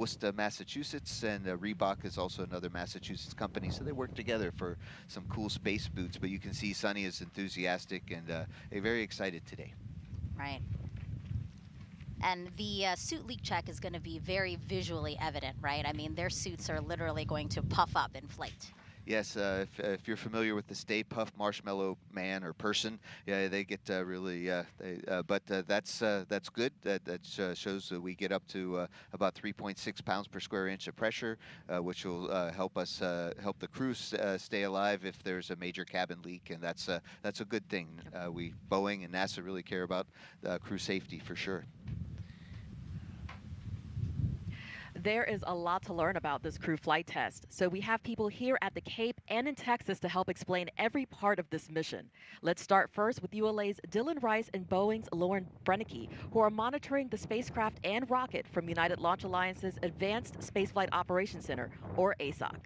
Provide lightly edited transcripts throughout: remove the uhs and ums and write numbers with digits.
Worcester, Massachusetts, and Reebok is also another Massachusetts company. So they work together for some cool space boots. But you can see Sunny is enthusiastic and very excited today. Right. And the suit leak check is going to be very visually evident, right? I mean, their suits are literally going to puff up, inflate. Yes, if you're familiar with the Stay Puft Marshmallow Man or person, yeah, they get really. But that's good. That shows that we get up to about 3.6 pounds per square inch of pressure, which will help us help the crew stay alive if there's a major cabin leak, and that's a good thing. We Boeing and NASA really care about crew safety for sure. There is a lot to learn about this crew flight test, so we have people here at the Cape and in Texas to help explain every part of this mission. Let's start first with ULA's Dylan Rice and Boeing's Lauren Brennicke, who are monitoring the spacecraft and rocket from United Launch Alliance's Advanced Spaceflight Operations Center, or ASOC.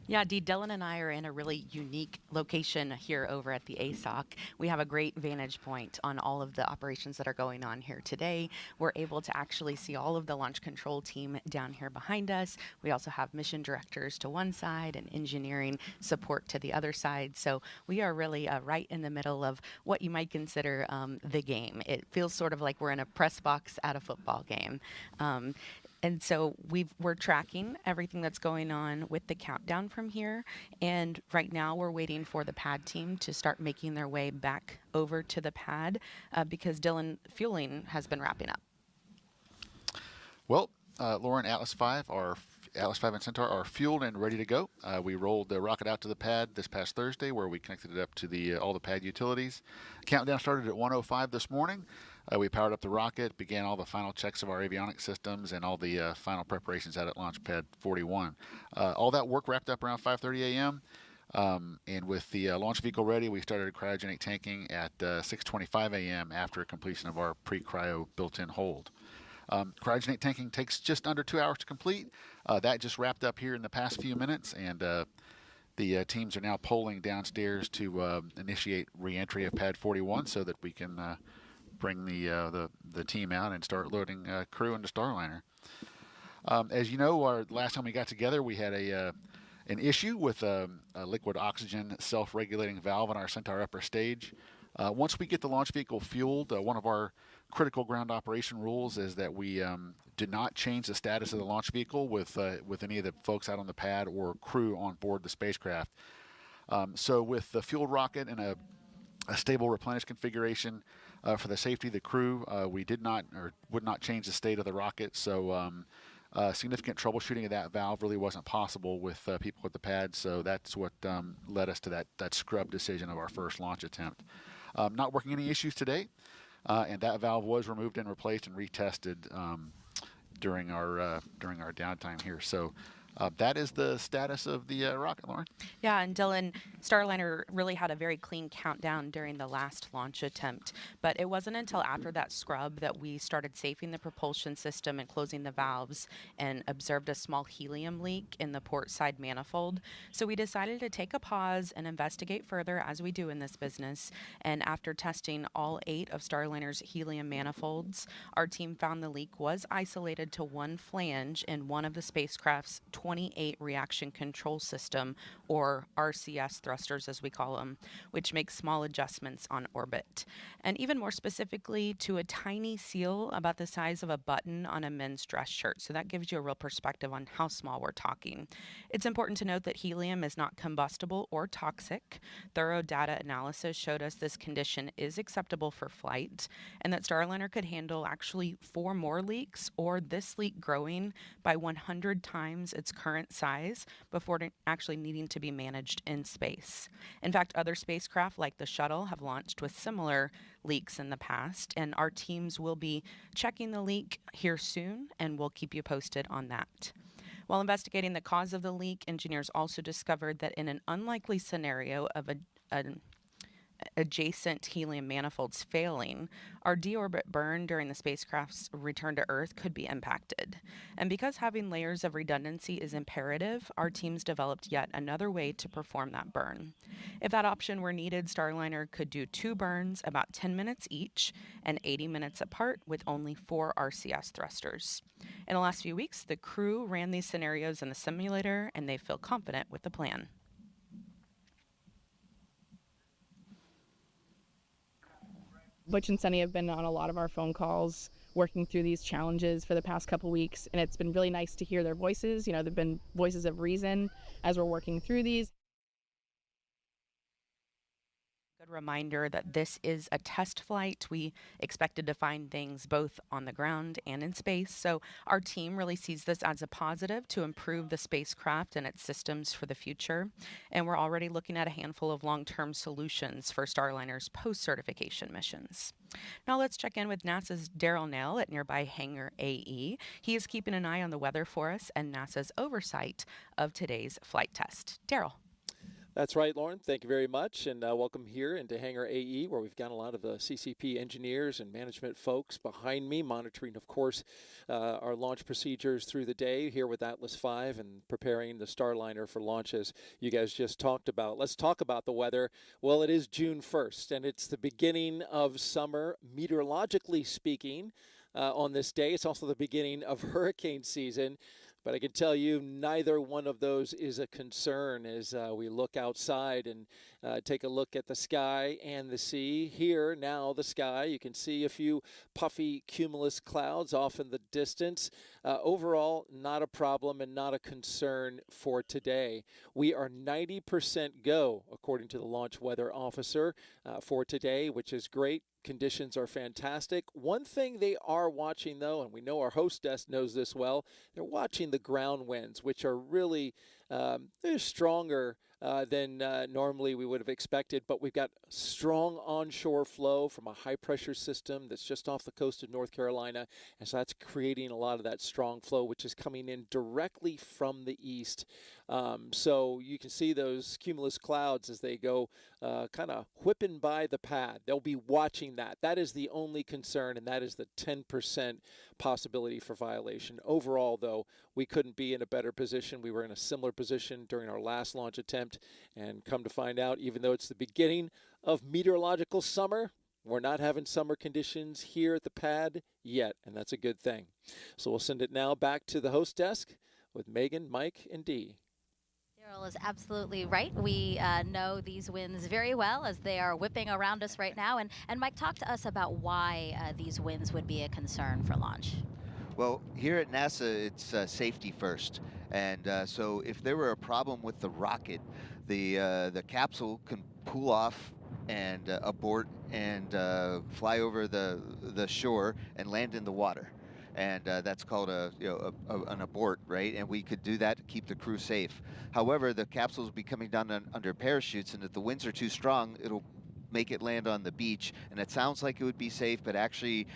Yeah, Dee, Dylan and I are in a really unique location here over at the ASOC. We have a great vantage point on all of the operations that are going on here today. We're able to actually see all of the launch control team down here behind us. We also have mission directors to one side and engineering support to the other side. So we are really right in the middle of what you might consider the game. It feels sort of like we're in a press box at a football game. And so we're tracking everything that's going on with the countdown from here. And right now we're waiting for the pad team to start making their way back over to the pad because Dylan, fueling has been wrapping up. Well, Lauren, Atlas 5 and Centaur are fueled and ready to go. We rolled the rocket out to the pad this past Thursday where we connected it up to all the pad utilities. Countdown started at 1:05 this morning. We powered up the rocket, began all the final checks of our avionics systems and all the final preparations out at Launch Pad 41. All that work wrapped up around 5:30 a.m. And with the launch vehicle ready, we started cryogenic tanking at 6:25 a.m. after completion of our pre-cryo built-in hold. Cryogenic tanking takes just under 2 hours to complete. That just wrapped up here in the past few minutes, and the teams are now polling downstairs to initiate re-entry of Pad 41 so that we can bring the team out and start loading crew into Starliner. As you know, our last time we got together, we had an issue with a liquid oxygen self-regulating valve on our Centaur upper stage. Once we get the launch vehicle fueled, one of our critical ground operation rules is that we did not change the status of the launch vehicle with any of the folks out on the pad or crew on board the spacecraft. So with the fueled rocket and a stable replenish configuration for the safety of the crew, we did not or would not change the state of the rocket. So significant troubleshooting of that valve really wasn't possible with people at the pad. So that's what led us to that scrub decision of our first launch attempt. Not working any issues today, and that valve was removed and replaced and retested during our downtime here. So that is the status of the rocket, Lauren. Yeah, and Dylan, Starliner really had a very clean countdown during the last launch attempt, but it wasn't until after that scrub that we started safing the propulsion system and closing the valves and observed a small helium leak in the port side manifold. So we decided to take a pause and investigate further, as we do in this business. And after testing all 8 of Starliner's helium manifolds, our team found the leak was isolated to one flange in one of the spacecraft's 28 reaction control system, or RCS thrusters as we call them, which makes small adjustments on orbit. And even more specifically to a tiny seal about the size of a button on a men's dress shirt. So that gives you a real perspective on how small we're talking. It's important to note that helium is not combustible or toxic. Thorough data analysis showed us this condition is acceptable for flight, and that Starliner could handle actually 4 more leaks, or this leak growing by 100 times its current size before actually needing to be managed in space. In fact, other spacecraft like the shuttle have launched with similar leaks in the past, and our teams will be checking the leak here soon, and we'll keep you posted on that. While investigating the cause of the leak, engineers also discovered that in an unlikely scenario of a adjacent helium manifolds failing, our deorbit burn during the spacecraft's return to Earth could be impacted. And because having layers of redundancy is imperative, our teams developed yet another way to perform that burn. If that option were needed, Starliner could do 2 burns about 10 minutes each and 80 minutes apart with only 4 RCS thrusters. In the last few weeks, the crew ran these scenarios in the simulator and they feel confident with the plan. Butch and Sunny have been on a lot of our phone calls working through these challenges for the past couple weeks, and it's been really nice to hear their voices. You know, they've been voices of reason as we're working through these. Good reminder that this is a test flight. We expected to find things both on the ground and in space, so our team really sees this as a positive to improve the spacecraft and its systems for the future. And we're already looking at a handful of long-term solutions for Starliner's post-certification missions. Now let's check in with NASA's Daryl Nail at nearby Hangar AE. He is keeping an eye on the weather for us and NASA's oversight of today's flight test. Daryl. That's right, Lauren. Thank you very much, and welcome here into Hangar AE, where we've got a lot of the CCP engineers and management folks behind me, monitoring, of course, our launch procedures through the day here with Atlas V and preparing the Starliner for launch, as you guys just talked about. Let's talk about the weather. Well, it is June 1st, and it's the beginning of summer, meteorologically speaking, on this day. It's also the beginning of hurricane season. But I can tell you neither one of those is a concern as we look outside and take a look at the sky and the sea. Here now the sky, you can see a few puffy cumulus clouds off in the distance. Overall, not a problem and not a concern for today. We are 90% go, according to the launch weather officer, for today, which is great. Conditions are fantastic. One thing they are watching, though, and we know our host desk knows this well, they're watching the ground winds, which are really they're stronger than normally we would have expected, but we've got strong onshore flow from a high-pressure system that's just off the coast of North Carolina, and so that's creating a lot of that strong flow, which is coming in directly from the east. So you can see those cumulus clouds as they go kind of whipping by the pad. They'll be watching that. That is the only concern, and that is the 10% possibility for violation. Overall, though, we couldn't be in a better position. We were in a similar position during our last launch attempt, and come to find out, even though it's the beginning of meteorological summer, we're not having summer conditions here at the pad yet, and that's a good thing. So we'll send it now back to the host desk with Megan, Mike, and Dee. Daryl is absolutely right. We know these winds very well as they are whipping around us right now. And Mike, talk to us about why these winds would be a concern for launch. Well, here at NASA, it's safety first. And so if there were a problem with the rocket, the capsule can pull off and abort and fly over the shore and land in the water. And that's called an abort, right? And we could do that to keep the crew safe. However, the capsules will be coming down under parachutes, and if the winds are too strong, it'll make it land on the beach. And it sounds like it would be safe, but actually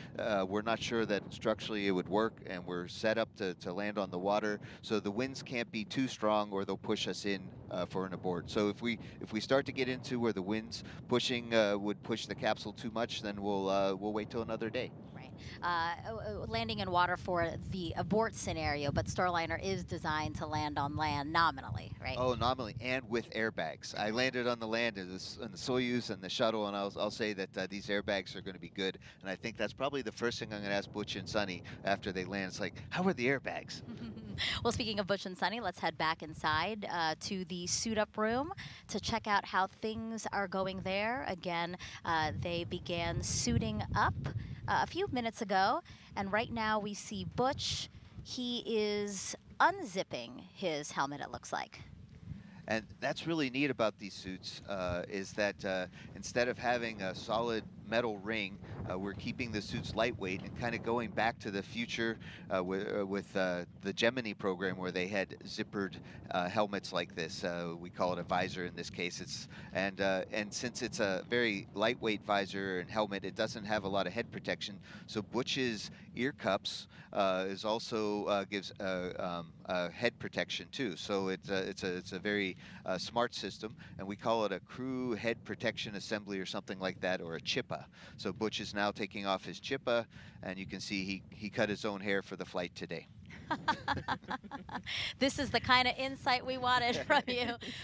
we're not sure that structurally it would work, and we're set up to land on the water. So the winds can't be too strong or they'll push us in for an abort. So if we start to get into where the winds pushing would push the capsule too much, then we'll wait till another day. Landing in water for the abort scenario, but Starliner is designed to land on land nominally, right? Oh, nominally, and with airbags. I landed on the land in the Soyuz and the shuttle, and I'll say that these airbags are going to be good. And I think that's probably the first thing I'm going to ask Butch and Sunny after they land. It's like, how are the airbags? Well, speaking of Butch and Sunny, let's head back inside to the suit-up room to check out how things are going there. Again, they began suiting up a few minutes ago, and right now we see Butch. He is unzipping his helmet, it looks like. And that's really neat about these suits, is that instead of having a solid metal ring we're keeping the suits lightweight and kind of going back to the future with the Gemini program where they had zippered helmets like this. We call it a visor in this case. And since it's a very lightweight visor and helmet, it doesn't have a lot of head protection. So Butch's ear cups is also gives head protection too. So it's a very smart system, and we call it a crew head protection assembly or something like that, or a chippa. So Butch is now taking off his chippa, and you can see he cut his own hair for the flight today. This is the kind of insight we wanted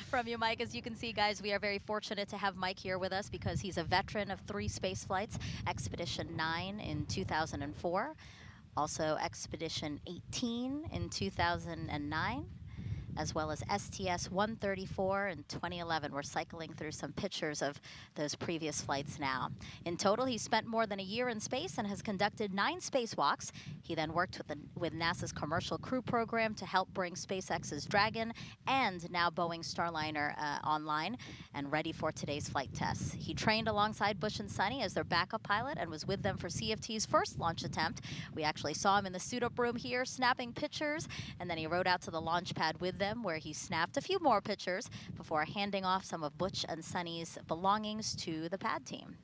from you, Mike. As you can see, guys, we are very fortunate to have Mike here with us because he's a veteran of 3 space flights, Expedition 9 in 2004, also Expedition 18 in 2009, as well as STS-134 in 2011. We're cycling through some pictures of those previous flights now. In total, he spent more than a year in space and has conducted 9 spacewalks. He then worked with NASA's Commercial Crew Program to help bring SpaceX's Dragon and now Boeing's Starliner online and ready for today's flight tests. He trained alongside Butch and Sunny as their backup pilot and was with them for CFT's first launch attempt. We actually saw him in the suit-up room here snapping pictures, and then he rode out to the launch pad with them where he snapped a few more pictures before handing off some of Butch and Sunny's belongings to the pad team.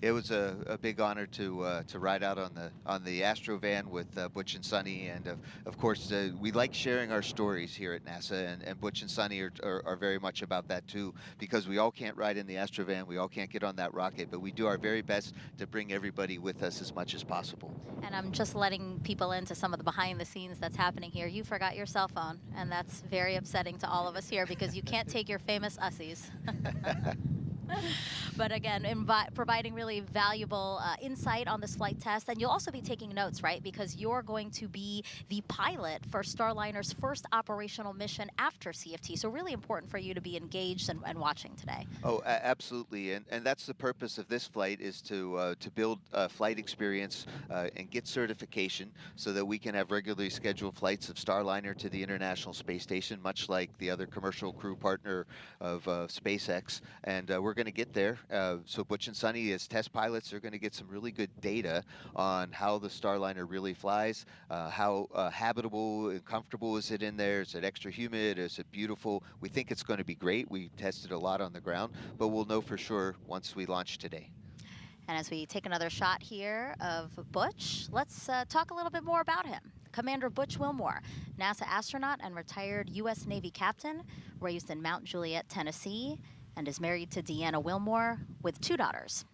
It was a big honor to ride out on the Astro van with Butch and Sunny, and of course we like sharing our stories here at NASA, and Butch and Sunny are very much about that too, because we all can't ride in the Astro van, we all can't get on that rocket, but we do our very best to bring everybody with us as much as possible. And I'm just letting people into some of the behind the scenes that's happening here. You forgot your cell phone, and that's very upsetting to all of us here because you can't take your famous ussies. But again, providing really valuable insight on this flight test. And you'll also be taking notes, right? Because you're going to be the pilot for Starliner's first operational mission after CFT. So really important for you to be engaged and watching today. Oh, absolutely. And that's the purpose of this flight, is to build flight experience and get certification so that we can have regularly scheduled flights of Starliner to the International Space Station, much like the other commercial crew partner of SpaceX. And we're going to get there. So Butch and Sunny, as test pilots, are going to get some really good data on how the Starliner really flies, how habitable and comfortable is it in there, is it extra humid, is it beautiful. We think it's going to be great. We tested a lot on the ground, but we'll know for sure once we launch today. And as we take another shot here of Butch, let's talk a little bit more about him. Commander Butch Wilmore, NASA astronaut and retired U.S. Navy captain, raised in Mount Juliet, Tennessee, and is married to Deanna Wilmore with 2 daughters.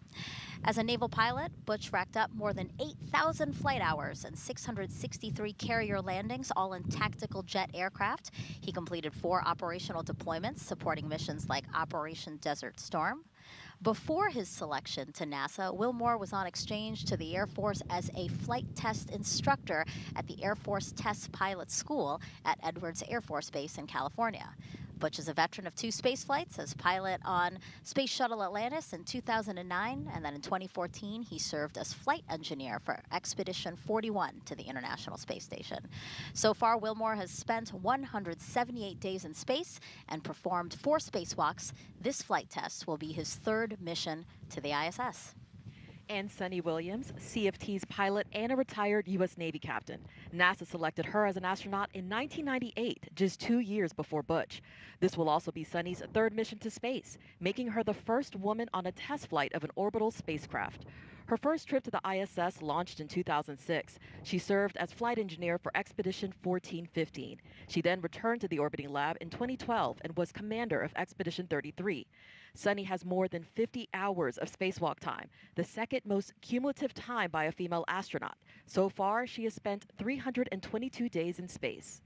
As a naval pilot, Butch racked up more than 8,000 flight hours and 663 carrier landings, all in tactical jet aircraft. He completed 4 operational deployments supporting missions like Operation Desert Storm. Before his selection to NASA, Wilmore was on exchange to the Air Force as a flight test instructor at the Air Force Test Pilot School at Edwards Air Force Base in California. Butch is a veteran of 2 space flights as pilot on Space Shuttle Atlantis in 2009, and then in 2014 he served as flight engineer for Expedition 41 to the International Space Station. So far, Wilmore has spent 178 days in space and performed 4 spacewalks. This flight test will be his 3rd mission to the ISS. And Sunny Williams, CFT's pilot and a retired U.S. Navy captain. NASA selected her as an astronaut in 1998, just 2 years before Butch. This will also be Sunny's 3rd mission to space, making her the first woman on a test flight of an orbital spacecraft. Her first trip to the ISS launched in 2006. She served as flight engineer for Expedition 1415. She then returned to the orbiting lab in 2012 and was commander of Expedition 33. Sunny has more than 50 hours of spacewalk time, the 2nd most cumulative time by a female astronaut. So far, she has spent 322 days in space.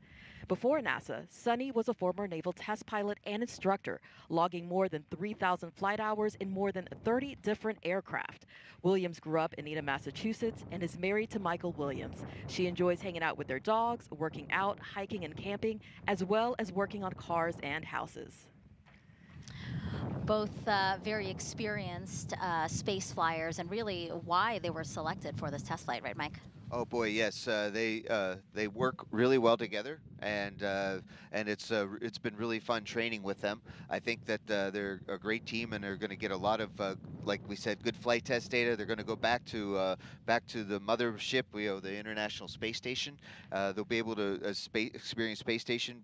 Before NASA, Sunny was a former naval test pilot and instructor, logging more than 3,000 flight hours in more than 30 different aircraft. Williams grew up in Needham, Massachusetts, and is married to Michael Williams. She enjoys hanging out with their dogs, working out, hiking, and camping, as well as working on cars and houses. Both very experienced space flyers, and really why they were selected for this test flight, right, Mike? Oh boy, yes, they work really well together, and it's been really fun training with them. I think that they're a great team, and they're going to get a lot of, like we said, good flight test data. They're going to go back to the mothership, the International Space Station. They'll be able to experience space station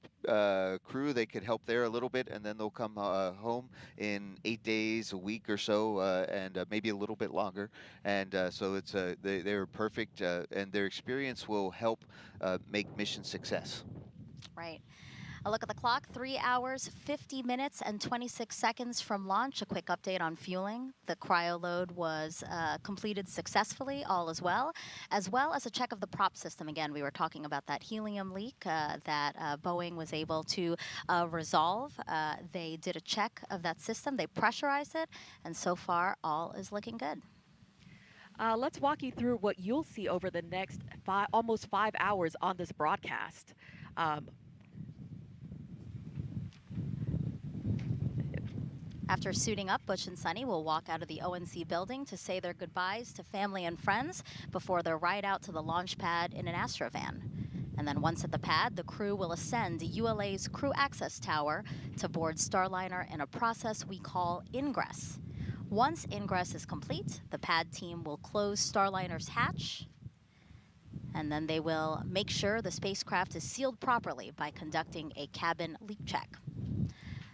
crew. They could help there a little bit, and then they'll come home in 8 days, a week or so, and maybe a little bit longer. And so they're perfect, and their experience will help make mission success. Right. A look at the clock, 3 hours, 50 minutes, and 26 seconds from launch. A quick update on fueling. The cryo load was completed successfully, all as well as a check of the prop system. Again, we were talking about that helium leak that Boeing was able to resolve. They did a check of that system. They pressurized it, and so far, all is looking good. Let's walk you through what you'll see over the next almost 5 hours on this broadcast. After suiting up, Butch and Sunny will walk out of the ONC building to say their goodbyes to family and friends before their ride out to the launch pad in an Astrovan. And then once at the pad, the crew will ascend ULA's Crew Access Tower to board Starliner in a process we call ingress. Once ingress is complete, the pad team will close Starliner's hatch, and then they will make sure the spacecraft is sealed properly by conducting a cabin leak check.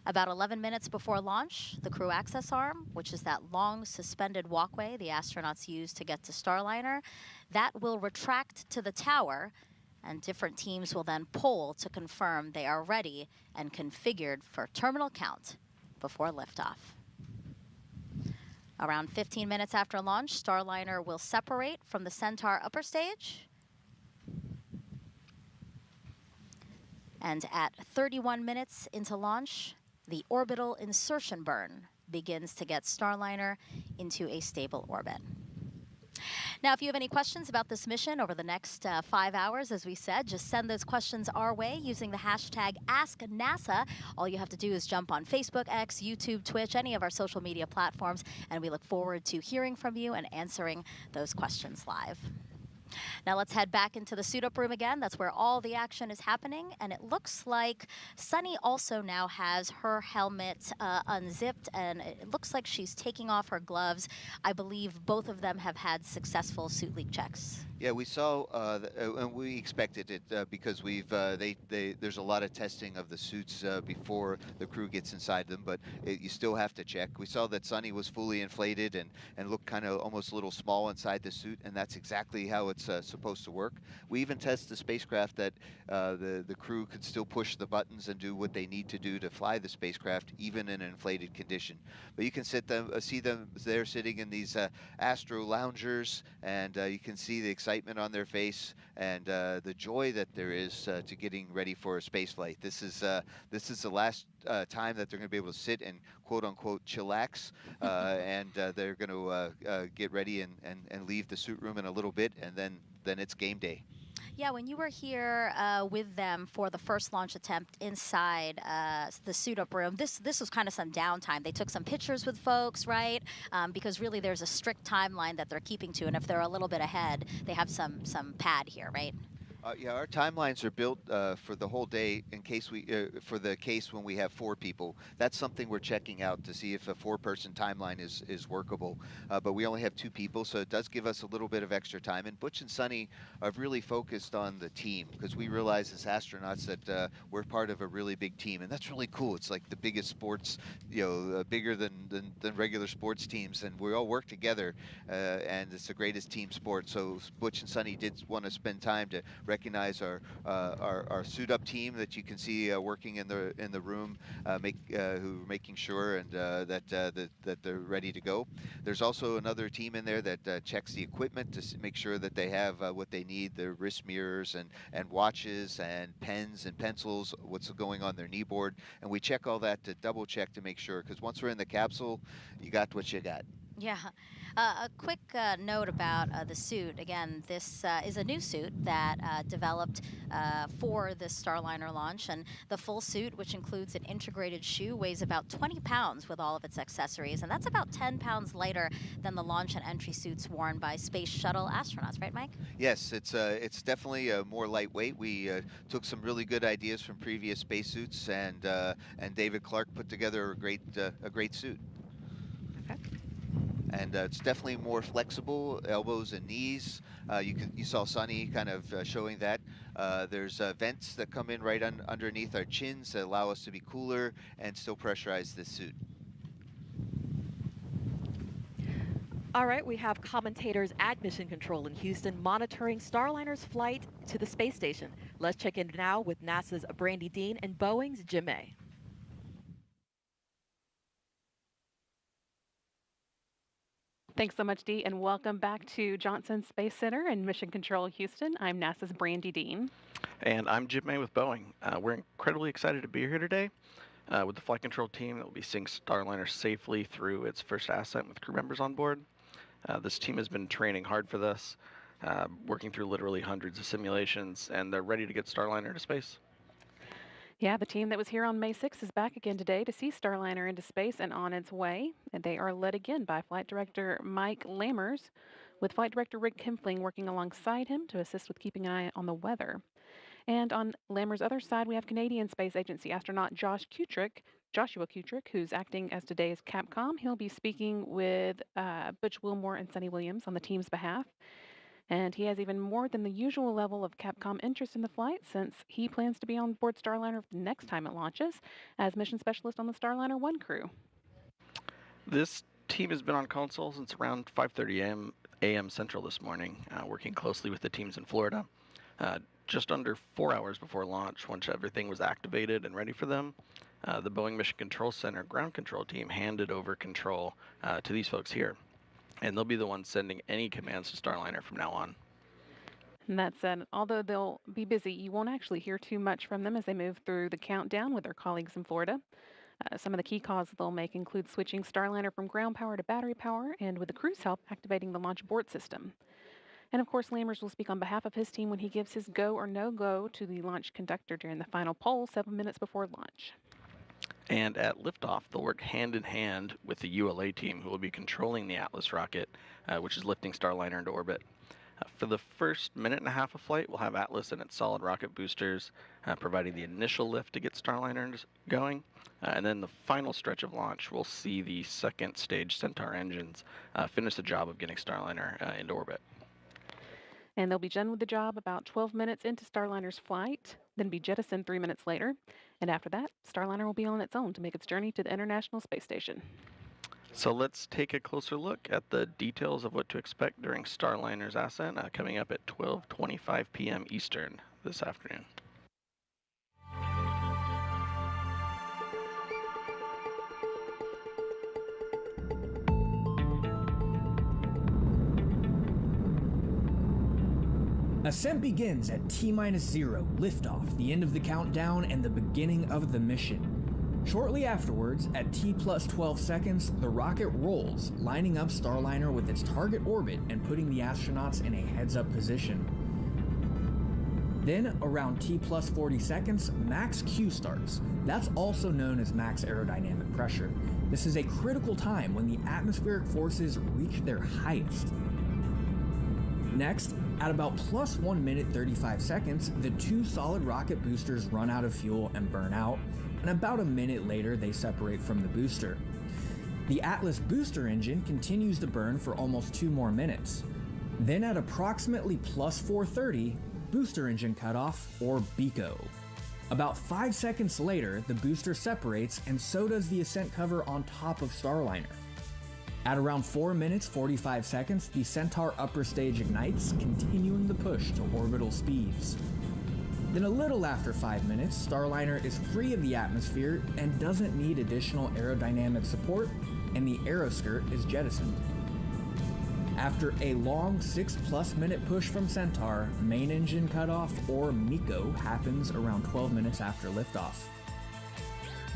About 11 minutes before launch, the crew access arm, which is that long suspended walkway the astronauts use to get to Starliner, that will retract to the tower, and different teams will then pull to confirm they are ready and configured for terminal count before liftoff. Around 15 minutes after launch, Starliner will separate from the Centaur upper stage. And at 31 minutes into launch, the orbital insertion burn begins to get Starliner into a stable orbit. Now, if you have any questions about this mission over the next 5 hours, as we said, just send those questions our way using the hashtag AskNASA. All you have to do is jump on Facebook, X, YouTube, Twitch, any of our social media platforms, and we look forward to hearing from you and answering those questions live. Now let's head back into the suit-up room again. That's where all the action is happening, and it looks like Sunny also now has her helmet unzipped, and it looks like she's taking off her gloves. I believe both of them have had successful suit leak checks. Yeah, we saw, and we expected it because there's a lot of testing of the suits before the crew gets inside them, but you still have to check. We saw that Sunny was fully inflated and looked kind of almost a little small inside the suit, and that's exactly how it's supposed to work. We even test the spacecraft that the crew could still push the buttons and do what they need to do to fly the spacecraft, even in an inflated condition. But you can see them there sitting in these Astro loungers, and you can see the excitement on their face and the joy that there is to getting ready for a space flight. This is the last time that they're going to be able to sit and quote-unquote chillax, and they're going to get ready and leave the suit room in a little bit, and then it's game day. Yeah, when you were here with them for the first launch attempt inside the suit-up room, this was kind of some downtime. They took some pictures with folks, right? Because really there's a strict timeline that they're keeping to, and if they're a little bit ahead, they have some pad here, right? Yeah, our timelines are built for the whole day in case for the case when we have 4 people. That's something we're checking out to see if a 4-person timeline is workable. But we only have 2 people, so it does give us a little bit of extra time. And Butch and Sunny have really focused on the team because we realize as astronauts that we're part of a really big team, and that's really cool. It's like the biggest sports, bigger than regular sports teams, and we all work together, and it's the greatest team sport. So Butch and Sunny did want to spend time to recognize our suit-up team that you can see working in the room, who are making sure and that they're ready to go. There's also another team in there that checks the equipment to make sure that they have what they need: their wrist mirrors and watches and pens and pencils, what's going on their knee board, and we check all that to double check to make sure. Because once we're in the capsule, you got what you got. Yeah. A quick note about the suit. Again, this is a new suit that developed for this Starliner launch, and the full suit, which includes an integrated shoe, weighs about 20 pounds with all of its accessories, and that's about 10 pounds lighter than the launch and entry suits worn by space shuttle astronauts, right, Mike? Yes, it's definitely more lightweight. We took some really good ideas from previous spacesuits, and David Clark put together a great suit. Okay. And it's definitely more flexible, elbows and knees. You saw Sunny kind of showing that. There's vents that come in right underneath our chins that allow us to be cooler and still pressurize this suit. All right, we have commentators at Mission Control in Houston monitoring Starliner's flight to the space station. Let's check in now with NASA's Brandy Dean and Boeing's Jim May. Thanks so much, Dee, and welcome back to Johnson Space Center in Mission Control, Houston. I'm NASA's Brandy Dean. And I'm Jim May with Boeing. We're incredibly excited to be here today with the flight control team that will be seeing Starliner safely through its first ascent with crew members on board. This team has been training hard for this, working through literally hundreds of simulations, and they're ready to get Starliner to space. Yeah, the team that was here on May 6th is back again today to see Starliner into space and on its way. And they are led again by Flight Director Mike Lammers, with Flight Director Rick Kempfling working alongside him to assist with keeping an eye on the weather. And on Lammers' other side, we have Canadian Space Agency astronaut Joshua Kutrick, who's acting as today's Capcom. He'll be speaking with Butch Wilmore and Sunny Williams on the team's behalf. And he has even more than the usual level of Capcom interest in the flight, since he plans to be on board Starliner the next time it launches as mission specialist on the Starliner 1 crew. This team has been on console since around 5:30 a.m. Central this morning, working closely with the teams in Florida. Just under 4 hours before launch, once everything was activated and ready for them, the Boeing Mission Control Center ground control team handed over control to these folks here. And they'll be the ones sending any commands to Starliner from now on. And that said, although they'll be busy, you won't actually hear too much from them as they move through the countdown with their colleagues in Florida. Some of the key calls they'll make include switching Starliner from ground power to battery power, and with the crew's help, activating the launch abort system. And of course, Lammers will speak on behalf of his team when he gives his go or no-go to the launch conductor during the final poll 7 minutes before launch. And at liftoff, they'll work hand in hand with the ULA team, who will be controlling the Atlas rocket, which is lifting Starliner into orbit. For the first minute and a half of flight, we'll have Atlas and its solid rocket boosters providing the initial lift to get Starliner going. And then the final stretch of launch, we'll see the second stage Centaur engines finish the job of getting Starliner into orbit. And they'll be done with the job about 12 minutes into Starliner's flight, then be jettisoned 3 minutes later. And after that, Starliner will be on its own to make its journey to the International Space Station. So let's take a closer look at the details of what to expect during Starliner's ascent coming up at 12:25 p.m. Eastern this afternoon. Ascent begins at T-0, liftoff, the end of the countdown and the beginning of the mission. Shortly afterwards, at T+12 seconds, the rocket rolls, lining up Starliner with its target orbit and putting the astronauts in a heads-up position. Then, around T+40 seconds, max Q starts. That's also known as max aerodynamic pressure. This is a critical time when the atmospheric forces reach their highest. Next, at about +1 minute 35 seconds, the two solid rocket boosters run out of fuel and burn out, and about a minute later they separate from the booster. The Atlas booster engine continues to burn for almost 2 more minutes. Then at approximately +430, booster engine cutoff, or BECO. About 5 seconds later, the booster separates, and so does the ascent cover on top of Starliner. At around 4 minutes 45 seconds, the Centaur upper stage ignites, continuing the push to orbital speeds. Then a little after 5 minutes, Starliner is free of the atmosphere and doesn't need additional aerodynamic support, and the aeroskirt is jettisoned. After a long 6+ minute push from Centaur, main engine cutoff, or MECO, happens around 12 minutes after liftoff.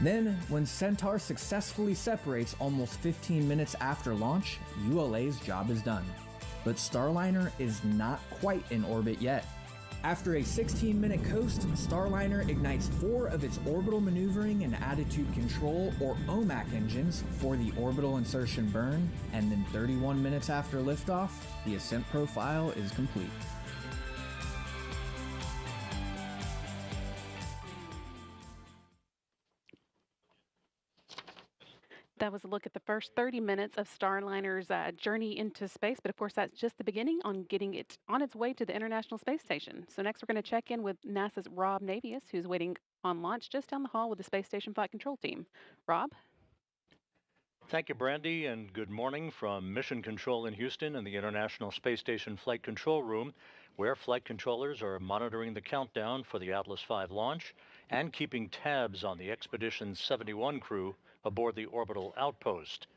Then, when Centaur successfully separates almost 15 minutes after launch, ULA's job is done. But Starliner is not quite in orbit yet. After a 16-minute coast, Starliner ignites 4 of its orbital maneuvering and attitude control, or OMAC engines, for the orbital insertion burn, and then 31 minutes after liftoff, the ascent profile is complete. That was a look at the first 30 minutes of Starliner's journey into space, but of course that's just the beginning on getting it on its way to the International Space Station. So next we're going to check in with NASA's Rob Navius, who's waiting on launch just down the hall with the Space Station Flight Control Team. Rob? Thank you, Brandy, and good morning from Mission Control in Houston and the International Space Station Flight Control Room, where flight controllers are monitoring the countdown for the Atlas V launch and keeping tabs on the Expedition 71 crew aboard the orbital outpost.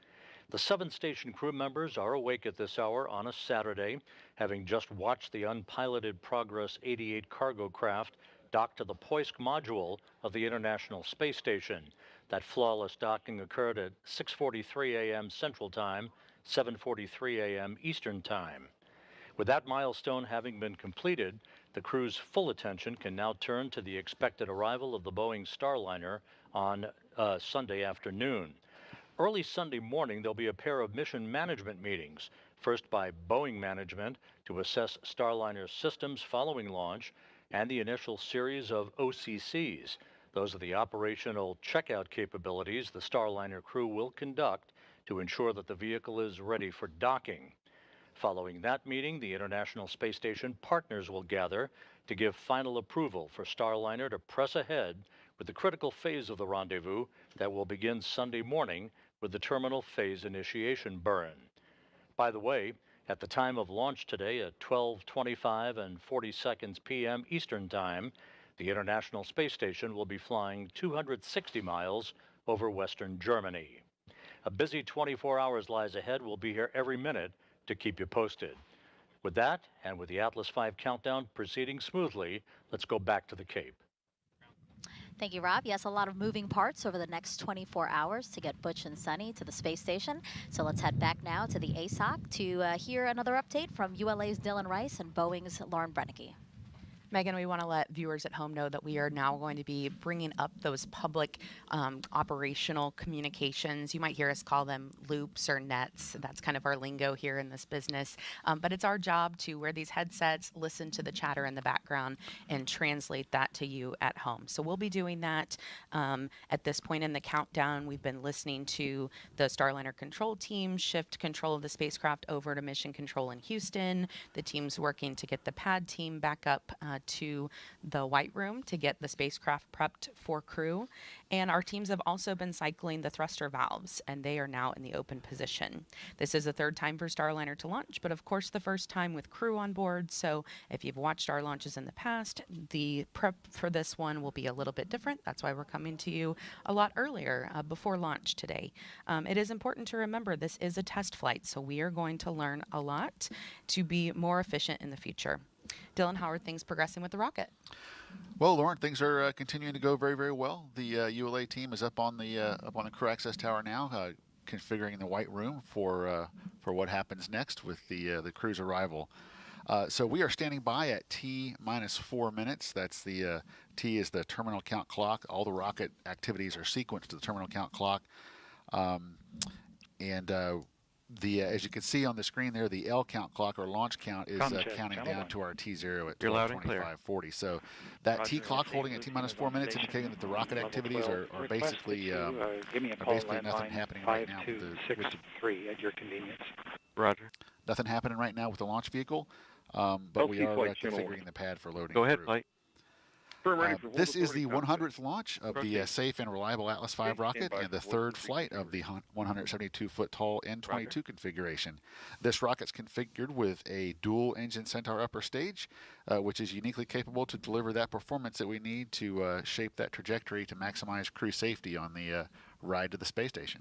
The 7 station crew members are awake at this hour on a Saturday, having just watched the unpiloted Progress 88 cargo craft dock to the Poisk module of the International Space Station. That flawless docking occurred at 6:43 a.m. Central Time, 7:43 a.m. Eastern Time. With that milestone having been completed, the crew's full attention can now turn to the expected arrival of the Boeing Starliner on Sunday afternoon. Early Sunday morning, there'll be a pair of mission management meetings, first by Boeing management to assess Starliner's systems following launch, and the initial series of OCCs. Those are the operational checkout capabilities the Starliner crew will conduct to ensure that the vehicle is ready for docking. Following that meeting, the International Space Station partners will gather to give final approval for Starliner to press ahead with the critical phase of the rendezvous that will begin Sunday morning with the terminal phase initiation burn. By the way, at the time of launch today at 12:25 and 40 seconds p.m. Eastern Time, the International Space Station will be flying 260 miles over Western Germany. A busy 24 hours lies ahead. We'll be here every minute to keep you posted. With that, and with the Atlas V countdown proceeding smoothly, let's go back to the Cape. Thank you, Rob. Yes, a lot of moving parts over the next 24 hours to get Butch and Sunny to the space station. So let's head back now to the ASOC to hear another update from ULA's Dylan Rice and Boeing's Lauren Brennicke. Megan, we want to let viewers at home know that we are now going to be bringing up those public operational communications. You might hear us call them loops or nets. That's kind of our lingo here in this business. But it's our job to wear these headsets, listen to the chatter in the background, and translate that to you at home. So we'll be doing that at this point in the countdown. We've been listening to the Starliner control team shift control of the spacecraft over to Mission Control in Houston. The team's working to get the pad team back up to the White Room to get the spacecraft prepped for crew. And our teams have also been cycling the thruster valves, and they are now in the open position. This is the 3rd time for Starliner to launch, but of course the first time with crew on board. So if you've watched our launches in the past, the prep for this one will be a little bit different. That's why we're coming to you a lot earlier before launch today. It is important to remember this is a test flight, so we are going to learn a lot to be more efficient in the future. Dylan, how are things progressing with the rocket? Well, Lauren, things are continuing to go very, very well. The ULA team is up on the crew access tower now, configuring the White Room for what happens next with the crew's arrival. So we are standing by at T minus 4 minutes. That's the T is the terminal count clock. All the rocket activities are sequenced to the terminal count clock, as you can see on the screen there, the L count clock or launch count is counting down to our T0 at 12:25:40. So that T clock holding at T minus 4 minutes, indicating that the rocket activities are basically nothing happening right now with the at your convenience. Roger. Nothing happening right now with the launch vehicle, but we are configuring the pad for loading. Go ahead, Mike. This is the 100th launch of the safe and reliable Atlas V rocket and the 3rd flight of the 172-foot tall N-22 configuration. This rocket's configured with a dual-engine Centaur upper stage, which is uniquely capable to deliver that performance that we need to shape that trajectory to maximize crew safety on the ride to the space station.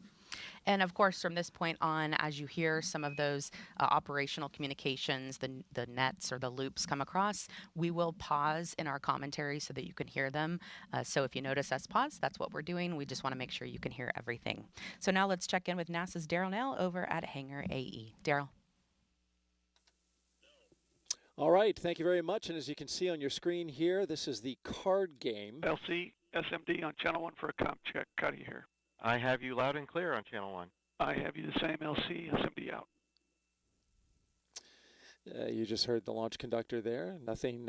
And of course, from this point on, as you hear some of those operational communications, the nets or the loops come across, we will pause in our commentary so that you can hear them. So if you notice us pause, that's what we're doing. We just want to make sure you can hear everything. So now let's check in with NASA's Daryl Nell over at Hangar AE. Daryl. All right, thank you very much. And as you can see on your screen here, this is the card game. LC SMD on channel 1 for a comp check. Cuddy here. I have you loud and clear on channel 1. I have you the same. LC SMD out. You just heard the launch conductor there. Nothing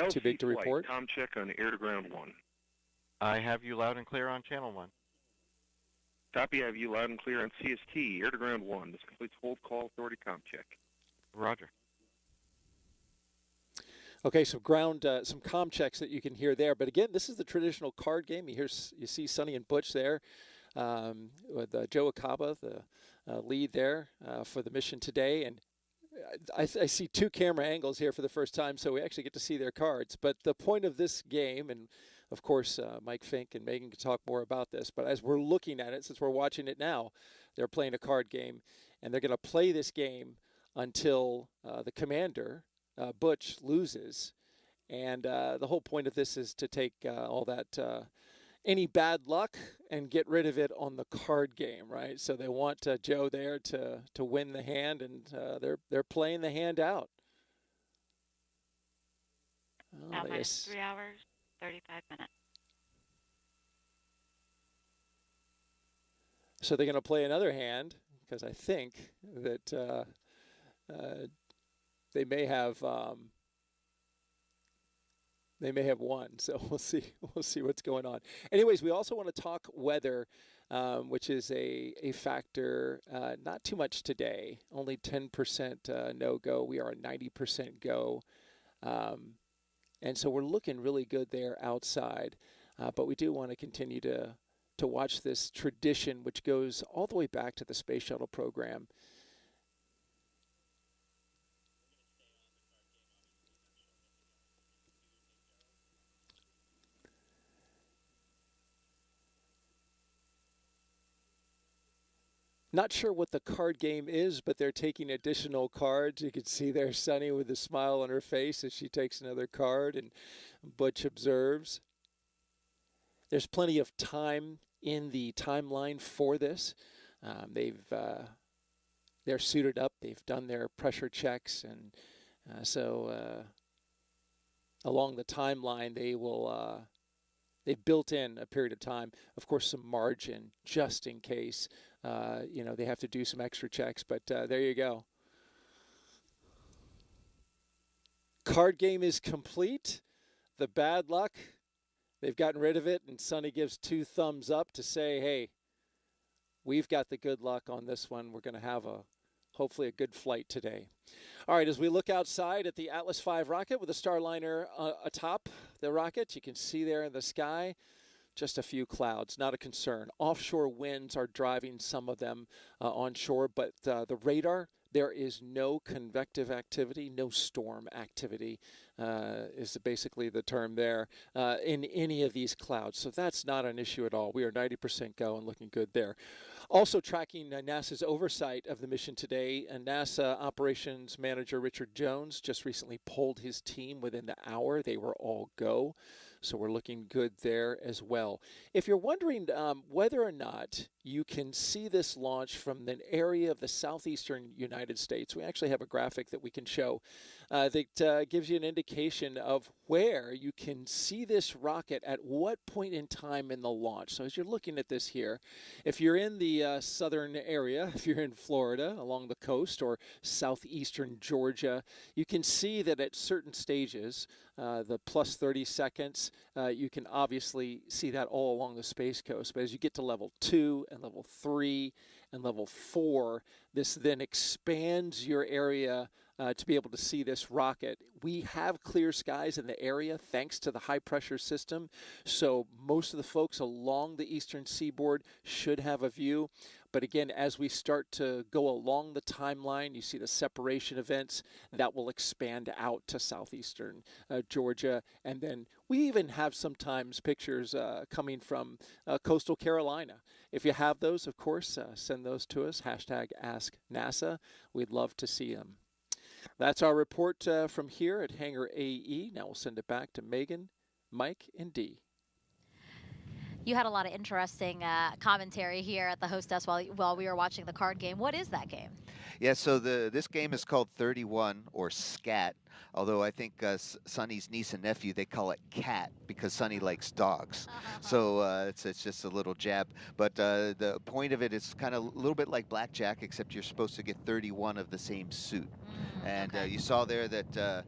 too big to report. Com check on air to ground 1. I have you loud and clear on channel 1. Copy. I have you loud and clear on CST air to ground 1. This completes hold call authority com check. Roger. Okay, so ground, some comm checks that you can hear there. But again, this is the traditional card game. You see Sonny and Butch there with Joe Acaba, the lead there for the mission today. And I see two camera angles here for the first time, so we actually get to see their cards. But the point of this game, and of course, Mike Fink and Megan can talk more about this, but as we're looking at it, since we're watching it now, they're playing a card game, and they're going to play this game until the commander, Butch, loses. And the whole point of this is to take all that, any bad luck and get rid of it on the card game, right? So they want Joe there to win the hand, and they're playing the hand out. Now minus 3 hours, 35 minutes. So they're going to play another hand, because I think that they may have won. So we'll see what's going on. Anyways, we also want to talk weather, which is a factor. Not too much today, only 10% no go. We are 90% go, and so we're looking really good there outside. But we do want to continue to watch this tradition, which goes all the way back to the space shuttle program. Not sure what the card game is, but they're taking additional cards. You can see there Sunny with a smile on her face as she takes another card, and Butch observes. There's plenty of time in the timeline for this. They're suited up. They've done their pressure checks, and so along the timeline, they've built in a period of time. Of course, some margin just in case. They have to do some extra checks, but there you go. Card game is complete. The bad luck, they've gotten rid of it, and Sonny gives 2 thumbs up to say, hey, we've got the good luck on this one. We're going to have hopefully a good flight today. All right, as we look outside at the Atlas V rocket with the Starliner atop the rocket, you can see there in the sky, just a few clouds, not a concern. Offshore winds are driving some of them onshore, but the radar, there is no convective activity, no storm activity is basically the term there in any of these clouds. So that's not an issue at all. We are 90% go and looking good there. Also tracking NASA's oversight of the mission today, NASA Operations Manager Richard Jones just recently polled his team within the hour. They were all go. So we're looking good there as well. If you're wondering whether or not you can see this launch from an area of the southeastern United States, we actually have a graphic that we can show that gives you an indication of where you can see this rocket at what point in time in the launch. So as you're looking at this here, if you're in the southern area, if you're in Florida along the coast or southeastern Georgia, you can see that at certain stages, the plus 30 seconds, you can obviously see that all along the Space Coast. But as you get to level 2 and level 3 and level 4, this then expands your area to be able to see this rocket. We have clear skies in the area thanks to the high-pressure system, so most of the folks along the eastern seaboard should have a view. But again, as we start to go along the timeline, you see the separation events that will expand out to southeastern Georgia. And then we even have sometimes pictures coming from coastal Carolina. If you have those, of course, send those to us. #AskNASA. We'd love to see them. That's our report from here at Hangar AE. Now we'll send it back to Megan, Mike, and Dee. You had a lot of interesting commentary here at the host desk while we were watching the card game. What is that game? Yeah, so this game is called 31, or SCAT, although I think Sonny's niece and nephew, they call it CAT because Sonny likes dogs. So it's just a little jab. But the point of it is kind of a little bit like blackjack, except you're supposed to get 31 of the same suit. And you saw there that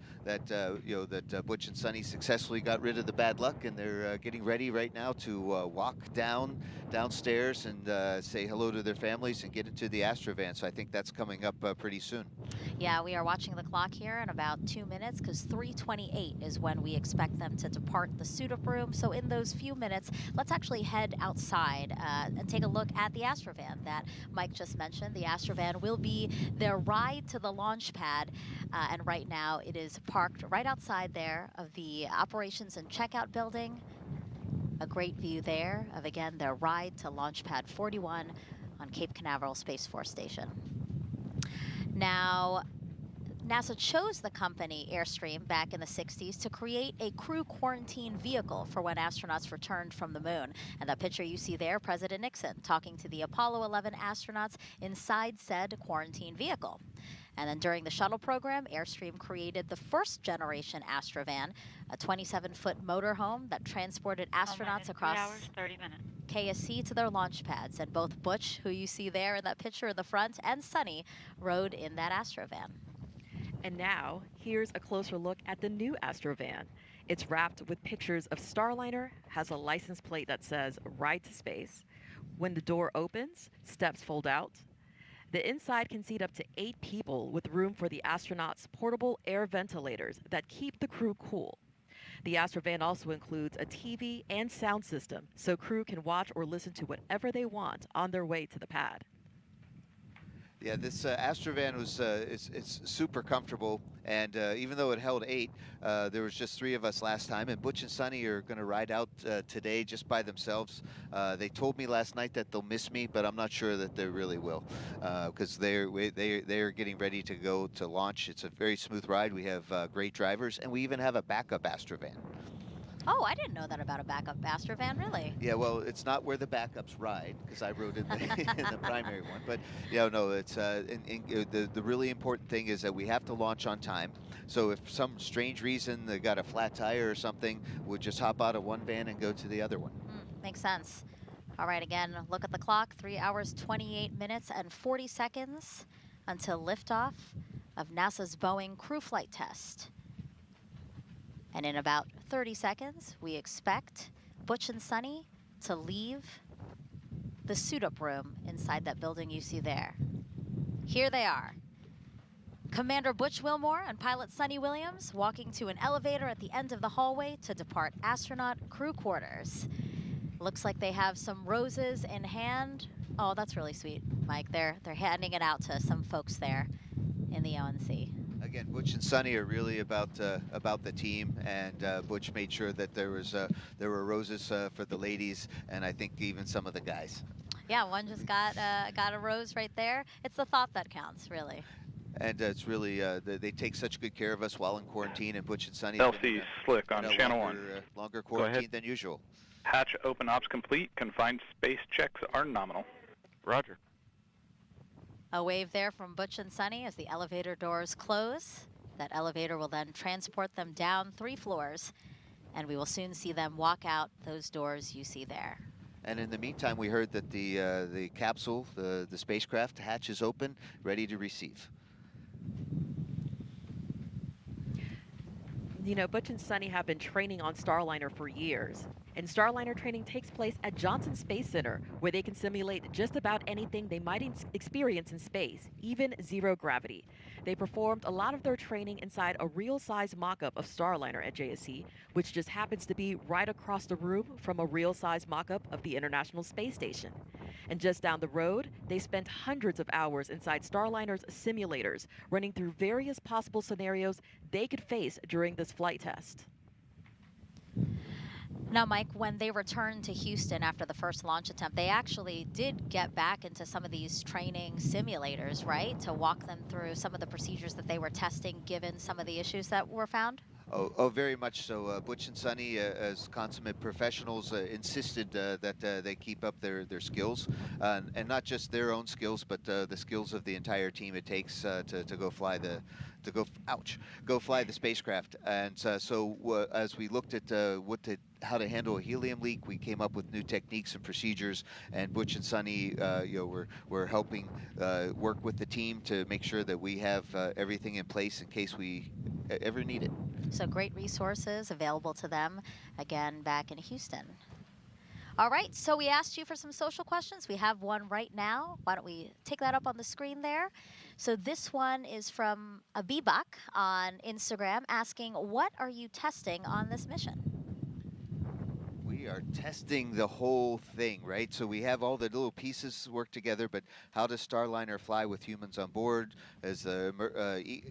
Butch and Sonny successfully got rid of the bad luck, and they're getting ready right now to walk downstairs and say hello to their families and get into the Astrovan. So I think that's coming up pretty soon. Yeah, we are watching the clock here in about 2 minutes because 3:28 is when we expect them to depart the suit-up room. So in those few minutes, let's actually head outside and take a look at the Astrovan that Mike just mentioned. The Astrovan will be their ride to the launch pad. And right now it is parked right outside there of the operations and checkout building. A great view there of, again, their ride to launch pad 41 on Cape Canaveral Space Force Station. Now, NASA chose the company Airstream back in the 60s to create a crew quarantine vehicle for when astronauts returned from the moon. And the picture you see there, President Nixon talking to the Apollo 11 astronauts inside said quarantine vehicle. And then during the shuttle program, Airstream created the first generation Astrovan, a 27-foot motorhome that transported astronauts across 3 hours, 30 minutes. KSC to their launch pads. And both Butch, who you see there in that picture in the front, and Sonny rode in that Astrovan. And now, here's a closer look at the new Astrovan. It's wrapped with pictures of Starliner, has a license plate that says Ride to Space. When the door opens, steps fold out. The inside can seat up to 8 people with room for the astronauts' portable air ventilators that keep the crew cool. The Astrovan also includes a TV and sound system, so crew can watch or listen to whatever they want on their way to the pad. Yeah, this Astrovan was it's super comfortable, and even though it held 8, there was just 3 of us last time, and Butch and Sonny are going to ride out today just by themselves. They told me last night that they'll miss me, but I'm not sure that they really will, because they're getting ready to go to launch. It's a very smooth ride. We have great drivers, and we even have a backup Astrovan. Oh, I didn't know that about a backup Astrovan, really. Yeah, well, it's not where the backups ride, because I rode in the, in the primary one. But, yeah, no, it's the really important thing is that we have to launch on time. So if for some strange reason they got a flat tire or something, we'll just hop out of one van and go to the other one. Makes sense. All right, again, look at the clock. 3 hours, 28 minutes, and 40 seconds until liftoff of NASA's Boeing crew flight test. And in about 30 seconds, we expect Butch and Sonny to leave the suit-up room inside that building you see there. Here they are. Commander Butch Wilmore and pilot Sonny Williams walking to an elevator at the end of the hallway to depart astronaut crew quarters. Looks like they have some roses in hand. Oh, that's really sweet, Mike. They're handing it out to some folks there in the ONC. Again, Butch and Sonny are really about the team, and Butch made sure that there were roses for the ladies, and I think even some of the guys. Yeah, one just got a rose right there. It's the thought that counts, really. And it's really they take such good care of us while in quarantine, and Butch and Sonny. LC Slick on Channel 1. Longer quarantine than usual. Hatch open ops complete. Confined space checks are nominal. Roger. A wave there from Butch and Sonny as the elevator doors close. That elevator will then transport them down 3 floors, and we will soon see them walk out those doors you see there. And in the meantime, we heard that the capsule, the spacecraft hatch is open, ready to receive. You know, Butch and Sonny have been training on Starliner for years. And Starliner training takes place at Johnson Space Center, where they can simulate just about anything they might experience in space, even zero gravity. They performed a lot of their training inside a real-size mock-up of Starliner at JSC, which just happens to be right across the room from a real-size mock-up of the International Space Station. And just down the road, they spent hundreds of hours inside Starliner's simulators, running through various possible scenarios they could face during this flight test. Now, Mike, when they returned to Houston after the first launch attempt, they actually did get back into some of these training simulators, right? To walk them through some of the procedures that they were testing given some of the issues that were found? Oh, very much so. Butch and Sonny, as consummate professionals, insisted that they keep up their skills, and not just their own skills, but the skills of the entire team it takes to go fly the go fly the spacecraft. And so as we looked at how to handle a helium leak, we came up with new techniques and procedures. And Butch and Sonny, we're helping work with the team to make sure that we have everything in place in case we ever need it. So great resources available to them, again, back in Houston. All right, so we asked you for some social questions. We have one right now. Why don't we take that up on the screen there? So this one is from Abibak on Instagram asking, what are you testing on this mission? We are testing the whole thing, right? So we have all the little pieces work together, but how does Starliner fly with humans on board? Is the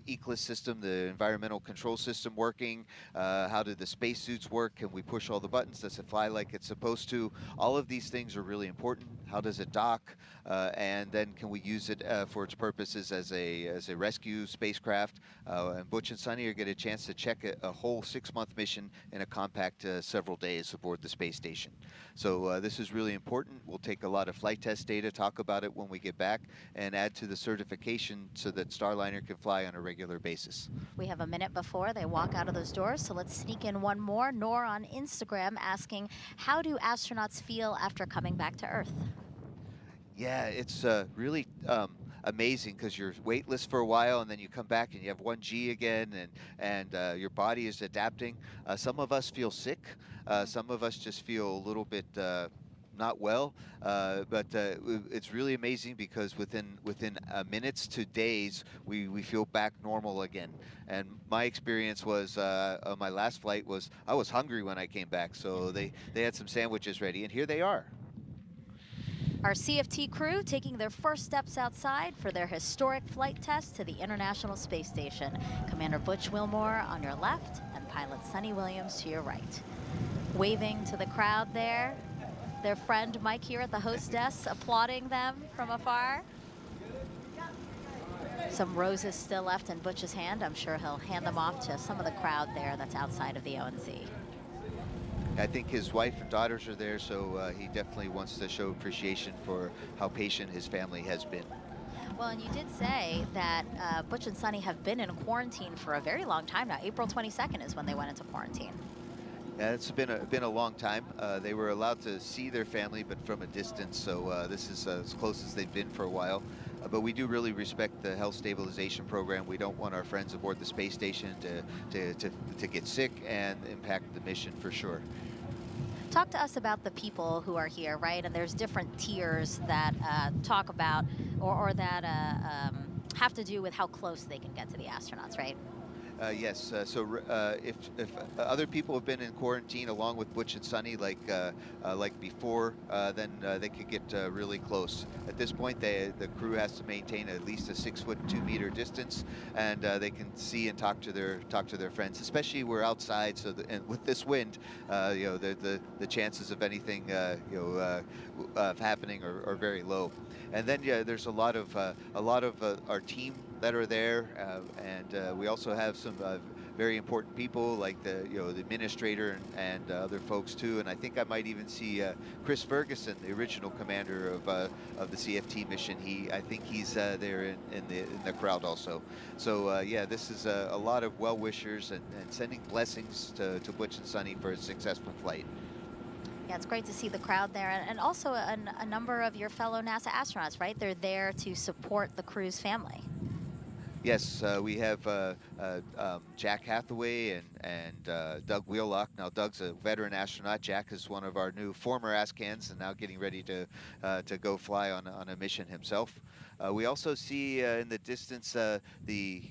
ECLIS system, the environmental control system, working? How do the spacesuits work? Can we push all the buttons? Does it fly like it's supposed to? All of these things are really important. How does it dock? And then can we use it for its purposes as a rescue spacecraft? And Butch and Sonny are get a chance to check a whole 6-month mission in a compact several days aboard the space station. So this is really important. We'll take a lot of flight test data, talk about it when we get back, and add to the certification so that Starliner can fly on a regular basis. We have a minute before they walk out of those doors, so let's sneak in one more. Nor on Instagram asking, how do astronauts feel after coming back to Earth? Yeah, it's really amazing because you're weightless for a while and then you come back and you have 1G again, and your body is adapting. Some of us feel sick. Some of us just feel a little bit not well, but it's really amazing because within minutes to days we feel back normal again. And my experience was on my last flight was I was hungry when I came back, so they had some sandwiches ready, and here they are. Our CFT crew taking their first steps outside for their historic flight test to the International Space Station. Commander Butch Wilmore on your left and pilot Sonny Williams to your right. Waving to the crowd there. Their friend Mike here at the hostess applauding them from afar. Some roses still left in Butch's hand. I'm sure he'll hand them off to some of the crowd there that's outside of the ONC. I think his wife and daughters are there, so he definitely wants to show appreciation for how patient his family has been. Well, and you did say that Butch and Sonny have been in quarantine for a very long time now. April 22nd is when they went into quarantine. Yeah, it's been a long time. They were allowed to see their family, but from a distance, so this is as close as they've been for a while. But we do really respect the health stabilization program. We don't want our friends aboard the space station to get sick and impact the mission for sure. Talk to us about the people who are here, right? And there's different tiers that talk about or that have to do with how close they can get to the astronauts, right? Yes, so if other people have been in quarantine along with Butch and Sonny like before, then they could get really close. At this point, the crew has to maintain at least a 6'2" distance, and they can see and talk to their friends. Especially we're outside, so and with this wind, the chances of anything happening are very low. And then there's a lot of our team that are there, and we also have some very important people like the administrator and other folks too. And I think I might even see Chris Ferguson, the original commander of the CFT mission. I think he's there in the crowd also. So yeah, this is a lot of well-wishers and sending blessings to Butch and Sonny for a successful flight. Yeah, it's great to see the crowd there, and also a number of your fellow NASA astronauts, right? They're there to support the crew's family. Yes, we have Jack Hathaway and Doug Wheelock. Now, Doug's a veteran astronaut. Jack is one of our new former ASCANs and now getting ready to go fly on a mission himself. We also see in the distance the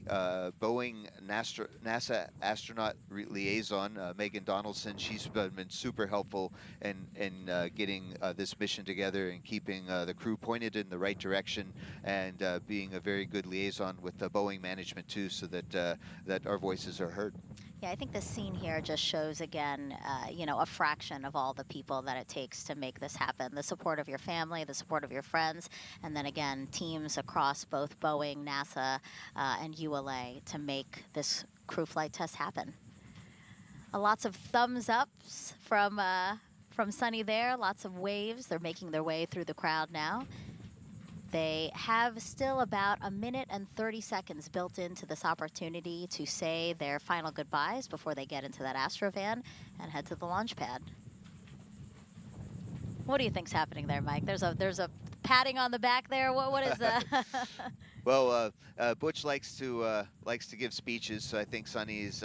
Boeing NASA astronaut liaison, Megan Donaldson. She's been super helpful in getting this mission together and keeping the crew pointed in the right direction, and being a very good liaison with the Boeing management too, so that that our voices are heard. Yeah, I think the scene here just shows again, you know, a fraction of all the people that it takes to make this happen. The support of your family, the support of your friends, and then again, teams across both Boeing, NASA, and ULA to make this crew flight test happen. Lots of thumbs ups from Sunny there, lots of waves. They're making their way through the crowd now. They have still about 1 minute and 30 seconds built into this opportunity to say their final goodbyes before they get into that Astrovan and head to the launch pad. What do you think's happening there, Mike? There's a patting on the back there. What is that? Well, Butch likes to give speeches, so I think Sunny is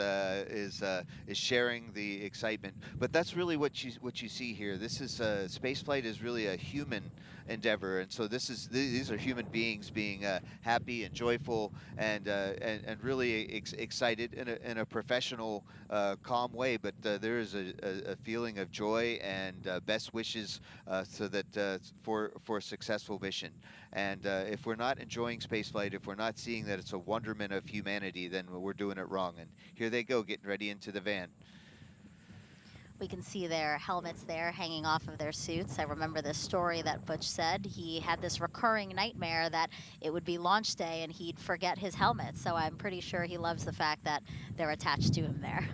sharing the excitement. But that's really what you see here. This is spaceflight is really a human endeavor, and so these are human beings being happy and joyful and really excited in a professional, calm way. But there is a feeling of joy and best wishes so that for a successful mission. And if we're not enjoying spaceflight, if we're not seeing that it's a wonderment of humanity, then we're doing it wrong. And here they go, getting ready into the van. We can see their helmets there hanging off of their suits. I remember this story that Butch said. He had this recurring nightmare that it would be launch day and he'd forget his helmet. So I'm pretty sure he loves the fact that they're attached to him there.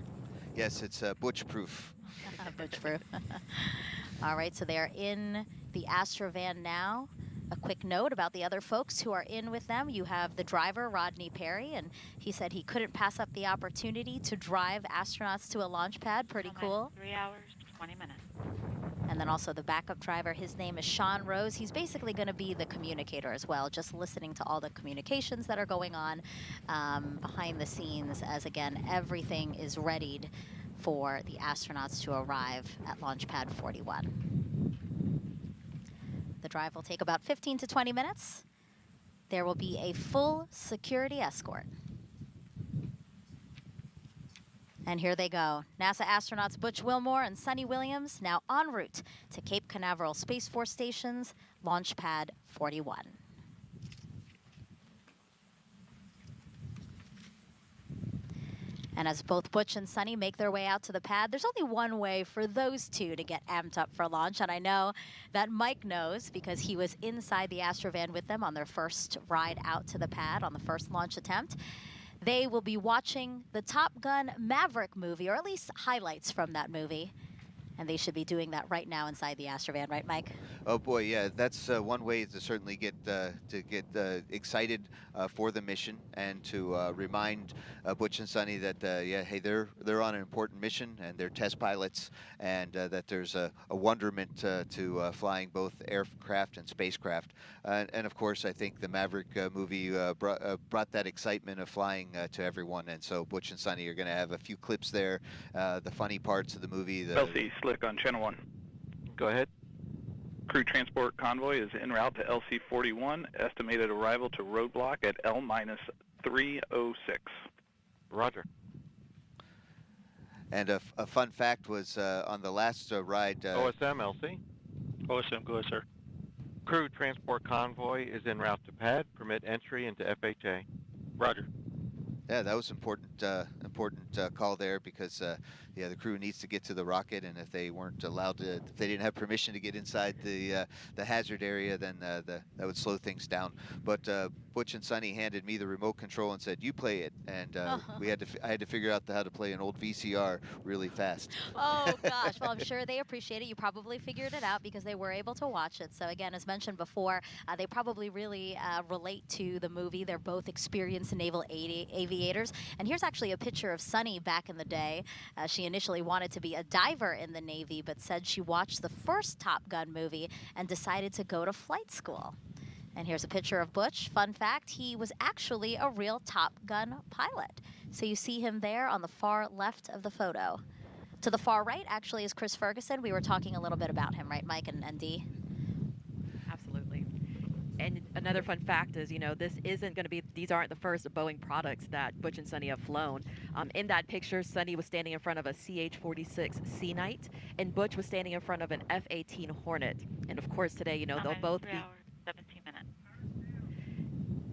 Yes, it's Butch-proof. Butch-proof. All right, so they are in the Astrovan now. A quick note about the other folks who are in with them. You have the driver, Rodney Perry, and he said he couldn't pass up the opportunity to drive astronauts to a launch pad. Pretty cool. 3 hours, 20 minutes. And then also the backup driver, his name is Sean Rose. He's basically going to be the communicator as well, just listening to all the communications that are going on behind the scenes, as again, everything is readied for the astronauts to arrive at Launch Pad 41. The drive will take about 15 to 20 minutes. There will be a full security escort. And here they go. NASA astronauts Butch Wilmore and Sunny Williams now en route to Cape Canaveral Space Force Station's Launch Pad 41. And as both Butch and Sunny make their way out to the pad, there's only one way for those two to get amped up for launch. And I know that Mike knows because he was inside the Astrovan with them on their first ride out to the pad on the first launch attempt. They will be watching the Top Gun Maverick movie, or at least highlights from that movie. And they should be doing that right now inside the Astrovan, right, Mike? Oh boy, yeah, that's one way to certainly get excited for the mission, and to remind Butch and Sunny that yeah, hey, they're on an important mission and they're test pilots, and that there's a wonderment to flying both aircraft and spacecraft. And of course, I think the Maverick movie brought that excitement of flying to everyone. And so Butch and Sunny are going to have a few clips there, the funny parts of the movie. LC Slick on Channel 1. Go ahead. Crew transport convoy is en route to LC-41. Estimated arrival to roadblock at L-306. Roger. And a fun fact was on the last ride. OSM, LC. OSM, go ahead, sir. Crew transport convoy is en route to pad. Permit entry into FHA. Roger. Yeah, that was important call there, because yeah, the crew needs to get to the rocket, and if they weren't allowed to, if they didn't have permission to get inside the hazard area, then that would slow things down. But Butch and Sunny handed me the remote control and said, "You play it," and I had to figure out how to play an old VCR really fast. Oh gosh, well, I'm sure they appreciate it. You probably figured it out because they were able to watch it. So again, as mentioned before, they probably really relate to the movie. They're both experienced naval aviators. And here's actually a picture of Sunny back in the day. She initially wanted to be a diver in the Navy, but said she watched the first Top Gun movie and decided to go to flight school. And here's a picture of Butch. Fun fact, he was actually a real Top Gun pilot. So you see him there on the far left of the photo. To the far right, actually, is Chris Ferguson. We were talking a little bit about him, right, Mike and Dee? Absolutely. And another fun fact is, you know, this isn't going to be, these aren't the first Boeing products that Butch and Sunny have flown. In that picture, Sunny was standing in front of a CH-46 Sea Knight, and Butch was standing in front of an F-18 Hornet. And of course, today, you know, they'll both 3 be... hours, 17 minutes.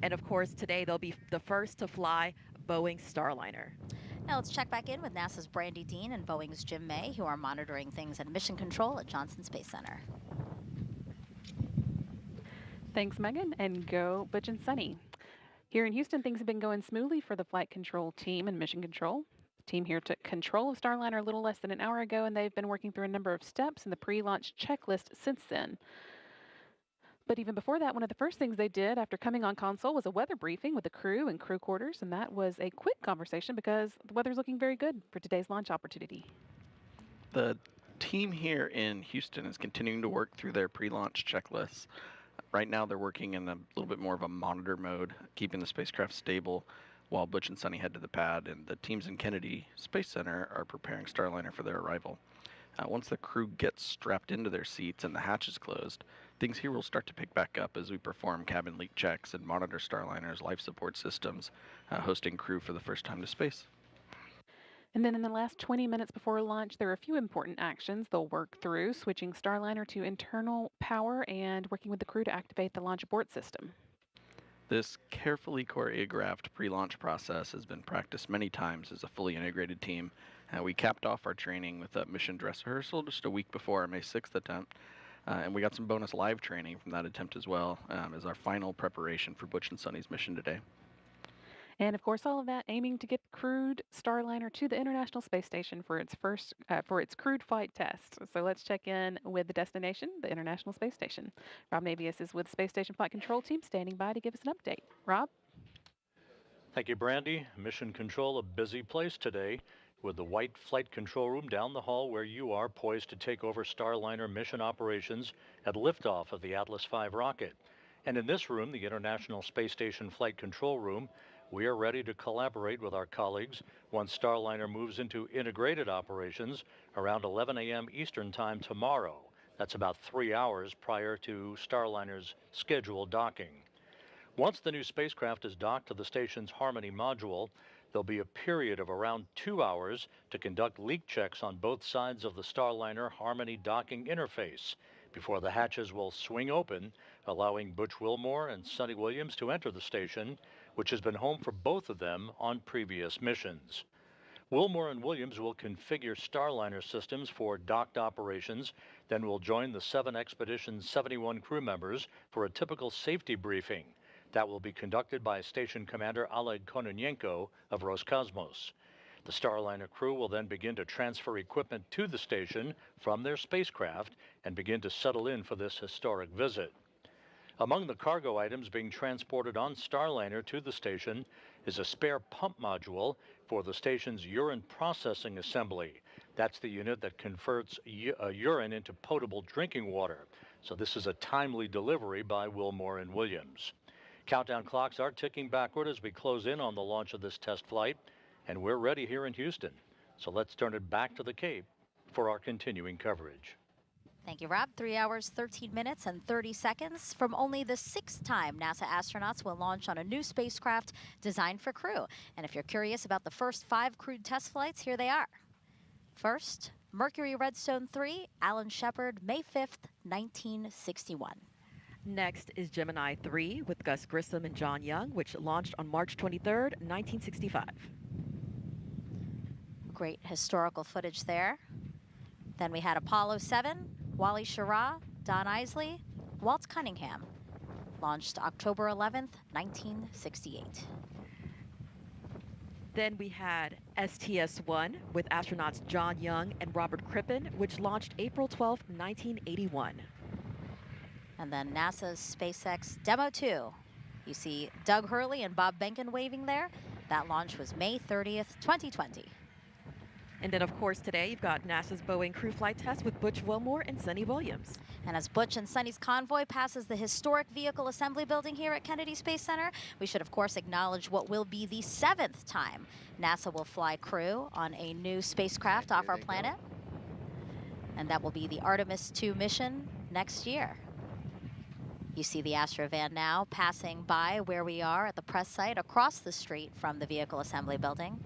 And of course, today they'll be the first to fly Boeing Starliner. Now let's check back in with NASA's Brandy Dean and Boeing's Jim May, who are monitoring things at Mission Control at Johnson Space Center. Thanks, Megan, and go Butch and Sunny. Here in Houston, things have been going smoothly for the flight control team and Mission Control. The team here took control of Starliner a little less than an hour ago, and they've been working through a number of steps in the pre-launch checklist since then. But even before that, one of the first things they did after coming on console was a weather briefing with the crew and crew quarters, and that was a quick conversation because the weather's looking very good for today's launch opportunity. The team here in Houston is continuing to work through their pre-launch checklists. Right now they're working in a little bit more of a monitor mode, keeping the spacecraft stable while Butch and Sunny head to the pad, and the teams in Kennedy Space Center are preparing Starliner for their arrival. Once the crew gets strapped into their seats and the hatch is closed, things here will start to pick back up as we perform cabin leak checks and monitor Starliner's life support systems, hosting crew for the first time to space. And then in the last 20 minutes before launch, there are a few important actions they'll work through, switching Starliner to internal power and working with the crew to activate the launch abort system. This carefully choreographed pre-launch process has been practiced many times as a fully integrated team. We capped off our training with a mission dress rehearsal just a week before our May 6th attempt, and we got some bonus live training from that attempt as well as our final preparation for Butch and Sunny's mission today. And of course, all of that aiming to get the crewed Starliner to the International Space Station for its first crewed flight test. So let's check in with the destination, the International Space Station. Rob Navius is with the Space Station Flight Control Team, standing by to give us an update. Rob? Thank you, Brandy. Mission Control, a busy place today, with the white flight control room down the hall where you are, poised to take over Starliner mission operations at liftoff of the Atlas V rocket. And in this room, the International Space Station Flight Control Room, we are ready to collaborate with our colleagues once Starliner moves into integrated operations around 11 a.m. Eastern Time tomorrow. That's about 3 hours prior to Starliner's scheduled docking. Once the new spacecraft is docked to the station's Harmony module, there'll be a period of around 2 hours to conduct leak checks on both sides of the Starliner Harmony docking interface before the hatches will swing open, allowing Butch Wilmore and Sunny Williams to enter the station, which has been home for both of them on previous missions. Wilmore and Williams will configure Starliner systems for docked operations, then will join the 7 Expedition's 71 crew members for a typical safety briefing. That will be conducted by Station Commander Oleg Kononenko of Roscosmos. The Starliner crew will then begin to transfer equipment to the station from their spacecraft and begin to settle in for this historic visit. Among the cargo items being transported on Starliner to the station is a spare pump module for the station's urine processing assembly. That's the unit that converts urine into potable drinking water. So this is a timely delivery by Wilmore and Williams. Countdown clocks are ticking backward as we close in on the launch of this test flight, and we're ready here in Houston. So let's turn it back to the Cape for our continuing coverage. Thank you, Rob. 3 hours, 13 minutes, and 30 seconds. From only the 6th time NASA astronauts will launch on a new spacecraft designed for crew. And if you're curious about the first 5 crewed test flights, here they are. First, Mercury Redstone 3, Alan Shepard, May 5th, 1961. Next is Gemini 3 with Gus Grissom and John Young, which launched on March 23rd, 1965. Great historical footage there. Then we had Apollo 7, Wally Schirra, Don Isley, Walt Cunningham, launched October 11th, 1968. Then we had STS-1 with astronauts John Young and Robert Crippen, which launched April 12th, 1981. And then NASA's SpaceX Demo 2. You see Doug Hurley and Bob Behnken waving there. That launch was May 30th, 2020. And then, of course, today you've got NASA's Boeing crew flight test with Butch Wilmore and Sunny Williams. And as Butch and Sunny's convoy passes the historic vehicle assembly building here at Kennedy Space Center, we should, of course, acknowledge what will be the 7th time NASA will fly crew on a new spacecraft off our planet. And that will be the Artemis II mission next year. You see the Astrovan now passing by where we are at the press site across the street from the vehicle assembly building.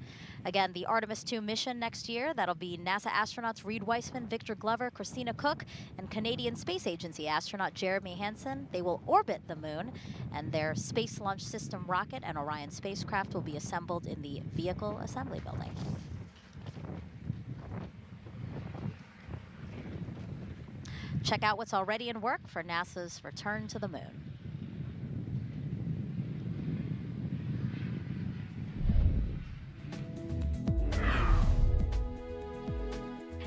Again, the Artemis II mission next year, that'll be NASA astronauts Reed Weissman, Victor Glover, Christina Cook, and Canadian Space Agency astronaut Jeremy Hansen. They will orbit the moon, and their Space Launch System rocket and Orion spacecraft will be assembled in the vehicle assembly building. Check out what's already in work for NASA's return to the moon.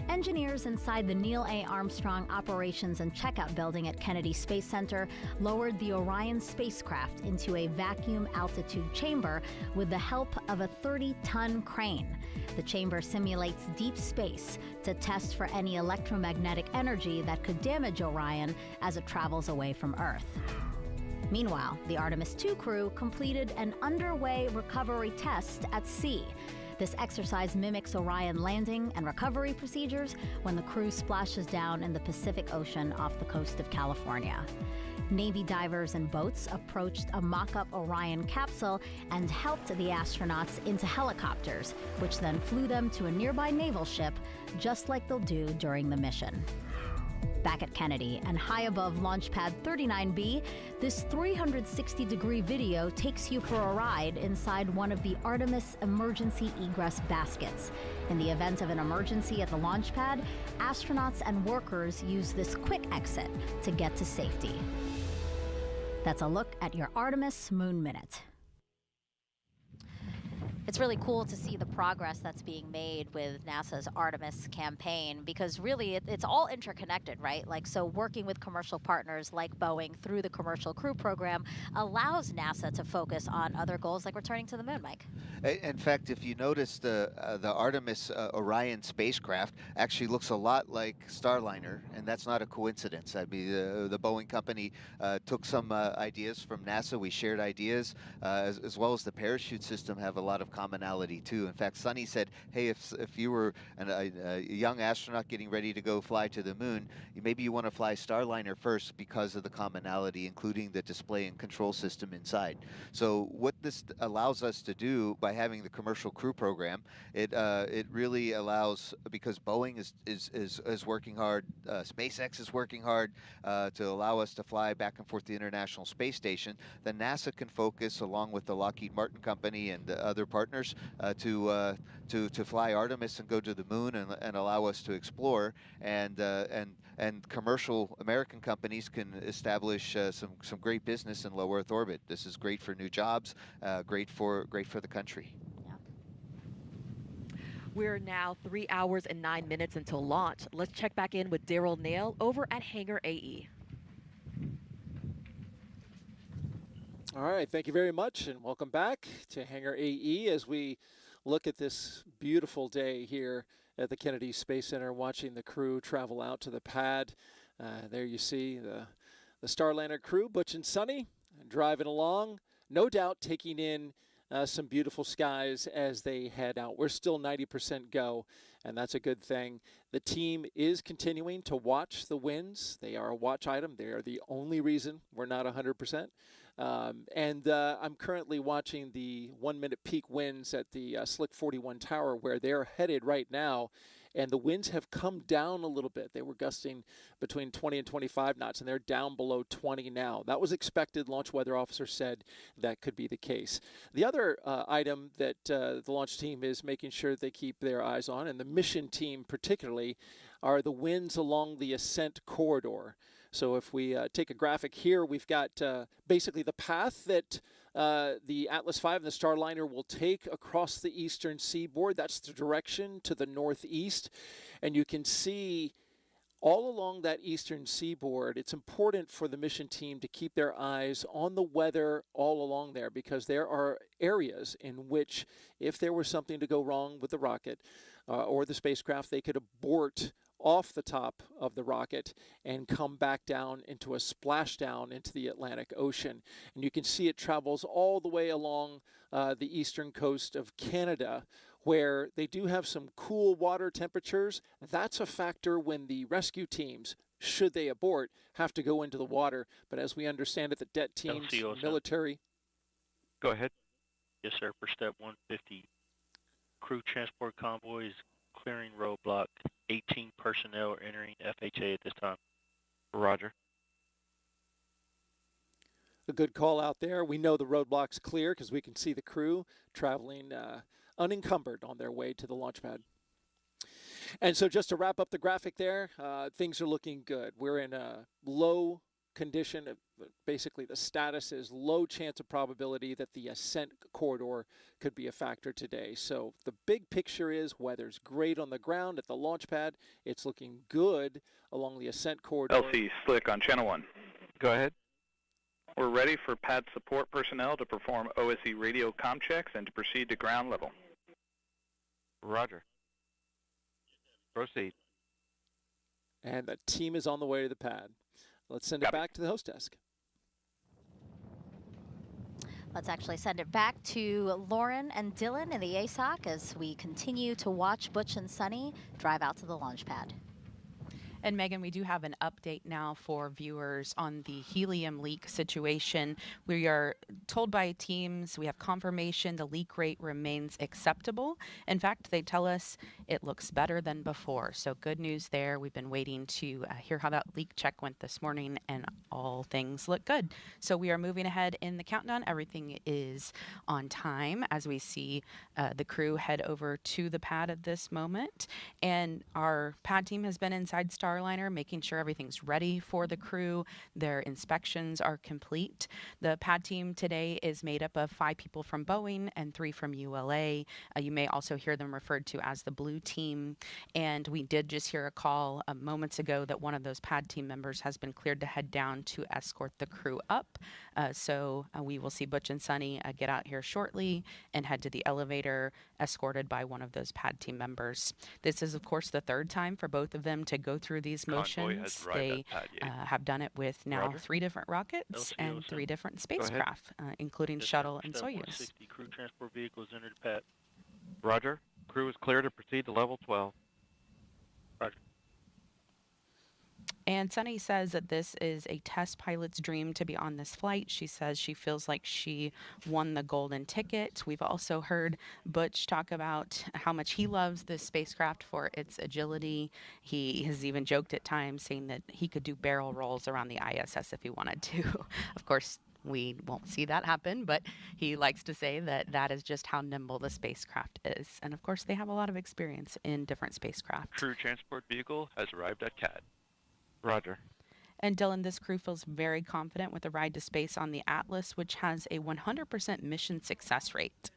Engineers inside the Neil A. Armstrong Operations and Checkout Building at Kennedy Space Center lowered the Orion spacecraft into a vacuum altitude chamber with the help of a 30-ton crane. The chamber simulates deep space to test for any electromagnetic energy that could damage Orion as it travels away from Earth. Meanwhile, the Artemis II crew completed an underway recovery test at sea. This exercise mimics Orion landing and recovery procedures when the crew splashes down in the Pacific Ocean off the coast of California. Navy divers and boats approached a mock-up Orion capsule and helped the astronauts into helicopters, which then flew them to a nearby naval ship, just like they'll do during the mission. Back at Kennedy and high above Launch Pad 39B, this 360-degree video takes you for a ride inside one of the Artemis emergency egress baskets. In the event of an emergency at the launch pad, astronauts and workers use this quick exit to get to safety. That's a look at your Artemis Moon Minute. It's really cool to see the progress that's being made with NASA's Artemis campaign, because really it's all interconnected, right? Like, so working with commercial partners like Boeing through the Commercial Crew Program allows NASA to focus on other goals like returning to the moon, Mike. In fact, if you notice, the Artemis Orion spacecraft actually looks a lot like Starliner, and that's not a coincidence. I mean, the Boeing company took some ideas from NASA. We shared ideas, as well as the parachute system have a lot of commonality too. In fact, Sunny said, hey, if you were a young astronaut getting ready to go fly to the moon, maybe you want to fly Starliner first because of the commonality, including the display and control system inside. So what this allows us to do by having the Commercial Crew Program, it really allows, because Boeing is working hard, SpaceX is working hard to allow us to fly back and forth to the International Space Station, then NASA can focus, along with the Lockheed Martin company and other partners, to fly Artemis and go to the moon and allow us to explore, and commercial American companies can establish some great business in low Earth orbit. This is great for new jobs, great for the country. We're now 3 hours and 9 minutes until launch. Let's check back in with Daryl Nail over at Hangar AE. All right, thank you very much, and welcome back to Hangar AE as we look at this beautiful day here at the Kennedy Space Center, watching the crew travel out to the pad. There you see the Starliner crew, Butch and Sunny, driving along, no doubt taking in some beautiful skies as they head out. We're still 90% go, and that's a good thing. The team is continuing to watch the winds. They are a watch item. They are the only reason we're not 100%. I'm currently watching the 1-minute peak winds at the Slick 41 Tower, where they're headed right now, and the winds have come down a little bit. They were gusting between 20 and 25 knots, and they're down below 20 now. That was expected. Launch weather officer said that could be the case. The other item that the launch team is making sure they keep their eyes on, and the mission team particularly, are the winds along the ascent corridor. So if we take a graphic here, we've got basically the path that the Atlas V and the Starliner will take across the eastern seaboard. That's the direction to the northeast. And you can see all along that eastern seaboard, it's important for the mission team to keep their eyes on the weather all along there, because there are areas in which, if there was something to go wrong with the rocket, or the spacecraft, they could abort off the top of the rocket and come back down into a splashdown into the Atlantic Ocean. And you can see it travels all the way along the eastern coast of Canada, where they do have some cool water temperatures. That's a factor when the rescue teams, should they abort, have to go into the water. But as we understand it, the det teams, military. Go ahead. Yes, sir. For step 150, crew transport convoy is clearing roadblock. 18 personnel are entering FHA at this time. Roger. A good call out there. We know the roadblock's clear because we can see the crew traveling unencumbered on their way to the launch pad. And so just to wrap up the graphic there, things are looking good. We're in a low condition. Basically, the status is low chance of probability that the ascent corridor could be a factor today. So the big picture is weather's great on the ground at the launch pad. It's looking good along the ascent corridor. LC Slick on channel 1. Go ahead. We're ready for pad support personnel to perform OSE radio comm checks and to proceed to ground level. Roger. Proceed. And the team is on the way to the pad. Let's send it back to the host desk. Let's actually send it back to Lauren and Dylan in the ASOC as we continue to watch Butch and Sunny drive out to the launch pad. And Megan, we do have an update now for viewers on the helium leak situation. We are told by teams, we have confirmation the leak rate remains acceptable. In fact, they tell us it looks better than before. So good news there. We've been waiting to hear how that leak check went this morning, and all things look good. So we are moving ahead in the countdown. Everything is on time as we see the crew head over to the pad at this moment. And our pad team has been inside Starliner, making sure everything's ready for the crew. Their inspections are complete. The pad team today is made up of 5 people from Boeing and 3 from ULA. You may also hear them referred to as the blue team. And we did just hear a call moments ago that one of those pad team members has been cleared to head down to escort the crew up. So we will see Butch and Sunny get out here shortly and head to the elevator, escorted by one of those pad team members. This is, of course, the 3rd time for both of them to go through these motions. They have done it with now 3 different rockets and 3 different spacecraft, including shuttle and Soyuz. Crew transport vehicles entered pad. Roger. Crew is clear to proceed to level 12. Roger. And Sunny says that this is a test pilot's dream to be on this flight. She says she feels like she won the golden ticket. We've also heard Butch talk about how much he loves this spacecraft for its agility. He has even joked at times saying that he could do barrel rolls around the ISS if he wanted to. Of course, we won't see that happen, but he likes to say that that is just how nimble the spacecraft is. And of course, they have a lot of experience in different spacecraft. Crew transport vehicle has arrived at CAD. Roger. And Dylan, this crew feels very confident with the ride to space on the Atlas, which has a 100% mission success rate.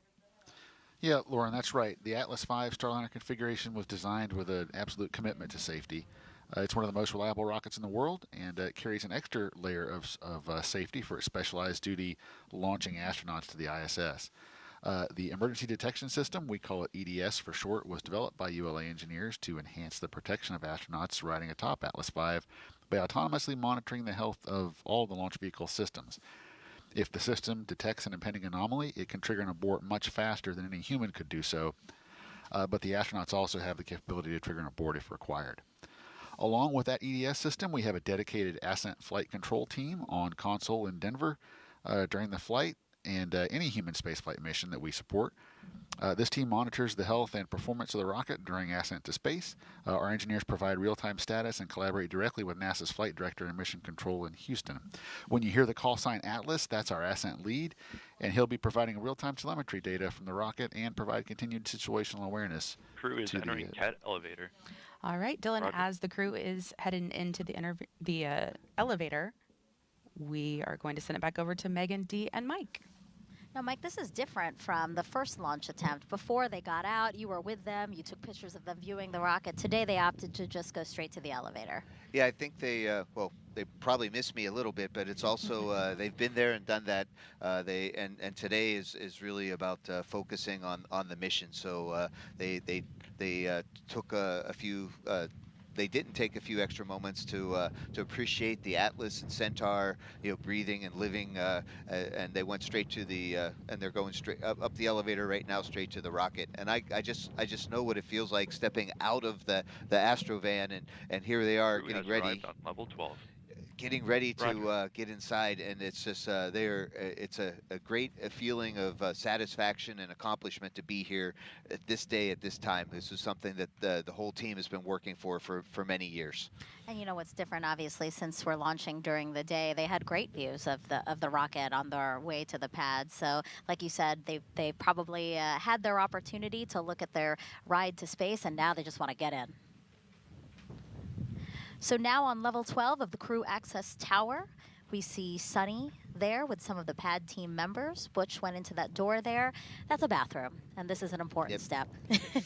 Yeah, Lauren, that's right. The Atlas V Starliner configuration was designed with an absolute commitment to safety. It's one of the most reliable rockets in the world, and it carries an extra layer of safety for its specialized duty launching astronauts to the ISS. The emergency detection system, we call it EDS for short, was developed by ULA engineers to enhance the protection of astronauts riding atop Atlas V by autonomously monitoring the health of all the launch vehicle systems. If the system detects an impending anomaly, it can trigger an abort much faster than any human could do so, but the astronauts also have the capability to trigger an abort if required. Along with that EDS system, we have a dedicated ascent flight control team on console in Denver during the flight and any human spaceflight mission that we support. This team monitors the health and performance of the rocket during ascent to space. Our engineers provide real-time status and collaborate directly with NASA's flight director and mission control in Houston. When you hear the call sign Atlas, that's our ascent lead, and he'll be providing real-time telemetry data from the rocket and provide continued situational awareness. Crew is entering CAD elevator. All right, Dylan, Roger. as the crew is heading into the elevator, we are going to send it back over to Megan, Dee, and Mike. Now, Mike, this is different from the first launch attempt. Before they got out, you were with them, you took pictures of them viewing the rocket. Today, they opted to just go straight to the elevator. Yeah, I think they, well, they probably miss me a little bit, but it's also, they've been there and done that. And today is really about focusing on the mission. So they took a few, they didn't take a few extra moments to appreciate the Atlas and Centaur, breathing and living, and they went straight to the, and they're going straight up the elevator right now, straight to the rocket. And I just know what it feels like stepping out of the Astrovan, and here they are getting ready. On level 12. Getting ready to get inside, and it's just it's a great feeling of satisfaction and accomplishment to be here at this day, at this time. This is something that the whole team has been working for many years. And you know what's different, obviously, since we're launching during the day, they had great views of the rocket on their way to the pad. So, like you said, they probably had their opportunity to look at their ride to space, and now they just want to get in. So now on level 12 of the crew access tower, we see Sunny there with some of the pad team members. Butch went into that door there. That's a bathroom, and this is an important step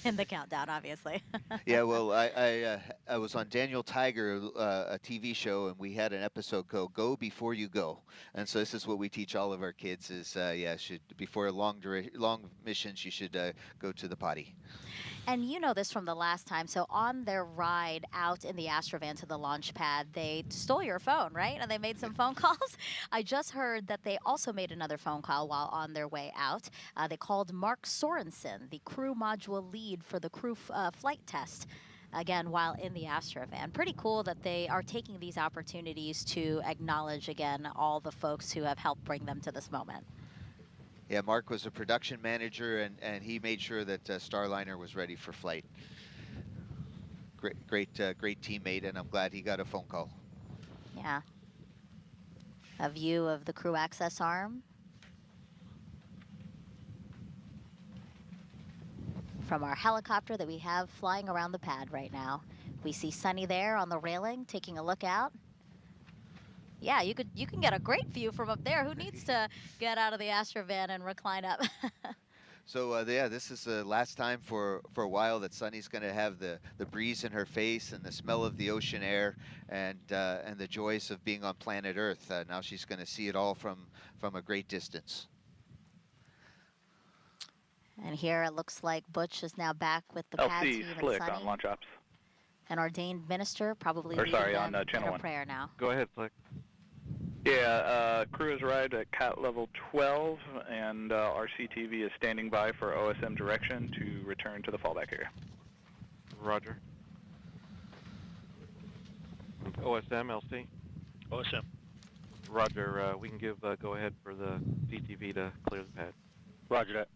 in the countdown, obviously. Yeah, well, I was on Daniel Tiger, a TV show, and we had an episode called "Go Before You Go," and so this is what we teach all of our kids: is before long missions, you should go to the potty. And you know this from the last time. So on their ride out in the Astrovan to the launch pad, they stole your phone, right? And they made some phone calls. I just heard that they also made another phone call while on their way out. They called Mark Sorensen, the crew module lead for the crew flight test, again, while in the Astrovan. Pretty cool that they are taking these opportunities to acknowledge, again, all the folks who have helped bring them to this moment. Yeah, Mark was a production manager, and he made sure that Starliner was ready for flight. Great teammate, and I'm glad he got a phone call. Yeah. A view of the crew access arm from our helicopter that we have flying around the pad right now. We see Sunny there on the railing taking a look out. Yeah, you can get a great view from up there. Who needs to get out of the Astrovan and recline up? So yeah, this is the last time for a while that Sunny's going to have the breeze in her face and the smell of the ocean air and the joys of being on planet Earth. Now she's going to see it all from a great distance. And here it looks like Butch is now back with the pad team and Slick Sunny. on launch ops. An ordained minister, probably Or leading sorry, them on channel in a 1. prayer now. Go ahead, Flick. Yeah, crew has arrived at CAT level 12, and our CTV is standing by for OSM direction to return to the fallback area. Roger. OSM, LC? OSM. Roger, we can give go ahead for the CTV to clear the pad. Roger that.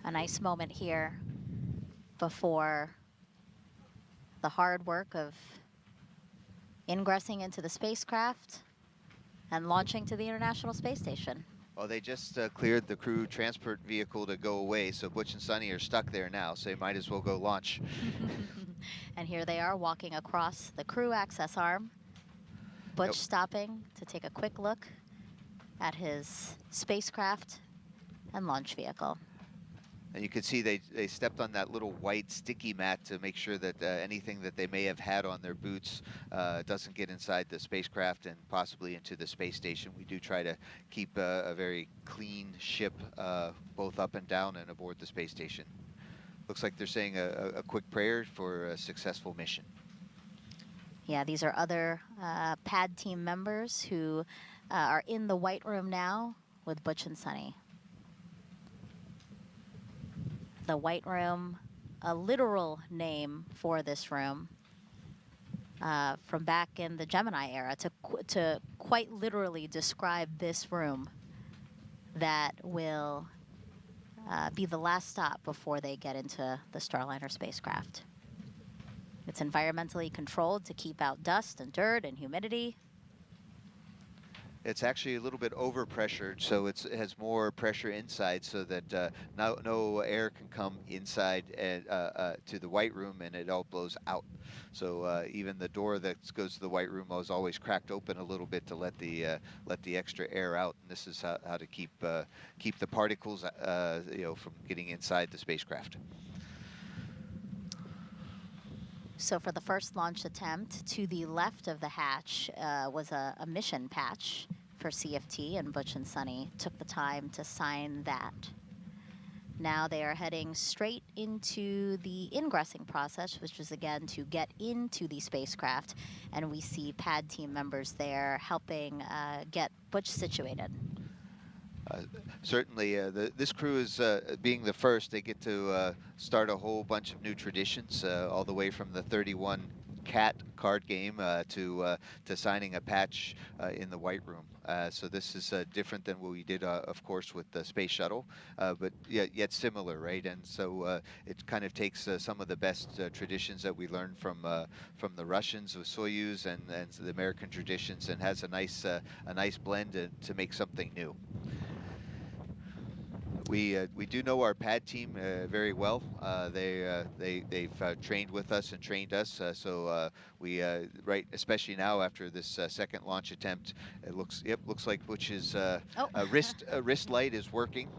A nice moment here before the hard work of ingressing into the spacecraft and launching to the International Space Station. Well, they just cleared the crew transport vehicle to go away, so Butch and Sunny are stuck there now, so they might as well go launch. And here they are walking across the crew access arm. Butch stopping to take a quick look at his spacecraft and launch vehicle. And you can see they stepped on that little white sticky mat to make sure that anything that they may have had on their boots doesn't get inside the spacecraft and possibly into the space station. We do try to keep a very clean ship both up and down and aboard the space station. Looks like they're saying a quick prayer for a successful mission. Yeah, these are other pad team members who are in the White Room now with Butch and Sunny. The White Room, a literal name for this room from back in the Gemini era to quite literally describe this room that will be the last stop before they get into the Starliner spacecraft. It's environmentally controlled to keep out dust and dirt and humidity. It's actually a little bit over pressured, so it has more pressure inside, so that no air can come inside and to the white room, and it all blows out. So even the door that goes to the white room was always cracked open a little bit to let the extra air out. And this is how to keep the particles from getting inside the spacecraft. So for the first launch attempt, to the left of the hatch was a mission patch for CFT, and Butch and Sunny took the time to sign that. Now they are heading straight into the ingressing process, which is again to get into the spacecraft, and we see pad team members there helping get Butch situated. Certainly, this crew is being the first. They get to start a whole bunch of new traditions, all the way from the 31 cat card game to signing a patch in the white room. So this is different than what we did, of course, with the space shuttle, but yet similar, right? And so it kind of takes some of the best traditions that we learned from the Russians with Soyuz and the American traditions, and has a nice blend to make something new. We do know our pad team very well. They've trained with us and trained us. So we especially now after this second launch attempt, it looks like Butch's wrist light is working.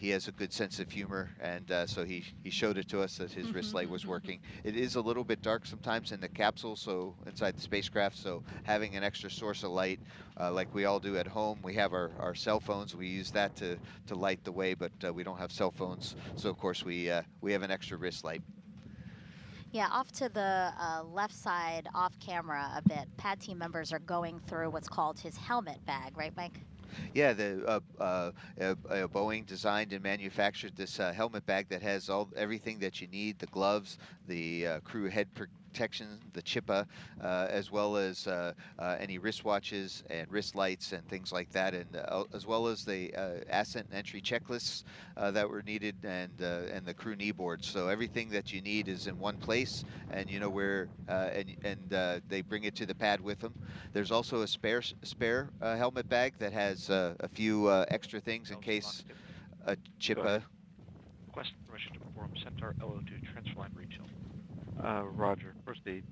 He has a good sense of humor, and so he showed it to us that his wrist light was working. It is a little bit dark sometimes in the capsule, so inside the spacecraft, so having an extra source of light, like we all do at home. We have our cell phones. We use that to light the way, but we don't have cell phones, so of course we have an extra wrist light. Yeah, off to the left side, off camera a bit, pad team members are going through what's called his helmet bag, right, Mike? Yeah, Boeing designed and manufactured this helmet bag that has everything that you need: the gloves, the crew head protection, the chippa, as well as any wristwatches and wrist lights and things like that, and as well as the ascent and entry checklists that were needed, and the crew knee boards. So everything that you need is in one place, and you know where, and they bring it to the pad with them. There's also a spare helmet bag that has a few extra things in case a chippa. Request permission to perform Centaur LO2 transfer line reach. Roger. First aid.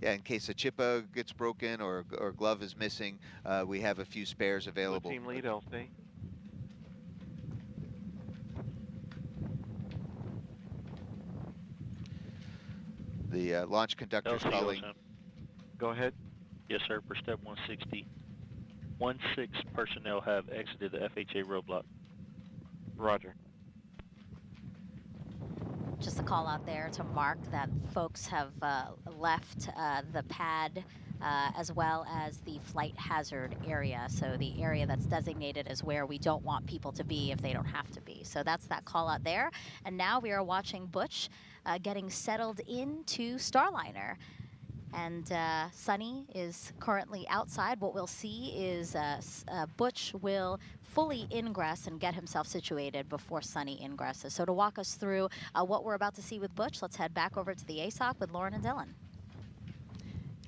Yeah, in case a chippa gets broken or glove is missing, we have a few spares available. Team lead, LC. The launch conductor's calling. Go ahead. Yes, sir. For step 160, 16 personnel have exited the FHA roadblock. Roger. Just a call out there to mark that folks have left the pad as well as the flight hazard area. So the area that's designated as where we don't want people to be if they don't have to be. So that's that call out there. And now we are watching Butch getting settled into Starliner. And Sunny is currently outside. What we'll see is Butch will fully ingress and get himself situated before Sunny ingresses. So to walk us through what we're about to see with Butch, let's head back over to the ASOC with Lauren and Dylan.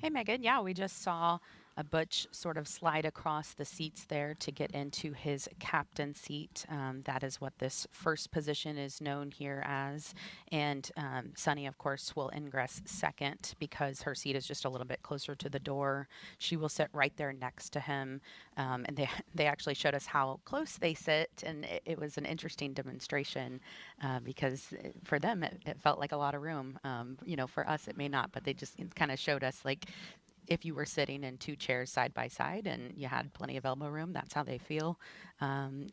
Hey, Megan. Yeah, we just saw a Butch sort of slide across the seats there to get into his captain seat. That is what this first position is known here as. And Sunny, of course, will ingress second because her seat is just a little bit closer to the door. She will sit right there next to him. And they actually showed us how close they sit. And it was an interesting demonstration because for them, it felt like a lot of room. You know, for us, it may not, but they just kind of showed us like, if you were sitting in two chairs side by side and you had plenty of elbow room, that's how they feel.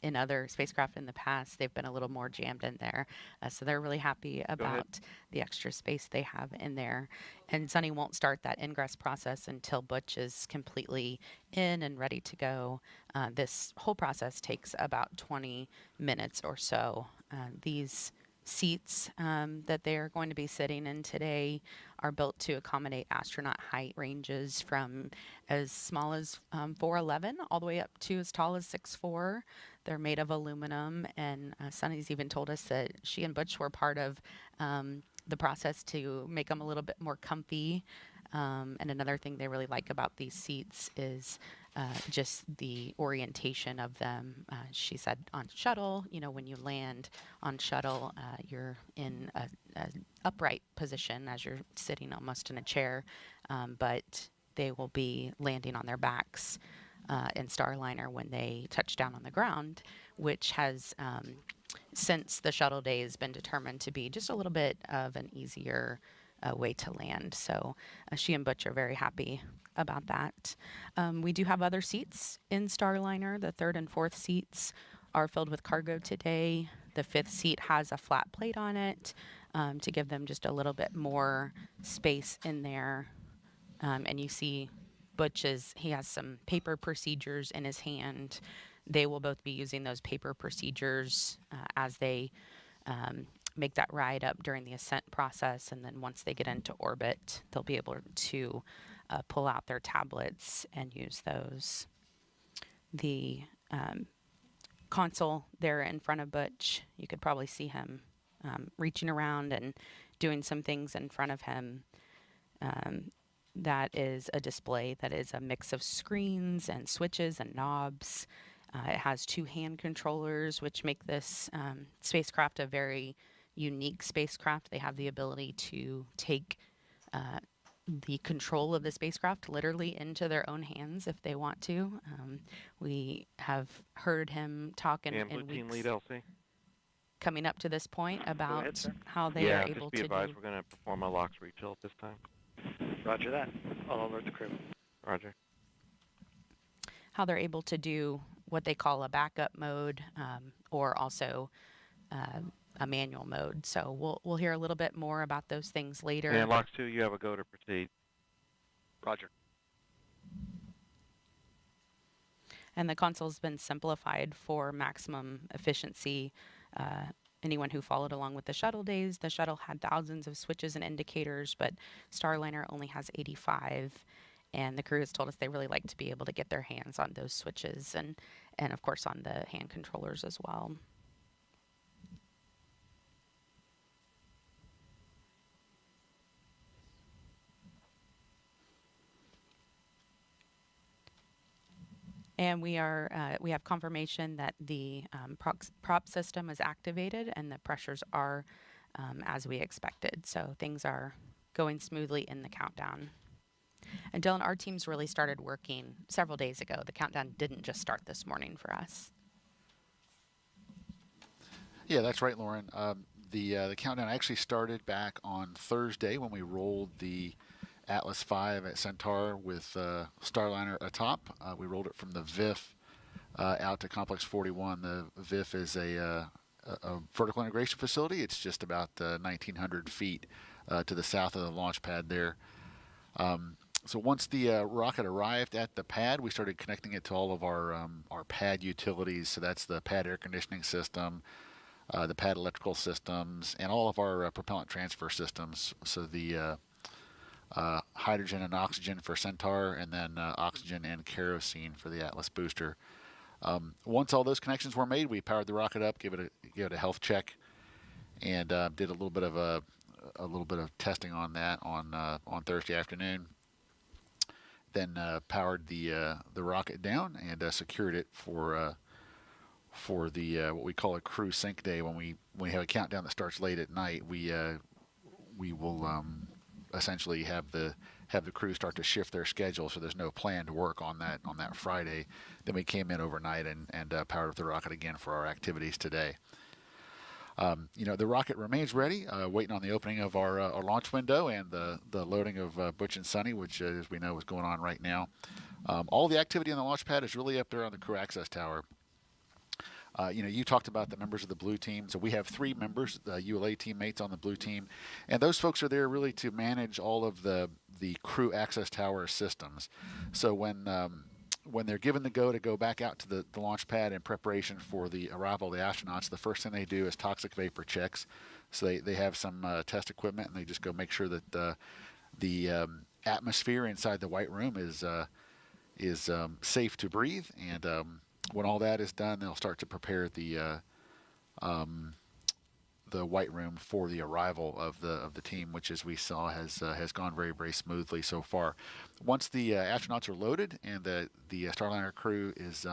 In other spacecraft in the past, they've been a little more jammed in there. So they're really happy about the extra space they have in there. And Sunny won't start that ingress process until Butch is completely in and ready to go. This whole process takes about 20 minutes or so. These seats that they are going to be sitting in today are built to accommodate astronaut height ranges from as small as 4'11" all the way up to as tall as 6'4". They're made of aluminum, and Sunny's even told us that she and Butch were part of the process to make them a little bit more comfy. And another thing they really like about these seats is just the orientation of them. She said on shuttle, you know, when you land on shuttle, you're in a upright position as you're sitting almost in a chair, but they will be landing on their backs in Starliner when they touch down on the ground, which has, since the shuttle days, been determined to be just a little bit of an easier way to land. So she and Butch are very happy about that. We do have other seats in Starliner. The third and fourth seats are filled with cargo today. The fifth seat has a flat plate on it to give them just a little bit more space in there. And you see Butch he has some paper procedures in his hand. They will both be using those paper procedures as they make that ride up during the ascent process. And then once they get into orbit, they'll be able to pull out their tablets and use those. The console there in front of Butch, you could probably see him reaching around and doing some things in front of him. That is a display that is a mix of screens and switches and knobs. It has 2 hand controllers, which make this spacecraft a very unique spacecraft. They have the ability to take the control of the spacecraft literally into their own hands if they want to. We have heard him talk in weeks lead LC. coming up to this point about ahead, sir. how they are able just be to advised do. we're going to perform a LOX refill at this time. Roger that. I'll alert the crew. Roger. How they're able to do what they call a backup mode, or also a manual mode. So we'll hear a little bit more about those things later. And LOX 2, you have a go to proceed. Roger. And the console's been simplified for maximum efficiency. Anyone who followed along with the shuttle days, the shuttle had thousands of switches and indicators, but Starliner only has 85. And the crew has told us they really like to be able to get their hands on those switches and of course on the hand controllers as well. And we have confirmation that the prop system is activated and the pressures are as we expected. So things are going smoothly in the countdown. And Dylan, our team's really started working several days ago. The countdown didn't just start this morning for us. Yeah, that's right, Lauren. The countdown actually started back on Thursday when we rolled the Atlas V at Centaur with Starliner atop. We rolled it from the VIF out to Complex 41. The VIF is a vertical integration facility. It's just about 1,900 feet to the south of the launch pad there. So once the rocket arrived at the pad, we started connecting it to all of our pad utilities. So that's the pad air conditioning system, the pad electrical systems, and all of our propellant transfer systems. So the hydrogen and oxygen for Centaur, and then oxygen and kerosene for the Atlas booster. Once all those connections were made, we powered the rocket up, gave it a health check, and did a little bit of testing on that on Thursday afternoon. Then powered the rocket down and secured it for the what we call a crew sync day. When we have a countdown that starts late at night, we will essentially have the crew start to shift their schedule, so there's no planned work on that Friday. Then we came in overnight and powered up the rocket again for our activities today. The rocket remains ready, waiting on the opening of our launch window and the loading of Butch and Sunny, which, as we know, is going on right now. All the activity on the launch pad is really up there on the crew access tower. You talked about the members of the blue team. So we have 3 members, ULA teammates on the blue team, and those folks are there really to manage all of the crew access tower systems. So when they're given the go to go back out to the launch pad in preparation for the arrival of the astronauts, the first thing they do is toxic vapor checks. So they have some test equipment, and they just go make sure that the atmosphere inside the white room is safe to breathe. And when all that is done, they'll start to prepare the white room for the arrival of the team, which, as we saw, has gone very smoothly so far. Once the astronauts are loaded and the Starliner crew is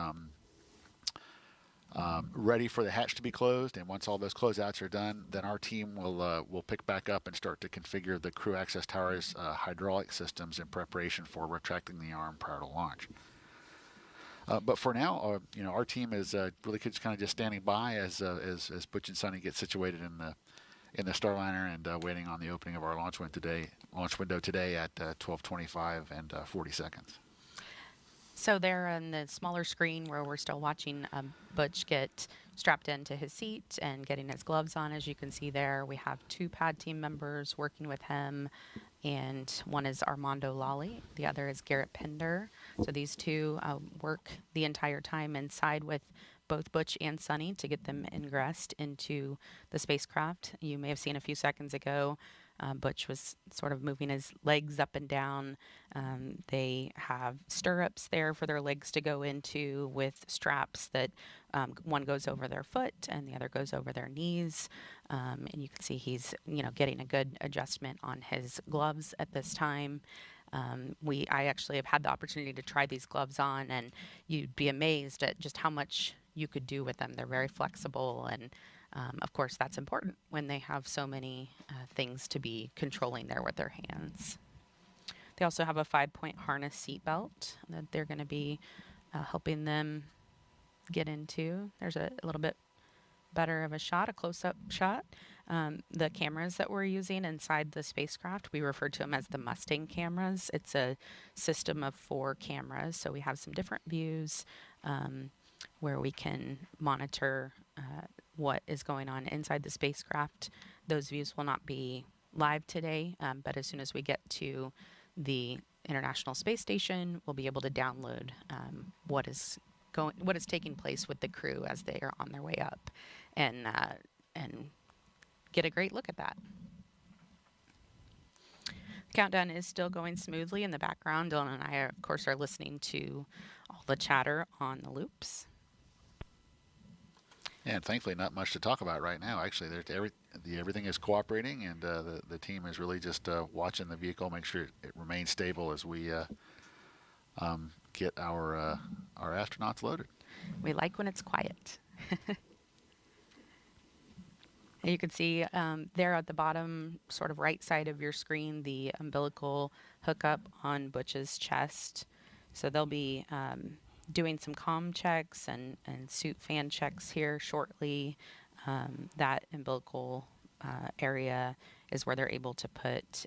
ready for the hatch to be closed, and once all those closeouts are done, then our team will pick back up and start to configure the crew access tower's hydraulic systems in preparation for retracting the arm prior to launch. But for now, our team is really just kind of just standing by as Butch and Sonny get situated in the Starliner and waiting on the opening of our launch window today at 12:25 and 40 seconds. So there on the smaller screen where we're still watching Butch get strapped into his seat and getting his gloves on, as you can see there, we have 2 pad team members working with him, and one is Armando Lally, the other is Garrett Pender. So these 2 work the entire time inside with both Butch and Sonny to get them ingressed into the spacecraft. You may have seen a few seconds ago, Butch was sort of moving his legs up and down. They have stirrups there for their legs to go into with straps that one goes over their foot and the other goes over their knees. And you can see he's, getting a good adjustment on his gloves at this time. I actually have had the opportunity to try these gloves on, and you'd be amazed at just how much you could do with them. They're very flexible, and of course, that's important when they have so many things to be controlling there with their hands. They also have a 5-point harness seat belt that they're going to be helping them get into. There's a little bit better of a shot, a close-up shot. The cameras that we're using inside the spacecraft, we refer to them as the Mustang cameras. It's a system of 4 cameras, so we have some different views where we can monitor what is going on inside the spacecraft. Those views will not be live today, but as soon as we get to the International Space Station, we'll be able to download what is taking place with the crew as they are on their way up, and get a great look at that. The countdown is still going smoothly in the background. Dylan and I, of course, are listening to all the chatter on the loops. And thankfully, not much to talk about right now. Actually, everything is cooperating, and the team is really just watching the vehicle, make sure it remains stable as we get our astronauts loaded. We like when it's quiet. You can see there at the bottom, sort of right side of your screen, the umbilical hookup on Butch's chest. So they'll be doing some comm checks and suit fan checks here shortly. That umbilical area is where they're able to put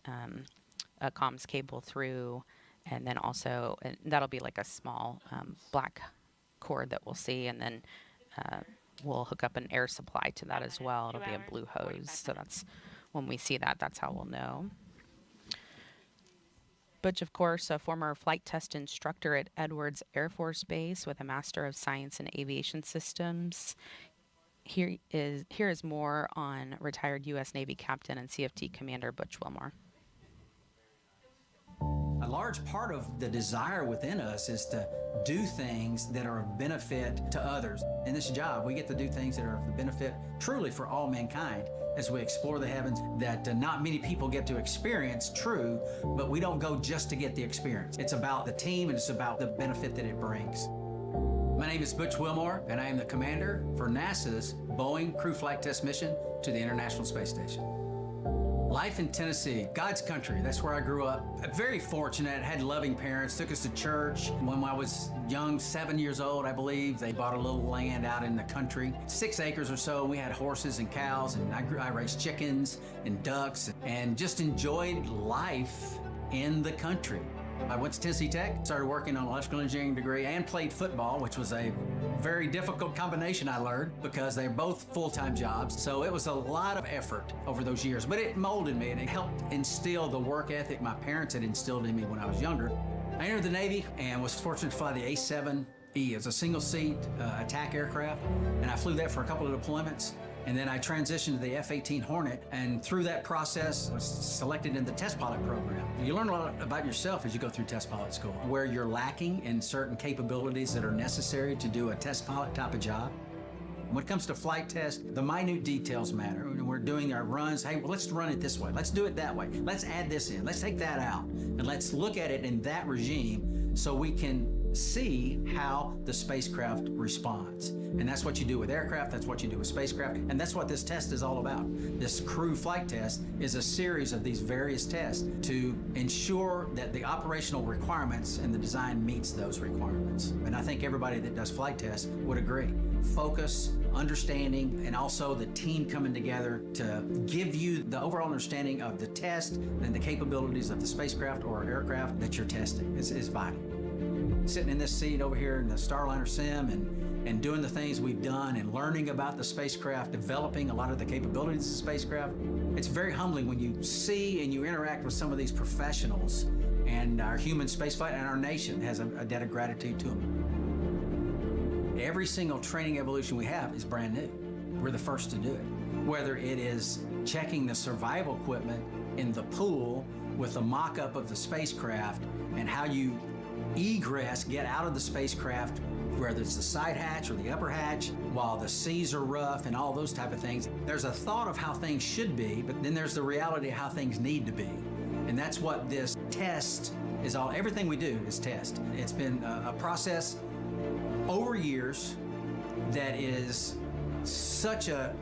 a comms cable through, and then also that'll be like a small black cord that we'll see, and then we'll hook up an air supply to that as well. It'll be a blue hose, so that's when we see that, that's how we'll know. Butch, of course, a former flight test instructor at Edwards Air Force Base with a Master of Science in Aviation Systems. Here is more on retired U.S. Navy Captain and CFT Commander Butch Wilmore. A large part of the desire within us is to do things that are of benefit to others. In this job, we get to do things that are of benefit truly for all mankind as we explore the heavens that not many people get to experience, true, but we don't go just to get the experience. It's about the team, and it's about the benefit that it brings. My name is Butch Wilmore, and I am the commander for NASA's Boeing Crew Flight Test Mission to the International Space Station. Life in Tennessee, God's country, that's where I grew up. Very fortunate, had loving parents, took us to church. When I was young, 7 years old, I believe, they bought a little land out in the country, 6 acres or so. We had horses and cows, and I raised chickens and ducks, and just enjoyed life in the country. I went to Tennessee Tech, started working on an electrical engineering degree, and played football, which was a very difficult combination, I learned, because they're both full-time jobs. So it was a lot of effort over those years, but it molded me, and it helped instill the work ethic my parents had instilled in me when I was younger. I entered the Navy and was fortunate to fly the A-7E. It was a single-seat attack aircraft, and I flew that for a couple of deployments. And then I transitioned to the F-18 Hornet, and through that process, was selected in the test pilot program. You learn a lot about yourself as you go through test pilot school, where you're lacking in certain capabilities that are necessary to do a test pilot type of job. When it comes to flight test, the minute details matter. We're doing our runs, hey, well, let's run it this way. Let's do it that way. Let's add this in. Let's take that out. And let's look at it in that regime so we can see how the spacecraft responds. And that's what you do with aircraft, that's what you do with spacecraft, and that's what this test is all about. This crew flight test is a series of these various tests to ensure that the operational requirements and the design meets those requirements. And I think everybody that does flight tests would agree. Focus, understanding, and also the team coming together to give you the overall understanding of the test and the capabilities of the spacecraft or aircraft that you're testing is vital. Sitting in this seat over here in the Starliner sim and doing the things we've done and learning about the spacecraft, developing a lot of the capabilities of the spacecraft, it's very humbling when you see and you interact with some of these professionals, and our human spaceflight and our nation has a debt of gratitude to them. Every single training evolution we have is brand new. We're the first to do it. Whether it is checking the survival equipment in the pool with a mock-up of the spacecraft and how you egress, get out of the spacecraft, whether it's the side hatch or the upper hatch, while the seas are rough and all those type of things. There's a thought of how things should be, but then there's the reality of how things need to be. And that's what this test is all, everything we do is test. It's been a process over years that is such a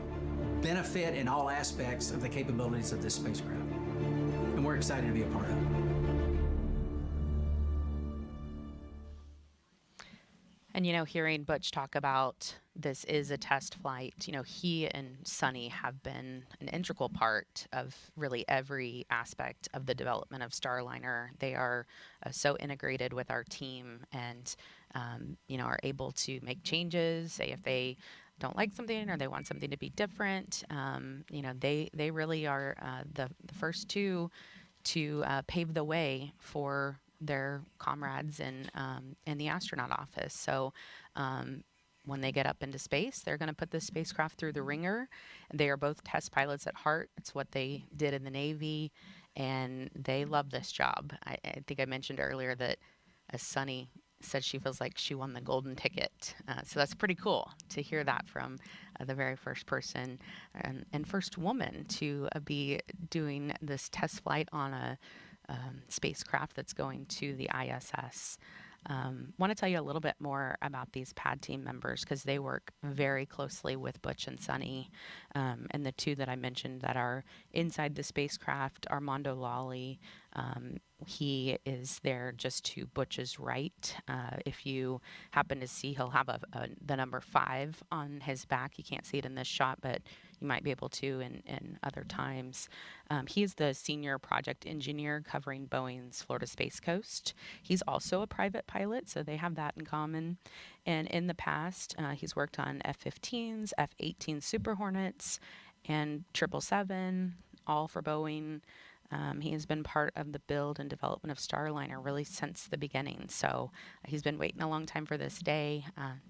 benefit in all aspects of the capabilities of this spacecraft. And we're excited to be a part of it. And, hearing Butch talk about this is a test flight, he and Sunny have been an integral part of really every aspect of the development of Starliner. They are so integrated with our team and, are able to make changes, say if they don't like something or they want something to be different. They really are the first two to pave the way for their comrades in the astronaut office. So when they get up into space, they're going to put the spacecraft through the ringer. They are both test pilots at heart. It's what they did in the Navy, and they love this job. I think I mentioned earlier that Sunny said she feels like she won the golden ticket. So that's pretty cool to hear that from the very first person and first woman to be doing this test flight on a spacecraft that's going to the ISS. Want to tell you a little bit more about these pad team members because they work very closely with Butch and Sunny. And the two that I mentioned that are inside the spacecraft, Armando Lawley, he is there just to Butch's right. If you happen to see, he'll have the number 5 on his back. You can't see it in this shot, but you might be able to in other times. He is the senior project engineer covering Boeing's Florida Space Coast. He's also a private pilot, so they have that in common. And in the past, he's worked on F-15s, F-18 Super Hornets, and 777, all for Boeing. He has been part of the build and development of Starliner really since the beginning. So he's been waiting a long time for this day,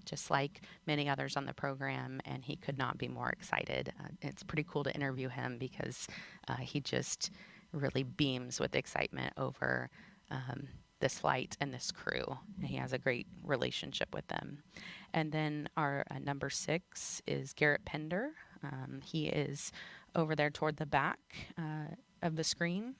just like many others on the program, and he could not be more excited. It's pretty cool to interview him because he just really beams with excitement over this flight and this crew. He has a great relationship with them. And then our number 6 is Garrett Pender. He is over there toward the back of the screen.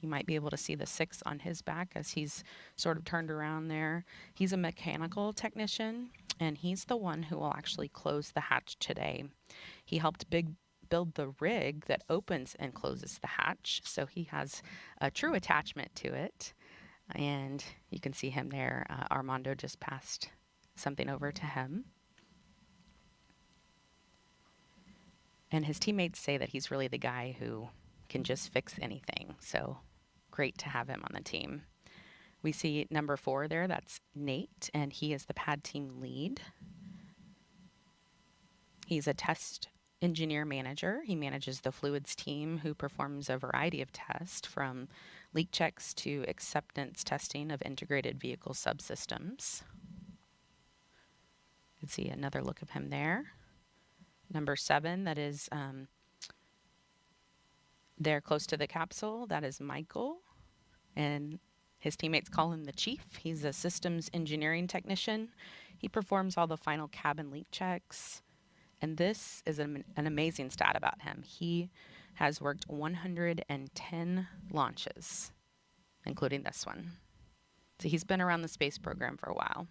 You might be able to see the 6 on his back as he's sort of turned around there. He's a mechanical technician, and he's the one who will actually close the hatch today. He helped build the rig that opens and closes the hatch, so he has a true attachment to it. And you can see him there. Armando just passed something over to him. And his teammates say that he's really the guy who can just fix anything. So great to have him on the team. We see number 4 there. That's Nate, and he is the pad team lead. He's a test engineer manager. He manages the fluids team who performs a variety of tests from leak checks to acceptance testing of integrated vehicle subsystems. You can see another look of him there. Number 7, that is there close to the capsule, that is Michael, and his teammates call him the Chief. He's a systems engineering technician. He performs all the final cabin leak checks, And this is an amazing stat about him. He has worked 110 launches, including this one. So he's been around the space program for a while.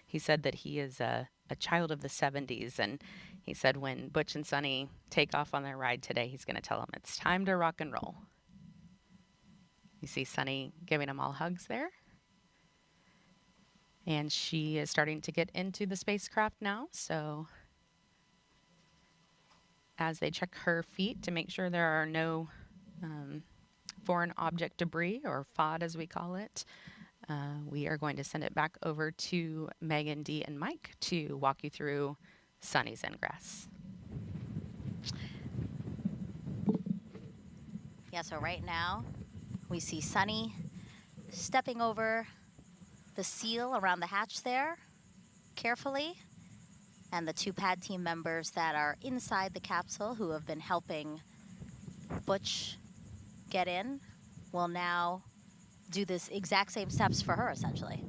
He said that he is a child of the 70s, and he said when Butch and Sunny take off on their ride today, he's going to tell them it's time to rock and roll. You see Sunny giving them all hugs there. And she is starting to get into the spacecraft now, so as they check her feet to make sure there are no foreign object debris, or FOD as we call it, we are going to send it back over to Megan, Dee, and Mike to walk you through Sunny's ingress. Yeah, so right now we see Sunny stepping over the seal around the hatch there carefully, and the two pad team members that are inside the capsule who have been helping Butch get in will now do this exact same steps for her, essentially.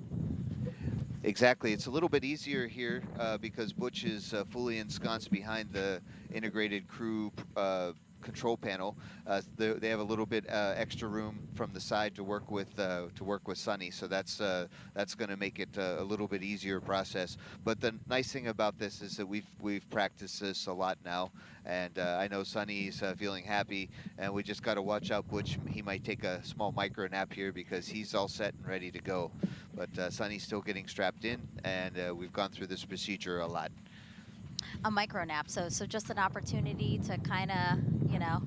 Exactly. It's a little bit easier here because Butch is fully ensconced behind the integrated crew control panel. They have a little bit extra room from the side to work with Sunny, so that's going to make it a little bit easier process. But the nice thing about this is that we've practiced this a lot now, and I know Sunny's feeling happy, and we just got to watch out Butch. He might take a small micro nap here because he's all set and ready to go. But Sunny's still getting strapped in, and we've gone through this procedure a lot. A micro nap, so just an opportunity to kind of, you know,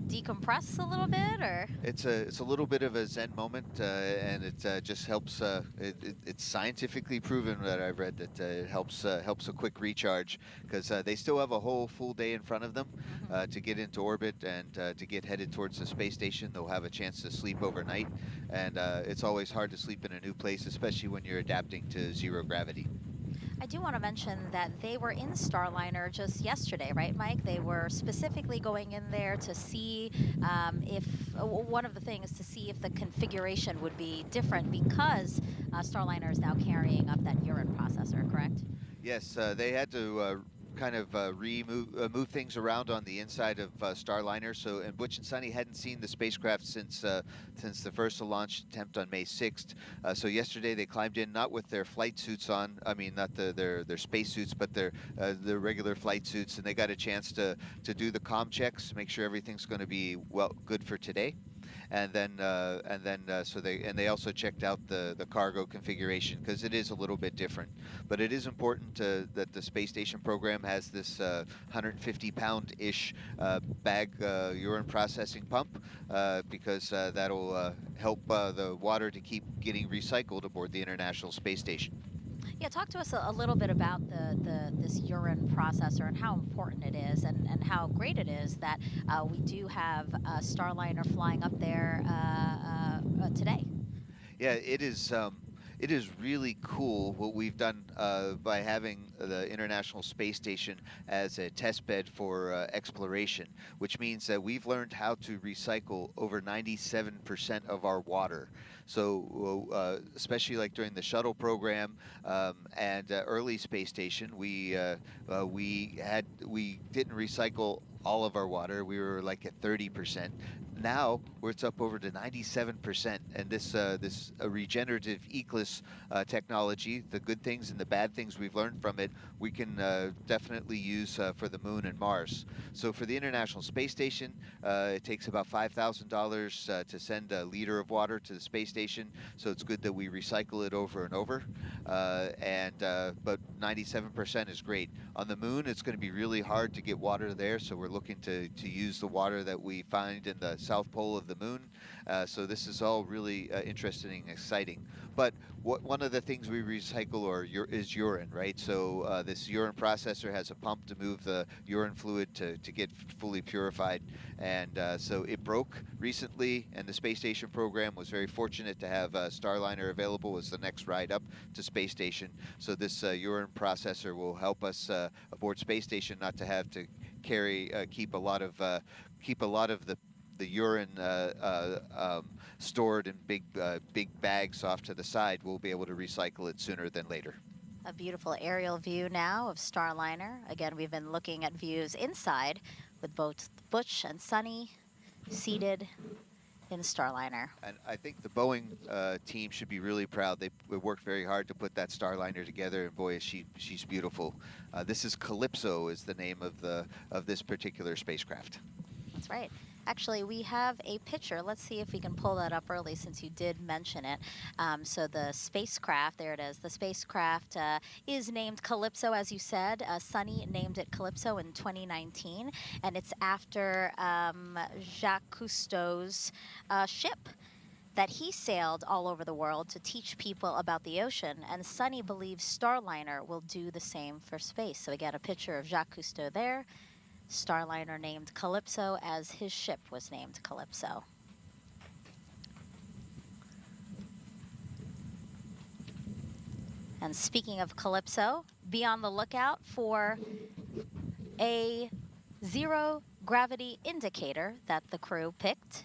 decompress a little bit, or? It's a little bit of a Zen moment, and it just helps. It's scientifically proven that I've read that it helps a quick recharge, because they still have a whole full day in front of them to get into orbit and to get headed towards the space station. They'll have a chance to sleep overnight, and it's always hard to sleep in a new place, especially when you're adapting to zero gravity. I do want to mention that they were in Starliner just yesterday, right, Mike? They were specifically going in there to see if, one of the things, to see if the configuration would be different because Starliner is now carrying up that urine processor, correct? Yes, they had to kind of move things around on the inside of Starliner. So, and Butch and Sunny hadn't seen the spacecraft since the first launch attempt on May 6th. So yesterday they climbed in not with their flight suits on. I mean, not their space suits, but their regular flight suits, and they got a chance to do the comm checks, make sure everything's going to be good for today. And then they also checked out the cargo configuration, because it is a little bit different. But it is important that the space station program has this 150-pound-ish bag urine processing pump, because that'll help the water to keep getting recycled aboard the International Space Station. Yeah, talk to us a little bit about this urine processor and how important it is, and how great it is that we do have Starliner flying up there today. Yeah, it is really cool what we've done by having the International Space Station as a test bed for exploration, which means that we've learned how to recycle over 97% of our water. So especially like during the shuttle program and early space station, we didn't recycle all of our water. We were like at 30%. Now it's up over to 97%, and this regenerative eclipse technology, the good things and the bad things we've learned from it, we can definitely use for the Moon and Mars. So for the International Space Station, it takes about $5,000 to send a liter of water to the space station. So it's good that we recycle it over and over. But 97% is great. On the Moon, it's going to be really hard to get water there, so we're looking to use the water that we find in the South Pole of the Moon. So this is all really interesting and exciting. But one of the things we recycle is urine, right? So this urine processor has a pump to move the urine fluid to get fully purified. And so it broke recently, and the space station program was very fortunate to have Starliner available as the next ride up to space station. So this urine processor will help us aboard space station not to have to keep a lot of the urine stored in big bags off to the side. We'll be able to recycle it sooner than later. A beautiful aerial view now of Starliner. Again, we've been looking at views inside with both Butch and Sunny seated in Starliner. And I think the Boeing team should be really proud. They worked very hard to put that Starliner together, and boy, she's beautiful. This is Calypso, is the name of this particular spacecraft. That's right. Actually, we have a picture. Let's see if we can pull that up early since you did mention it. So the spacecraft, there it is. The spacecraft is named Calypso, as you said. Sunny named it Calypso in 2019, and it's after Jacques Cousteau's ship that he sailed all over the world to teach people about the ocean, and Sunny believes Starliner will do the same for space. So again, a picture of Jacques Cousteau there. Starliner named Calypso as his ship was named Calypso. And speaking of Calypso, be on the lookout for a zero gravity indicator that the crew picked.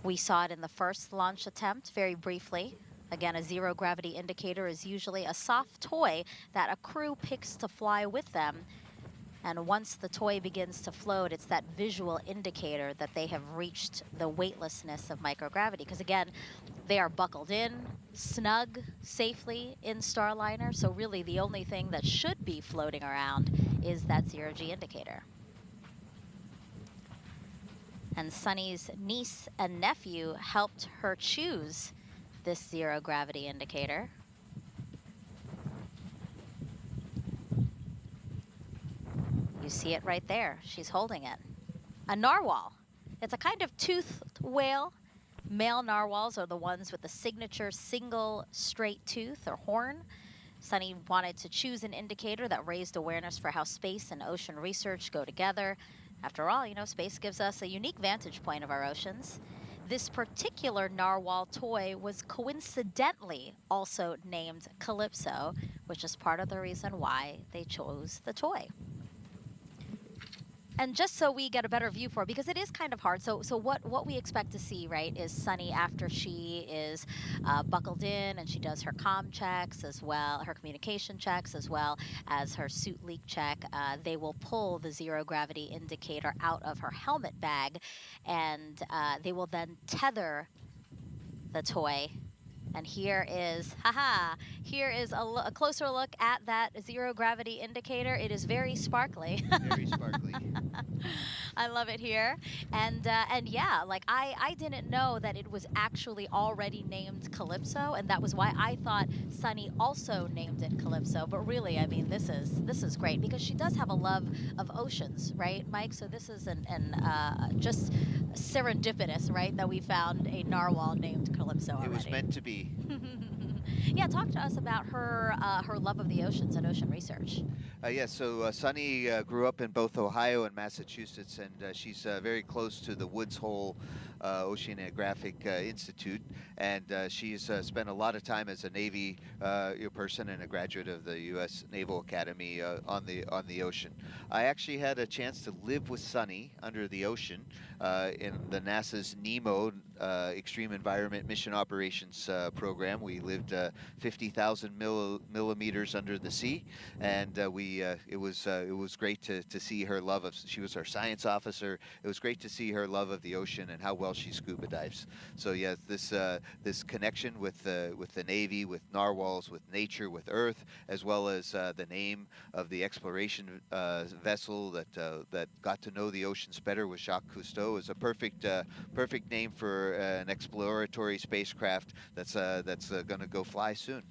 We saw it in the first launch attempt very briefly. Again, a zero gravity indicator is usually a soft toy that a crew picks to fly with them. And once the toy begins to float, it's that visual indicator that they have reached the weightlessness of microgravity. Because again, they are buckled in, snug, safely in Starliner. So really the only thing that should be floating around is that zero-G indicator. And Sunny's niece and nephew helped her choose this zero gravity indicator. You see it right there. She's holding it. A narwhal. It's a kind of toothed whale. Male narwhals are the ones with the signature single straight tooth or horn. Sunny wanted to choose an indicator that raised awareness for how space and ocean research go together. After all, you know, space gives us a unique vantage point of our oceans. This particular narwhal toy was coincidentally also named Calypso, which is part of the reason why they chose the toy. And just so we get a better view for it, because it is kind of hard. So what we expect to see, right, is Sunny after she is buckled in and she does her comm checks as well, her communication checks as well as her suit leak check. They will pull the zero gravity indicator out of her helmet bag, and they will then tether the toy. And here is, here is a closer look at that zero gravity indicator. It is very sparkly. Very sparkly. I love it here. And yeah, like I didn't know that it was actually already named Calypso, and that was why I thought Sunny also named it Calypso. But really, I mean, this is great because she does have a love of oceans, right, Mike? So this is just serendipitous, right, that we found a narwhal named Calypso already. It was meant to be. Yeah, talk to us about her love of the oceans and ocean research. Yes, so Sunny grew up in both Ohio and Massachusetts, and she's very close to the Woods Hole Oceanographic Institute, and she's spent a lot of time as a Navy person and a graduate of the U.S. Naval Academy on the ocean. I actually had a chance to live with Sunny under the ocean in the NASA's NEMO Extreme Environment Mission Operations program. We lived 50,000 millimeters under the sea, and it was great to see her love of. She was our science officer. It was great to see her love of the ocean and how well she scuba dives. So yeah, this connection with the Navy, with narwhals, with nature, with Earth, as well as the name of the exploration vessel that got to know the oceans better was Jacques Cousteau, is a perfect name for an exploratory spacecraft that's going to go fly soon.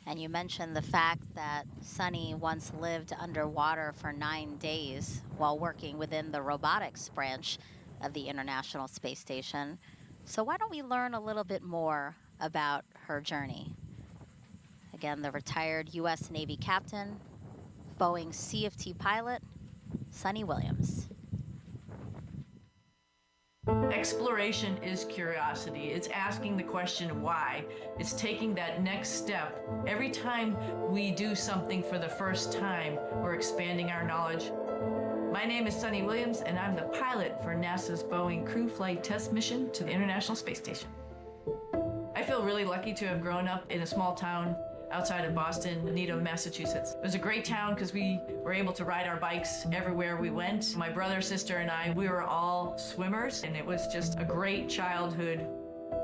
And you mentioned the fact that Sunny once lived underwater for 9 days while working within the robotics branch of the International Space Station. So why don't we learn a little bit more about her journey? Again, the retired U.S. Navy captain, Boeing CFT pilot, Sunny Williams. Exploration is curiosity. It's asking the question why. It's taking that next step. Every time we do something for the first time, we're expanding our knowledge. My name is Sunny Williams, and I'm the pilot for NASA's Boeing Crew Flight Test Mission to the International Space Station. I feel really lucky to have grown up in a small town outside of Boston, Needham, Massachusetts. It was a great town because we were able to ride our bikes everywhere we went. My brother, sister, and I, we were all swimmers, and it was just a great childhood.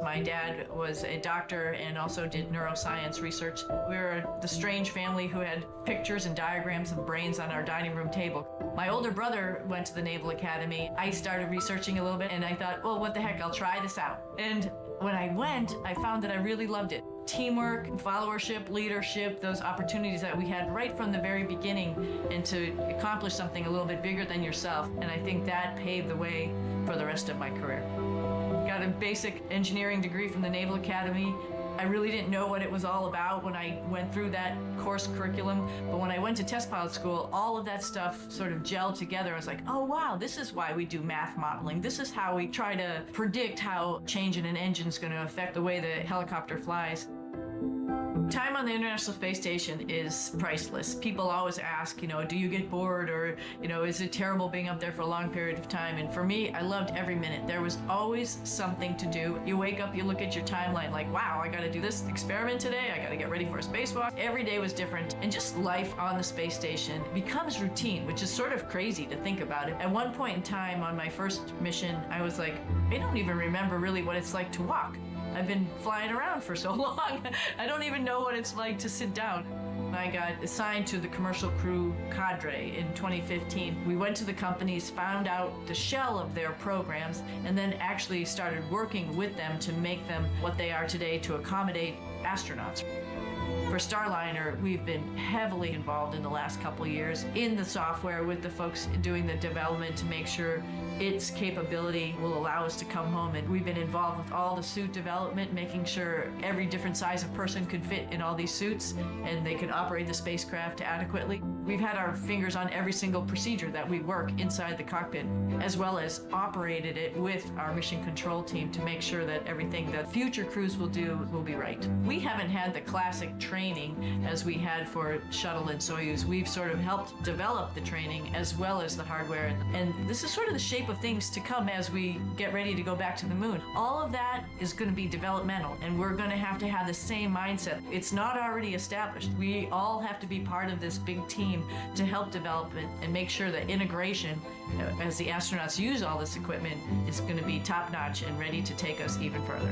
My dad was a doctor and also did neuroscience research. We were the strange family who had pictures and diagrams of brains on our dining room table. My older brother went to the Naval Academy. I started researching a little bit, and I thought, well, what the heck, I'll try this out. And when I went, I found that I really loved it. Teamwork, followership, leadership, those opportunities that we had right from the very beginning, and to accomplish something a little bit bigger than yourself. And I think that paved the way for the rest of my career. Got a basic engineering degree from the Naval Academy. I really didn't know what it was all about when I went through that course curriculum, but when I went to test pilot school, all of that stuff sort of gelled together. I was like, oh wow, this is why we do math modeling. This is how we try to predict how change in an engine is going to affect the way the helicopter flies. Time on the International Space Station is priceless. People always ask, you know, do you get bored, or, you know, is it terrible being up there for a long period of time? And for me, I loved every minute. There was always something to do. You wake up, you look at your timeline like, wow, I got to do this experiment today. I got to get ready for a spacewalk. Every day was different. And just life on the space station becomes routine, which is sort of crazy to think about it. At one point in time on my first mission, I was like, I don't even remember really what it's like to walk. I've been flying around for so long. I don't even know what it's like to sit down. I got assigned to the commercial crew cadre in 2015. We went to the companies, found out the shell of their programs, and then actually started working with them to make them what they are today to accommodate astronauts. For Starliner, we've been heavily involved in the last couple of years in the software with the folks doing the development to make sure its capability will allow us to come home. And we've been involved with all the suit development, making sure every different size of person could fit in all these suits and they could operate the spacecraft adequately. We've had our fingers on every single procedure that we work inside the cockpit, as well as operated it with our mission control team to make sure that everything that future crews will do will be right. We haven't had the classic training as we had for Shuttle and Soyuz. We've sort of helped develop the training as well as the hardware. And this is sort of the shape of things to come as we get ready to go back to the moon. All of that is going to be developmental, and we're going to have the same mindset. It's not already established. We all have to be part of this big team to help develop it and make sure that integration, as the astronauts use all this equipment, is going to be top-notch and ready to take us even further.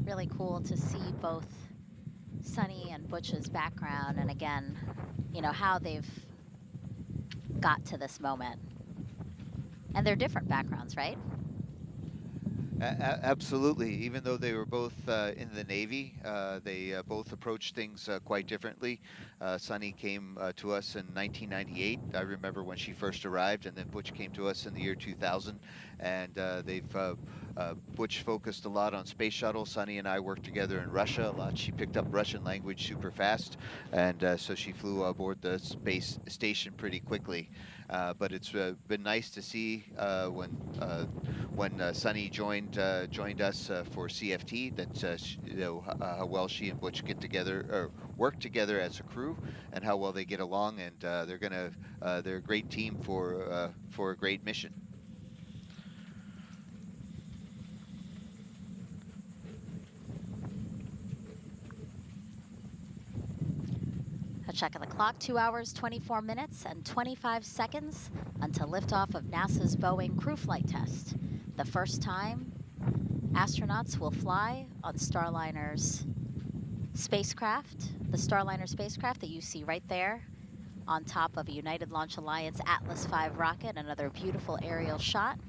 Really cool to see both Sunny and Butch's background, and again, you know, how they've got to this moment. And they're different backgrounds, right? Absolutely. Even though they were both in the Navy, they both approached things quite differently. Sunny came to us in 1998. I remember when she first arrived, and then Butch came to us in the year 2000. And Butch focused a lot on space shuttle. Sunny and I worked together in Russia a lot. She picked up Russian language super fast, and so she flew aboard the space station pretty quickly. But it's been nice to see when Sunny joined us for CFT that you know how well she and Butch get together or work together as a crew, and how well they get along, and they're a great team for a great mission. A check of the clock, 2 hours, 24 minutes, and 25 seconds until liftoff of NASA's Boeing crew flight test. The first time astronauts will fly on Starliner's spacecraft, the Starliner spacecraft that you see right there on top of a United Launch Alliance Atlas V rocket. Another beautiful aerial shot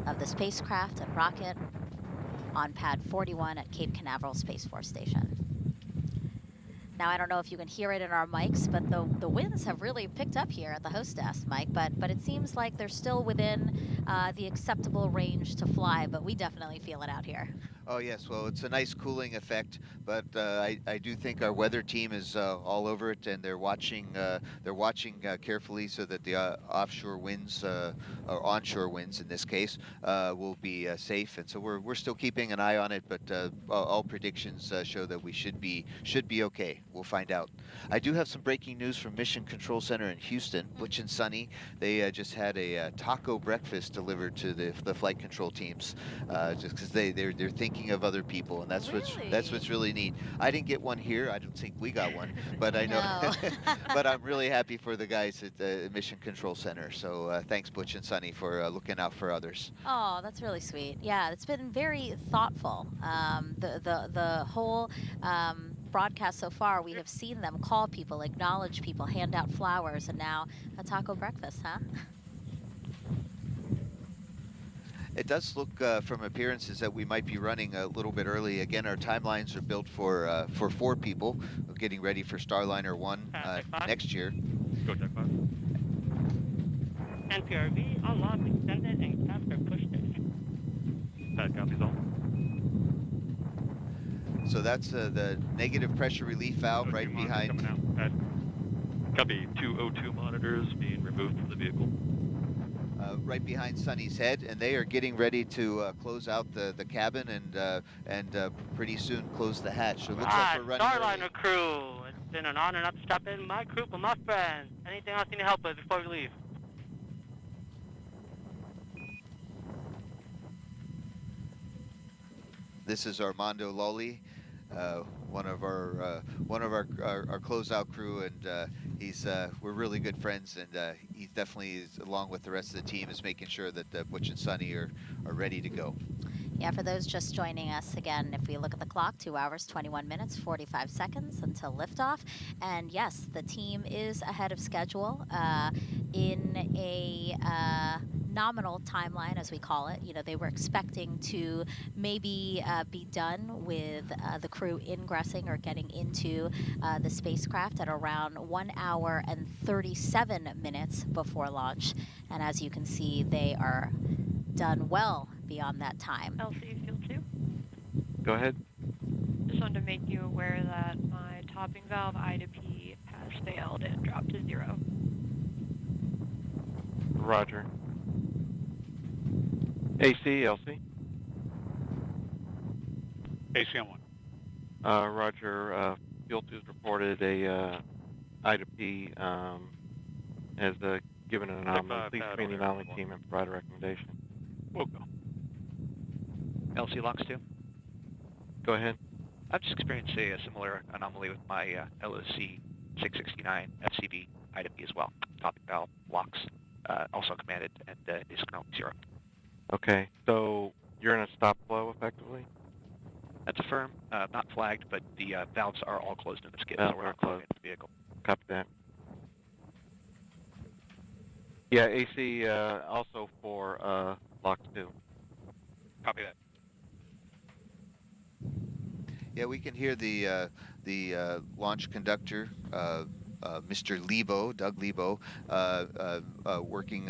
of the spacecraft and rocket on pad 41 at Cape Canaveral Space Force Station. Now, I don't know if you can hear it in our mics, but the winds have really picked up here at the hostess, Mike, but it seems like they're still within the acceptable range to fly, but we definitely feel it out here. Oh yes, well it's a nice cooling effect, but I do think our weather team is all over it, and they're watching carefully so that the offshore winds or onshore winds in this case, will be safe. And so we're still keeping an eye on it, but all predictions show that we should be okay. We'll find out. I do have some breaking news from Mission Control Center in Houston. Butch and Sunny, they just had a taco breakfast delivered to the flight control teams, just because they're thinking of other people, and that's what's really neat. I didn't get one here. I don't think we got one, but I know. But I'm really happy for the guys at the Mission Control Center. So thanks, Butch and Sunny, for looking out for others. Oh, that's really sweet. Yeah, it's been very thoughtful. The whole broadcast so far, we have seen them call people, acknowledge people, hand out flowers, and now a taco breakfast, huh? It does look from appearances that we might be running a little bit early. Again, our timelines are built for 4 people. We're getting ready for Starliner 1 next year. Go check 5. NPRV, unlocked, extended, and caps are pushed in. Pad copies all. So that's the negative pressure relief valve right behind. Coming out. Pad. Copy 202 monitors being removed from the vehicle. Right behind Sunny's head, and they are getting ready to close out the cabin and pretty soon close the hatch. So it looks like we're running Starliner early. crew, it's been an honor not to stop in my crew for my friends. Anything else you need help with before we leave? This is Armando Lolly, one of our closeout crew, and we're really good friends, and he definitely is, along with the rest of the team, is making sure that Butch and Sunny are ready to go. Yeah, for those just joining us, again, if we look at the clock, 2 hours, 21 minutes, 45 seconds until liftoff. And yes, the team is ahead of schedule in a nominal timeline, as we call it. You know, they were expecting to maybe be done with the crew ingressing or getting into the spacecraft at around 1 hour and 37 minutes before launch. And as you can see, they are done well beyond that time. LC Field 2. Go ahead. Just wanted to make you aware that my topping valve I to P has failed and dropped to 0. Roger. AC, LC. AC on 1. Roger. Field 2's reported a I to P has given an anomaly. Please screen the anomaly team and provide a recommendation. We'll go. LC Locks 2. Go ahead. I've just experienced a similar anomaly with my LOC 669 FCV I to P as well. Topping valve locks also commanded and is currently 0. Okay, so you're in a stop flow effectively? That's a firm, not flagged, but the valves are all closed in the skid, Valves so we're are not flowing closed. into the vehicle. Copy that. Yeah, AC also for Locks 2. Copy that. Yeah, we can hear the launch conductor, Mr. Lebo, Doug Lebo, working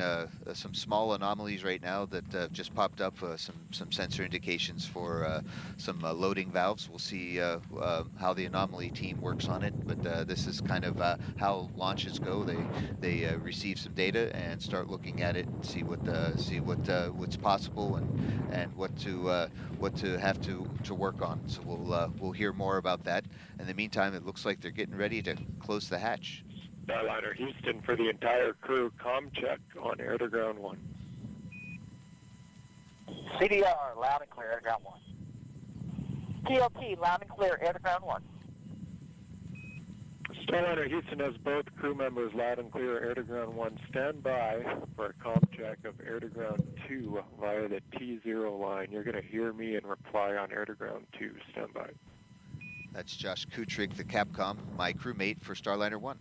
some small anomalies right now that just popped up, some sensor indications for some loading valves. We'll see how the anomaly team works on it, but this is kind of how launches go. They receive some data and start looking at it and see what's possible and what to have to work on. So we'll hear more about that. In the meantime, it looks like they're getting ready to close the hatch. Starliner Houston for the entire crew, comm check on air to ground 1. CDR, loud and clear, air to ground 1. TLT, loud and clear, air to ground 1. Starliner Houston has both crew members loud and clear, air to ground 1. Stand by for a comm check of air to ground 2 via the T0 line. You're going to hear me and reply on air to ground 2. Stand by. That's Josh Kutrig, the Capcom, my crewmate for Starliner 1.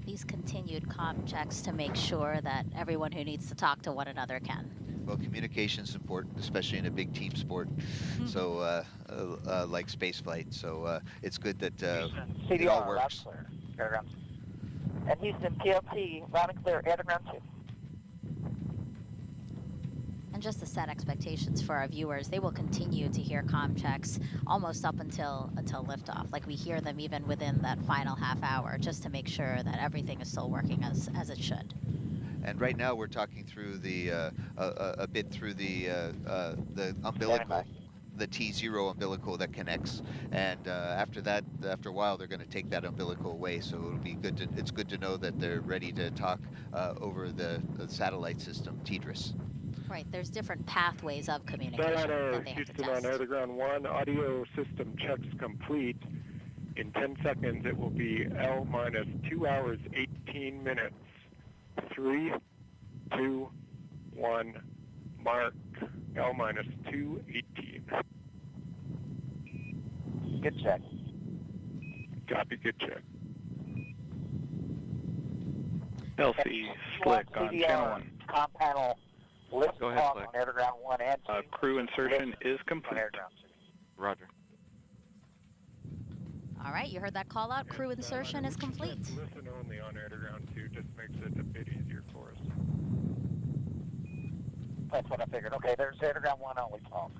These continued comm checks to make sure that everyone who needs to talk to one another can. Well, communication is important, especially in a big team sport, so like spaceflight. So it's good that it all CDR, loud works. and clear, air to ground 2. And Houston, TLT, loud and clear, air to ground 2. And just to set expectations for our viewers, they will continue to hear comm checks almost up until liftoff. Like we hear them even within that final half hour, just to make sure that everything is still working as it should. And right now we're talking through the a bit through the umbilical, the T0 umbilical that connects, and after that, after a while, they're going to take that umbilical away. So it'll be good to, it's good to know that they're ready to talk over the satellite system, TDRS. Right, there's different pathways of communication Starliner that they have to Houston test. on Air to Ground 1, audio system checks complete. In 10 seconds, it will be L minus 2 hours, 18 minutes. 3, 2, 1, mark. L minus 2:18. Good check. Copy, good check. LC Slick on channel 1. Comm panel lift Go ahead, off Slick. on Air to Ground 1 and 2. Crew insertion is complete. Roger. All right, you heard that call out. Crew insertion is complete. Listen only on Air to Ground 2 just makes it a bit easier for us. That's what I figured. Okay, there's Air to Ground 1 only talk.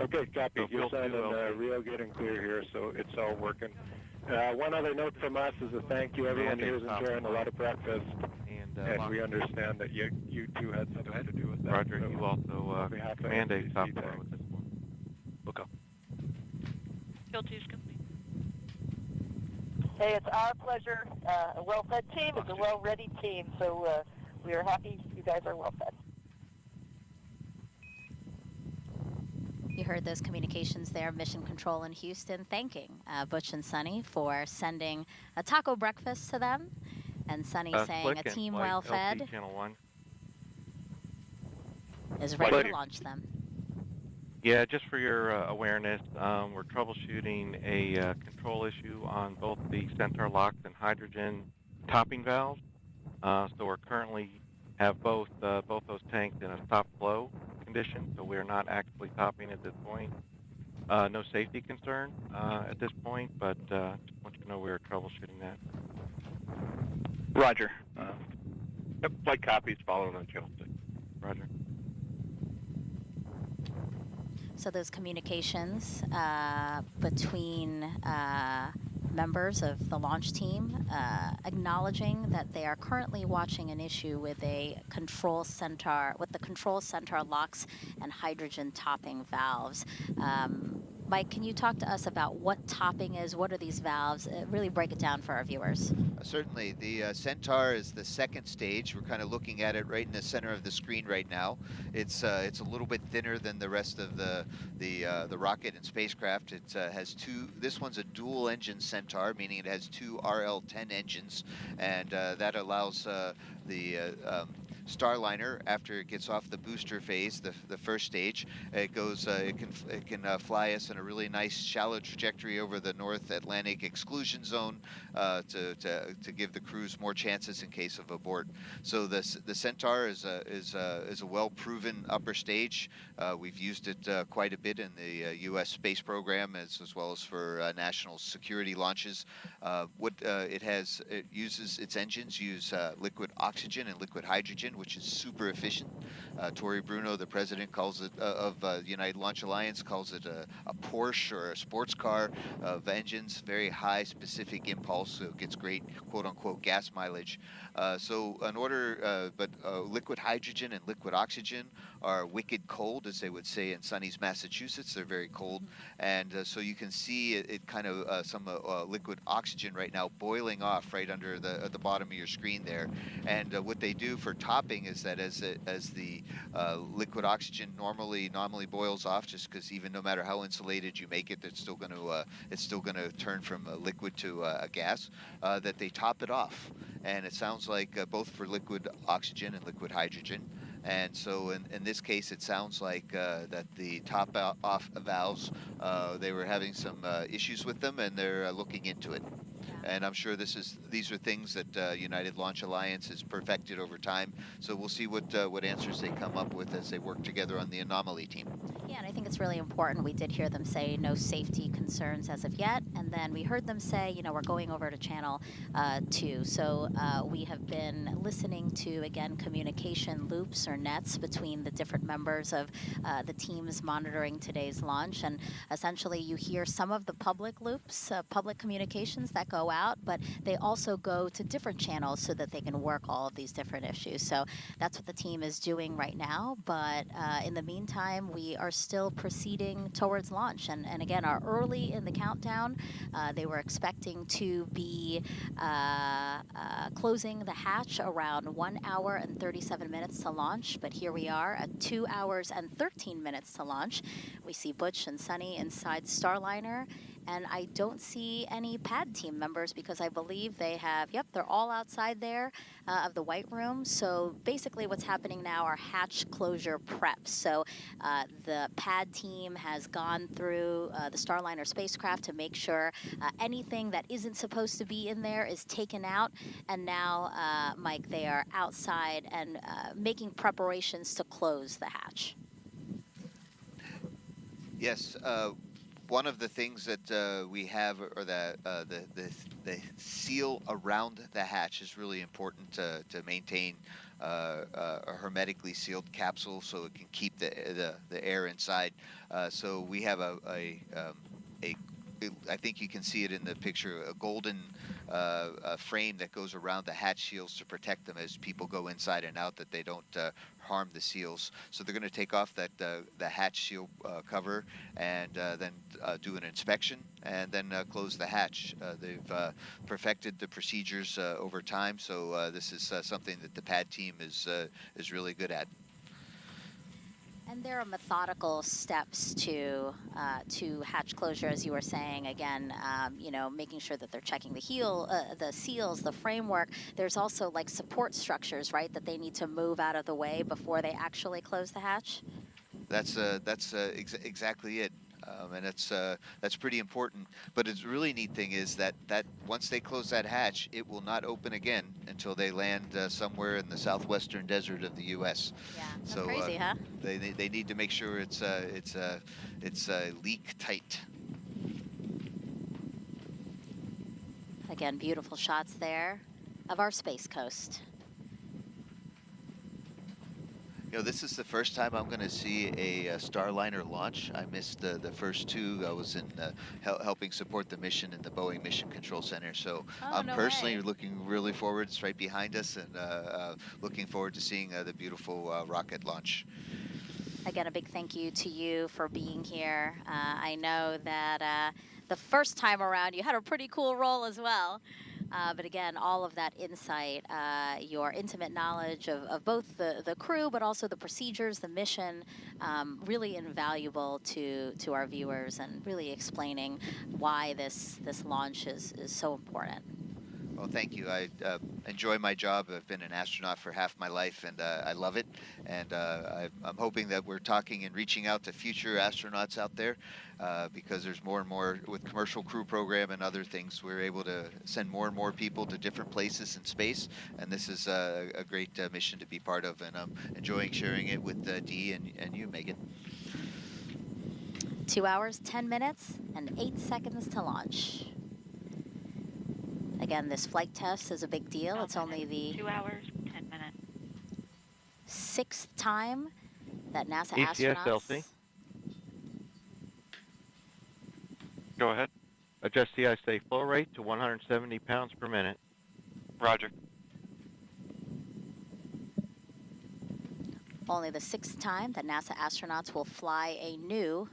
Okay, copy. So You're field two, sounding real good and clear here, so it's all working. One other note from us is a thank you. Everyone here is enjoying a lot of breakfast, and we understand that you two had something to do with that. Roger, so you also command a stop flow with this one. We'll go. Field 2 is complete. Hey, it's our pleasure. A well-fed team is a well-ready team, so we are happy you guys are well-fed. You heard those communications there, Mission Control in Houston, thanking Butch and Sunny for sending a taco breakfast to them, and Sunny saying a team well-fed Channel 1. is ready to launch them. Yeah, just for your awareness, we're troubleshooting a control issue on both the Centaur locks and hydrogen topping valves. So we're currently have both those tanks in a stop flow condition, so we're not actually topping at this point. No safety concern at this point, but just want you to know we're troubleshooting that. Roger. Yep, flight copies following on channel 6. Roger. So those communications between members of the launch team acknowledging that they are currently watching an issue with a control center, with the control center locks and hydrogen topping valves. Mike, can you talk to us about what topping is? What are these valves? Really break it down for our viewers. Certainly, the Centaur is the second stage. We're kind of looking at it right in the center of the screen right now. It's a little bit thinner than the rest of the rocket and spacecraft. It has two. This one's a dual-engine Centaur, meaning it has two RL-10 engines, and that allows the Starliner, after it gets off the booster phase, the first stage, it goes. It can fly us in a really nice shallow trajectory over the North Atlantic exclusion zone to give the crews more chances in case of abort. So the Centaur is a well-proven upper stage. We've used it quite a bit in the U.S. space program as well as for national security launches. It uses its engines use liquid oxygen and liquid hydrogen, which is super efficient. Tory Bruno, the president, calls it of United Launch Alliance, calls it a Porsche or a sports car of engines, very high specific impulse, so it gets great quote-unquote gas mileage. But liquid hydrogen and liquid oxygen are wicked cold, as they would say in Sunny's Massachusetts. They're very cold, and so you can see it kind of some liquid oxygen right now boiling off right under the bottom of your screen there. And what they do for topping is that as the liquid oxygen normally boils off, just because even no matter how insulated you make it, it's still going to turn from a liquid to a gas. That they top it off, and it sounds like both for liquid oxygen and liquid hydrogen. And so in this case, it sounds like that the top off valves, they were having some issues with them, and they're looking into it. And I'm sure these are things that United Launch Alliance has perfected over time. So we'll see what answers they come up with as they work together on the anomaly team. Yeah, and I think it's really important. We did hear them say no safety concerns as of yet, and then we heard them say, you know, we're going over to channel 2. So we have been listening to, again, communication loops or nets between the different members of the teams monitoring today's launch, and essentially you hear some of the public loops, public communications that go out, but they also go to different channels so that they can work all of these different issues. So that's what the team is doing right now, but in the meantime, we are still proceeding towards launch, and again, are early in the countdown. They were expecting to be closing the hatch around 1 hour and 37 minutes to launch, but here we are at 2 hours and 13 minutes to launch. We see Butch and Sunny inside Starliner, and I don't see any pad team members because I believe they have, yep, they're all outside there of the white room. So basically what's happening now are hatch closure preps. So the pad team has gone through the Starliner spacecraft to make sure anything that isn't supposed to be in there is taken out. And now, Mike, they are outside and making preparations to close the hatch. Yes. One of the things that we have, or the seal around the hatch, is really important to maintain a hermetically sealed capsule so it can keep the air inside. So we have I think you can see it in the picture, a golden frame that goes around the hatch seals to protect them as people go inside and out, that they don't harm the seals. So they're going to take off the hatch seal cover and then do an inspection and then close the hatch. They've perfected the procedures over time, so this is something that the pad team is really good at. And there are methodical steps to hatch closure, as you were saying. Again, you know, making sure that they're checking the seals, the framework. There's also like support structures, right, that they need to move out of the way before they actually close the hatch. That's exactly it. And that's pretty important. But the really neat thing is that once they close that hatch, it will not open again until they land somewhere in the southwestern desert of the U.S. Yeah, that's so crazy, huh? They need to make sure it's leak tight. Again, beautiful shots there of our Space Coast. You know, this is the first time I'm going to see a Starliner launch. I missed the first two. I was in helping support the mission in the Boeing Mission Control Center. So I'm personally looking really forward. It's right behind us, and looking forward to seeing the beautiful rocket launch. Again, a big thank you to you for being here. I know that the first time around you had a pretty cool role as well. But again, all of that insight, your intimate knowledge of both the crew, but also the procedures, the mission, really invaluable to our viewers, and really explaining why this launch is so important. Well, thank you. I enjoy my job. I've been an astronaut for half my life, and I love it. And I'm hoping that we're talking and reaching out to future astronauts out there, because there's more and more with commercial crew program and other things. We're able to send more and more people to different places in space, and this is a great mission to be part of. And I'm enjoying sharing it with Dee and you, Megan. 2 hours, 10 minutes, and 8 seconds to launch. Again, this flight test is a big deal. It's only the 2 hours, 10 minutes. 6th time that NASA ECS astronauts... LC. Go ahead. Adjust the ISA flow rate to 170 pounds per minute. Roger. Only the 6th time that NASA astronauts will fly a new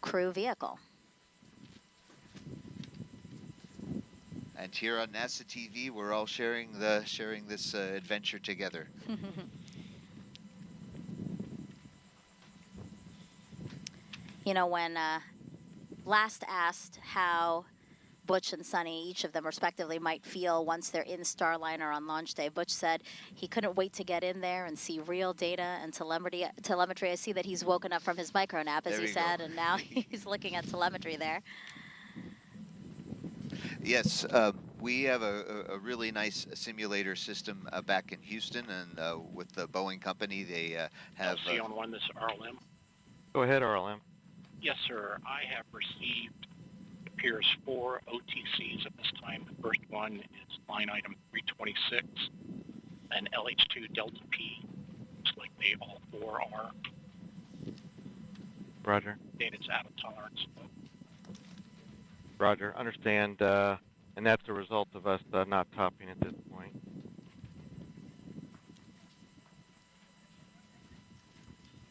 crew vehicle. And here on NASA TV, we're all sharing this adventure together. You know, when last asked how Butch and Sunny, each of them respectively, might feel once they're in Starliner on launch day, Butch said he couldn't wait to get in there and see real data and telemetry. I see that he's woken up from his micro nap, as he said, and now he's looking at telemetry there. Yes, we have a really nice simulator system back in Houston, and with the Boeing company, they have. LC on 1, this is RLM. Go ahead, RLM. Yes, sir. I have received, it appears, 4 OTCs at this time. The first one is line item 326, and LH2 Delta P. Looks like they all 4 are. Roger. Data's out of tolerance. Roger. Understand. And that's a result of us not topping at this point.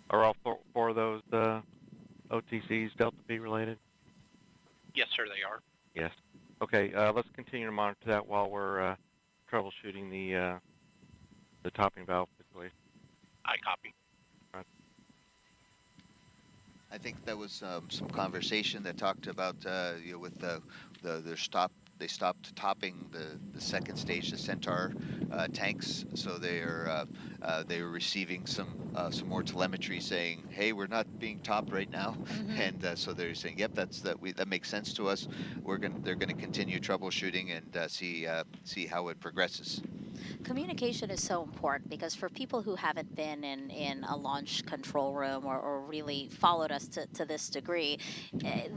Are all 4 of those OTCs Delta P related? Yes, sir, they are. Yes. Okay. Let's continue to monitor that while we're troubleshooting the topping valve situation. I copy. Right. I think there was some conversation that talked about with their they stopped topping the second stage, the Centaur tanks, so they were receiving some more telemetry saying, hey, we're not being topped right now, and so they're saying, yep, that makes sense to us. They're gonna continue troubleshooting and see how it progresses. Communication is so important because for people who haven't been in a launch control room or really followed us to this degree,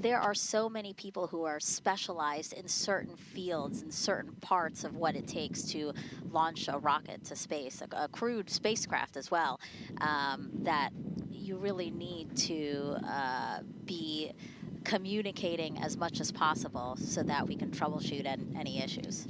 there are so many people who are specialized in certain fields and certain parts of what it takes to launch a rocket to space, a crewed spacecraft as well, that you really need to be communicating as much as possible so that we can troubleshoot any issues.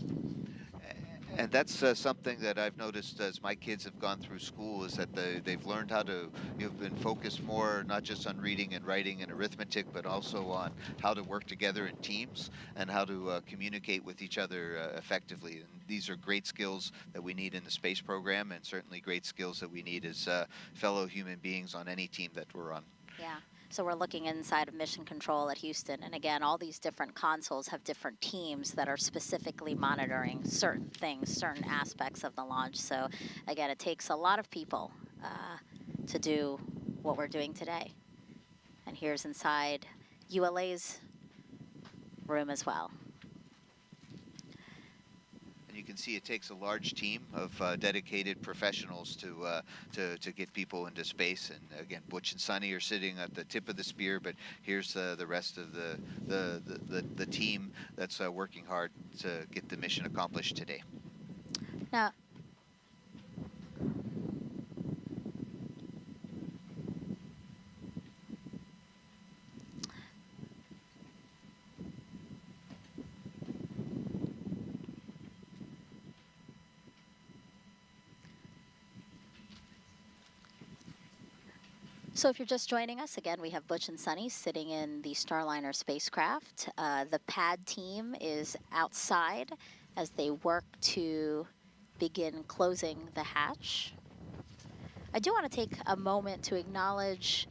And that's something that I've noticed as my kids have gone through school, is that they've learned how to, been focused more not just on reading and writing and arithmetic, but also on how to work together in teams and how to communicate with each other effectively. And these are great skills that we need in the space program, and certainly great skills that we need as fellow human beings on any team that we're on. Yeah. So we're looking inside of Mission Control at Houston, and again, all these different consoles have different teams that are specifically monitoring certain things, certain aspects of the launch. So again, it takes a lot of people to do what we're doing today. And here's inside ULA's room as well. You can see it takes a large team of dedicated professionals to get people into space. And again, Butch and Sonny are sitting at the tip of the spear, but here's the rest of the team that's working hard to get the mission accomplished today. Now, so if you're just joining us, again, we have Butch and Sonny sitting in the Starliner spacecraft. The pad team is outside as they work to begin closing the hatch. I do want to take a moment to acknowledge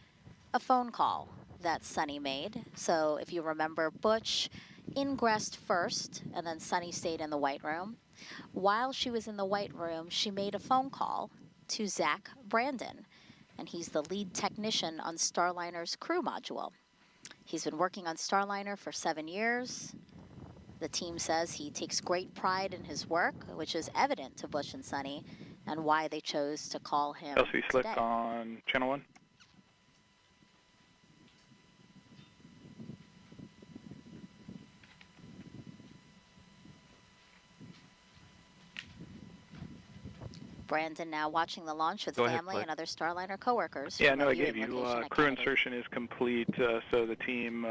a phone call that Sonny made. So if you remember, Butch ingressed first, and then Sonny stayed in the white room. While she was in the white room, she made a phone call to Zach Brandon, and he's the lead technician on Starliner's crew module. He's been working on Starliner for 7 years. The team says he takes great pride in his work, which is evident to Butch and Sonny, and why they chose to call him LC Slick today. on channel 1. Brandon now watching the launch with family and other Starliner coworkers. Yeah, no, I gave you crew insertion is complete, so the team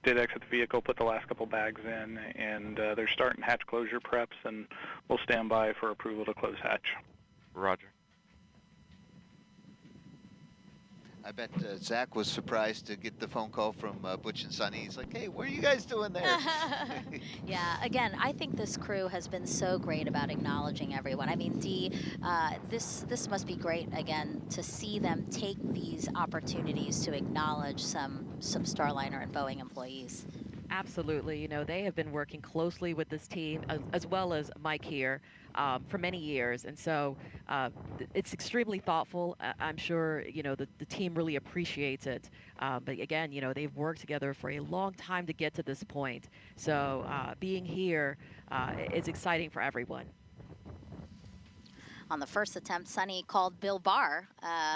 did exit the vehicle, put the last couple bags in, and they're starting hatch closure preps, and we'll stand by for approval to close hatch. Roger. I bet Zach was surprised to get the phone call from Butch and Sonny. He's like, hey, what are you guys doing there? Yeah, again, I think this crew has been so great about acknowledging everyone. I mean, Dee, this must be great, again, to see them take these opportunities to acknowledge some Starliner and Boeing employees. Absolutely. You know, they have been working closely with this team as well as Mike here for many years. And so it's extremely thoughtful. I'm sure, you know, the team really appreciates it. But again, you know, they've worked together for a long time to get to this point. So being here is exciting for everyone. On the first attempt, Sunny called Bill Barr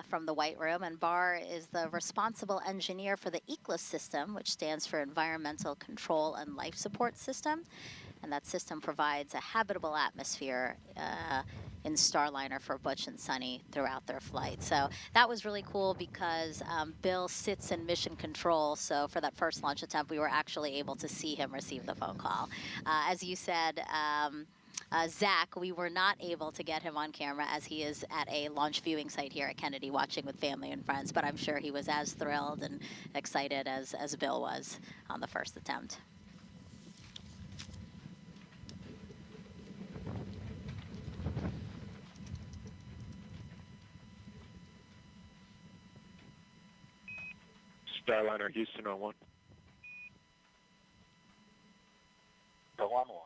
from the White Room, and Barr is the responsible engineer for the ECLS system, which stands for Environmental Control and Life Support System. And that system provides a habitable atmosphere in Starliner for Butch and Sunny throughout their flight. So that was really cool because Bill sits in mission control. So for that first launch attempt, we were actually able to see him receive the phone call. As you said, Zach, we were not able to get him on camera as he is at a launch viewing site here at Kennedy watching with family and friends, but I'm sure he was as thrilled and excited as Bill was on the first attempt. Starliner Houston on 1. Go on 1.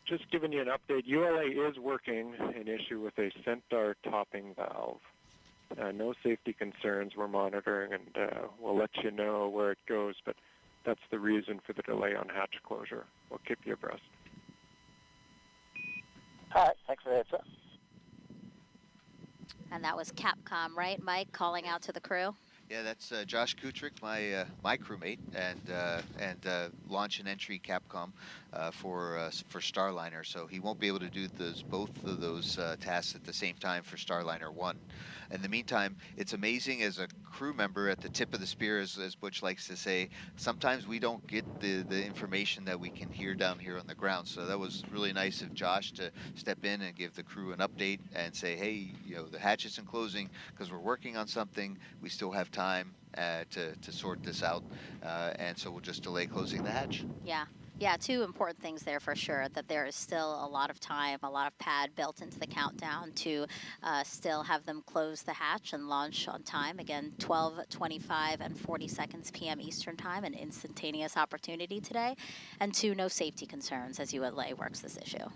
Just giving you an update, ULA is working an issue with a Centaur topping valve. No safety concerns we're monitoring, and we'll let you know where it goes, but that's the reason for the delay on hatch closure. We'll keep you abreast. All right, thanks for the heads up. And that was Capcom, right, Mike, calling out to the crew? Yeah, that's Josh Kutrick, my crewmate, and launch and entry Capcom for Starliner. So he won't be able to do both of those tasks at the same time for Starliner 1. In the meantime, it's amazing as a crew member at the tip of the spear, as Butch likes to say. Sometimes we don't get the information that we can hear down here on the ground. So that was really nice of Josh to step in and give the crew an update and say, hey, you know, the hatch isn't closing because we're working on something. We still have time to sort this out, and so we'll just delay closing the hatch. Yeah, two important things there for sure, that there is still a lot of time, a lot of pad built into the countdown to still have them close the hatch and launch on time. Again, 12:25 and 40 seconds p.m. Eastern Time, an instantaneous opportunity today. And two, no safety concerns as ULA works this issue.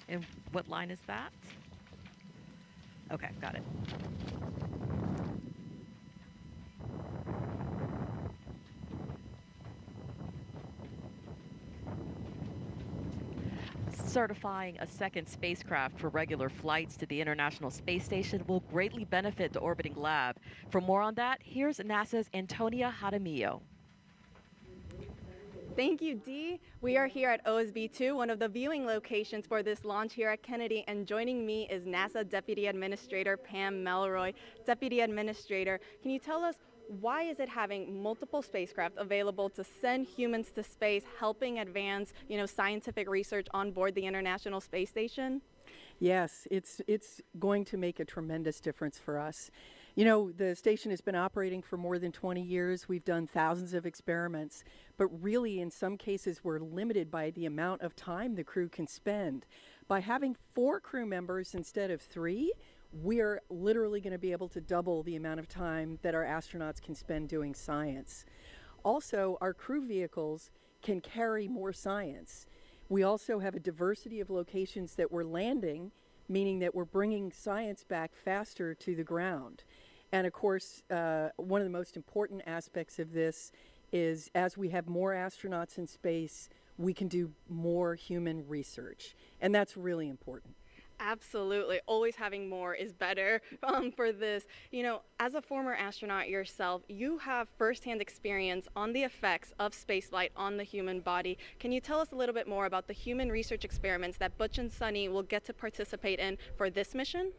And what line is that? Okay, got it. Certifying a second spacecraft for regular flights to the International Space Station will greatly benefit the orbiting lab. For more on that, here's NASA's Antonia Jaramillo. Thank you, Dee. We are here at OSB-2, one of the viewing locations for this launch here at Kennedy, and joining me is NASA Deputy Administrator Pam Melroy. Deputy Administrator, can you tell us why is it having multiple spacecraft available to send humans to space, helping advance, scientific research on board the International Space Station? Yes, it's going to make a tremendous difference for us. You know, the station has been operating for more than 20 years. We've done thousands of experiments, but really in some cases we're limited by the amount of time the crew can spend. By having 4 crew members instead of 3, we're literally going to be able to double the amount of time that our astronauts can spend doing science. Also, our crew vehicles can carry more science. We also have a diversity of locations that we're landing, meaning that we're bringing science back faster to the ground. And of course, one of the most important aspects of this is as we have more astronauts in space, we can do more human research. And that's really important. Absolutely. Always having more is better for this. You know, as a former astronaut yourself, you have firsthand experience on the effects of spaceflight on the human body. Can you tell us a little bit more about the human research experiments that Butch and Sunny will get to participate in for this mission?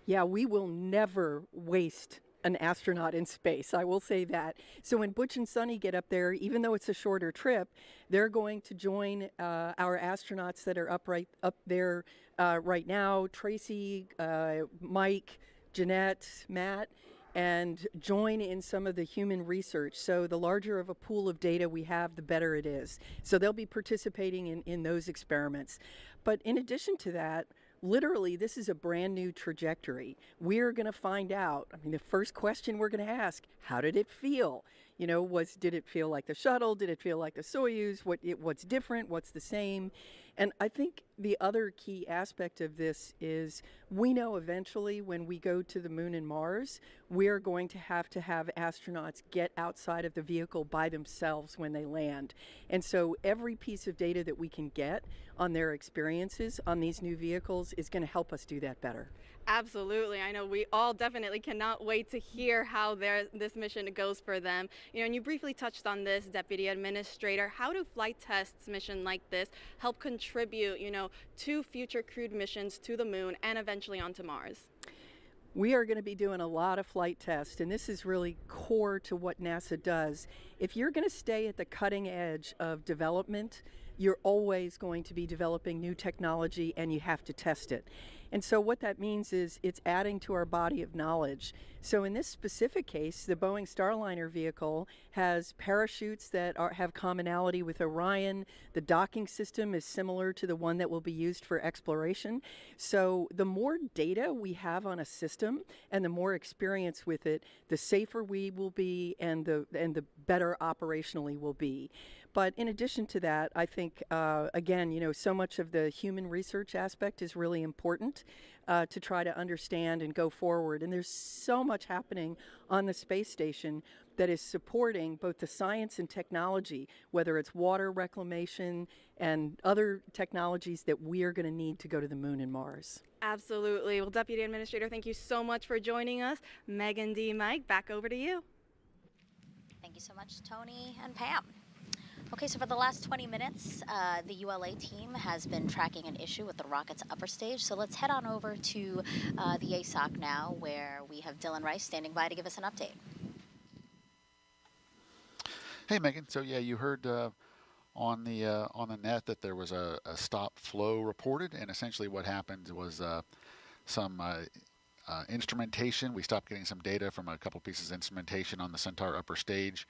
Yeah, we will never waste an astronaut in space. I will say that. So when Butch and Sunny get up there, even though it's a shorter trip, they're going to join our astronauts that are up there right now, Tracy, Mike, Jeanette, Matt, and join in some of the human research. So the larger of a pool of data we have, the better it is. So they'll be participating in those experiments. But in addition to that, literally, this is a brand new trajectory. We're going to find out. I mean, the first question we're going to ask, how did it feel? You know, did it feel like the shuttle? Did it feel like the Soyuz? What's different? What's the same? And I think the other key aspect of this is we know eventually when we go to the moon and Mars, we're going to have astronauts get outside of the vehicle by themselves when they land. And so every piece of data that we can get on their experiences on these new vehicles is going to help us do that better. Absolutely. I know we all definitely cannot wait to hear how this mission goes for them. You know, and you briefly touched on this, Deputy Administrator. How do flight tests mission like this help contribute, you know, to future crewed missions to the moon and eventually onto Mars? We are going to be doing a lot of flight tests, and this is really core to what NASA does. If you're going to stay at the cutting edge of development, you're always going to be developing new technology, and you have to test it. And so what that means is it's adding to our body of knowledge. So in this specific case, the Boeing Starliner vehicle has parachutes that have commonality with Orion. The docking system is similar to the one that will be used for exploration. So the more data we have on a system and the more experience with it, the safer we will be and the better operationally we'll be. But in addition to that, I think, again, you know, so much of the human research aspect is really important to try to understand and go forward. And there's so much happening on the space station that is supporting both the science and technology, whether it's water reclamation and other technologies that we are going to need to go to the moon and Mars. Absolutely. Well, Deputy Administrator, thank you so much for joining us. Megan D. Mike, back over to you. Thank you so much, Tony and Pam. Okay, so for the last 20 minutes, the ULA team has been tracking an issue with the rocket's upper stage. So let's head on over to the ASOC now, where we have Dylan Rice standing by to give us an update. Hey, Megan. So yeah, you heard on the net that there was a stop flow reported, and essentially what happened was some instrumentation. We stopped getting some data from a couple pieces of instrumentation on the Centaur upper stage,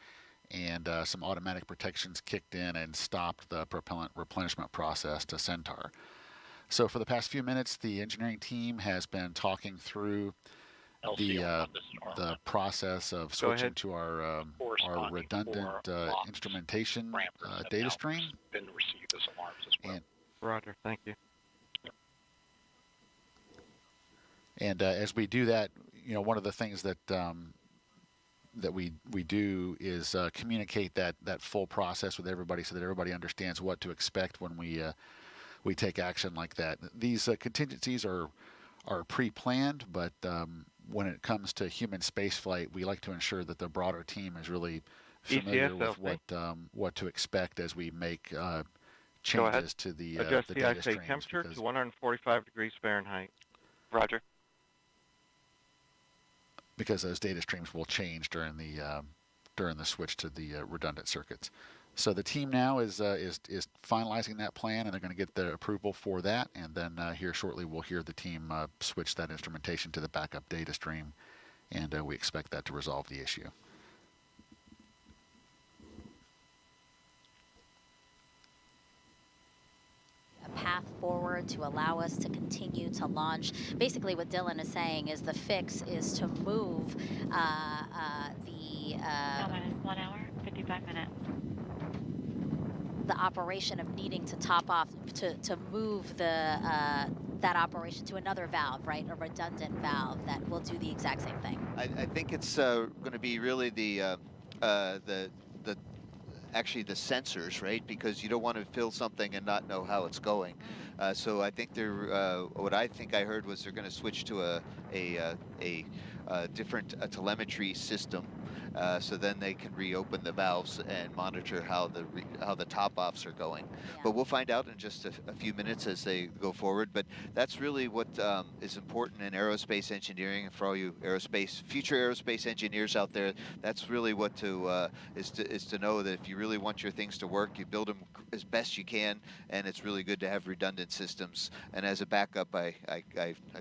and some automatic protections kicked in and stopped the propellant replenishment process to Centaur. So for the past few minutes, the engineering team has been talking through the process of switching to our redundant instrumentation data stream. Been received as alarms as well. And Roger, thank you. And as we do that, you know, one of the things that that we do is communicate that full process with everybody, so that everybody understands what to expect when we take action like that. These contingencies are pre-planned, but when it comes to human spaceflight, we like to ensure that the broader team is really familiar with what to expect as we make changes to the adjust the data IC streams. temperature to 145 degrees Fahrenheit. Roger. Because those data streams will change during the switch to the redundant circuits. So the team now is finalizing that plan, and they're going to get the approval for that, and then here shortly we'll hear the team switch that instrumentation to the backup data stream, and we expect that to resolve the issue. A path forward to allow us to continue to launch. Basically what Dylan is saying is the fix is to move the 1 hour, 55 minutes. The operation of needing to top off, to move the that operation to another valve, right? A redundant valve that will do the exact same thing. I think it's going to be really the actually the sensors, right? Because you don't want to fill something and not know how it's going. So I think what I think I heard was they're going to switch to a different telemetry system. So then they can reopen the valves and monitor how the top-offs are going. But we'll find out in just a few minutes as they go forward. But that's really what is important in aerospace engineering, and for all you future aerospace engineers out there. That's really what is to know that if you really want your things to work, you build them as best you can, and it's really good to have redundant systems. And as a backup, I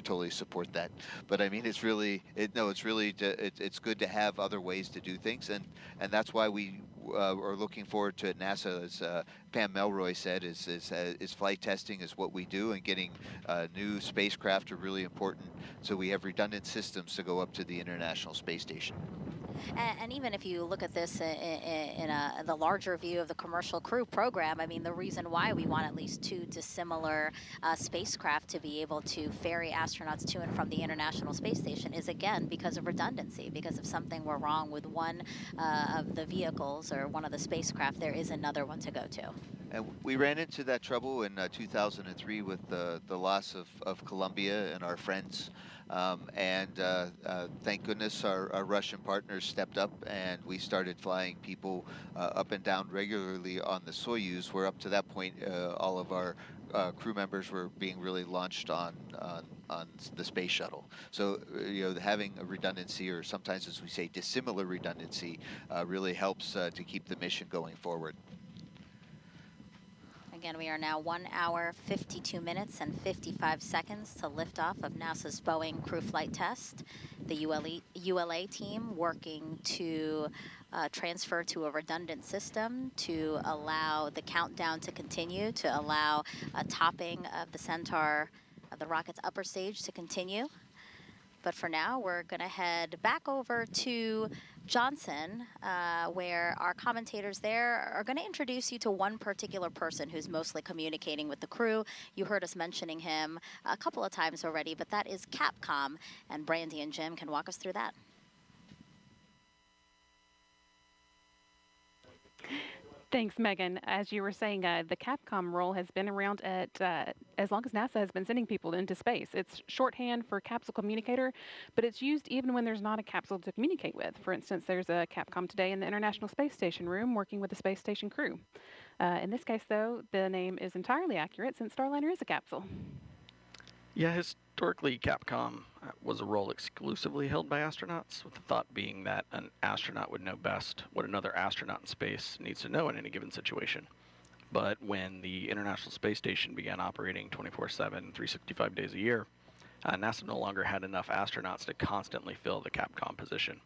totally support that. But I mean, it's good to have other ways to do things, and that's why we are looking forward to NASA, as Pam Melroy said, is flight testing is what we do, and getting new spacecraft are really important. So we have redundant systems to go up to the International Space Station. And even if you look at this in the larger view of the commercial crew program, I mean, the reason why we want at least 2 dissimilar spacecraft to be able to ferry astronauts to and from the International Space Station is, again, because of redundancy. Because if something were wrong with one of the vehicles or one of the spacecraft, there is another one to go to. And we ran into that trouble in 2003 with the loss of Columbia and our friends. Thank goodness our Russian partners stepped up, and we started flying people up and down regularly on the Soyuz, where up to that point all of our crew members were being really launched on the space shuttle. So having a redundancy, or sometimes as we say dissimilar redundancy, really helps to keep the mission going forward. Again, we are now 1 hour, 52 minutes, and 55 seconds to liftoff of NASA's Boeing crew flight test. The ULA team working to transfer to a redundant system to allow the countdown to continue, to allow a topping of the Centaur, the rocket's upper stage, to continue. But for now, we're going to head back over to Johnson, where our commentators there are going to introduce you to one particular person who's mostly communicating with the crew. You heard us mentioning him a couple of times already, but that is Capcom, and Brandy and Jim can walk us through that. Thanks, Megan. As you were saying, the Capcom role has been around as long as NASA has been sending people into space. It's shorthand for capsule communicator, but it's used even when there's not a capsule to communicate with. For instance, there's a Capcom today in the International Space Station room working with the space station crew. In this case, though, the name is entirely accurate since Starliner is a capsule. Yeah, historically, Capcom was a role exclusively held by astronauts, with the thought being that an astronaut would know best what another astronaut in space needs to know in any given situation. But when the International Space Station began operating 24/7, 365 days a year, NASA no longer had enough astronauts to constantly fill the Capcom position.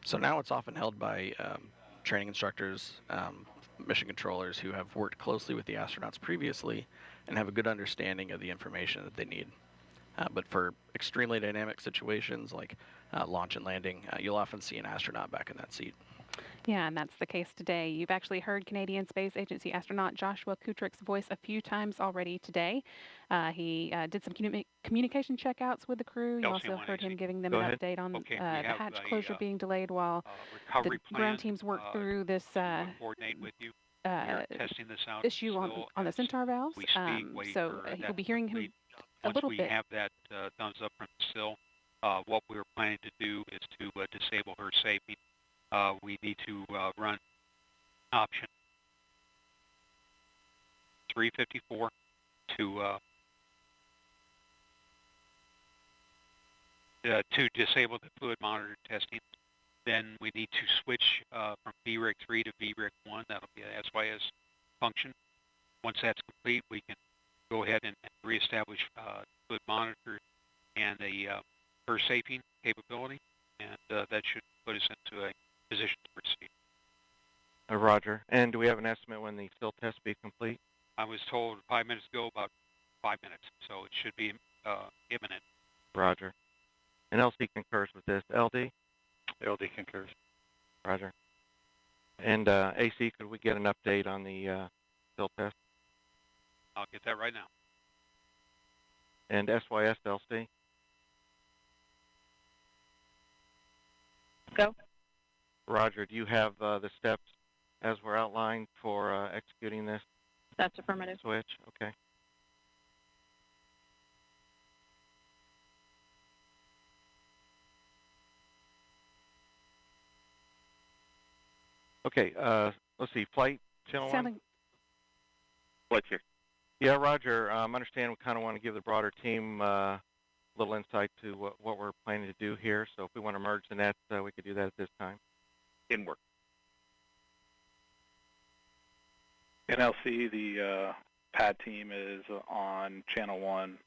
So now it's often held by training instructors, mission controllers who have worked closely with the astronauts previously and have a good understanding of the information that they need. But for extremely dynamic situations like launch and landing, you'll often see an astronaut back in that seat. Yeah, and that's the case today. You've actually heard Canadian Space Agency astronaut Joshua Kutrick's voice a few times already today. He did some communication checkouts with the crew. You also heard him giving them an update on the hatch closure being delayed while the ground teams work through this testing this out issue on the Centaur valves. So you'll be hearing him a little bit. Once we have that thumbs up from Sil, what we were planning to do is to disable her safety. We need to run option 354 to disable the fluid monitor testing. Then we need to switch from VRIC 3 to VRIC 1. That'll be a SYS function. Once that's complete, we can go ahead and reestablish fluid monitor and the her safing capability, and that should put us into a position to proceed. Roger. And do we have an estimate when the still test be complete? I was told 5 minutes ago, about 5 minutes, so it should be imminent. Roger. And LC concurs with this. LD? LD concurs. Roger. And AC, could we get an update on the still test? I'll get that right now. And SYS LC? Go. Roger, do you have the steps as were outlined for executing this That's affirmative. switch? Okay. Okay, let's see, flight channel 1? Flight here. Yeah, Roger, I understand we kind of want to give the broader team a little insight to what we're planning to do here. So if we want to merge the nets, we could do that at this time. In work. NLC, the pad team is on channel 1.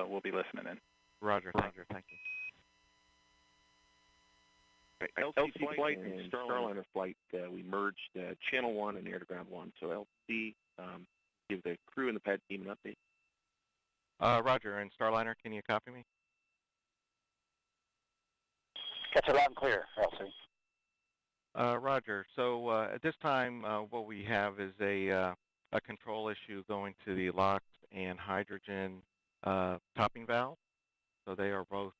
We'll be listening in. Roger, thank you. LC flight and Starliner flight, we merged channel 1 and air-to-ground 1. So LC, give the crew and the pad team an update. Roger, and Starliner, can you copy me? Catch it loud and clear, LC. Roger. So at this time, what we have is a control issue going to the LOX and hydrogen topping valve. So they are both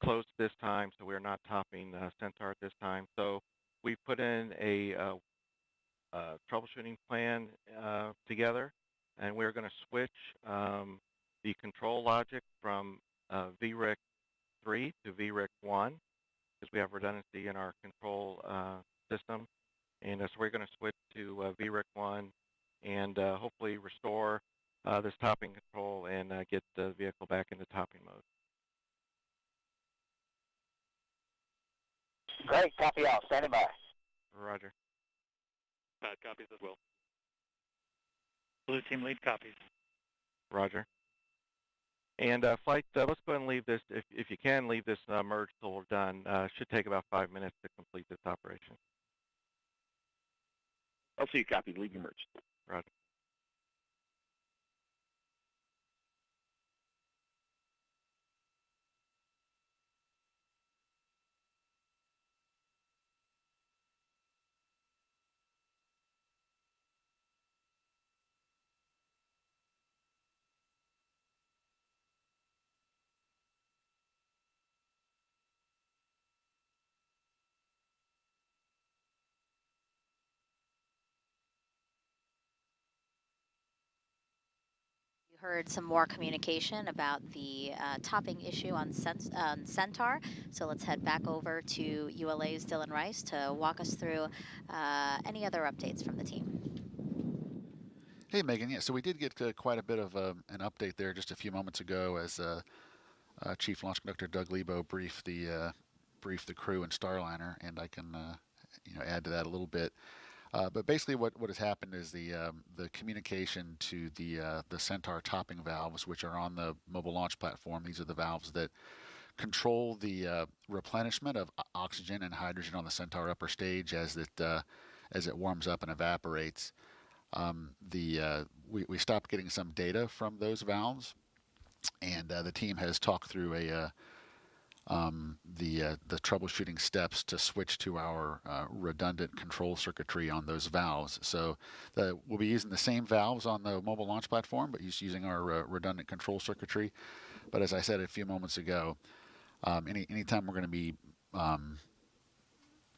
closed this time, so we're not topping Centaur at this time. So we put in a troubleshooting plan together, and we're going to switch the control logic from VRIC 3 to VRIC 1 because we have redundancy in our control system. And so we're going to switch to VRIC 1 and hopefully restore this topping control and get the vehicle back into topping mode. Great, copy all, standing by. Roger. Pad copies as well. Blue team lead copies. Roger. And flight, let's go ahead and leave this, if you can, leave this merge till we're done. Should take about 5 minutes to complete this operation. I'll see you copy, leave your merge. Roger. Heard some more communication about the topping issue on Centaur. So let's head back over to ULA's Dylan Rice to walk us through any other updates from the team. Hey, Megan. Yeah, so we did get quite a bit of an update there just a few moments ago as Chief Launch Conductor Doug Lebo briefed the crew in Starliner, and I can add to that a little bit. But basically what has happened is the communication to the Centaur topping valves, which are on the mobile launch platform. These are the valves that control the replenishment of oxygen and hydrogen on the Centaur upper stage as it warms up and evaporates. We stopped getting some data from those valves, and the team has talked through the troubleshooting steps to switch to our redundant control circuitry on those valves. So we'll be using the same valves on the mobile launch platform, but using our redundant control circuitry. But as I said a few moments ago, anytime we're going to be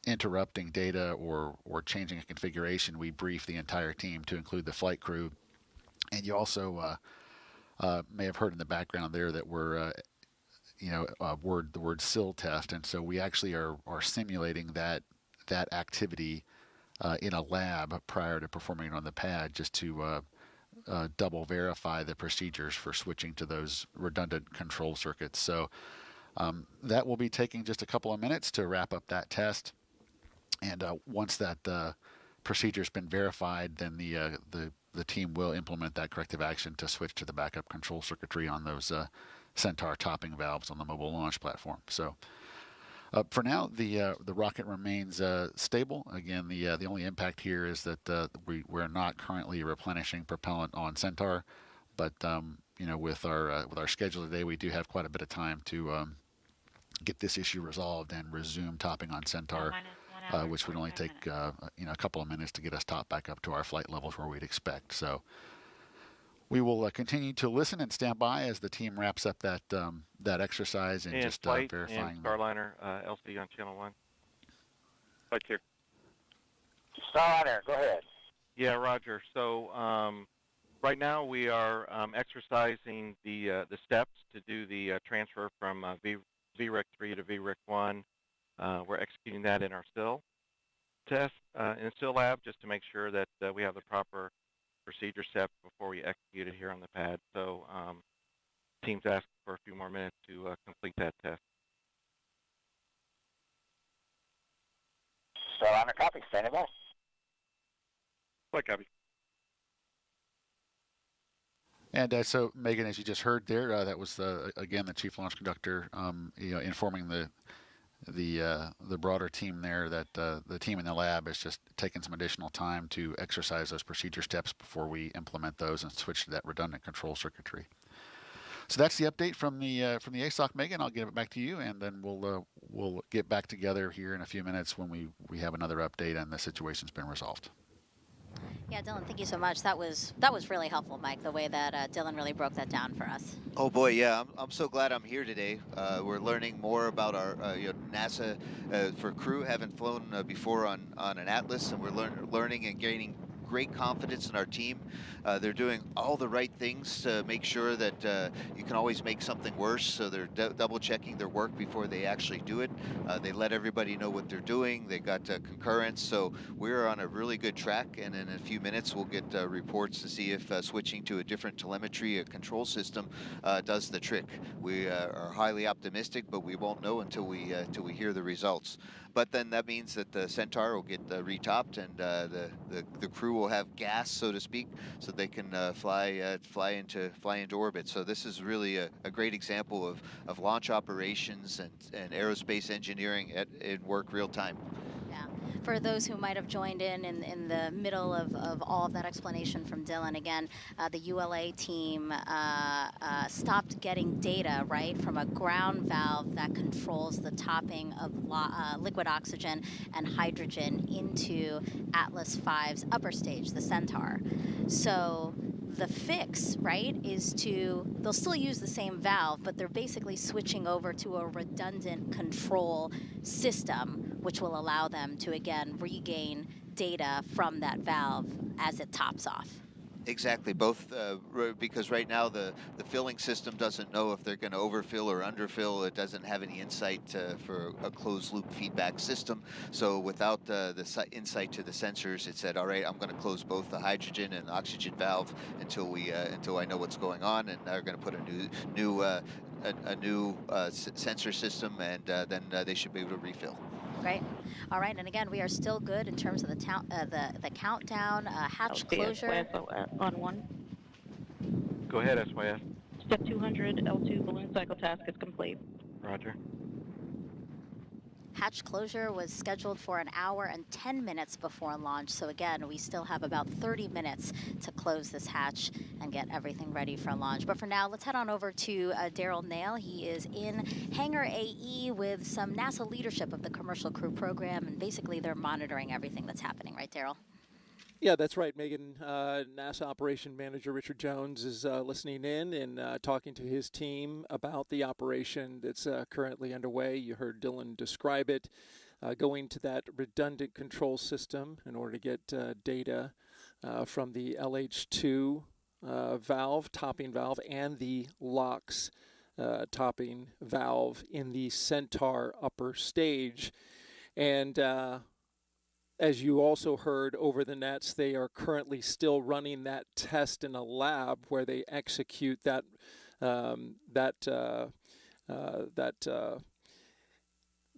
interrupting data or changing a configuration, we brief the entire team to include the flight crew. And you also may have heard in the background there that we're the word SIL test, and so we actually are simulating that activity in a lab prior to performing it on the pad, just to double verify the procedures for switching to those redundant control circuits. So that will be taking just a couple of minutes to wrap up that test, and once that procedure's been verified, then the team will implement that corrective action to switch to the backup control circuitry on those Centaur topping valves on the mobile launch platform. So for now, the rocket remains stable. Again, the only impact here is that we're not currently replenishing propellant on Centaur, but with our schedule today, we do have quite a bit of time to get this issue resolved and resume topping on Centaur, which would only take a couple of minutes to get us topped back up to our flight levels where we'd expect. So we will continue to listen and stand by as the team wraps up that exercise and just flight verifying. And Starliner, LC on channel 1. Flight here. Starliner, go ahead. Yeah, Roger. So right now we are exercising the steps to do the transfer from VREC 3 to VREC 1. We're executing that in our SIL test, in SIL lab, just to make sure that we have the proper procedure steps before we execute it here on the pad. So team's asking for a few more minutes to complete that test. Starliner, copy. Standing by. Bye, copy. And so, Megan, as you just heard there, that was again the chief launch conductor, informing the broader team there that the team in the lab has just taken some additional time to exercise those procedure steps before we implement those and switch to that redundant control circuitry. So that's the update from the ASOC, Megan. I'll give it back to you, and then we'll get back together here in a few minutes when we have another update and the situation's been resolved. Yeah, Dylan, thank you so much. That was really helpful, Mike, the way that Dylan really broke that down for us. Oh boy, yeah, I'm so glad I'm here today. We're learning more about our NASA for crew. Haven't flown before on an Atlas, and we're learning and gaining great confidence in our team. They're doing all the right things to make sure that you can always make something worse, so they're double checking their work before they actually do it. They let everybody know what they're doing. They got concurrence, so we're on a really good track, and in a few minutes we'll get reports to see if switching to a different telemetry control system does the trick. We are highly optimistic, but we won't know until we hear the results. But then that means that the Centaur will get retopped, and the crew will have gas, so to speak, so they can fly into orbit. So this is really a great example of launch operations and aerospace engineering in work real time. Yeah. For those who might have joined in the middle of all of that explanation from Dylan, again, the ULA team stopped getting data, right, from a ground valve that controls the topping of liquid oxygen and hydrogen into Atlas V's upper stage, the Centaur. So the fix, right, is they'll still use the same valve, but they're basically switching over to a redundant control system, which will allow them to, again, regain data from that valve as it tops off. Exactly, both because right now the filling system doesn't know if they're going to overfill or underfill. It doesn't have any insight for a closed loop feedback system. So without the insight to the sensors, it said, all right, I'm going to close both the hydrogen and oxygen valve until I know what's going on, and they're going to put a new sensor system, and then they should be able to refill. Great. All right, and again, we are still good in terms of the countdown, hatch closure. On 1. Go ahead, SYS. Step 200, L2 balloon cycle task is complete. Roger. Hatch closure was scheduled for an hour and 10 minutes before launch. So again, we still have about 30 minutes to close this hatch and get everything ready for launch. But for now, let's head on over to Daryl Nail. He is in Hangar AE with some NASA leadership of the Commercial Crew Program, and basically they're monitoring everything that's happening, right, Daryl? Yeah, that's right, Megan. NASA Operation Manager Richard Jones is listening in and talking to his team about the operation that's currently underway. You heard Dylan describe it, going to that redundant control system in order to get data from the LH2 valve, topping valve, and the LOX topping valve in the Centaur upper stage. And as you also heard over the nets, they are currently still running that test in a lab where they execute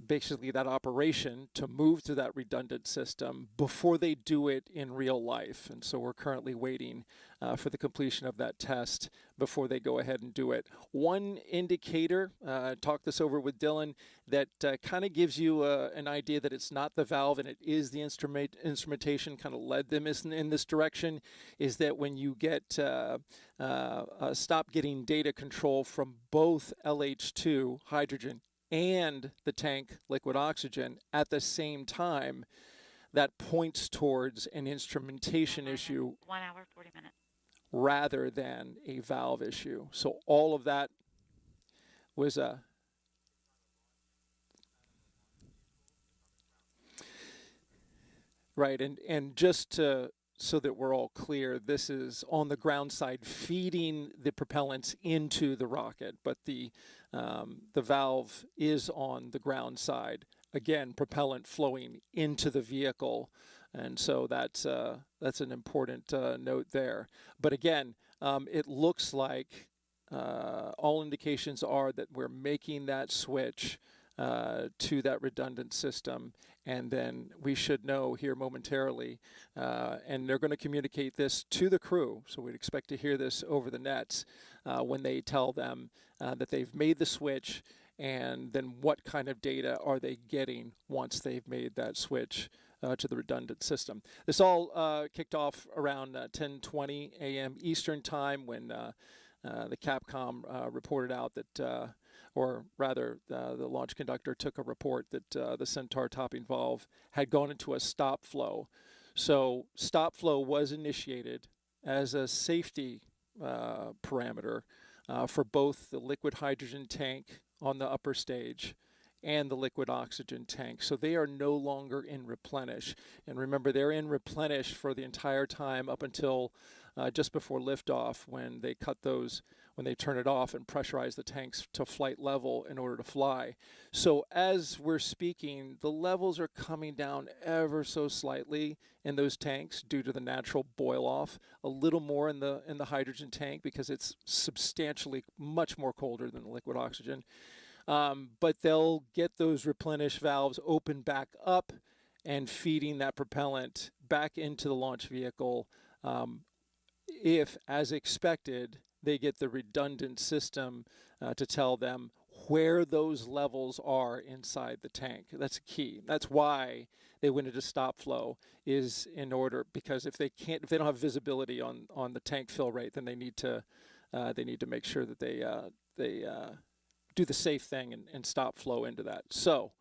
basically that operation to move to that redundant system before they do it in real life. And so we're currently waiting for the completion of that test before they go ahead and do it. One indicator, talk this over with Dylan, that kind of gives you an idea that it's not the valve and it is the instrumentation kind of led them in this direction, is that when you get stop getting data control from both LH2 hydrogen and the tank liquid oxygen at the same time, that points towards an instrumentation issue 1 hour, 40 minutes. rather than a valve issue. So all of that was Right, and just so that we're all clear, this is on the ground side feeding the propellants into the rocket, but the valve is on the ground side. Again, propellant flowing into the vehicle, and so that's an important note there. But again, it looks like all indications are that we're making that switch to that redundant system, and then we should know here momentarily, and they're going to communicate this to the crew, so we'd expect to hear this over the nets when they tell them that they've made the switch, and then what kind of data are they getting once they've made that switch to the redundant system. This all kicked off around 10:20 a.m. Eastern Time when the Capcom reported out that or rather the launch conductor took a report that the Centaur topping valve had gone into a stop flow. So stop flow was initiated as a safety parameter for both the liquid hydrogen tank on the upper stage and the liquid oxygen tank. So they are no longer in replenish. And remember, they're in replenish for the entire time up until just before liftoff, when they cut those, when they turn it off and pressurize the tanks to flight level in order to fly. So as we're speaking, the levels are coming down ever so slightly in those tanks due to the natural boil off, a little more in the hydrogen tank because it's substantially much more colder than the liquid oxygen. But they'll get those replenish valves open back up and feeding that propellant back into the launch vehicle if, as expected, they get the redundant system to tell them where those levels are inside the tank. That's key. That's why they went into stop flow, is in order, because if they don't have visibility on the tank fill rate, then they need to make sure that they do the safe thing and stop flow into that. So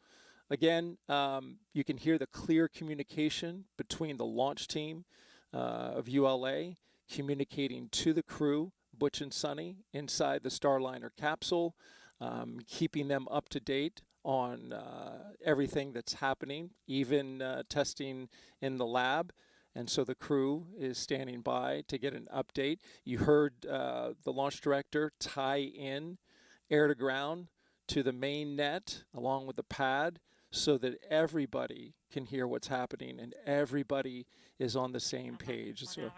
again, you can hear the clear communication between the launch team of ULA communicating to the crew, Butch and Sonny, inside the Starliner capsule, keeping them up to date on everything that's happening, even testing in the lab. And so the crew is standing by to get an update. You heard the launch director tie in air to ground to the main net along with the pad so that everybody can hear what's happening and everybody is on the same page. So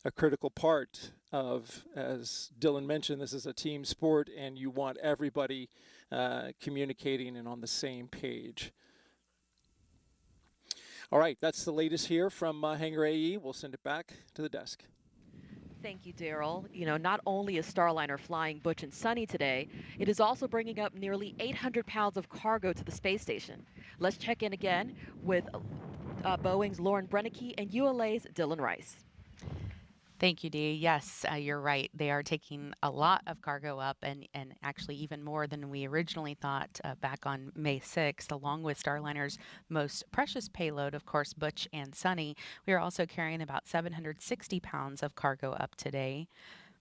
a critical part of, as Dylan mentioned, this is a team sport and you want everybody communicating and on the same page. All right, that's the latest here from Hangar AE. We'll send it back to the desk. Thank you, Daryl. You know, not only is Starliner flying Butch and Sonny today, it is also bringing up nearly 800 pounds of cargo to the space station. Let's check in again with Boeing's Lauren Brennicke and ULA's Dylan Rice. Thank you, Dee. Yes, you're right. They are taking a lot of cargo up and actually even more than we originally thought back on May 6th, along with Starliner's most precious payload, of course, Butch and Sonny. We are also carrying about 760 pounds of cargo up today.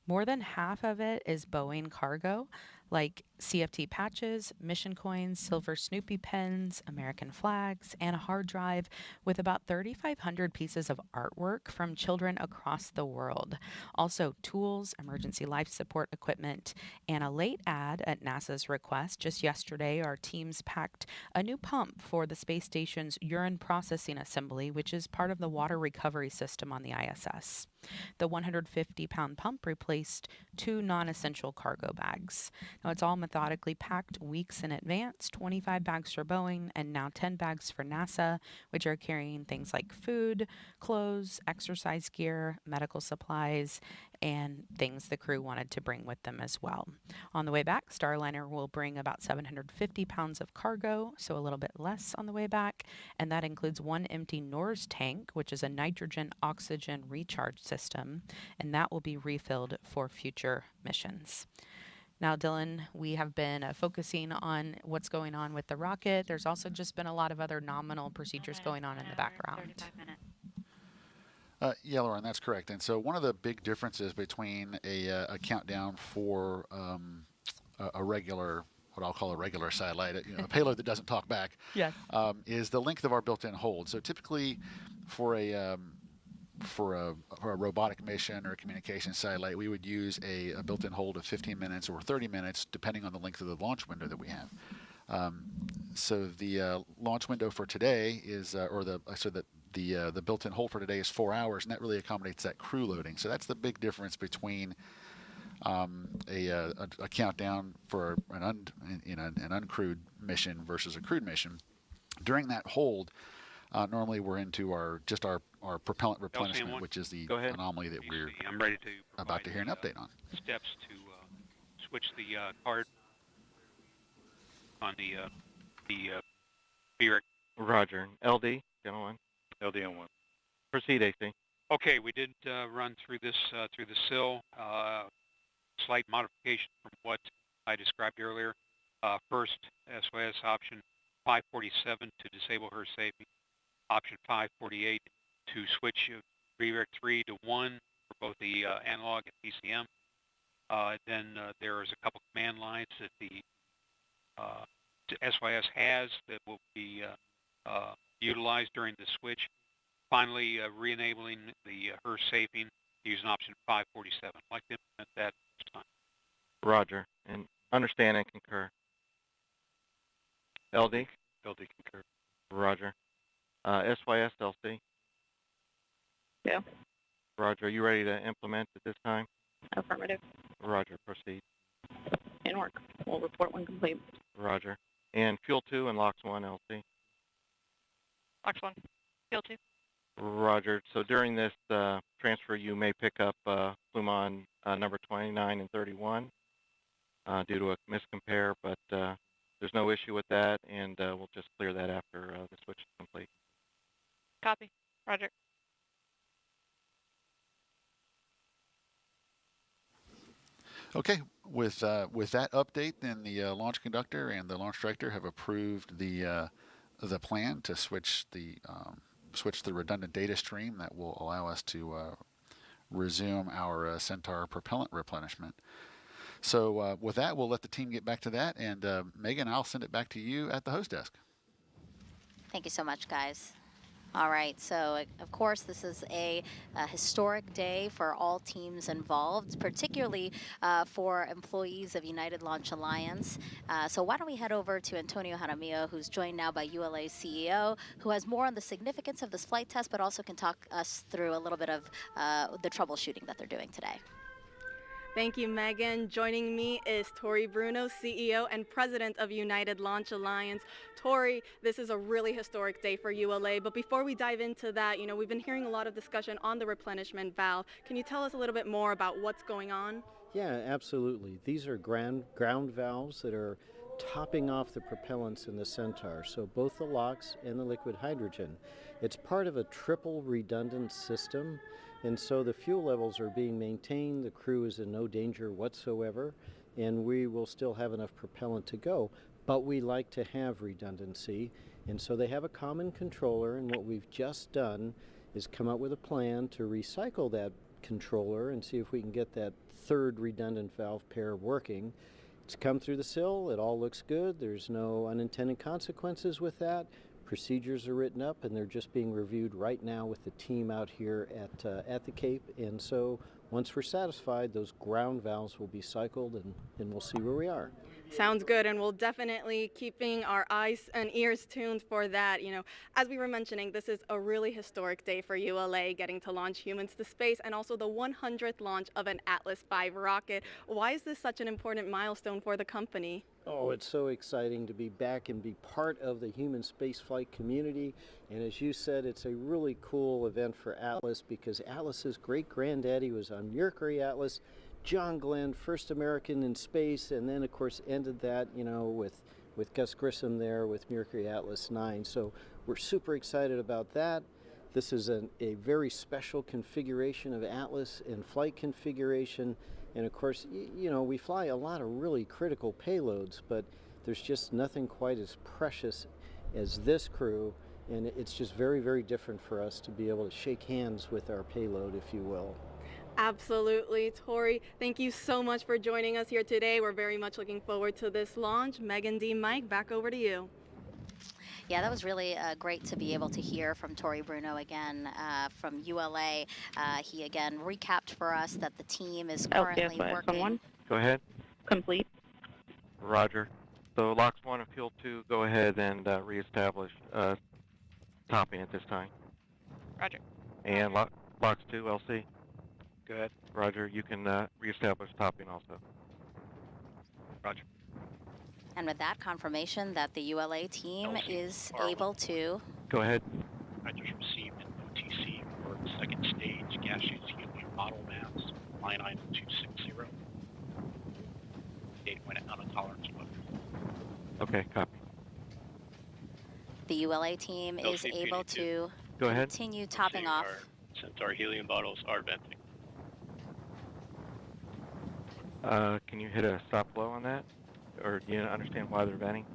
More than half of it is Boeing cargo, like CFT patches, mission coins, silver Snoopy pens, American flags, and a hard drive with about 3,500 pieces of artwork from children across the world. Also tools, emergency life support equipment, and a late ad at NASA's request. Just yesterday, our teams packed a new pump for the space station's urine processing assembly, which is part of the water recovery system on the ISS. The 150-pound pump replaced 2 non-essential cargo bags. Now, it's all methodically packed weeks in advance, 25 bags for Boeing and now 10 bags for NASA, which are carrying things like food, clothes, exercise gear, medical supplies, and things the crew wanted to bring with them as well. On the way back, Starliner will bring about 750 pounds of cargo, so a little bit less on the way back, and that includes 1 empty NORS tank, which is a nitrogen-oxygen recharge system, and that will be refilled for future missions. Now, Dylan, we have been focusing on what's going on with the rocket. There's also just been a lot of other nominal procedures going on in the background. Yeah, Lauren, that's correct. And so one of the big differences between a countdown for a regular what I'll call a regular satellite, a payload that doesn't talk back, Yes. is the length of our built-in hold. So typically, for a robotic mission or a communication satellite, we would use a built-in hold of 15 minutes or 30 minutes, depending on the length of the launch window that we have. So the launch window for today is, the built-in hold for today is 4 hours, and that really accommodates that crew loading. So that's the big difference between a countdown for an uncrewed mission versus a crewed mission. During that hold, normally we're into our propellant replenishment, which is the anomaly that we're about to hear an update on. Steps to switch the card on the VREC. Roger. LD, gentlemen. LD on 1. Proceed, AC. Okay, we did run through this through the SIL. Slight modification from what I described earlier. First, SOS option 547 to disable her safety. Option 548 to switch VREC 3 to 1 for both the analog and PCM. Then there is a couple command lines that the SYS has that will be utilized during the switch. Finally, re-enabling the her safing using option 547. I'd like to implement that this time. Roger. And understand and concur. LD? LD concur. Roger. SYS, LC? Yeah. Roger. Are you ready to implement at this time? Affirmative. Roger. Proceed. In work. We'll report when complete. Roger. And Fuel 2 and LOX 1, LC? LOX 1. Fuel 2. Roger. So during this transfer, you may pick up Flumon number 29 and 31 due to a miscompare, but there's no issue with that, and we'll just clear that after the switch is complete. Copy. Roger. Okay, with that update, then the launch conductor and the launch director have approved the plan to switch the redundant data stream that will allow us to resume our Centaur propellant replenishment. So with that, we'll let the team get back to that, and Megan, I'll send it back to you at the host desk. Thank you so much, guys. All right, so of course this is a historic day for all teams involved, particularly for employees of United Launch Alliance. So why don't we head over to Antonio Jaramillo, who's joined now by ULA's CEO, who has more on the significance of this flight test, but also can talk us through a little bit of the troubleshooting that they're doing today. Thank you, Megan. Joining me is Tori Bruno, CEO and President of United Launch Alliance. Tori, this is a really historic day for ULA, but before we dive into that, we've been hearing a lot of discussion on the replenishment valve. Can you tell us a little bit more about what's going on? Yeah, absolutely. These are ground valves that are topping off the propellants in the Centaur, so both the LOX and the liquid hydrogen. It's part of a triple redundant system. And so the fuel levels are being maintained, the crew is in no danger whatsoever, and we will still have enough propellant to go. But we like to have redundancy, and so they have a common controller, and what we've just done is come up with a plan to recycle that controller and see if we can get that third redundant valve pair working. It's come through the SIL, it all looks good, there's no unintended consequences with that. Procedures are written up, and they're just being reviewed right now with the team out here at the Cape. And so once we're satisfied, those ground valves will be cycled, and we'll see where we are. Sounds good, and we'll definitely keeping our eyes and ears tuned for that. As we were mentioning, this is a really historic day for ULA, getting to launch humans to space, and also the 100th launch of an Atlas V rocket. Why is this such an important milestone for the company? Oh, it's so exciting to be back and be part of the human spaceflight community. And as you said, it's a really cool event for Atlas because Atlas's great-granddaddy was on Mercury Atlas. John Glenn, first American in space, and then, of course, ended that, with Gus Grissom there with Mercury Atlas 9. So we're super excited about that. This is a very special configuration of Atlas and flight configuration. And of course, we fly a lot of really critical payloads, but there's just nothing quite as precious as this crew. And it's just very, very different for us to be able to shake hands with our payload, if you will. Absolutely. Tori, thank you so much for joining us here today. We're very much looking forward to this launch. Megan D. Mike, back over to you. Yeah, that was really great to be able to hear from Tori Bruno again from ULA. He again recapped for us that the team is currently working. Go ahead. Complete. Roger. So locks 1 and fuel 2, go ahead and reestablish topping at this time. Roger. And locks 2, LC. Go ahead. Roger, you can reestablish topping also. Roger. And with that confirmation that the ULA team is able to... Go ahead. I just received an OTC for the second stage gaseous helium bottle mass, line item 260. Date went out of tolerance mode. Okay, copy. The ULA team is able to Go ahead. continue topping off. Since our helium bottles are venting. Can you hit a stop flow on that? Or do you understand why they're venting?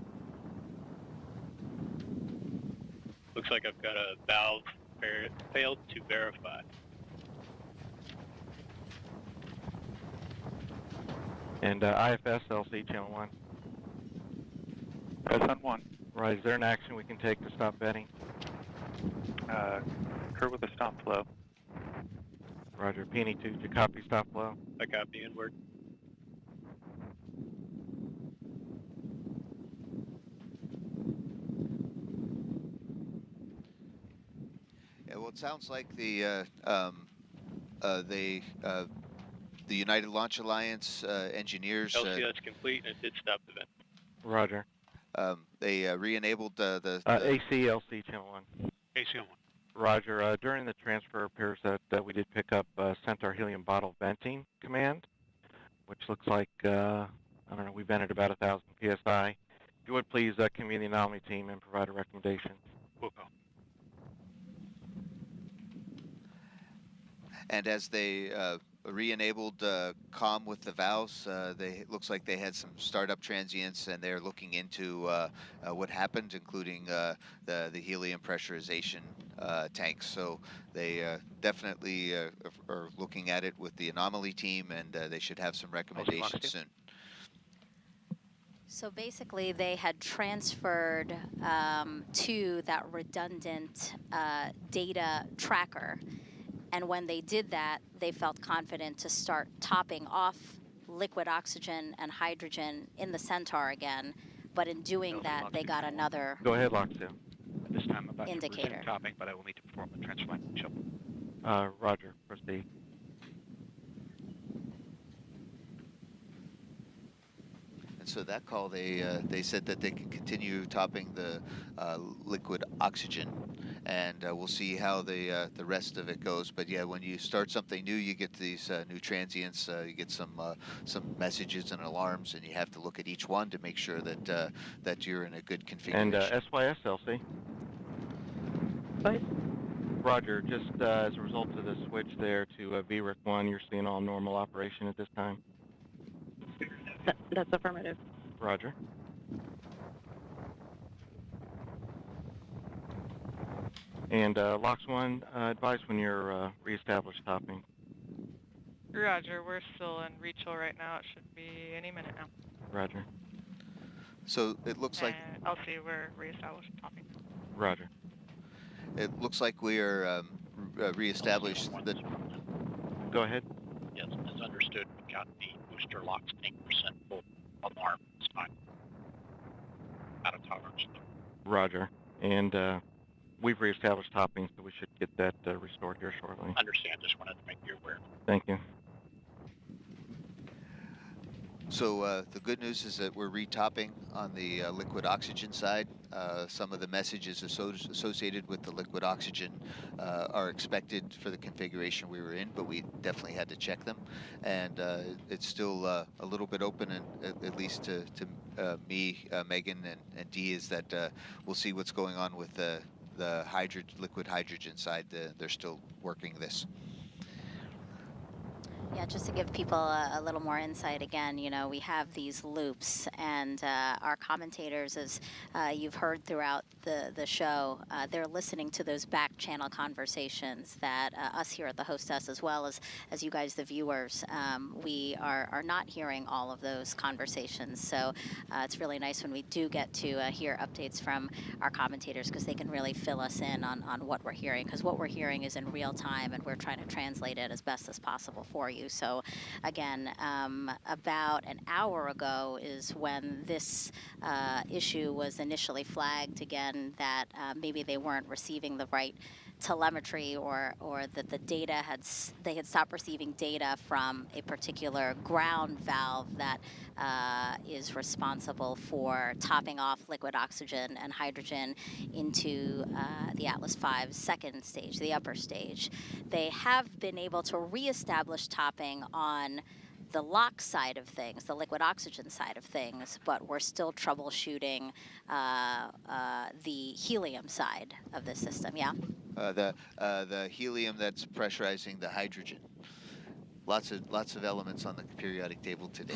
Looks like I've got a valve failed to verify. And IFS LC channel 1. Present 1. Right, is there an action we can take to stop venting? Kurt with a stop flow. Roger, Peony 2, did you copy stop flow? I copy inward. Yeah, well, it sounds like the United Launch Alliance engineers. LC, that's complete, and it did stop the vent. Roger. They re-enabled the ACLC channel 1. AC1. Roger. During the transfer, it appears that we did pick up Centaur helium bottle venting command, which looks like, I don't know, we vented about 1,000 PSI. If you would please convene the anomaly team and provide a recommendation. We'll go. And as they re-enabled comm with the valves, it looks like they had some startup transients, and they're looking into what happened, including the helium pressurization tanks. So they definitely are looking at it with the anomaly team, and they should have some recommendations soon. So basically, they had transferred to that redundant data tracker. And when they did that, they felt confident to start topping off liquid oxygen and hydrogen in the Centaur again. But in doing that, they got another Go ahead, Lock 2. At this time, I'm about indicator. to resume topping, but I will need to perform the transfer line chill. Roger, proceed. So that call, they said that they can continue topping the liquid oxygen, and we'll see how the rest of it goes. But yeah, when you start something new, you get these new transients. You get some messages and alarms, and you have to look at each one to make sure that that you're in a good configuration. And SYSLC. Roger. Just as a result of the switch there to VRIC 1, you're seeing all normal operation at this time. That's affirmative. Roger. And Locks 1, advise when you're reestablished topping. Roger, we're still in rechill right now. It should be any minute now. Roger. So it looks like... I'll see we're reestablished topping. Roger. It looks like we are reestablished. Go ahead. Yes, as understood, we got the booster locks 10% full alarm this time. Out of tolerance. Roger. And we've reestablished topping, so we should get that restored here shortly. Understand, just wanted to make you aware. Thank you. So the good news is that we're retopping on the liquid oxygen side. Some of the messages associated with the liquid oxygen are expected for the configuration we were in, but we definitely had to check them. And it's still a little bit open, and at least to me, Megan, and Dee, is that we'll see what's going on with the liquid hydrogen side. They're still working this. Yeah, just to give people a little more insight, again, you know, we have these loops, and our commentators, as you've heard throughout the show, they're listening to those back channel conversations that us here at the hostess, as well as you guys, the viewers, we are not hearing all of those conversations. So it's really nice when we do get to hear updates from our commentators, because they can really fill us in on what we're hearing, because what we're hearing is in real time, and we're trying to translate it as best as possible for you. So again, about an hour ago is when this issue was initially flagged again, that maybe they weren't receiving the right telemetry, or that the data they had stopped receiving data from a particular ground valve that is responsible for topping off liquid oxygen and hydrogen into the Atlas V's second stage, the upper stage. They have been able to reestablish topping on the LOX side of things, the liquid oxygen side of things, but we're still troubleshooting the helium side of the system, yeah? The helium that's pressurizing the hydrogen. Lots of elements on the periodic table today.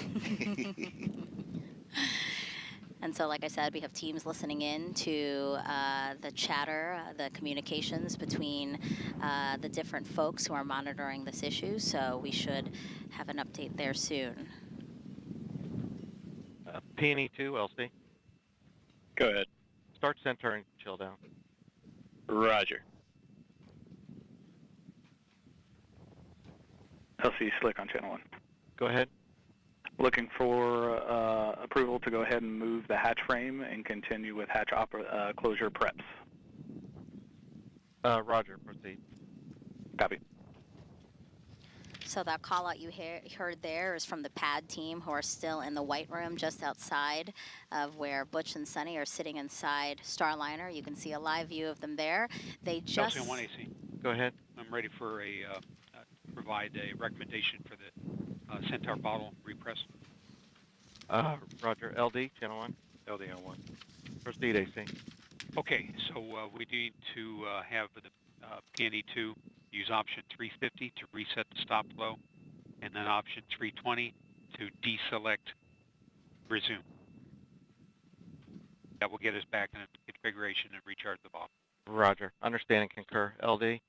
And so, like I said, we have teams listening in to the chatter, the communications between the different folks who are monitoring this issue. So we should have an update there soon. P&E 2, LC. Go ahead. Start center and chill down. Roger. LC Slick on channel 1. Go ahead. Looking for approval to go ahead and move the hatch frame and continue with hatch closure preps. Roger, proceed. Copy. So that call out you heard there is from the pad team, who are still in the white room just outside of where Butch and Sunny are sitting inside Starliner. You can see a live view of them there. They just... Calcium 1 AC. Go ahead. I'm ready for provide a recommendation for the Centaur bottle repress. Roger, LD, channel 1. LD on 1. Proceed, AC. Okay, so we need to have the PNE2 use option 350 to reset the stop flow, and then option 320 to deselect resume. That will get us back in configuration and recharge the bottle. Roger. Understand and concur. LD?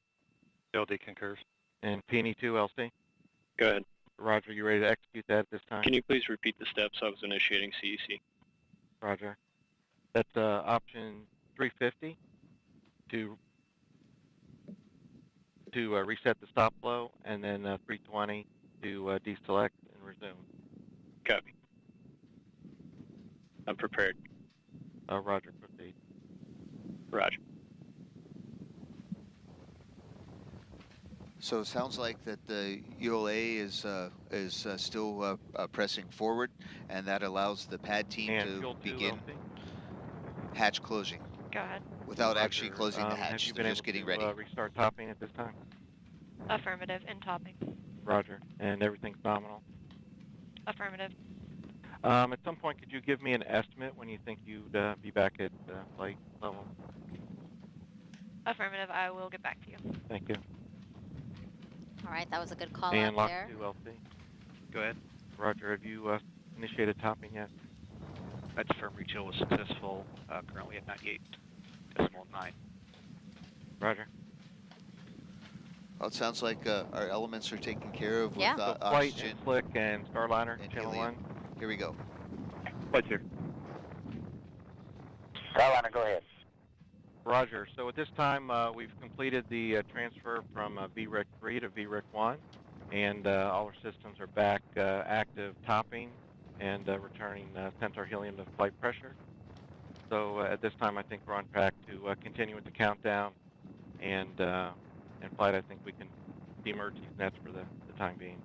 LD concurs. And PNE2, LC? Go ahead. Roger, you ready to execute that at this time? Can you please repeat the steps I was initiating CEC? Roger. That's option 350 to reset the stop flow, and then 320 to deselect and resume. Copy. I'm prepared. Roger, proceed. Roger. So it sounds like that the ULA is still pressing forward, and that allows the pad team to begin hatch closing. Go ahead. Without actually closing the hatch, they're just getting ready. Restart topping at this time? Affirmative, and topping. Roger. And everything's nominal? Affirmative. At some point, could you give me an estimate when you think you'd be back at flight level? Affirmative, I will get back to you. Thank you. All right, that was a good call and out there. And Lock 2, LC. Go ahead. Roger, have you initiated topping yet? That's firm rechill was successful, currently at 98.9. Roger. Well, it sounds like our elements are taken care of with Flight oxygen. and Slick and Starliner, and channel helium. 1. Here we go. Flight here. Starliner, go ahead. Roger. So at this time, we've completed the transfer from VREC 3 to VREC 1, and all our systems are back active topping and returning Centaur helium to flight pressure. So at this time, I think we're on track to continue with the countdown, and in flight, I think we can demerge these nets for the time being.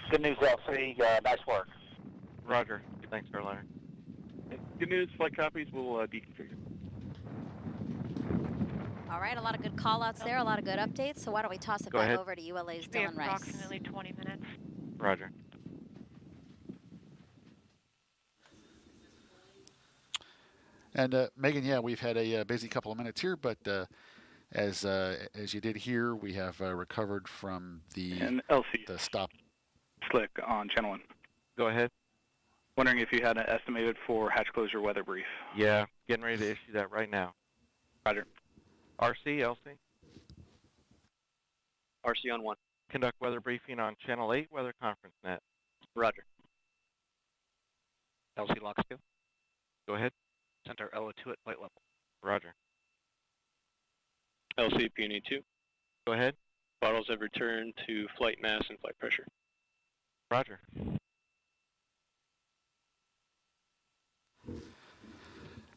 Good news, LC. Nice work. Roger. Thanks, Starliner. Good news, flight copies will deconfigure. All right, a lot of good call-outs there, a lot of good updates. So why don't we toss it Go back ahead. over to ULA's Should be Dylan Rice. approximately 20 minutes. Roger. And Megan, yeah, we've had a busy couple of minutes here, but As you did hear, we have recovered from And LC, the stop. Slick on channel 1. Go ahead. Wondering if you had an estimated for hatch closure weather brief. Yeah, getting ready to issue that right now. Roger. RC, LC. RC on 1. Conduct weather briefing on channel 8 weather conference net. Roger. LC Locks 2. Go ahead. Center LO2 at flight level. Roger. LC Peony 2. Go ahead. Bottles have returned to flight mass and flight pressure. Roger.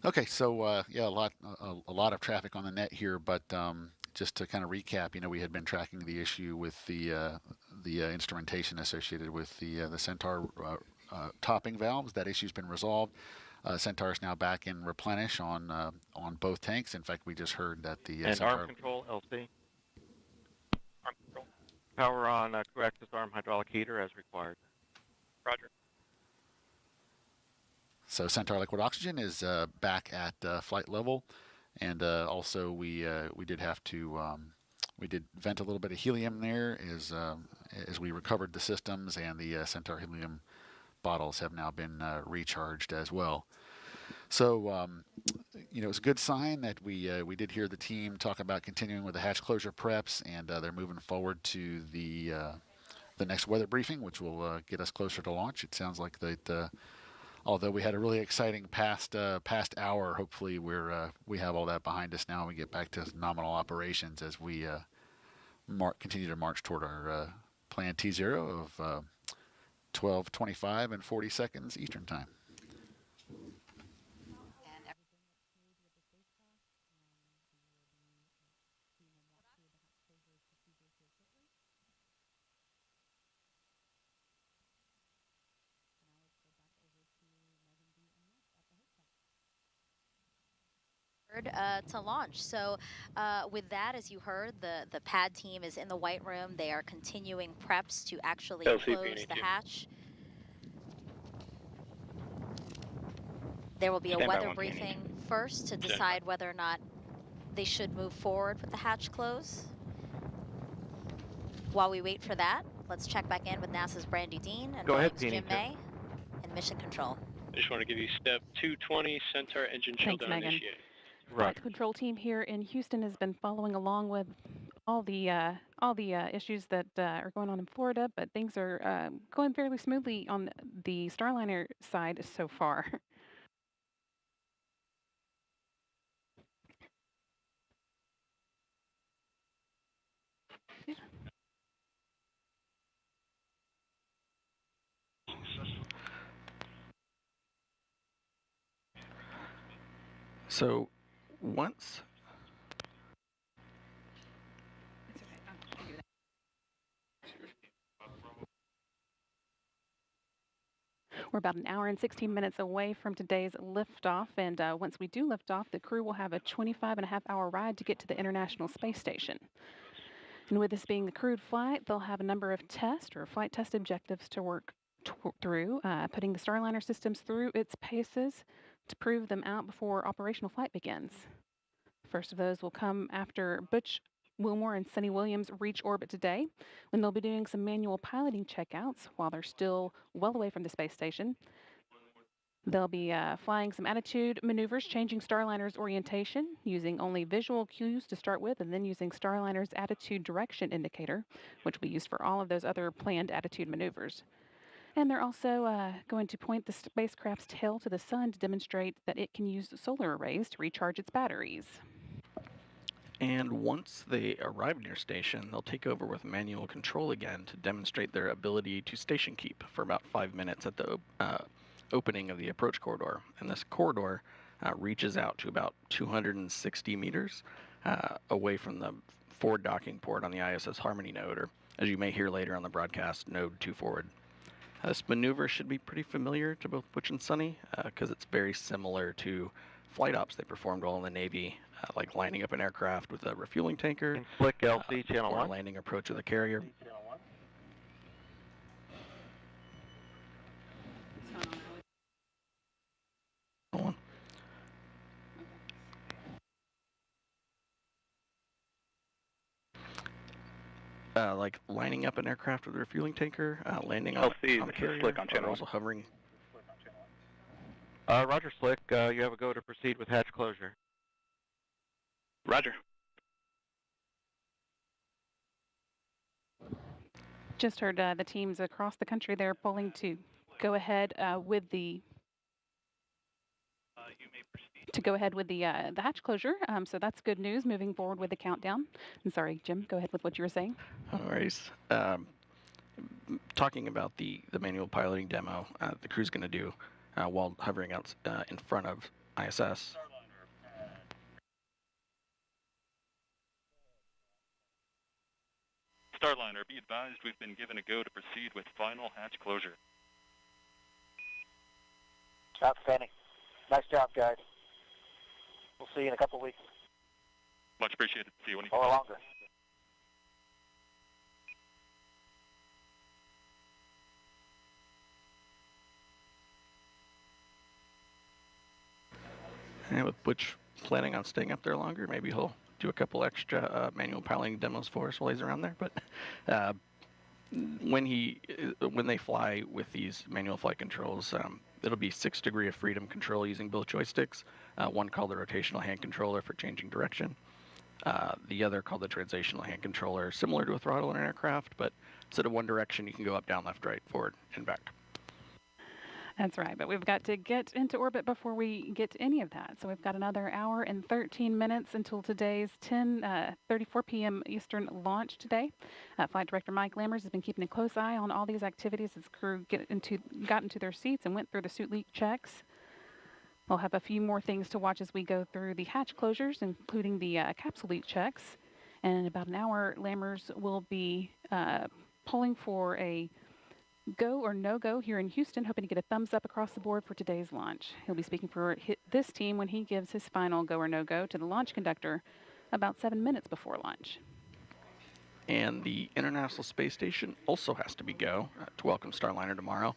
Okay, so yeah, a lot of traffic on the net here, but just to kind of recap, you know, we had been tracking the issue with the instrumentation associated with the Centaur topping valves. That issue's been resolved. Centaur is now back in replenish on both tanks. In fact, we just heard that the and Centaur... arm control, LC. Arm control. Power on crew access arm hydraulic heater as required. Roger. So Centaur liquid oxygen is back at flight level, and also we did have to we did vent a little bit of helium there as we recovered the systems, and the Centaur helium bottles have now been recharged as well. So you know, it's a good sign that we did hear the team talk about continuing with the hatch closure preps, and they're moving forward to the next weather briefing, which will get us closer to launch. It sounds like that. Although we had a really exciting past hour, hopefully we have all that behind us now and we get back to nominal operations as we continue to march toward our planned T0 of 12:25 and 40 seconds Eastern Time. To launch. So with that, as you heard, the pad team is in the white room. They are continuing preps to actually close the hatch. There will be a weather briefing first to decide whether or not they should move forward with the hatch close. While we wait for that, let's check back in with NASA's Brandy Dean and Boeing's Jim May in mission control. I just want to give you step 220, Centaur engine shutdown initiated. Right. Flight control team here in Houston has been following along with all the issues that are going on in Florida, but things are going fairly smoothly on the Starliner side so far. So once we're about an hour and 16 minutes away from today's liftoff, and once we do lift off, the crew will have a 25.5-hour ride to get to the International Space Station. And with this being the crewed flight, they'll have a number of test or flight test objectives to work through, putting the Starliner systems through its paces to prove them out before operational flight begins. First of those will come after Butch Wilmore and Sunny Williams reach orbit today, when they'll be doing some manual piloting checkouts while they're still well away from the space station. They'll be flying some attitude maneuvers, changing Starliner's orientation, using only visual cues to start with, and then using Starliner's attitude direction indicator, which will be used for all of those other planned attitude maneuvers. And they're also going to point the spacecraft's tail to the sun to demonstrate that it can use solar arrays to recharge its batteries. And once they arrive near station, they'll take over with manual control again to demonstrate their ability to station keep for about 5 minutes at the opening of the approach corridor. And this corridor reaches out to about 260 meters away from the forward docking port on the ISS Harmony node, or as you may hear later on the broadcast, node 2 forward. This maneuver should be pretty familiar to both Butch and Sunny because it's very similar to flight ops they performed while in the Navy, like lining up an aircraft with a refueling tanker, and click LC channel or 1. a landing approach with a carrier. like lining up an aircraft with a refueling tanker, landing on LC, a this is carrier, Slick on or channel. also hovering? Roger, Slick. You have a go to proceed with hatch closure. Roger. Just heard the teams across the country there pulling to go ahead with the hatch closure. So that's good news moving forward with the countdown. I'm sorry, Jim, go ahead with what you were saying. No worries. Talking about the manual piloting demo the crew's going to do while hovering out in front of ISS. Starliner, be advised we've been given a go to proceed with final hatch closure. Outstanding. Nice job, guys. We'll see you in a couple of weeks. Much appreciated. See you when you or longer. And with Butch planning on staying up there longer, maybe he'll do a couple extra manual piloting demos for us while he's around there. But when they fly with these manual flight controls, it'll be 6 degree of freedom control using both joysticks. One called the rotational hand controller for changing direction. The other called the translational hand controller, similar to a throttle in an aircraft, but instead of one direction, you can go up, down, left, right, forward, and back. That's right, but we've got to get into orbit before we get to any of that. So we've got another hour and 13 minutes until today's 10:34 p.m. Eastern launch today. Flight Director Mike Lammers has been keeping a close eye on all these activities as crew got into their seats and went through the suit leak checks. We'll have a few more things to watch as we go through the hatch closures, including the capsule leak checks. And in about an hour, Lammers will be polling for a go or no-go here in Houston, hoping to get a thumbs up across the board for today's launch. He'll be speaking for this team when he gives his final go or no-go to the launch conductor about 7 minutes before launch. And the International Space Station also has to be go to welcome Starliner tomorrow.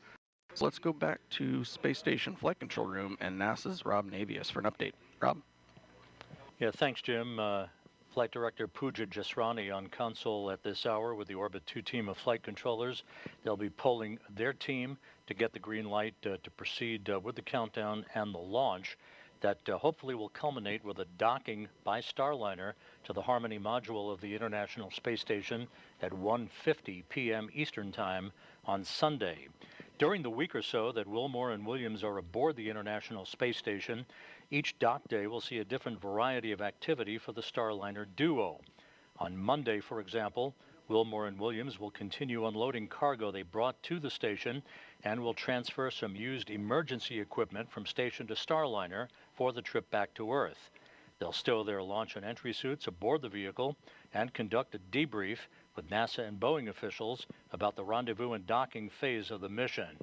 So let's go back to Space Station Flight Control Room and NASA's Rob Navius for an update. Rob? Yeah, thanks, Jim. Flight Director Pooja Jasrani on console at this hour with the Orbit 2 team of flight controllers. They'll be polling their team to get the green light to proceed with the countdown and the launch that hopefully will culminate with a docking by Starliner to the Harmony module of the International Space Station at 1:50 p.m. Eastern Time on Sunday. During the week or so that Wilmore and Williams are aboard the International Space Station, each dock day will see a different variety of activity for the Starliner duo. On Monday, for example, Wilmore and Williams will continue unloading cargo they brought to the station and will transfer some used emergency equipment from station to Starliner for the trip back to Earth. They'll stow their launch and entry suits aboard the vehicle and conduct a debrief with NASA and Boeing officials about the rendezvous and docking phase of the mission.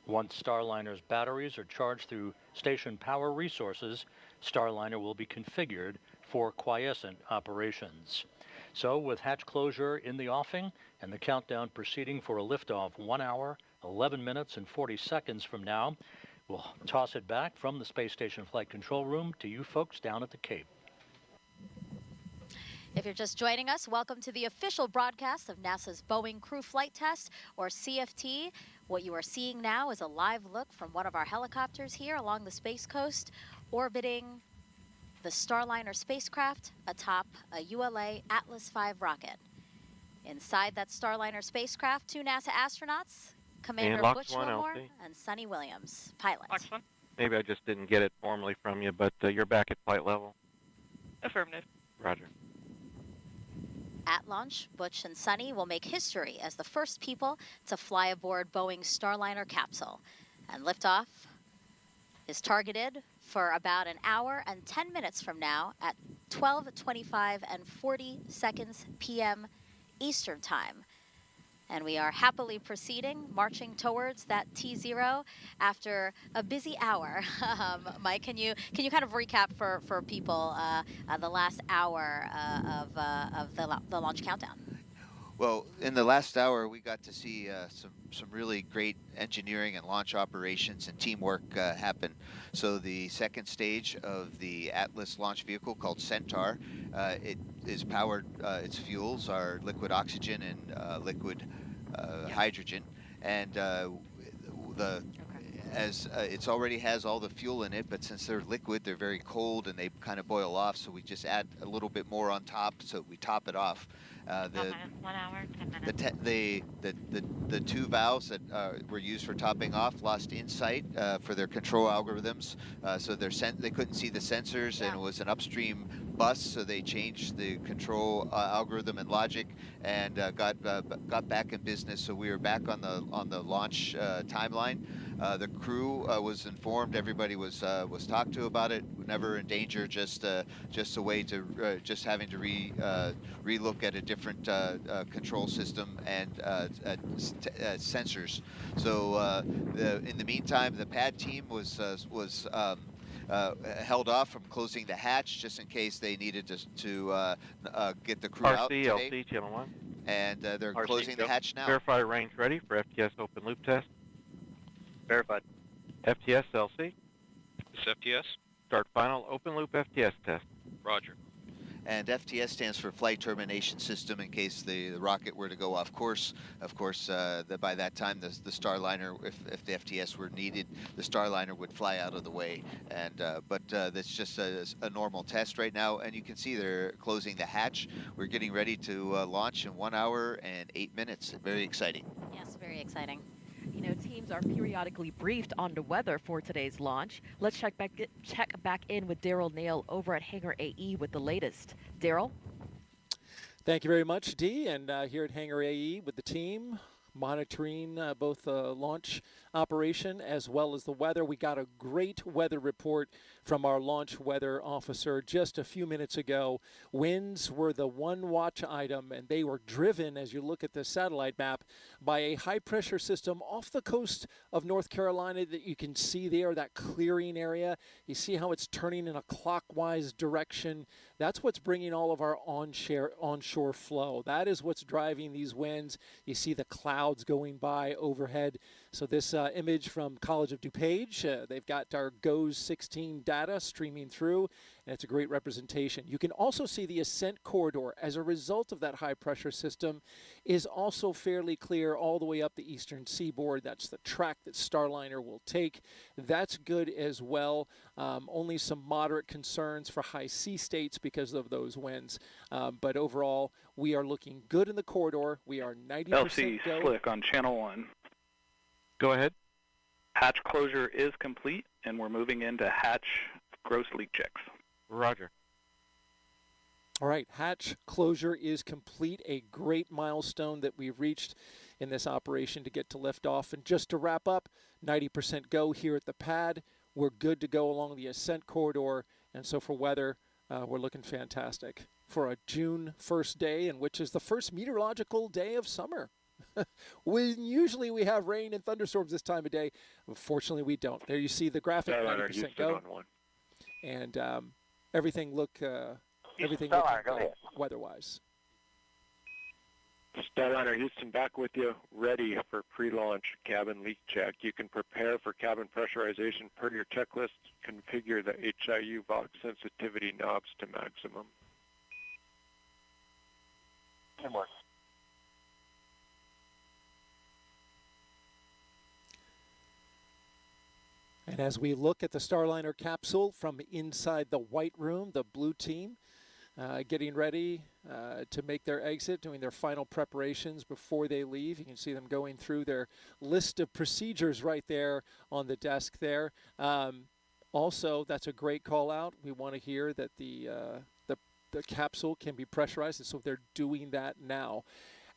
Once Starliner's batteries are charged through station power resources, Starliner will be configured for quiescent operations. So with hatch closure in the offing and the countdown proceeding for a liftoff 1 hour, 11 minutes, and 40 seconds from now, we'll toss it back from the Space Station Flight Control Room to you folks down at the Cape. If you're just joining us, welcome to the official broadcast of NASA's Boeing Crew Flight Test, or CFT. What you are seeing now is a live look from one of our helicopters here along the Space Coast, orbiting the Starliner spacecraft atop a ULA Atlas V rocket. Inside that Starliner spacecraft, 2 NASA astronauts, Commander Butch Wilmore and Sonny Williams, pilot. Maybe I just didn't get it formally from you, but you're back at flight level. Affirmative. Roger. At launch, Butch and Sonny will make history as the first people to fly aboard Boeing's Starliner capsule. And liftoff is targeted for about an hour and 10 minutes from now at 12:25 and 40 seconds p.m. Eastern Time. And we are happily proceeding, marching towards that T0 after a busy hour. Mike, can you kind of recap for people the last hour of the launch countdown? Well, in the last hour, we got to see some really great engineering and launch operations and teamwork happen. So the second stage of the Atlas launch vehicle, called Centaur, it is powered. Its fuels are liquid oxygen and liquid hydrogen, and it's already has all the fuel in it, but since they're liquid, they're very cold and they kind of boil off. So we just add a little bit more on top, so we top it off. 1 hour, 10 minutes. The two valves that were used for topping off lost insight for their control algorithms, so they couldn't see the sensors, and it was an upstream bus, so they changed the control algorithm and logic, and got back in business. So we were back on the launch timeline. The crew was informed. Everybody was talked to about it. Never in danger. Just a way to just having to relook at a different control system and sensors. So in the meantime, the pad team was held off from closing the hatch just in case they needed to get the crew out today. LC, Channel 1. And they're RC, closing the hatch now. Verify range ready for FTS open loop test. Verified. FTS LC. This is FTS. Start final open loop FTS test. Roger. And FTS stands for Flight Termination System, in case the rocket were to go off course. Of course, by that time, the Starliner, if the FTS were needed, the Starliner would fly out of the way. And but that's just a normal test right now. And you can see they're closing the hatch. We're getting ready to launch in 1 hour and 8 minutes. Very exciting. Yes, very exciting. You know, teams are periodically briefed on the weather for today's launch. Let's check back in with Daryl Nail over at Hangar AE with the latest. Daryl? Thank you very much, Dee. And here at Hangar AE with the team, monitoring both the launch operation as well as the weather. We got a great weather report from our launch weather officer just a few minutes ago. Winds were the one watch item, and they were driven, as you look at the satellite map, by a high-pressure system off the coast of North Carolina that you can see there, that clearing area. You see how it's turning in a clockwise direction. That's what's bringing all of our onshore flow. That is what's driving these winds. You see the clouds going by overhead. So this image from College of DuPage, they've got our GOES 16 data streaming through, and it's a great representation. You can also see the ascent corridor as a result of that high-pressure system is also fairly clear all the way up the eastern seaboard. That's the track that Starliner will take. That's good as well. Only some moderate concerns for high sea states because of those winds. But overall, we are looking good in the corridor. We are 90% LC go. Slick on channel 1. Go ahead. Hatch closure is complete, and we're moving into hatch gross leak checks. Roger. All right, hatch closure is complete, a great milestone that we've reached in this operation to get to liftoff. And just to wrap up, 90% go here at the pad. We're good to go along the ascent corridor, and so for weather, we're looking fantastic for a June 1st day, and which is the first meteorological day of summer. Usually we have rain and thunderstorms this time of day. Unfortunately, we don't. There you see the graphic, 90% go. And everything look weather-wise. Starliner Houston back with you, ready for pre-launch cabin leak check. You can prepare for cabin pressurization per your checklist. Configure the HIU Vox sensitivity knobs to maximum. Teamwork. And as we look at the Starliner capsule from inside the white room, the blue team getting ready to make their exit, doing their final preparations before they leave. You can see them going through their list of procedures right there on the desk there. Also, that's a great call out. We want to hear that the capsule can be pressurized, and so they're doing that now.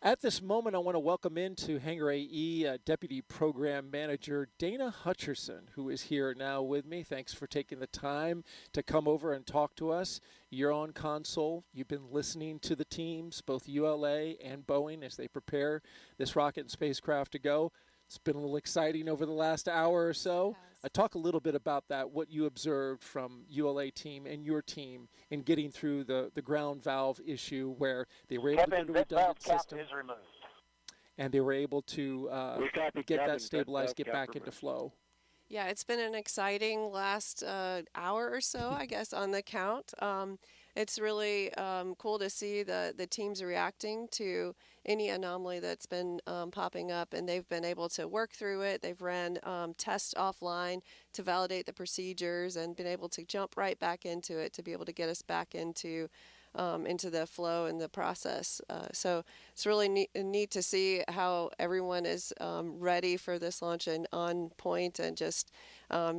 At this moment, I want to welcome into Hangar AE Deputy Program Manager Dana Hutcherson, who is here now with me. Thanks for taking the time to come over and talk to us. You're on console. You've been listening to the teams, both ULA and Boeing, as they prepare this rocket and spacecraft to go. It's been a little exciting over the last hour or so. Talk a little bit about that, what you observed from ULA team and your team in getting through the ground valve issue where they were able to go to a redundant system. Is removed. And they were able to get that stabilized, get back into flow. Yeah, it's been an exciting last hour or so, I guess, on the count. It's really cool to see the teams reacting to any anomaly that's been popping up, and they've been able to work through it. They've ran tests offline to validate the procedures and been able to jump right back into it to be able to get us back into the flow and the process. So it's really neat to see how everyone is ready for this launch and on point and just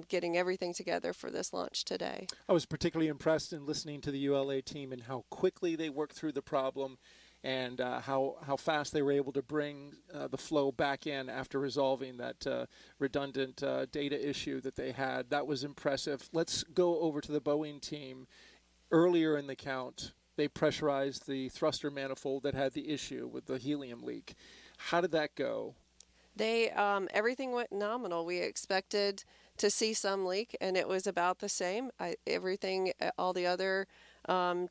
getting everything together for this launch today. I was particularly impressed in listening to the ULA team and how quickly they worked through the problem and how fast they were able to bring the flow back in after resolving that redundant data issue that they had. That was impressive. Let's go over to the Boeing team. Earlier in the count, they pressurized the thruster manifold that had the issue with the helium leak. How did that go? They everything went nominal. We expected to see some leak, and it was about the same. All the other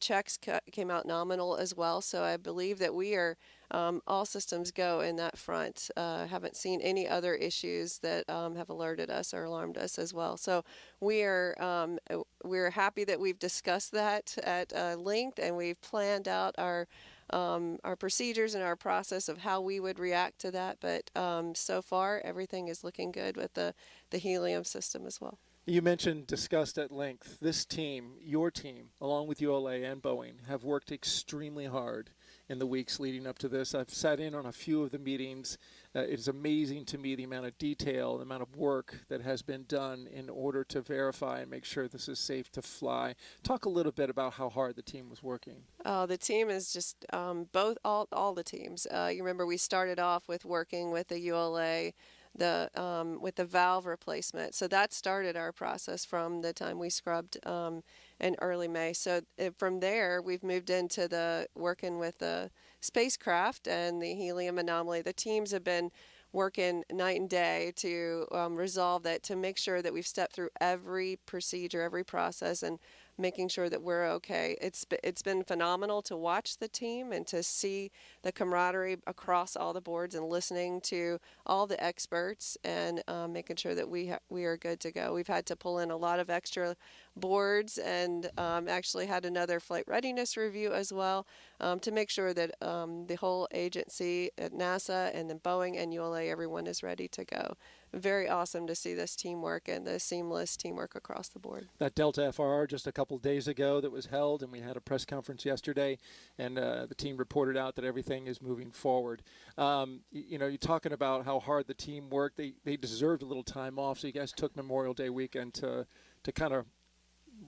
checks came out nominal as well. So I believe that we are all systems go in that front. Haven't seen any other issues that have alerted us or alarmed us as well. So we're happy that we've discussed that at length, and we've planned out our procedures and our process of how we would react to that. But so far, everything is looking good with the helium system as well. You mentioned discussed at length. This team, your team, along with ULA and Boeing, have worked extremely hard in the weeks leading up to this. I've sat in on a few of the meetings. It is amazing to me the amount of detail, the amount of work that has been done in order to verify and make sure this is safe to fly. Talk a little bit about how hard the team was working. Oh, the team is just all the teams. You remember we started off with working with the ULA with the valve replacement. So that started our process from the time we scrubbed in early May. So from there, we've moved into the working with the spacecraft and the helium anomaly. The teams have been working night and day to resolve that, to make sure that we've stepped through every procedure, every process, and making sure that we're okay. It's been phenomenal to watch the team and to see the camaraderie across all the boards and listening to all the experts and making sure that we are good to go. We've had to pull in a lot of extra boards and actually had another flight readiness review as well to make sure that the whole agency at NASA and then Boeing and ULA, everyone is ready to go. Very awesome to see this teamwork and the seamless teamwork across the board. That Delta FRR just a couple days ago that was held, and we had a press conference yesterday, and the team reported out that everything is moving forward. You're talking about how hard the team worked. They deserved a little time off, so you guys took Memorial Day weekend to kind of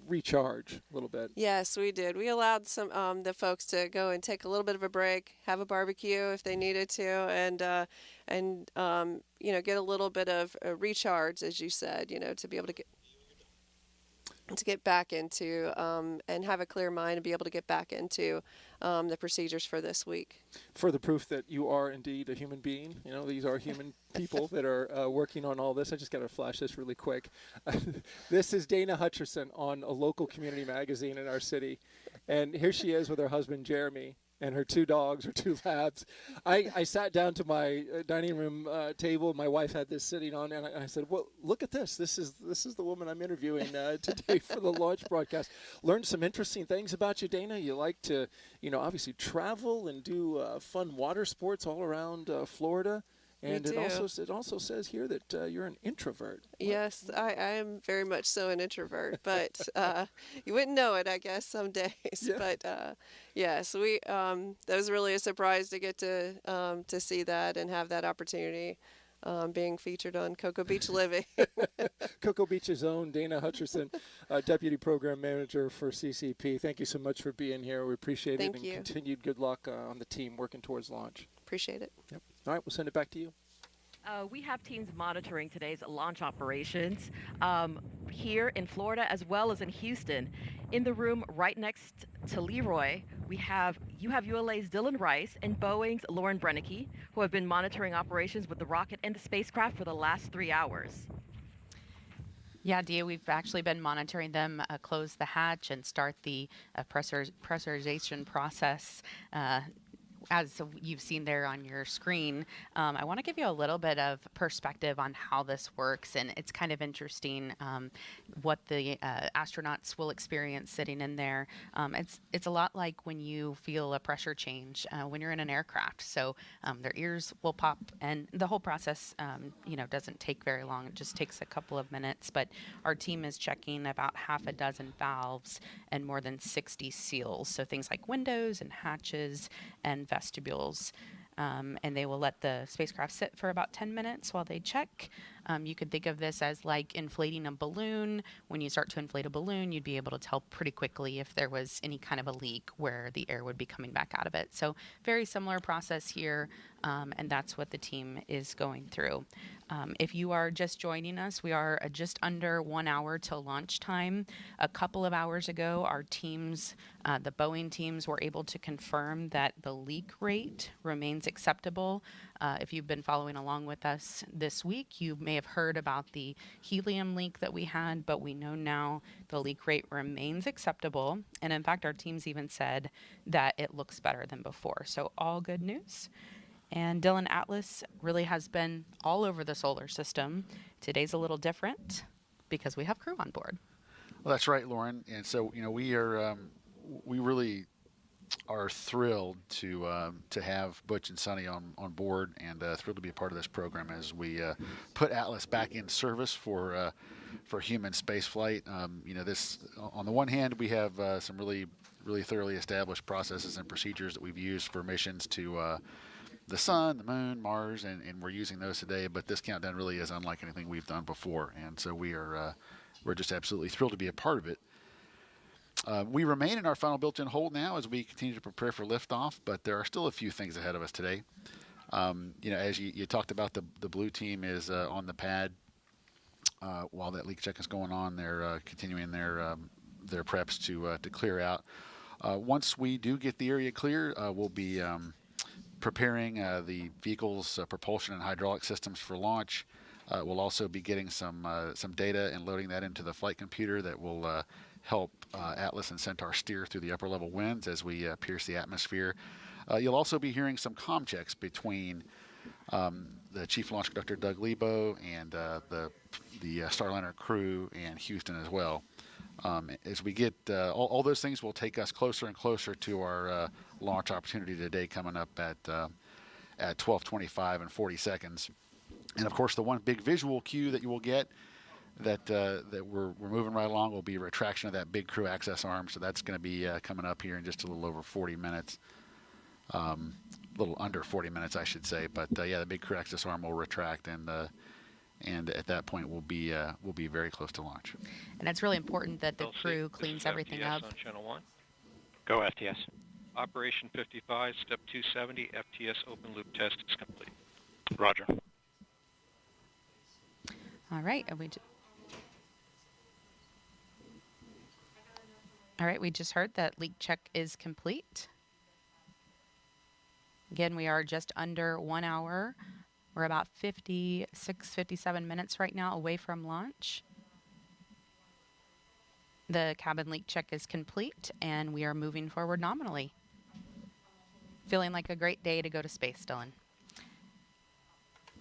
recharge a little bit. Yes, we did. We allowed some the folks to go and take a little bit of a break, have a barbecue if they needed to, and get a little bit of a recharge, as you said, to be able to get back into and have a clear mind and be able to get back into the procedures for this week. Further proof that you are indeed a human being. These are human people that are working on all this. I just got to flash this really quick. This is Dana Hutcherson on a local community magazine in our city. And here she is with her husband, Jeremy, and her two dogs, her two labs. I sat down to my dining room table. My wife had this sitting on, and I said, well, look at this. This is the woman I'm interviewing today for the launch broadcast. Learned some interesting things about you, Dana. You like to, obviously travel and do fun water sports all around Florida. And it also says here that you're an introvert. Yes, I am very much so an introvert, but you wouldn't know it, I guess, some days. Yeah. But yes, that was really a surprise to get to see that and have that opportunity. Being featured on Cocoa Beach Living. Cocoa Beach's own Dana Hutcherson, Deputy Program Manager for CCP. Thank you so much for being here. We appreciate it. Thank you. And continued good luck on the team working towards launch. Appreciate it. Yep. All right, we'll send it back to you. We have teams monitoring today's launch operations here in Florida as well as in Houston. In the room right next to Leroy, you have ULA's Dylan Rice and Boeing's Lauren Brennicke, who have been monitoring operations with the rocket and the spacecraft for the last 3 hours. Yeah, Dia, we've actually been monitoring them close the hatch and start the pressurization process. As you've seen there on your screen, I want to give you a little bit of perspective on how this works, and it's kind of interesting what the astronauts will experience sitting in there. It's a lot like when you feel a pressure change when you're in an aircraft. So their ears will pop, and the whole process, doesn't take very long. It just takes a couple of minutes. But our team is checking about half a dozen valves and more than 60 seals. So things like windows and hatches and vestibules, and they will let the spacecraft sit for about 10 minutes while they check. You could think of this as like inflating a balloon. When you start to inflate a balloon, you'd be able to tell pretty quickly if there was any kind of a leak where the air would be coming back out of it. So very similar process here, and that's what the team is going through. If you are just joining us, we are just under 1 hour till launch time. A couple of hours ago, our teams, the Boeing teams, were able to confirm that the leak rate remains acceptable. If you've been following along with us this week, you may have heard about the helium leak that we had, but we know now the leak rate remains acceptable. And in fact, our teams even said that it looks better than before. So all good news. And Dylan, Atlas really has been all over the solar system. Today's a little different because we have crew on board. Well, that's right, Lauren. And so, we really are thrilled to have Butch and Sonny on board, and thrilled to be a part of this program as we put Atlas back in service for human space flight. This, on the one hand, we have some really thoroughly established processes and procedures that we've used for missions to the sun, the moon, Mars, and we're using those today. But this countdown really is unlike anything we've done before, and so we're just absolutely thrilled to be a part of it. We remain in our final built-in hold now as we continue to prepare for liftoff, but there are still a few things ahead of us today. As you talked about, the blue team is on the pad while that leak check is going on. They're continuing their preps to clear out. Once we do get the area clear, we'll be preparing the vehicle's propulsion and hydraulic systems for launch. We'll also be getting some data and loading that into the flight computer that will help Atlas and Centaur steer through the upper level winds as we pierce the atmosphere. You'll also be hearing some comm checks between the Chief Launch Conductor Doug Lebo and the Starliner crew and Houston as well. As we get all those things will take us closer and closer to our launch opportunity today, coming up at 12:25 and 40 seconds. And of course, the one big visual cue that you will get that we're moving right along will be a retraction of that big crew access arm. So that's going to be coming up here in just a little over 40 minutes, a little under 40 minutes, I should say. But the big crew access arm will retract, and at that point we'll be very close to launch. And it's really important that the crew cleans everything up. On channel 1. Go FTS. Operation 55, step 270, FTS open loop test is complete. Roger. All right. All right, we just heard that leak check is complete. Again, we are just under 1 hour. We're about 56, 57 minutes right now away from launch. The cabin leak check is complete, and we are moving forward nominally. Feeling like a great day to go to space, Dylan.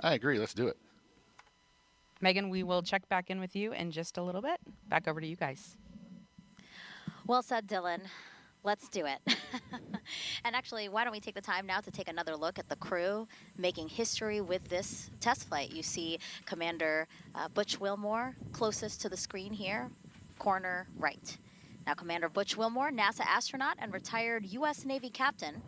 I agree. Let's do it. Megan, we will check back in with you in just a little bit. Back over to you guys. Well said, Dylan. Let's do it. And actually, why don't we take the time now to take another look at the crew making history with this test flight. You see Commander Butch Wilmore closest to the screen here, corner right. Now, Commander Butch Wilmore, NASA astronaut and retired U.S. Navy captain,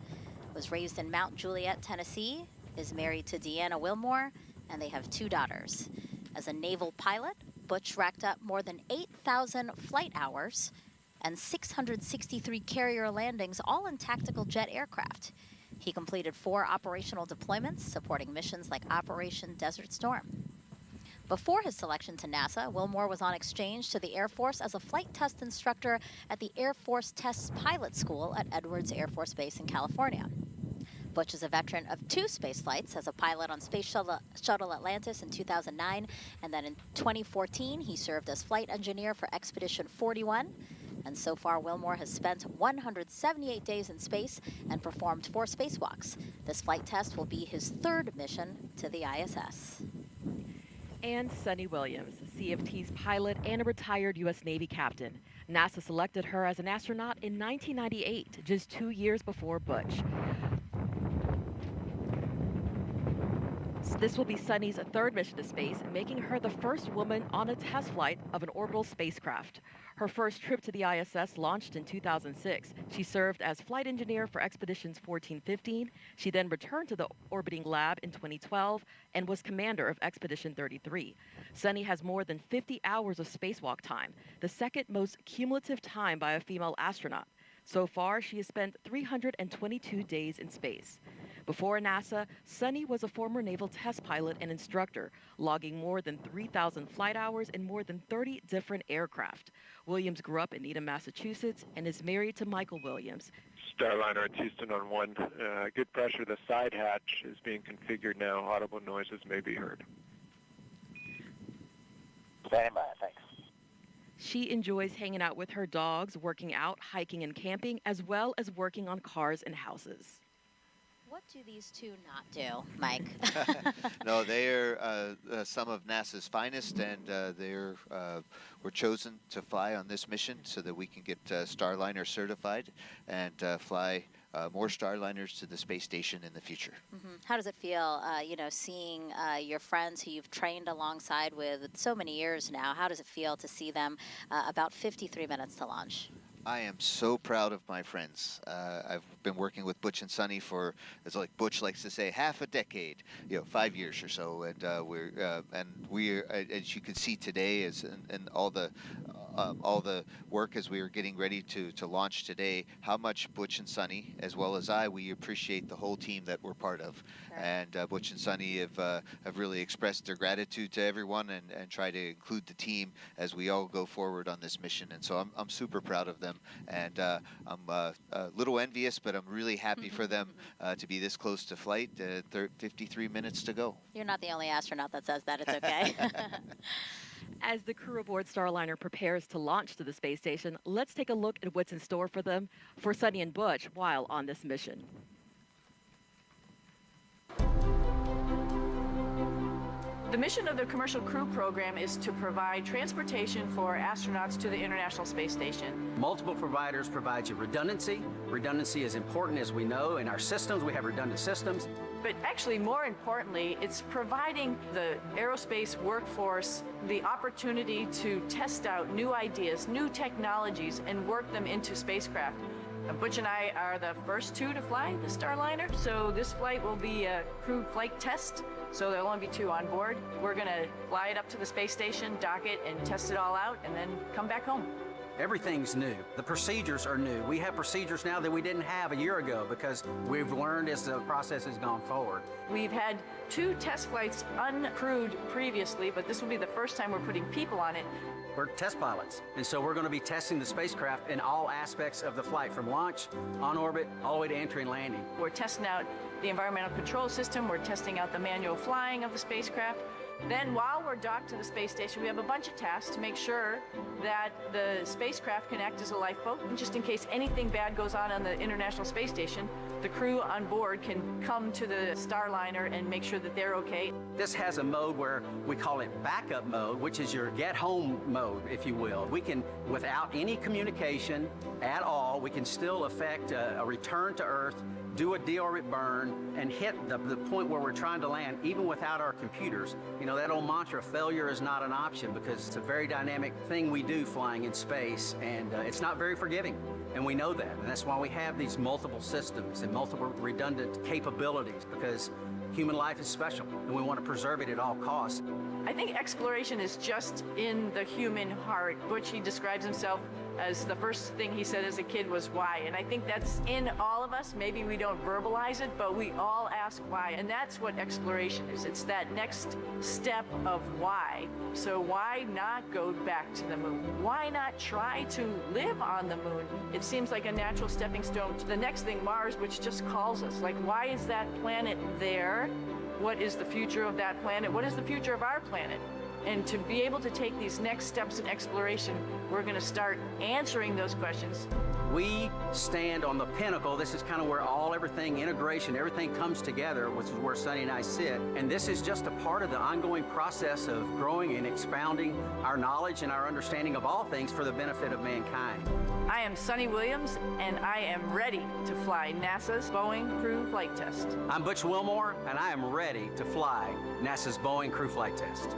was raised in Mount Juliet, Tennessee, is married to Deanna Wilmore, and they have 2 daughters. As a naval pilot, Butch racked up more than 8,000 flight hours and 663 carrier landings, all in tactical jet aircraft. He completed 4 operational deployments supporting missions like Operation Desert Storm. Before his selection to NASA, Wilmore was on exchange to the Air Force as a flight test instructor at the Air Force Test Pilot School at Edwards Air Force Base in California. Butch is a veteran of 2 space flights as a pilot on Space Shuttle Atlantis in 2009, and then in 2014 he served as flight engineer for Expedition 41. And so far, Wilmore has spent 178 days in space and performed 4 spacewalks. This flight test will be his 3rd mission to the ISS. And Sunny Williams, CFT's pilot and a retired U.S. Navy captain. NASA selected her as an astronaut in 1998, just 2 years before Butch. This will be Sunny's 3rd mission to space, making her the first woman on a test flight of an orbital spacecraft. Her first trip to the ISS launched in 2006. She served as flight engineer for Expeditions 14-15. She then returned to the orbiting lab in 2012 and was commander of Expedition 33. Sunny has more than 50 hours of spacewalk time, the 2nd most cumulative time by a female astronaut. So far, she has spent 322 days in space. Before NASA, Sunny was a former naval test pilot and instructor, logging more than 3,000 flight hours in more than 30 different aircraft. Williams grew up in Needham, Massachusetts, and is married to Michael Williams. Starliner at Houston on 1. Good pressure. The side hatch is being configured now. Audible noises may be heard. Standing by, thanks. She enjoys hanging out with her dogs, working out, hiking, and camping, as well as working on cars and houses. What do these 2 not do, Mike? No, they are some of NASA's finest, and were chosen to fly on this mission so that we can get Starliner certified and fly more Starliners to the space station in the future. How does it feel, seeing your friends who you've trained alongside with so many years now? How does it feel to see them about 53 minutes to launch? I am so proud of my friends. I've been working with Butch and Sunny for, as like Butch likes to say, half a decade, 5 years or so, and we're as you can see today, and all the work as we were getting ready to launch today, how much Butch and Sunny, as well as we appreciate the whole team that we're part of. Sure. And Butch and Sunny have really expressed their gratitude to everyone and try to include the team as we all go forward on this mission. And so I'm super proud of them, and I'm a little envious, but I'm really happy for them to be this close to flight. 53 minutes to go. You're not the only astronaut that says that. It's okay. As the crew aboard Starliner prepares to launch to the space station, let's take a look at what's in store for them, for Sunny and Butch, while on this mission. The mission of the Commercial Crew Program is to provide transportation for astronauts to the International Space Station. Multiple providers provide you redundancy. Redundancy is important, as we know. In our systems, we have redundant systems. But actually, more importantly, it's providing the aerospace workforce the opportunity to test out new ideas, new technologies, and work them into spacecraft. Butch and I are the first 2 to fly the Starliner, so this flight will be a crew flight test, so there'll only be 2 on board. We're going to fly it up to the space station, dock it, and test it all out, and then come back home. Everything's new. The procedures are new. We have procedures now that we didn't have a year ago because we've learned as the process has gone forward. We've had 2 test flights uncrewed previously, but this will be the first time we're putting people on it. We're test pilots, and so we're going to be testing the spacecraft in all aspects of the flight, from launch, on orbit, all the way to entry and landing. We're testing out the environmental control system. We're testing out the manual flying of the spacecraft. Then while we're docked to the space station, we have a bunch of tasks to make sure that the spacecraft can act as a lifeboat. And just in case anything bad goes on the International Space Station, the crew on board can come to the Starliner and make sure that they're okay. This has a mode where we call it backup mode, which is your get home mode, if you will. We can, without any communication at all, we can still effect a return to Earth, do a deorbit burn, and hit the point where we're trying to land, even without our computers. You know, that old mantra, failure is not an option, because it's a very dynamic thing we do flying in space, and it's not very forgiving. And we know that, and that's why we have these multiple systems and multiple redundant capabilities, because human life is special, and we want to preserve it at all costs. I think exploration is just in the human heart. Butch, he describes himself as the first thing he said as a kid was why. And I think that's in all of us. Maybe we don't verbalize it, but we all ask why. And that's what exploration is. It's that next step of why. So why not go back to the moon? Why not try to live on the moon? it seems like a natural stepping stone to the next thing, Mars, which just calls us. Like, why is that planet there? What is the future of that planet? What is the future of our planet? And to be able to take these next steps in exploration, we're going to start answering those questions. We stand on the pinnacle. This is kind of where everything, integration, everything comes together, which is where Sunny and I sit. And this is just a part of the ongoing process of growing and expounding our knowledge and our understanding of all things for the benefit of mankind. I am Sunny Williams, and I am ready to fly NASA's Boeing Crew Flight Test. I'm Butch Wilmore, and I am ready to fly NASA's Boeing Crew Flight Test.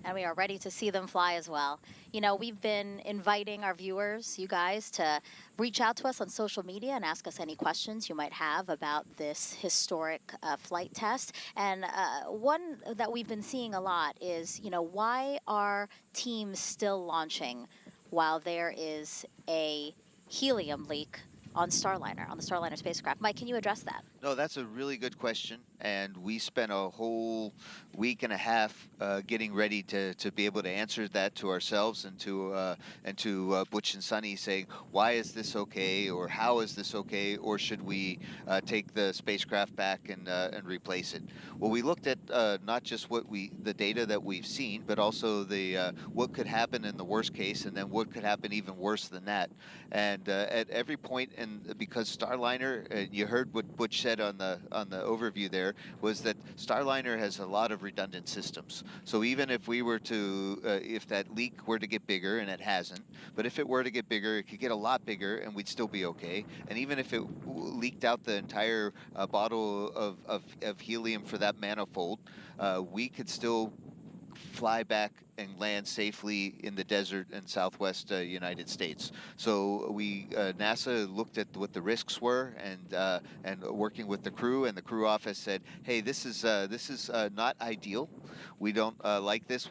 And we are ready to see them fly as well. You know, we've been inviting our viewers, you guys, to reach out to us on social media and ask us any questions you might have about this historic flight test. And one that we've been seeing a lot is, you know, why are teams still launching while there is a helium leak on Starliner, on the Starliner spacecraft? Mike, can you address that? No, that's a really good question, and we spent a whole week and a half getting ready to be able to answer that to ourselves and to Butch and Sunny, saying, why is this okay, or how is this okay, or should we take the spacecraft back and replace it? Well, we looked at not just the data that we've seen, but also the what could happen in the worst case, and then what could happen even worse than that. And at every point, and because Starliner, you heard what Butch said on the overview there, was that Starliner has a lot of redundant systems. So even if we were to, if that leak were to get bigger, and it hasn't, but if it were to get bigger, it could get a lot bigger, and we'd still be okay. And even if it leaked out the entire bottle of helium for that manifold, we could still fly back and land safely in the desert in Southwest United States. So we NASA looked at what the risks were, and working with the crew, and the crew office said, hey, this is not ideal. We don't like this.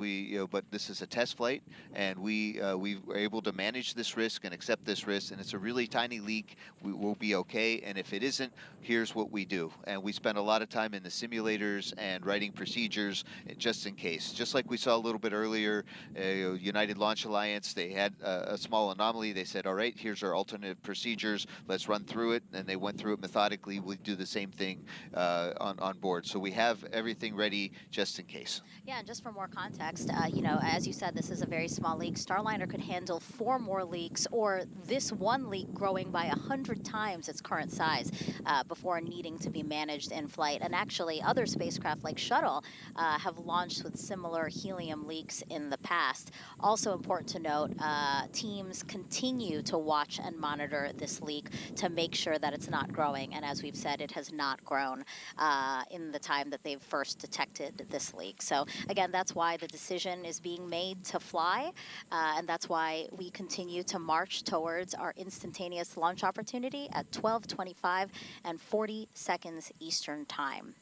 But this is a test flight, and we were able to manage this risk and accept this risk. And it's a really tiny leak. We will be okay. And if it isn't, here's what we do. And we spent a lot of time in the simulators and writing procedures just in case. Just like we saw a little bit earlier, United Launch Alliance, they had a small anomaly. They said, all right, here's our alternate procedures. Let's run through it. And they went through it methodically. We do the same thing on board. So we have everything ready just in case. Yeah, and just for more context, you know, as you said, this is a very small leak. Starliner could handle 4 more leaks, or this one leak growing by 100 times its current size before needing to be managed in flight. And actually, other spacecraft like Shuttle have launched with similar helium leaks in the past. Also important to note, teams continue to watch and monitor this leak to make sure that it's not growing. And as we've said, it has not grown in the time that they've first detected this leak. So again, that's why the decision is being made to fly, and that's why we continue to march towards our instantaneous launch opportunity at 12:25 and 40 seconds Eastern Time.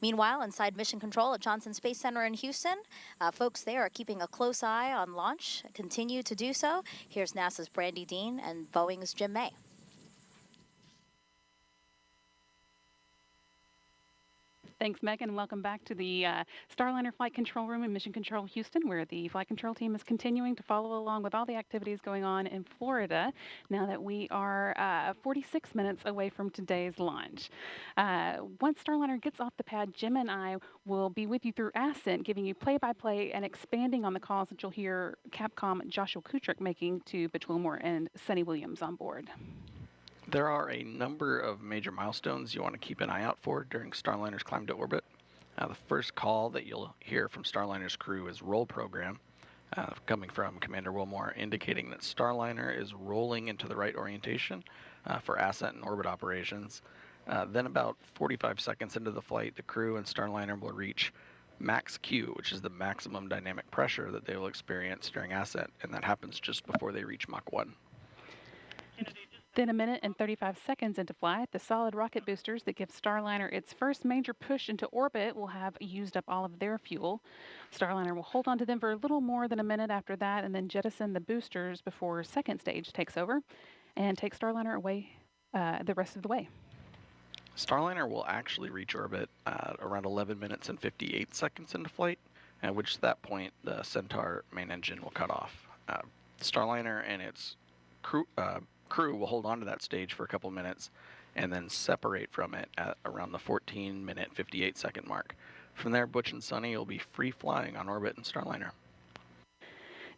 Meanwhile, inside Mission Control at Johnson Space Center in Houston, folks there are keeping a close eye on launch, continue to do so. Here's NASA's Brandy Dean and Boeing's Jim May. Thanks, Megan, and welcome back to the Starliner Flight Control Room in Mission Control Houston, where the flight control team is continuing to follow along with all the activities going on in Florida now that we are 46 minutes away from today's launch. Once Starliner gets off the pad, Jim and I will be with you through Ascent, giving you play-by-play and expanding on the calls that you'll hear Capcom Joshua Kutrick making to Butch Wilmore and Sunny Williams on board. There are a number of major milestones you want to keep an eye out for during Starliner's climb to orbit. The first call that you'll hear from Starliner's crew is roll program, coming from Commander Wilmore, indicating that Starliner is rolling into the right orientation for ascent and orbit operations. Then about 45 seconds into the flight, the crew and Starliner will reach max Q, which is the maximum dynamic pressure that they will experience during ascent, and that happens just before they reach Mach 1. Then a minute and 35 seconds into flight, the solid rocket boosters that give Starliner its first major push into orbit will have used up all of their fuel. Starliner will hold on to them for a little more than a minute after that, and then jettison the boosters before second stage takes over and take Starliner away the rest of the way. Starliner will actually reach orbit around 11 minutes and 58 seconds into flight, at which at that point the Centaur main engine will cut off. Starliner and its crew will hold on to that stage for a couple minutes and then separate from it at around the 14-minute 58-second mark. From there, Butch and Sunny will be free flying on orbit in Starliner.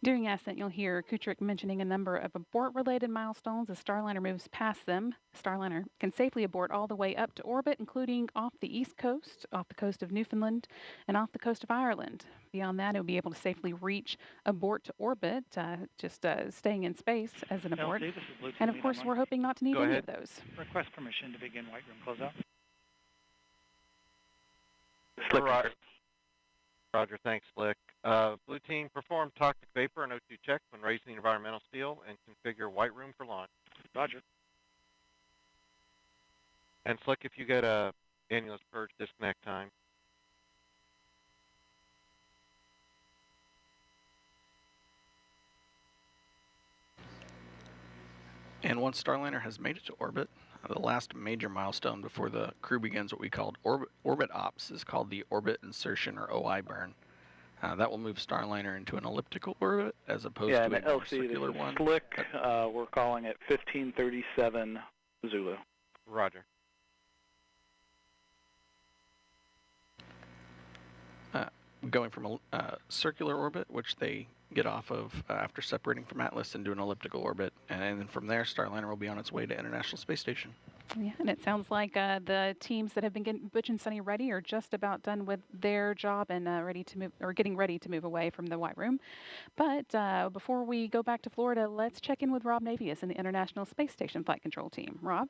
During ascent, you'll hear Kucherick mentioning a number of abort-related milestones as Starliner moves past them. Starliner can safely abort all the way up to orbit, including off the east coast, off the coast of Newfoundland, and off the coast of Ireland. Beyond that, it will be able to safely reach abort to orbit, staying in space as an abort. And of course, we're hoping not to need any of those. Request permission to begin white room closeout. Roger, thanks, Slick. Blue team, perform toxic vapor and O2 checks when raising the environmental seal and configure white room for launch. Roger. And Slick, if you get a annulus purge disconnect time. And once Starliner has made it to orbit, the last major milestone before the crew begins what we called orbit ops is called the orbit insertion or OI burn. That will move Starliner into an elliptical orbit as opposed to a more circular one. Slick, we're calling it 1537 Zulu. Roger. Going from a circular orbit, which they get off of after separating from Atlas, into an elliptical orbit, and then from there, Starliner will be on its way to International Space Station. Yeah, and it sounds like the teams that have been getting Butch and Sunny ready are just about done with their job and ready to move, or getting ready to move away from the white room. But before we go back to Florida, let's check in with Rob Navius and the International Space Station Flight Control Team. Rob?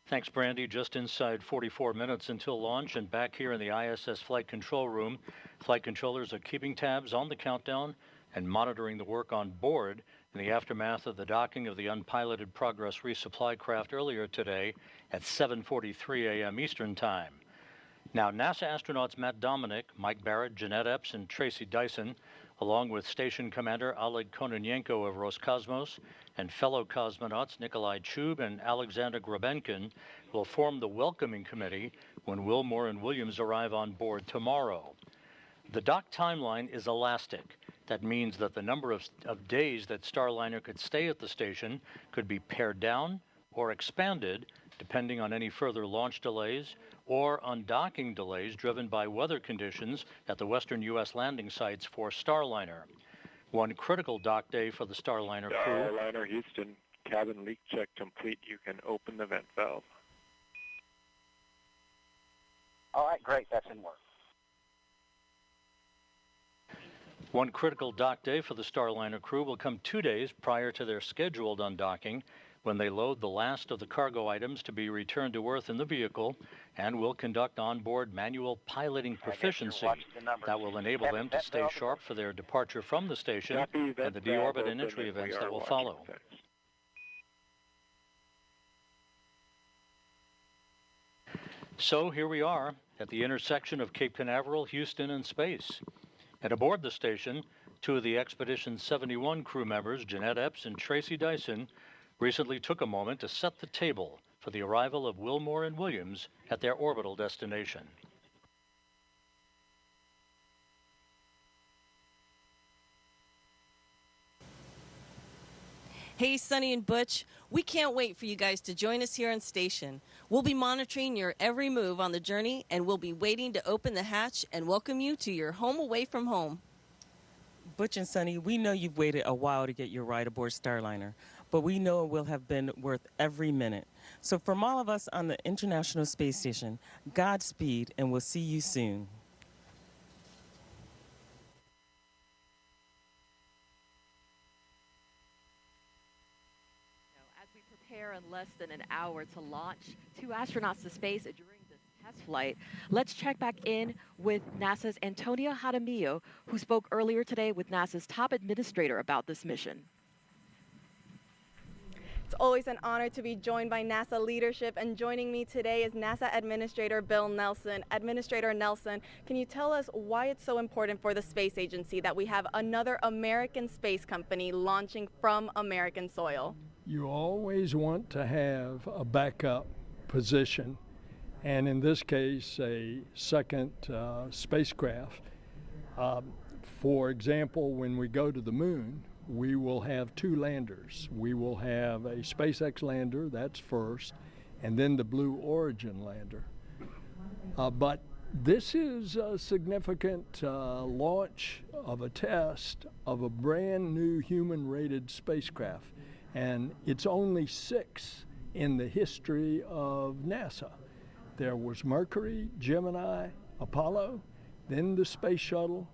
Thanks, Brandy. Just inside 44 minutes until launch, and back here in the ISS Flight Control Room, flight controllers are keeping tabs on the countdown and monitoring the work on board in the aftermath of the docking of the unpiloted Progress resupply craft earlier today at 7:43 a.m. Eastern Time. Now, NASA astronauts Matt Dominic, Mike Barrett, Jeanette Epps, and Tracy Dyson, along with Station Commander Oleg Kononenko of Roscosmos and fellow cosmonauts Nikolai Chub and Alexander Grabenkin, will form the welcoming committee when Wilmore and Williams arrive on board tomorrow. The dock timeline is elastic. That means that the number of days that Starliner could stay at the station could be pared down or expanded depending on any further launch delays or undocking delays driven by weather conditions at the western U.S. landing sites for Starliner. One critical dock day for the Starliner crew. Starliner Houston, cabin leak check complete. You can open the vent valve. All right, great. That's in work. One critical dock day for the Starliner crew will come 2 days prior to their scheduled undocking, when they load the last of the cargo items to be returned to Earth in the vehicle and will conduct onboard manual piloting proficiency that will enable them to stay sharp for their departure from the station and the deorbit and entry events that will follow. So here we are at the intersection of Cape Canaveral, Houston, and space. And aboard the station, two of the Expedition 71 crew members, Jeanette Epps and Tracy Dyson, recently took a moment to set the table for the arrival of Wilmore and Williams at their orbital destination. Hey, Sunny and Butch, we can't wait for you guys to join us here on station. We'll be monitoring your every move on the journey, and we'll be waiting to open the hatch and welcome you to your home away from home. Butch and Sunny, we know you've waited a while to get your ride aboard Starliner, but we know it will have been worth every minute. So from all of us on the International Space Station, Godspeed, and we'll see you soon. In less than an hour to launch 2 astronauts to space during this test flight. Let's check back in with NASA's Antonio Jaramillo, who spoke earlier today with NASA's top administrator about this mission. It's always an honor to be joined by NASA leadership, and joining me today is NASA Administrator Bill Nelson. Administrator Nelson, can you tell us why it's so important for the space agency that we have another American space company launching from American soil? You always want to have a backup position and in this case, a second spacecraft. For example, when we go to the moon, we will have 2 landers. We will have a SpaceX lander, that's first, and then the Blue Origin lander. But this is a significant launch of a test of a brand new human-rated spacecraft, and it's only 6 in the history of NASA. There was Mercury, Gemini, Apollo, then the Space Shuttle,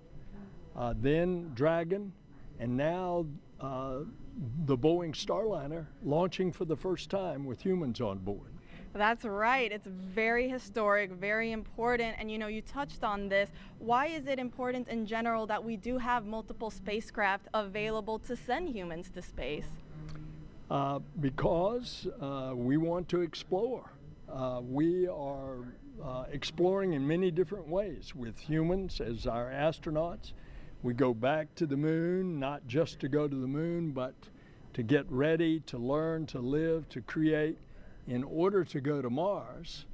then Dragon, and now the Boeing Starliner launching for the first time with humans on board. That's right. It's very historic, very important. And you touched on this. Why is it important in general that we do have multiple spacecraft available to send humans to space? Because we want to explore. We are exploring in many different ways with humans as our astronauts. We go back to the moon, not just to go to the moon, but to get ready, to learn, to live, to create in order to go to Mars.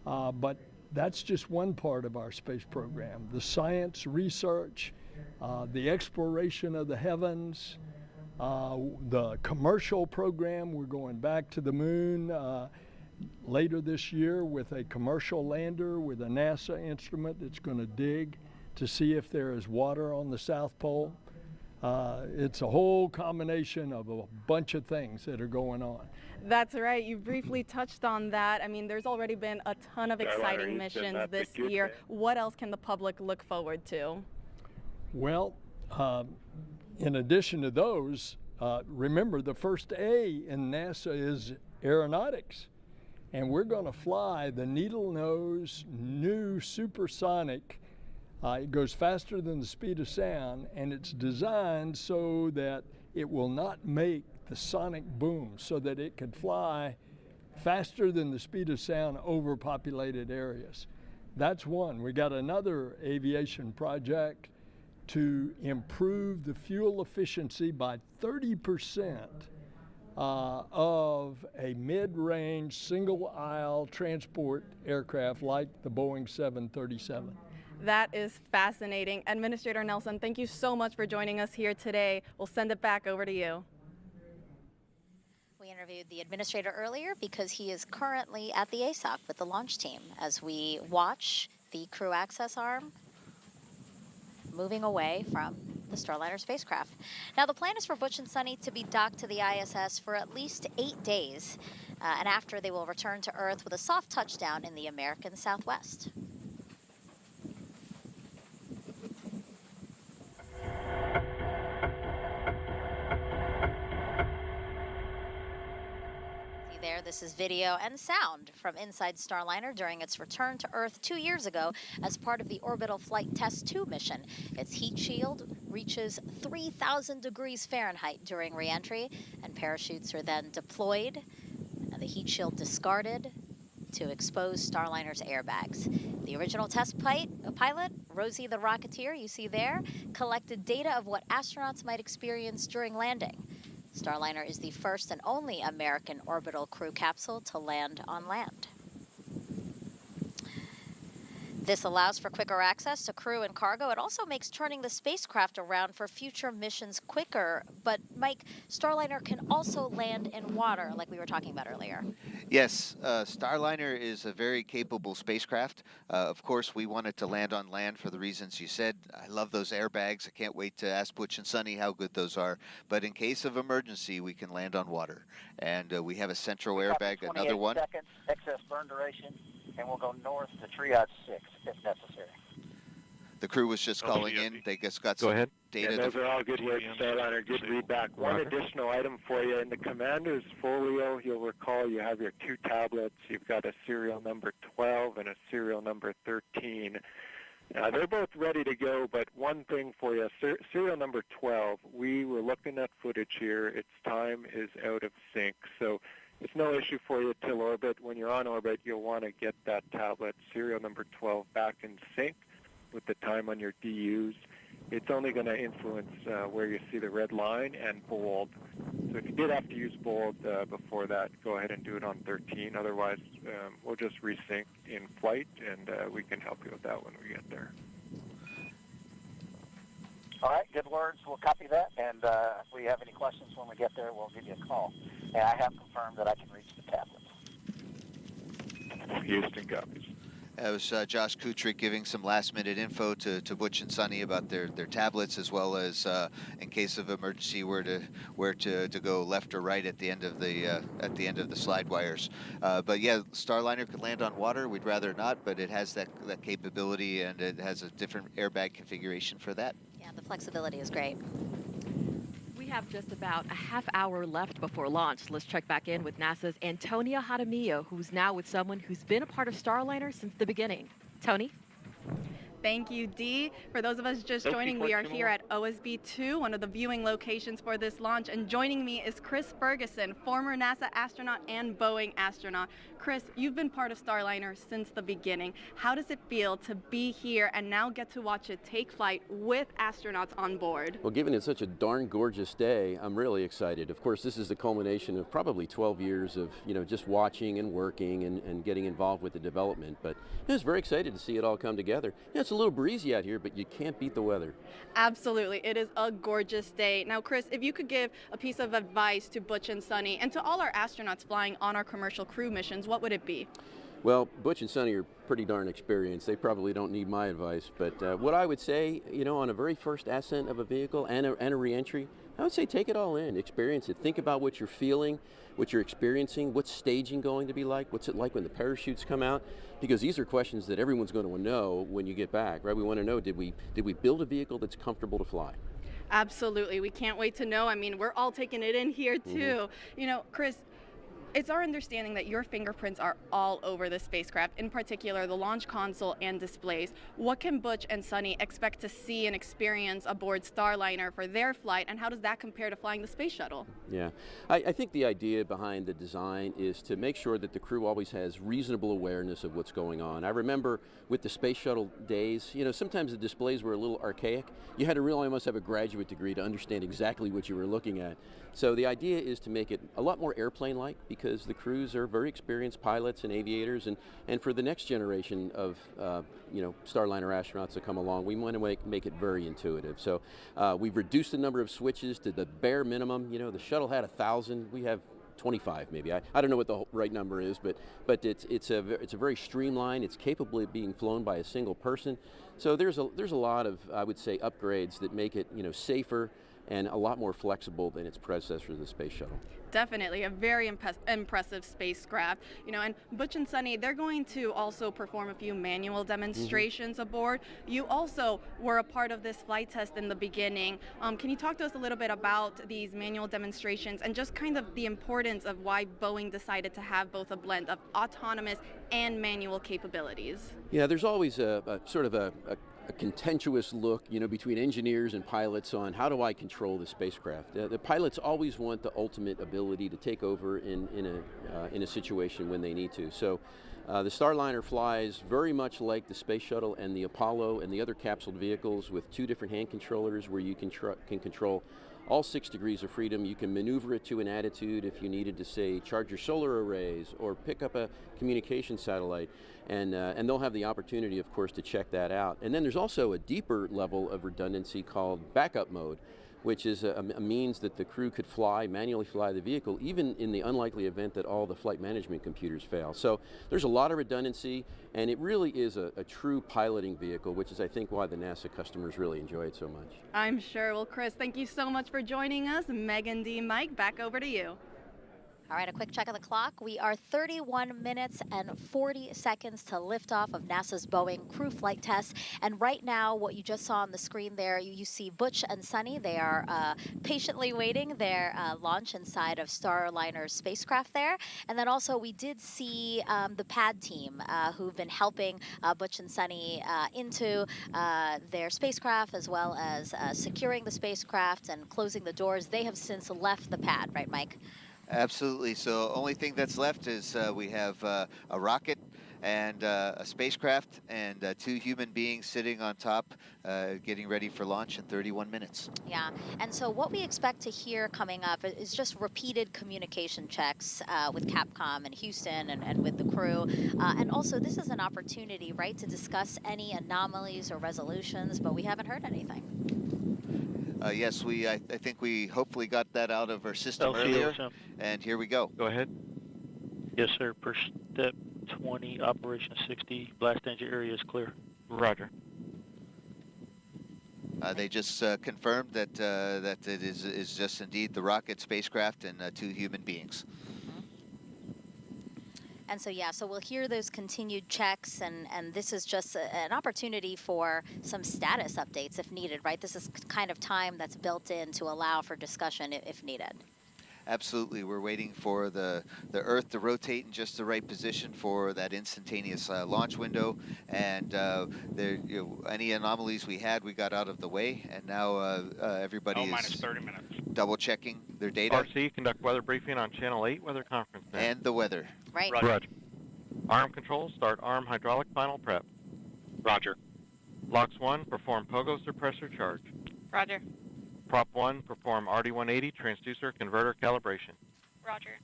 But that's just one part of our space program. The science, research, the exploration of the heavens, the commercial program. We're going back to the moon later this year with a commercial lander with a NASA instrument that's going to dig to see if there is water on the South Pole. It's a whole combination of a bunch of things that are going on. That's right. You briefly touched on that. I mean, there's already been a ton of exciting missions this year. What else can the public look forward to? Well, in addition to those, remember the first A in NASA is aeronautics. And we're going to fly the needle-nose new supersonic. It goes faster than the speed of sound, and it's designed so that it will not make the sonic boom, so that it could fly faster than the speed of sound over populated areas. That's one. We got another aviation project to improve the fuel efficiency by 30% of a mid-range single-aisle transport aircraft like the Boeing 737. That is fascinating. Administrator Nelson, thank you so much for joining us here today. We'll send it back over to you. We interviewed the administrator earlier because he is currently at the ASOC with the launch team as we watch the crew access arm moving away from the Starliner spacecraft. Now, the plan is for Butch and Sunny to be docked to the ISS for at least 8 days, and after they will return to Earth with a soft touchdown in the American Southwest. There, this is video and sound from inside Starliner during its return to Earth 2 years ago as part of the Orbital Flight Test 2 mission. Its heat shield reaches 3,000 degrees Fahrenheit during re-entry, and parachutes are then deployed, and the heat shield discarded to expose Starliner's airbags. The original test pilot, Rosie the Rocketeer, you see there, collected data of what astronauts might experience during landing. Starliner is the first and only American orbital crew capsule to land on land. This allows for quicker access to crew and cargo. It also makes turning the spacecraft around for future missions quicker. But Mike, Starliner can also land in water, like we were talking about earlier. Yes, Starliner is a very capable spacecraft. Of course, we want it to land on land for the reasons you said. I love those airbags. I can't wait to ask Butch and Sunny how good those are. But in case of emergency, we can land on water. And we have a central airbag, another one. 28 seconds, excess burn duration, and we'll go north to triage 6 if necessary. The crew was just calling in. They just got some data. Yeah, those are all good here, Starliner. Good readback. One additional item for you. In the commander's folio, you'll recall you have your 2 tablets. You've got a serial number 12 and a serial number 13. They're both ready to go, but one thing for you. Serial number 12, we were looking at footage here. Its time is out of sync, so it's no issue for you till orbit. When you're on orbit, you'll want to get that tablet, serial number 12, back in sync with the time on your DUs. it's only going to influence where you see the red line and bold. So if you did have to use bold before that, go ahead and do it on 13. Otherwise, we'll just resync in flight, and we can help you with that when we get there. All right, good words. We'll copy that, and if we have any questions when we get there, we'll give you a call. And I have confirmed that I can reach the tablets. Houston copies. That was Josh Kutrick giving some last-minute info to Butch and Sunny about their tablets, as well as in case of emergency where to go left or right at the end of the slide wires. But yeah, Starliner could land on water. We'd rather not, but it has that capability, and it has a different airbag configuration for that. Yeah, the flexibility is great. We have just about a half hour left before launch. Let's check back in with NASA's Antonia Jaramillo, who's now with someone who's been a part of Starliner since the beginning. Tony? Thank you, Dee. For those of us just joining, we are here at OSB-2, one of the viewing locations for this launch. And joining me is Chris Ferguson, former NASA astronaut and Boeing astronaut. Chris, you've been part of Starliner since the beginning. How does it feel to be here and now get to watch it take flight with astronauts on board? Well, given it's such a darn gorgeous day, I'm really excited. Of course, this is the culmination of probably 12 years of, just watching and working and getting involved with the development. But I was very excited to see it all come together. It's a little breezy out here, but you can't beat the weather. Absolutely. It is a gorgeous day. Now, Chris, if you could give a piece of advice to Butch and Sunny and to all our astronauts flying on our commercial crew missions, what would it be? Well, Butch and Sunny are pretty darn experienced. They probably don't need my advice. But what I would say, on a very first ascent of a vehicle and a re-entry, I would say take it all in, experience it. Think about what you're feeling, what you're experiencing, what's staging going to be like, what's it like when the parachutes come out, because these are questions that everyone's going to know when you get back, right? We want to know, did we build a vehicle that's comfortable to fly? Absolutely. We can't wait to know. I mean, we're all taking it in here too. Chris, it's our understanding that your fingerprints are all over the spacecraft, in particular the launch console and displays. What can Butch and Sunny expect to see and experience aboard Starliner for their flight, and how does that compare to flying the space shuttle? Yeah, I think the idea behind the design is to make sure that the crew always has reasonable awareness of what's going on. I remember with the space shuttle days, sometimes the displays were a little archaic. You had to really almost have a graduate degree to understand exactly what you were looking at. So the idea is to make it a lot more airplane-like, because the crews are very experienced pilots and aviators, and for the next generation of Starliner astronauts to come along, we want to make it very intuitive. So we've reduced the number of switches to the bare minimum. The shuttle had 1,000. We have 25 maybe. I don't know what the right number is, but it's a very streamlined. It's capable of being flown by a single person. So there's a lot of, I would say, upgrades that make it safer and a lot more flexible than its predecessor, the space shuttle. Definitely a very impressive spacecraft. And Butch and Sunny, they're going to also perform a few manual demonstrations aboard. You also were a part of this flight test in the beginning. Can you talk to us a little bit about these manual demonstrations and just kind of the importance of why Boeing decided to have both a blend of autonomous and manual capabilities? Yeah, there's always a sort of a contentious look, between engineers and pilots on how do I control the spacecraft. The pilots always want the ultimate ability to take over in a situation when they need to. So the Starliner flies very much like the space shuttle and the Apollo and the other capsule vehicles, with two different hand controllers where you can control all 6 degrees of freedom. You can maneuver it to an attitude if you needed to, say, charge your solar arrays or pick up a communication satellite, and they'll have the opportunity, of course, to check that out. And then there's also a deeper level of redundancy called backup mode, which is a means that the crew could manually fly the vehicle, even in the unlikely event that all the flight management computers fail. So there's a lot of redundancy, and it really is a true piloting vehicle, which is, I think, why the NASA customers really enjoy it so much. I'm sure. Well, Chris, thank you so much for joining us. Megan D. Mike, back over to you. All right, a quick check of the clock. We are 31 minutes and 40 seconds to liftoff of NASA's Boeing crew flight test. And right now, what you just saw on the screen there, you see Butch and Sunny. They are patiently waiting their launch inside of Starliner's spacecraft there. And then also we did see the pad team who've been helping Butch and Sunny into their spacecraft, as well as securing the spacecraft and closing the doors. They have since left the pad, right, Mike? Absolutely. So only thing that's left is we have a rocket and a spacecraft and 2 human beings sitting on top, getting ready for launch in 31 minutes. Yeah, and so what we expect to hear coming up is just repeated communication checks with Capcom and Houston and with the crew. And also, this is an opportunity, right, to discuss any anomalies or resolutions, but we haven't heard anything. Yes, I think we hopefully got that out of our system LCO earlier, Sam. and here we go. Go ahead. Yes, sir. Per step 20, operation 60, blast engine area is clear. Roger. They just confirmed that that it is just indeed the rocket, spacecraft, and 2 human beings. And so, yeah, so we'll hear those continued checks, and this is just an opportunity for some status updates if needed, right? This is kind of time that's built in to allow for discussion if needed. Absolutely. We're waiting for the Earth to rotate in just the right position for that instantaneous launch window. And any anomalies we had, we got out of the way. And now everybody is minus 30 minutes. Double checking their data. RC, conduct weather briefing on Channel 8 weather conference. And the weather. Right. Roger. Arm control, start arm hydraulic final prep. Roger. LOX 1, perform pogo suppressor charge. Roger. Prop 1, perform RD-180 transducer converter calibration. Roger.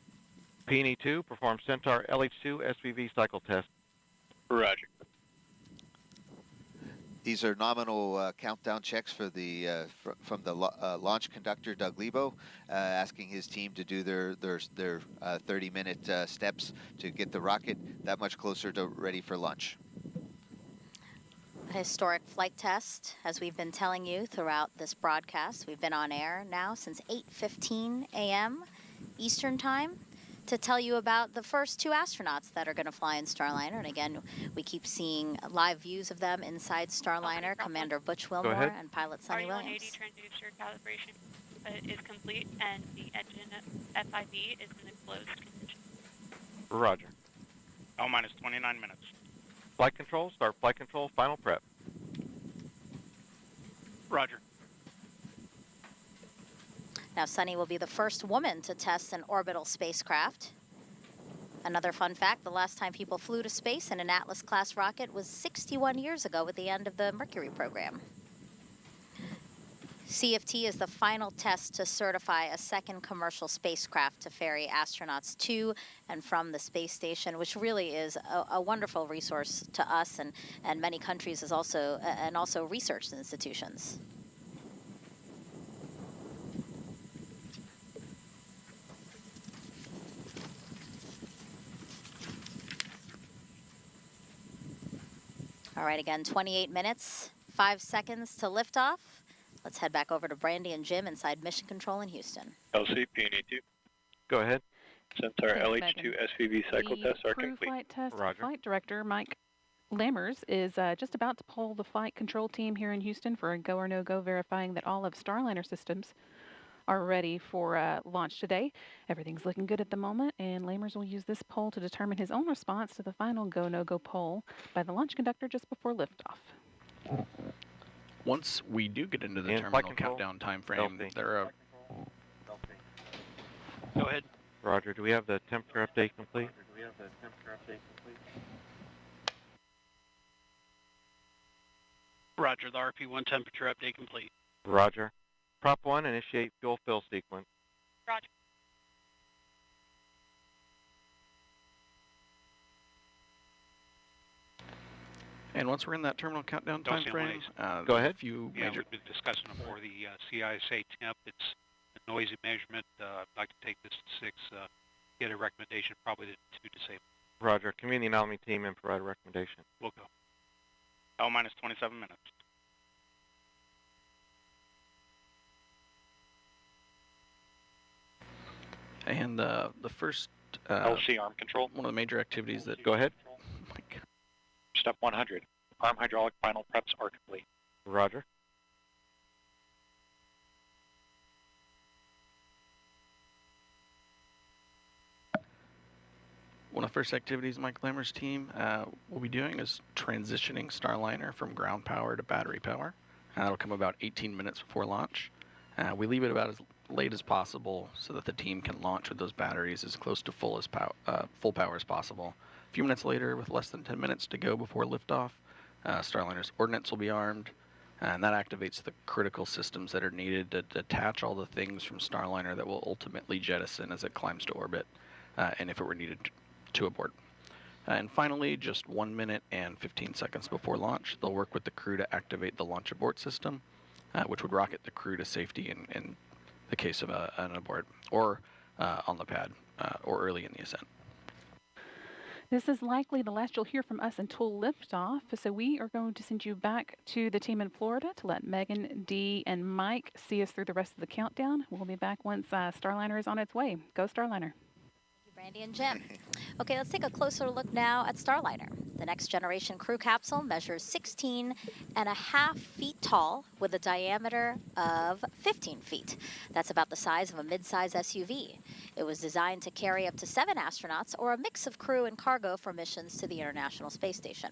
P&E 2, perform Centaur LH2 SVV cycle test. Roger. These are nominal countdown checks for the from the launch conductor, Doug Lebo, asking his team to do their 30-minute steps to get the rocket that much closer to ready for launch. A historic flight test, as we've been telling you throughout this broadcast. We've been on air now since 8:15 a.m. Eastern Time to tell you about the first 2 astronauts that are going to fly in Starliner. And again, we keep seeing live views of them inside Starliner. Commander Butch Wilmore and pilot Sonny Williams. RD-180 transducer calibration is complete, and the engine FIV is in a closed condition. Roger. L minus 29 minutes. Flight control, start flight control final prep. Roger. Now, Sonny will be the first woman to test an orbital spacecraft. Another fun fact, the last time people flew to space in an Atlas-class rocket was 61 years ago at the end of the Mercury program. CFT is the final test to certify a second commercial spacecraft to ferry astronauts to and from the space station, which really is a wonderful resource to us and many countries and also research institutions. All right, again, 28 minutes, 5 seconds to liftoff. Let's head back over to Brandy and Jim inside Mission Control in Houston. LC, P&E 2. Go ahead. Centaur LH2 SVV cycle tests are crew complete. Flight test Roger. Flight Director Mike Lammers is just about to poll the flight control team here in Houston for a go or no-go, verifying that all of Starliner systems are ready for launch today. Everything's looking good at the moment, and Lammers will use this poll to determine his own response to the final go no-go poll by the launch conductor just before liftoff. Once we do get into the And terminal flight control, countdown time frame, LC. there are Go ahead. Roger, do we have the temperature update complete? Roger, the RP1 temperature update complete. Roger. Prop 1, initiate fuel fill sequence. Roger. And once we're in that terminal countdown time frame, Go ahead. A few Yeah, major we've been discussing before the CISA temp. It's a noisy measurement. I'd like to take this to 6, get a recommendation, probably to 2 disable. Roger. Convene the anomaly team and provide a recommendation. We'll go. L minus 27 minutes. and the first LC arm control. one of the major activities that Go ahead. Step 100. Arm hydraulic final preps are complete. Roger. One of the first activities Mike Lammer's team will be doing is transitioning Starliner from ground power to battery power. That'll come about 18 minutes before launch. We leave it about as late as possible so that the team can launch with those batteries as close to full power as possible. few minutes later, with less than 10 minutes to go before liftoff, Starliner's ordnance will be armed, and that activates the critical systems that are needed to detach all the things from Starliner that will ultimately jettison as it climbs to orbit, and if it were needed to abort. And finally, just 1 minute and 15 seconds before launch, they'll work with the crew to activate the launch abort system, which would rocket the crew to safety in the case of an abort, or on the pad, or early in the ascent. This is likely the last you'll hear from us until liftoff, so we are going to send you back to the team in Florida to let Megan, Dee, and Mike see us through the rest of the countdown. We'll be back once Starliner is on its way. Go Starliner. Brandy and Jim. Okay, let's take a closer look now at Starliner. The next generation crew capsule measures 16.5 feet tall with a diameter of 15 feet. That's about the size of a mid-size SUV. It was designed to carry up to 7 astronauts or a mix of crew and cargo for missions to the International Space Station.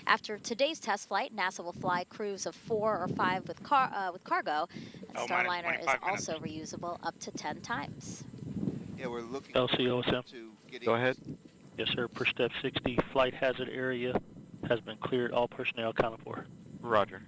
After today's test flight, NASA will fly crews of 4 or 5 with cargo, and Starliner is also reusable up to 10 times. Yeah, we're looking LCOSM. to getting... Go ahead. Yes, sir. Per step 60, flight hazard area has been cleared. All personnel accounted for. Roger.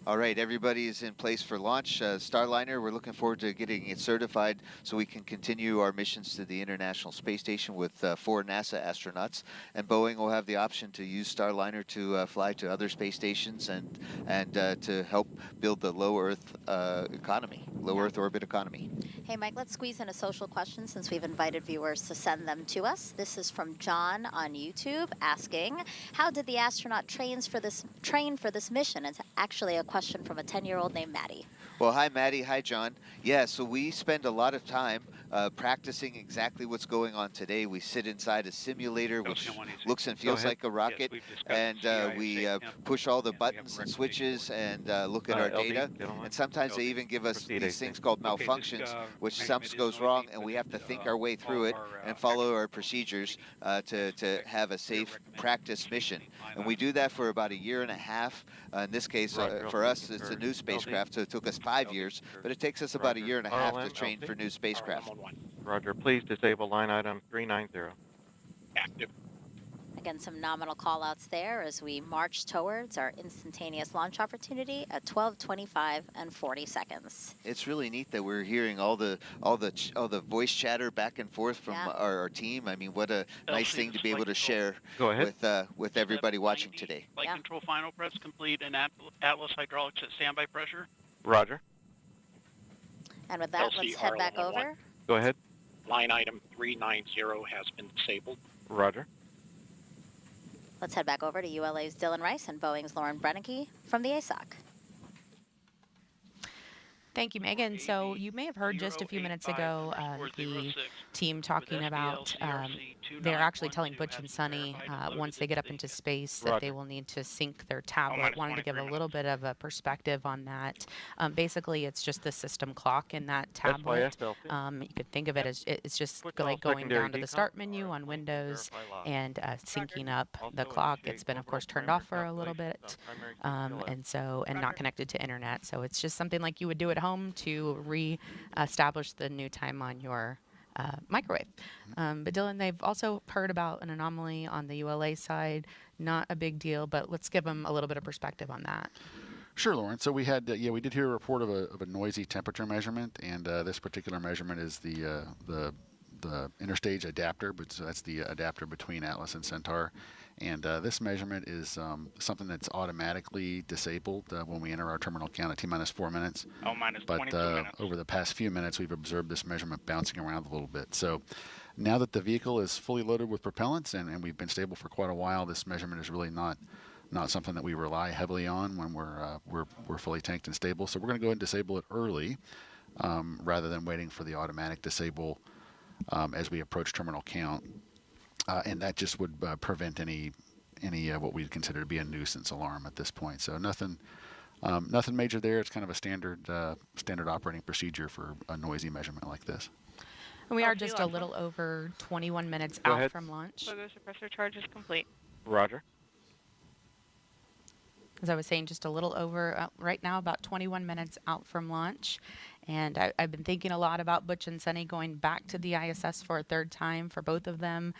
All right, everybody is in place for launch. Starliner, we're looking forward to getting it certified so we can continue our missions to the International Space Station with 4 NASA astronauts. And Boeing will have the option to use Starliner to fly to other space stations and to help build the low Earth economy, low Earth orbit economy. Hey, Mike, let's squeeze in a social question since we've invited viewers to send them to us. This is from John on YouTube asking, how did the astronaut train for this mission? It's actually a question from a 10-year-old named Maddie. Well, hi, Maddie. Hi, John. Yeah, so we spend a lot of time practicing exactly what's going on today. We sit inside a simulator, which looks and feels like a rocket, and we push all the buttons and switches and look at our data. And sometimes they even give us these things called malfunctions, which something goes wrong, and we have to think our way through it and follow our procedures to have a safe practice mission. And we do that for about 1.5 years. In this case, for us, it's a new spacecraft, so it took us 5 years, but it takes us about 1.5 years to train for new spacecraft. Roger, please disable line item 390. Active. Again, some nominal call-outs there as we march towards our instantaneous launch opportunity at 12:25 and 40 seconds. It's really neat that we're hearing all the voice chatter back and forth from our team. I mean, what a nice thing to be able to share with everybody watching today. Flight control final preps complete and Atlas hydraulics at standby pressure. Roger. And with that, let's head back over. Go ahead. Line item 390 has been disabled. Roger. Let's head back over to ULA's Dylan Rice and Boeing's Lauren Brennicke from the ASOC. Thank you, Megan. So you may have heard just a few minutes ago the team talking about they're actually telling Butch and Sunny once they get up into space that they will need to sync their tablet. Wanted to give a little bit of a perspective on that. Basically, it's just the system clock in that tablet. You could think of it as it's just like going down to the start menu on Windows and syncing up the clock. It's been, of course, turned off for a little bit, and not connected to internet. So it's just something like you would do at home to re-establish the new time on your microwave. But Dylan, they've also heard about an anomaly on the ULA side. Not a big deal, but let's give them a little bit of perspective on that. Sure, Lauren. So we had, we did hear a report of a noisy temperature measurement, and this particular measurement is the interstage adapter, but so that's the adapter between Atlas and Centaur. And this measurement is something that's automatically disabled when we enter our terminal count at T-minus 4 minutes. But over the past few minutes, we've observed this measurement bouncing around a little bit. So now that the vehicle is fully loaded with propellants and we've been stable for quite a while, this measurement is really not something that we rely heavily on when we're fully tanked and stable. So we're going to go ahead and disable it early rather than waiting for the automatic disable as we approach terminal count. And that just would prevent any what we'd consider to be a nuisance alarm at this point. So nothing major there. It's kind of a standard operating procedure for a noisy measurement like this. And we are just a little over 21 minutes out from launch. So the suppressor charge is complete. Roger. As I was saying, just a little over, right now, about 21 minutes out from launch. And I've been thinking a lot about Butch and Sunny going back to the ISS for a third time for both of them.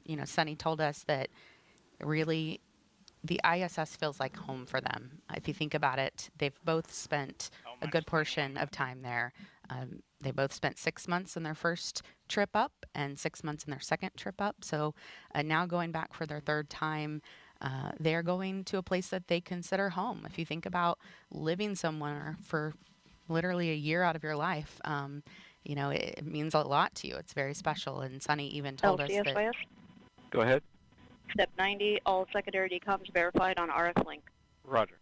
You know, Sunny told us that really the ISS feels like home for them. If you think about it, they've both spent a good portion of time there. They both spent 6 months in their first trip up and 6 months in their second trip up. So now going back for their third time, they're going to a place that they consider home. If you think about living somewhere for literally a year out of your life, you know, it means a lot to you. It's very special. And Sunny even told us that... Go ahead. Step 90, all secondary decoms verified on RF link. Roger.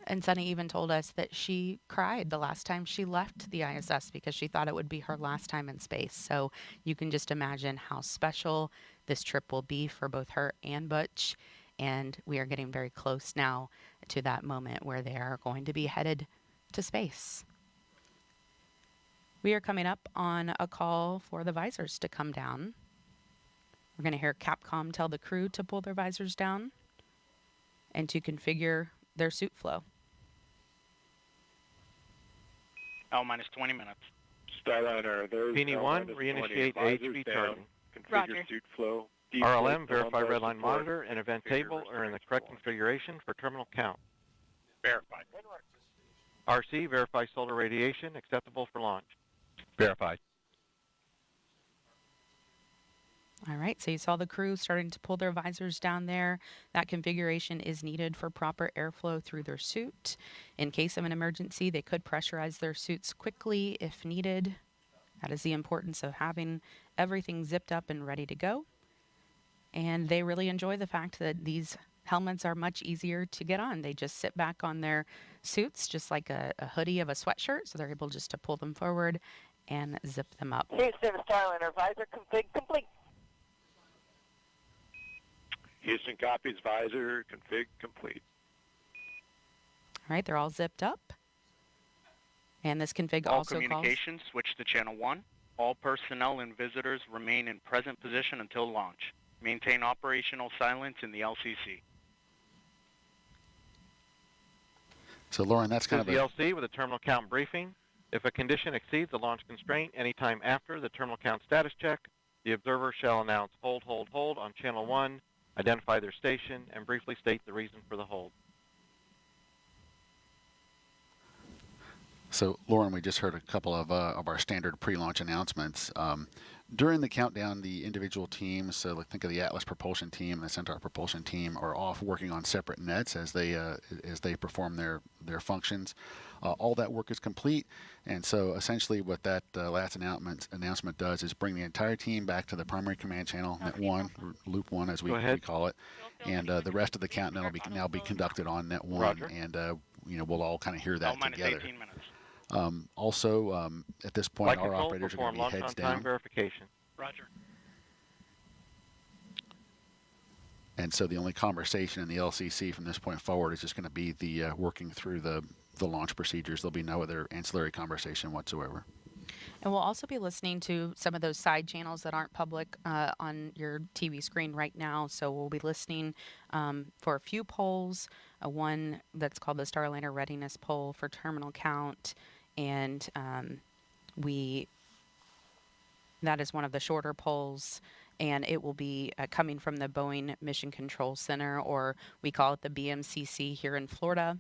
And Sunny even told us that she cried the last time she left the ISS because she thought it would be her last time in space. So you can just imagine how special this trip will be for both her and Butch. And we are getting very close now to that moment where they are going to be headed to space. We are coming up on a call for the visors to come down. We're going to hear Capcom tell the crew to pull their visors down and to configure their suit flow. L-minus 20 minutes. Starliner, there's P1, reinitiate AHB charging. Configure suit flow. RLM, verify redline monitor and event table are in the correct configuration for terminal count. Verified. RC, verify solar radiation acceptable for launch. Verified. All right, so you saw the crew starting to pull their visors down there. That configuration is needed for proper airflow through their suit. In case of an emergency, they could pressurize their suits quickly if needed. That is the importance of having everything zipped up and ready to go. And they really enjoy the fact that these helmets are much easier to get on. They just sit back on their suits, just like a hoodie of a sweatshirt, so they're able just to pull them forward and zip them up. Houston, Starliner, visor config complete. Houston copies, visor config complete. All right, they're all zipped up. And this config All also communications switch to channel 1. All personnel and visitors remain in present position until launch. Maintain operational silence in the LCC. So, Lauren, that's kind of the LC with a terminal count briefing. If a condition exceeds the launch constraint anytime after the terminal count status check, the observer shall announce hold, hold, hold on channel 1, identify their station, and briefly state the reason for the hold. So, Lauren, we just heard a couple of our standard pre-launch announcements. During the countdown, the individual teams, so think of the Atlas propulsion team and the Centaur propulsion team, are off working on separate nets as they perform their functions. All that work is complete, and so essentially what that last announcement does is bring the entire team back to the primary command channel, net 1, loop 1 as we call it, and the rest of the countdown will now be conducted on net 1, Roger. And we'll all kind of hear that together. 18 minutes. Also, at this point, our operators are going to be heads down. Verification. Roger. And so the only conversation in the LCC from this point forward is just going to be the working through the launch procedures. There'll be no other ancillary conversation whatsoever. And we'll also be listening to some of those side channels that aren't public on your TV screen right now. So we'll be listening for a few polls, one that's called the Starliner Readiness Poll for terminal count. And that is one of the shorter polls, and it will be coming from the Boeing Mission Control Center, or we call it the BMCC here in Florida.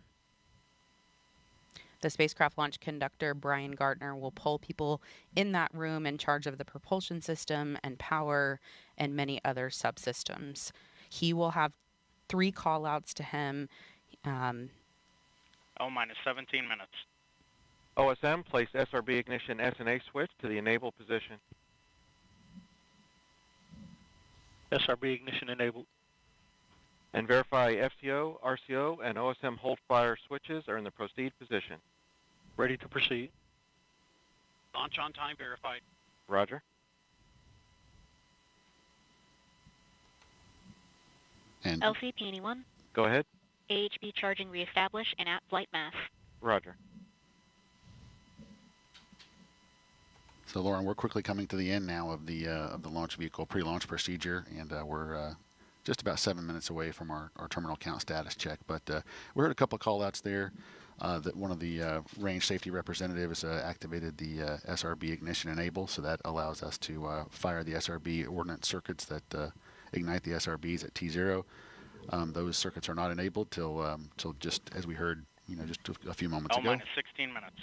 The spacecraft launch conductor, Brian Gardner, will poll people in that room in charge of the propulsion system and power and many other subsystems. He will have 3 call-outs to him. L-minus 17 minutes. OSM, place SRB ignition SNA switch to the enable position. SRB ignition enabled. And verify FCO, RCO, and OSM hold fire switches are in the proceed position. Ready to proceed. Launch on time verified. Roger. And LCP anyone? Go ahead. AHB charging reestablish and at flight mass. Roger. So, Lauren, we're quickly coming to the end now of the launch vehicle pre-launch procedure, and we're just about 7 minutes away from our terminal count status check. But we heard a couple of call-outs there. that one of the range safety representatives activated the SRB ignition enable, so that allows us to fire the SRB ordnance circuits that ignite the SRBs at T0. Those circuits are not enabled till just as we heard, just a few moments ago. minus 16 minutes.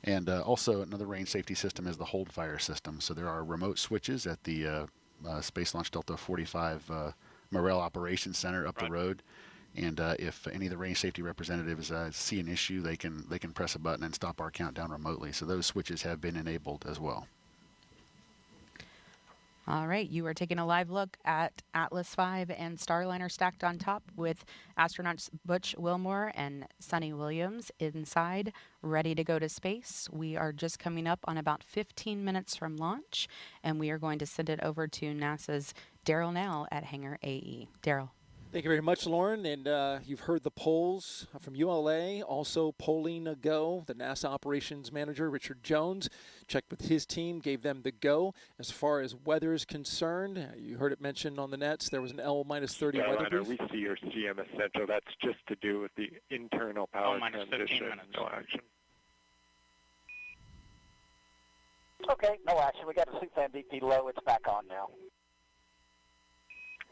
And also another range safety system is the hold fire system. So there are remote switches at the Space Launch Delta 45 Morel Operations Center up the road. And if any of the range safety representatives see an issue, they can press a button and stop our countdown remotely. So those switches have been enabled as well. All right, you are taking a live look at Atlas V and Starliner stacked on top with astronauts Butch Wilmore and Sonny Williams inside, ready to go to space. We are just coming up on about 15 minutes from launch, and we are going to send it over to NASA's Daryl Nell at Hangar AE. Daryl. Thank you very much, Lauren. And you've heard the polls from ULA. Also polling a go. The NASA operations manager, Richard Jones, checked with his team, gave them the go. As far as weather is concerned, you heard it mentioned on the nets, there was an L-30 weather brief. We see your CM essential. That's just to do with the internal power transition. No action. Okay, no action. We got a suit fan DP low. It's back on now.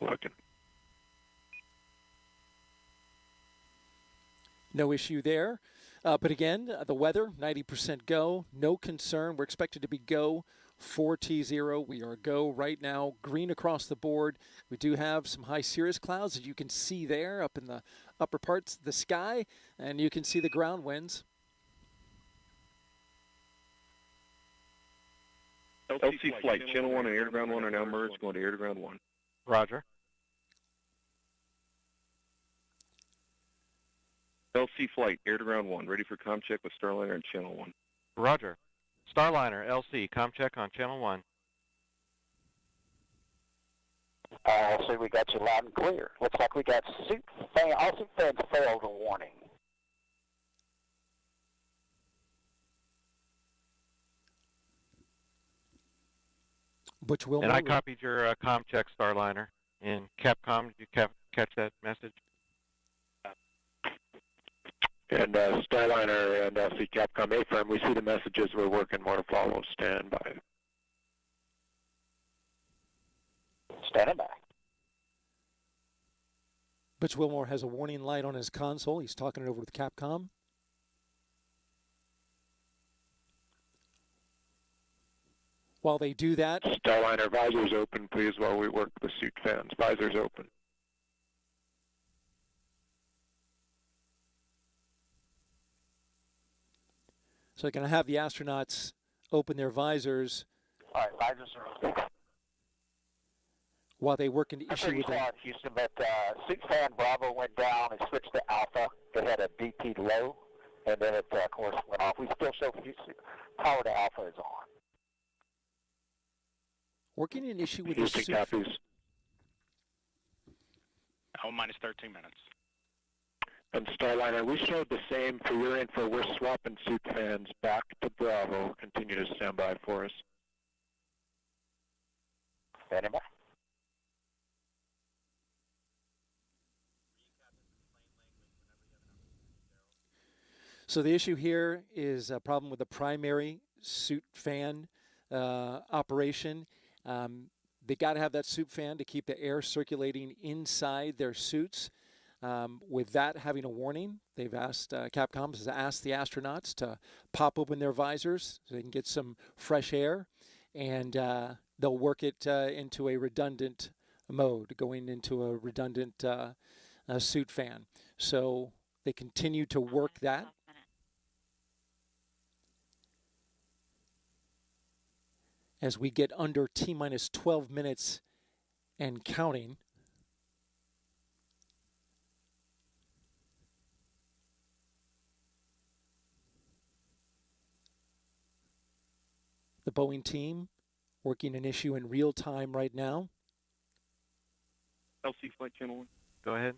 Looking. No issue there. But again, the weather, 90% go. No concern. We're expected to be go for T0. We are go right now. Green across the board. We do have some high cirrus clouds that you can see there up in the upper parts of the sky. And you can see the ground winds. LC flight, channel 1 and air to ground 1 are now merged, going to air to ground 1. Roger. LC flight, air to ground 1, ready for comm check with Starliner and channel 1. Roger. Starliner, LC, comm check on channel 1. So we got you loud and clear. Looks like we got all suit fans failed a warning. Butch Wilmore. And I copied your comm check, Starliner. In Capcom, did you catch that message? And Starliner and LC Capcom A-firm, we see the messages. We're working more to follow. Stand by. Standing by. Butch Wilmore has a warning light on his console. He's talking it over with Capcom. While they do that, Starliner, visors open, please, while we work the suit fans. Visors open. So they're going to have the astronauts open their visors. All right, visors are open. While they work an issue with them. Houston, but suit fan Bravo went down and switched to Alpha. They had a DP low, and then it, of course, went off. We still show power to Alpha is on. Working an issue with Houston the suit. minus 13 minutes. And Starliner, we showed the same for your info. We're swapping suit fans back to Bravo. Continue to stand by for us. Standing by. So the issue here is a problem with the primary suit fan operation. They got to have that suit fan to keep the air circulating inside their suits. With that having a warning, they've asked, Capcom has asked the astronauts to pop open their visors so they can get some fresh air, and they'll work it into a redundant mode, going into a redundant suit fan. So they continue to work that. As we get under T-minus 12 minutes and counting. The Boeing team working an issue in real time right now. LC flight channel 1. Go ahead.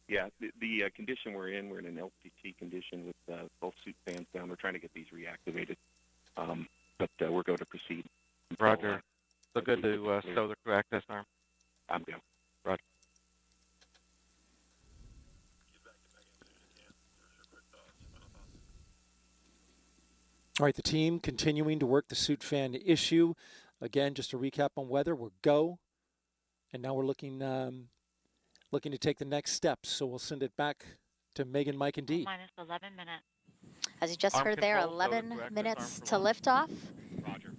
Yeah, the condition we're in an LCT condition with both suit fans down. We're trying to get these reactivated. But we're going to proceed. Roger. So good to stow the crew access arm. I'm go. Roger. All right, the team continuing to work the suit fan issue. Again, just to recap on weather, we're go, and now we're looking to take the next steps. So we'll send it back to Megan, Mike, and Dee. Minus 11 minutes. As you just Arm heard there, control, 11 active minutes arm to for launch. liftoff. Roger.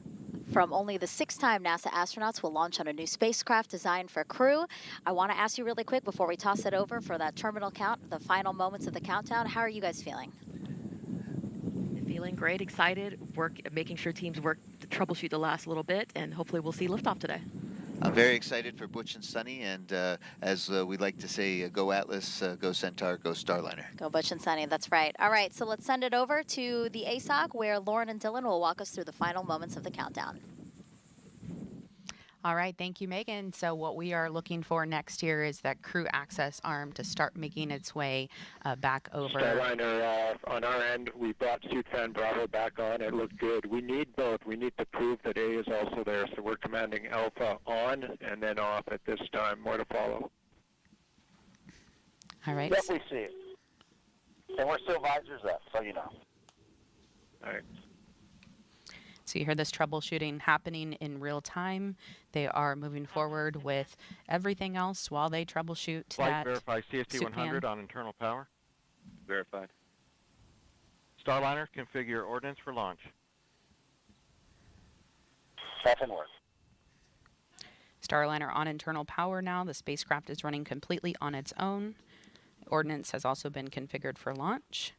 From only the 6th-time NASA astronauts will launch on a new spacecraft designed for crew. I want to ask you really quick before we toss it over for that terminal count, the final moments of the countdown. How are you guys feeling? Feeling great, excited, making sure teams work to troubleshoot the last little bit, and hopefully we'll see liftoff today. I'm very excited for Butch and Sunny, and as we like to say, go Atlas, go Centaur, go Starliner. Go Butch and Sunny, that's right. All right, so let's send it over to the ASOC where Lauren and Dylan will walk us through the final moments of the countdown. All right, thank you, Megan. So what we are looking for next here is that crew access arm to start making its way back over. Starliner, on our end, we brought suit fan Bravo back on. It looked good. We need both. We need to prove that A is also there, so we're commanding Alpha on and then off at this time. More to follow. All right. Yep, we see it. And we're still visors up, so you know. All right. So you hear this troubleshooting happening in real time. They are moving forward with everything else while they troubleshoot Flight that verify CST suit 100 fan. on internal power. Verified. Starliner, configure ordnance for launch. That's in work. Starliner on internal power now. The spacecraft is running completely on its own. Ordnance has also been configured for launch.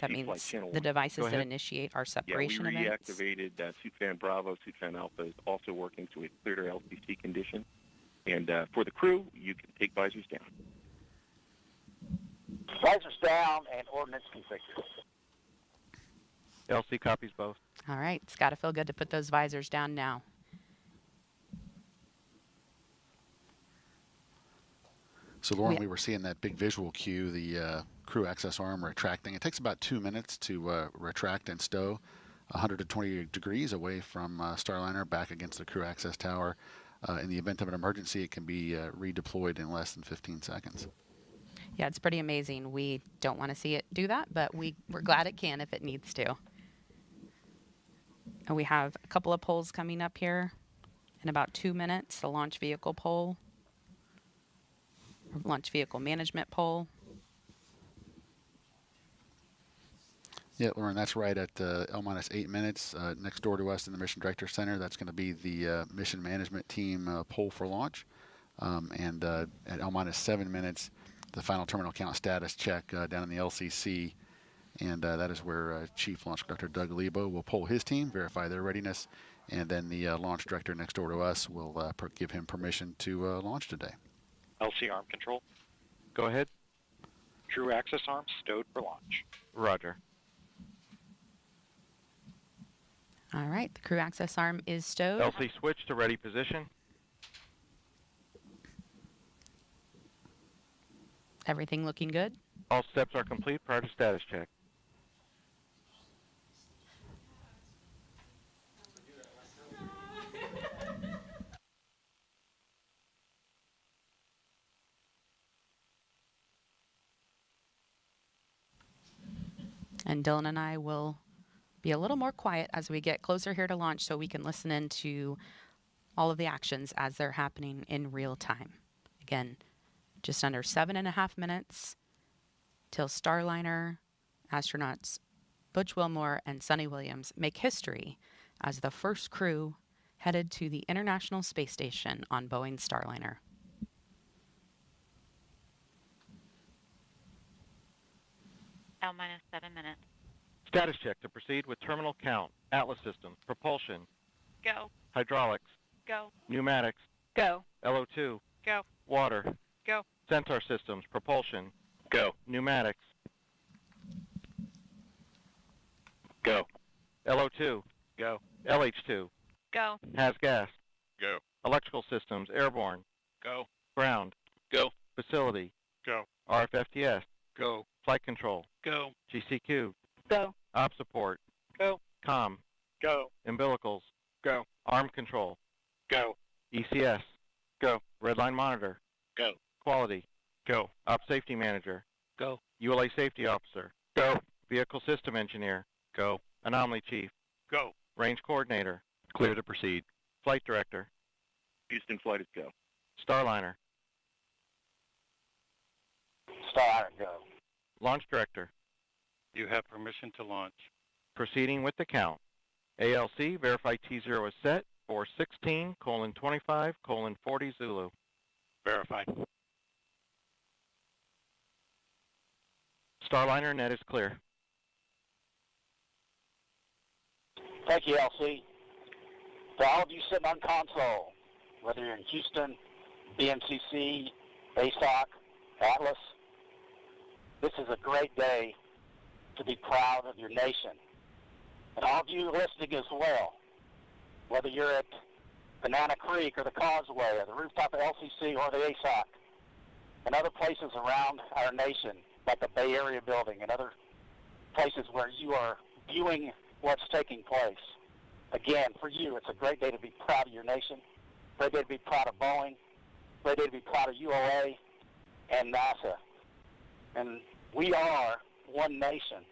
That means the devices that initiate our separation events. Yeah, we reactivated suit fan Bravo. Suit fan Alpha is also working to a clear LCC condition. And for the crew, you can take visors down. Visors down and ordnance configured. LC copies both. All right, it's got to feel good to put those visors down now. So Lauren, we were seeing that big visual cue, the crew access arm retracting. It takes about 2 minutes to retract and stow 120 degrees away from Starliner back against the crew access tower. In the event of an emergency, it can be redeployed in less than 15 seconds. Yeah, it's pretty amazing. We don't want to see it do that, but we're glad it can if it needs to. And we have a couple of polls coming up here in about 2 minutes. The launch vehicle poll, launch vehicle management poll. Yeah, Lauren, that's right at L-8 minutes. Next door to us in the Mission Director Center, that's going to be the mission management team poll for launch. And at L-7 minutes, the final terminal count status check down in the LCC. And that is where Chief Launch Director Doug Lebo will poll his team, verify their readiness, and then the launch director next door to us will give him permission to launch today. LC arm control. Go ahead. Crew access arm stowed for launch. Roger. All right, the crew access arm is stowed. LC switch to ready position. Everything looking good? All steps are complete prior to status check. And Dylan and I will be a little more quiet as we get closer here to launch so we can listen into all of the actions as they're happening in real time. Again, just under 7.5 minutes till Starliner astronauts Butch Wilmore and Sunny Williams make history as the first crew headed to the International Space Station on Boeing Starliner. L-7 minutes. Status check to proceed with terminal count, Atlas systems, propulsion, Go. hydraulics, Go. pneumatics, Go. LO2, Go. water, Go. Centaur systems, propulsion, Go. pneumatics, Go. LO2, Go. LH2, Go. has gas, Go. electrical systems, airborne, Go. ground, Go. facility, Go. RFFTS, Go. flight control, Go. GCQ, Go. op support, Go. comm, Go. umbilicals, Go. arm control, Go. ECS, Go. redline monitor, Go. quality, Go. op safety manager, Go. ULA safety officer, Go. vehicle system engineer, Go. Anomaly Chief. Go. Range Coordinator. Clear to proceed. Flight Director. Houston flight is go. Starliner. Starliner, go. Launch Director. You have permission to launch. Proceeding with the count. ALC, verify T0 is set for 16:25:40 Zulu. Verified. Starliner, net is clear. Thank you, LC. To all of you sitting on console, whether you're in Houston, BMCC, ASOC, Atlas, this is a great day to be proud of your nation. And all of you listening as well, whether you're at Banana Creek or the Causeway or the rooftop of LCC or the ASOC and other places around our nation, like the Bay Area building and other places where you are viewing what's taking place. Again, for you, it's a great day to be proud of your nation, great day to be proud of Boeing, great day to be proud of ULA and NASA. And we are one nation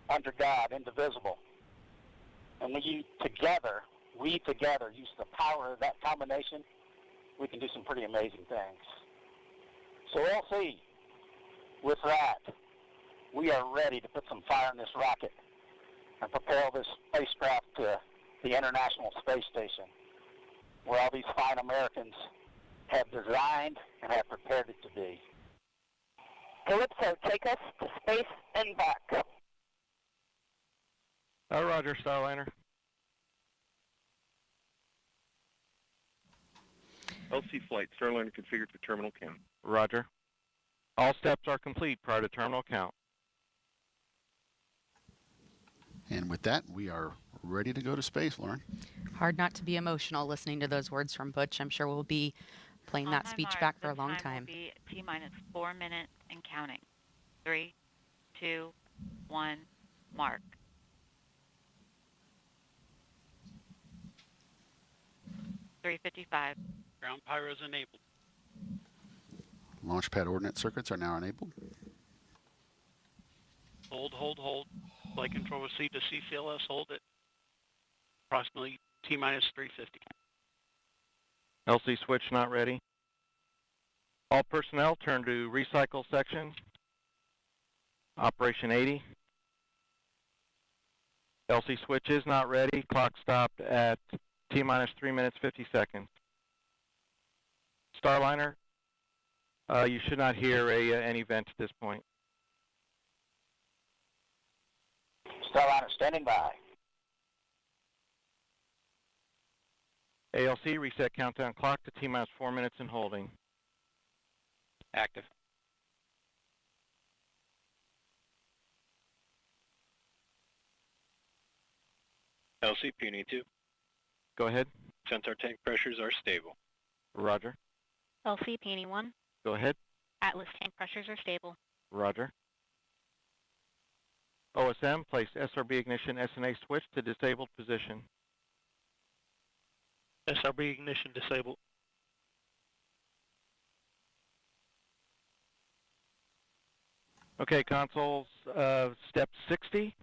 under God, indivisible. And when we together use the power of that combination, we can do some pretty amazing things. So LC, with that, we are ready to put some fire in this rocket and propel this spacecraft to the International Space Station, where all these fine Americans have designed and have prepared it to be. Calypso, take us to space and back. Roger, Starliner. LC flight, Starliner configured for terminal count. Roger. All steps are complete prior to terminal count. And with that, we are ready to go to space, Lauren. Hard not to be emotional listening to those words from Butch. I'm sure we'll be playing that speech back for a long time. Will be T-minus 4 minutes and counting. 3, 2, 1, mark. .355. Ground pyros enabled. Launch pad ordnance circuits are now enabled. Hold. Flight control received to CCLS, hold it. Approximately T-minus 350. LC switch not ready. All personnel turn to recycle section. Operation 80. LC switch is not ready. Clock stopped at T-minus 3 minutes 50 seconds. Starliner, you should not hear an event at this point. Starliner standing by. ALC, reset countdown clock to T-minus 4 minutes and holding. Active. LC Puny 2. Go ahead. Sensor tank pressures are stable. Roger. LC Peony 1. Go ahead. Atlas tank pressures are stable. Roger. OSM, place SRB ignition SNA switch to disabled position. SRB ignition disabled. Okay, consoles, step 60,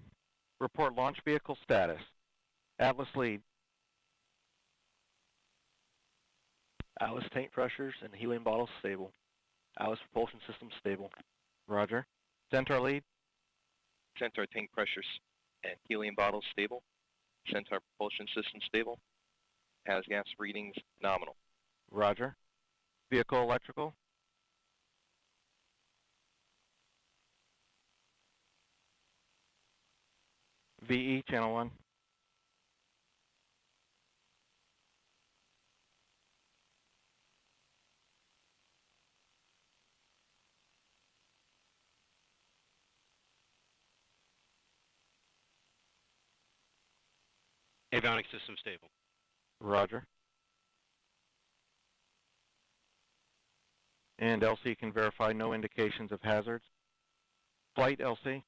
report launch vehicle status. Atlas lead. Atlas tank pressures and helium bottles stable. Atlas propulsion system stable. Roger. Centaur lead. Centaur tank pressures and helium bottles stable. Centaur propulsion system stable. Has gas readings nominal. Roger. Vehicle electrical. VE channel 1. Avionics system stable. Roger. And LC can verify no indications of hazards. Flight LC.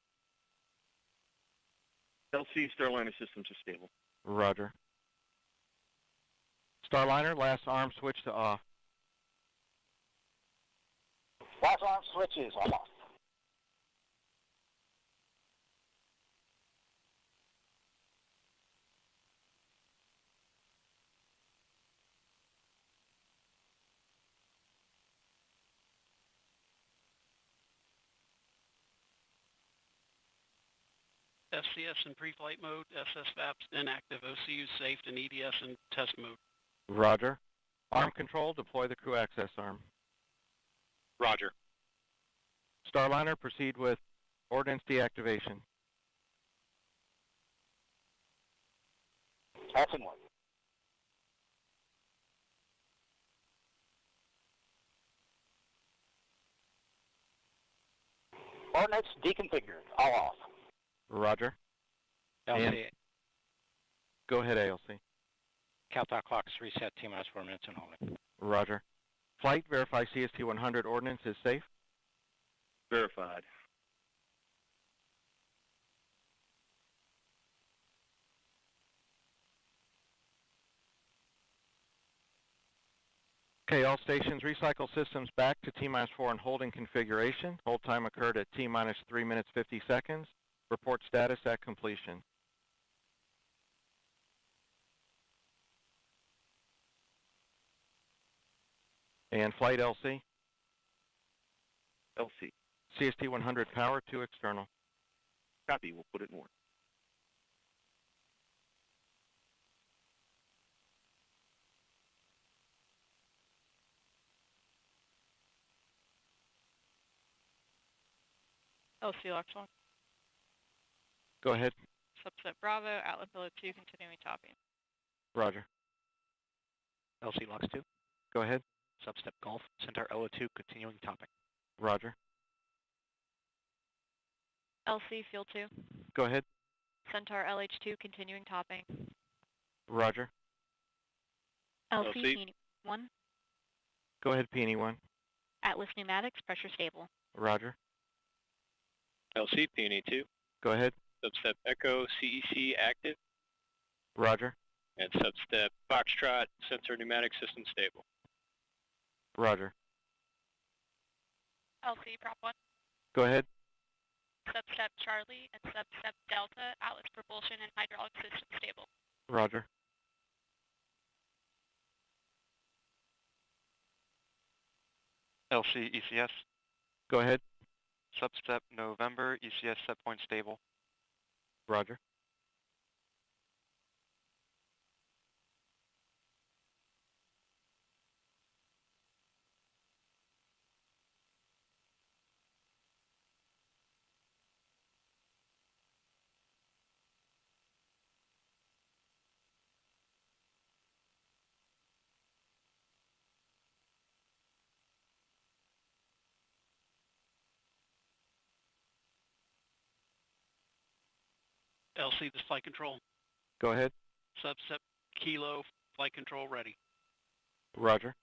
LC Starliner systems are stable. Roger. Starliner, last arm switch to off. Last arm switches off. FCS in pre-flight mode, SSVAPs inactive, OCU safe, and EDS in test mode. Roger. Arm control, deploy the crew access arm. Roger. Starliner, proceed with ordnance deactivation. Passing one. Ordnance deconfigured. All off. Roger. LC. And go ahead, ALC. Countdown clock is reset. T-minus 4 minutes and holding. Roger. Flight, verify CST 100 ordnance is safe. Verified. Okay, all stations, recycle systems back to T-minus 4 and holding configuration. Hold time occurred at T-minus 3 minutes 50 seconds. Report status at completion. And flight LC. LC. CST 100 power to external. Copy. We'll put it in order. LC Lux 1. Go ahead. Subset Bravo, Outlet Pilot 2, continuing topping. Roger. LC Lux 2. Go ahead. Substep Golf, Centaur LO2, continuing topic. Roger. LC Field 2. Go ahead. Centaur LH2, continuing topping. Roger. LC LC. Peony 1. Go ahead, Peony 1. Atlas Pneumatics, pressure stable. Roger. LC Peony 2. Go ahead. Substep Echo CEC active. Roger. And substep Foxtrot sensor pneumatic system stable. Roger. LC Prop 1. Go ahead. Substep Charlie and substep Delta, Atlas propulsion and hydraulic system stable. Roger. LC ECS. Go ahead. Substep November, ECS set point stable. Roger. LC, this flight control. Go ahead. Subset Kilo, flight control ready. Roger.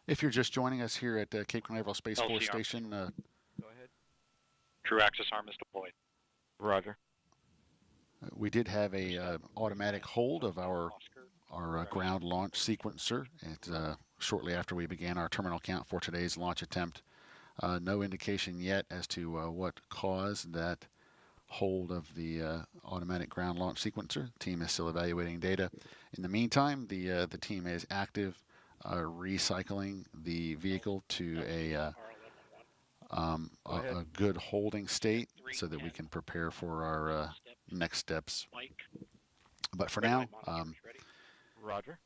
If you're just joining us here at Cape Canaveral Space Force Station, Go ahead. Crew access arm is deployed. Roger. we did have a automatic hold of our ground launch sequencer shortly after we began our terminal count for today's launch attempt. No indication yet as to what caused that hold of the automatic ground launch sequencer. The team is still evaluating data. In the meantime, the team is active recycling the vehicle to a good holding state so that we can prepare for our next steps. But for now, Roger.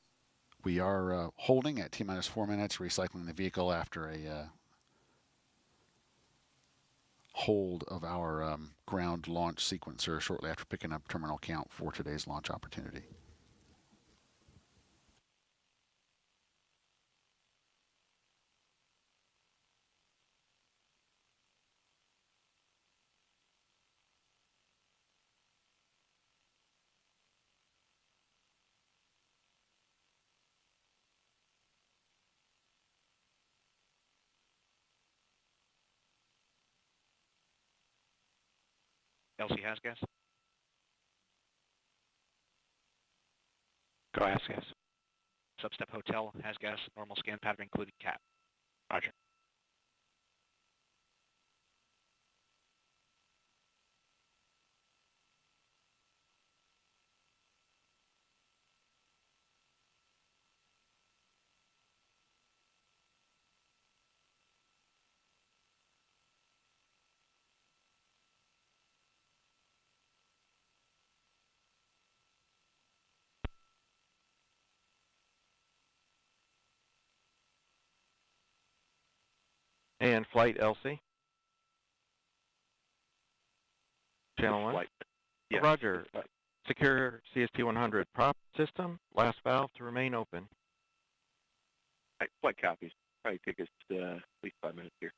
We are holding at T-minus 4 minutes, recycling the vehicle after a hold of our ground launch sequencer shortly after picking up terminal count for today's launch opportunity. LC has gas. Go has gas. Substep Hotel has gas. Normal scan pattern including cat. Roger. And flight LC. Channel 1. Flight. Yes. Roger. Secure CST-100 prop system. Last valve to remain open. Right, flight copies. Probably take us at least 5 minutes here.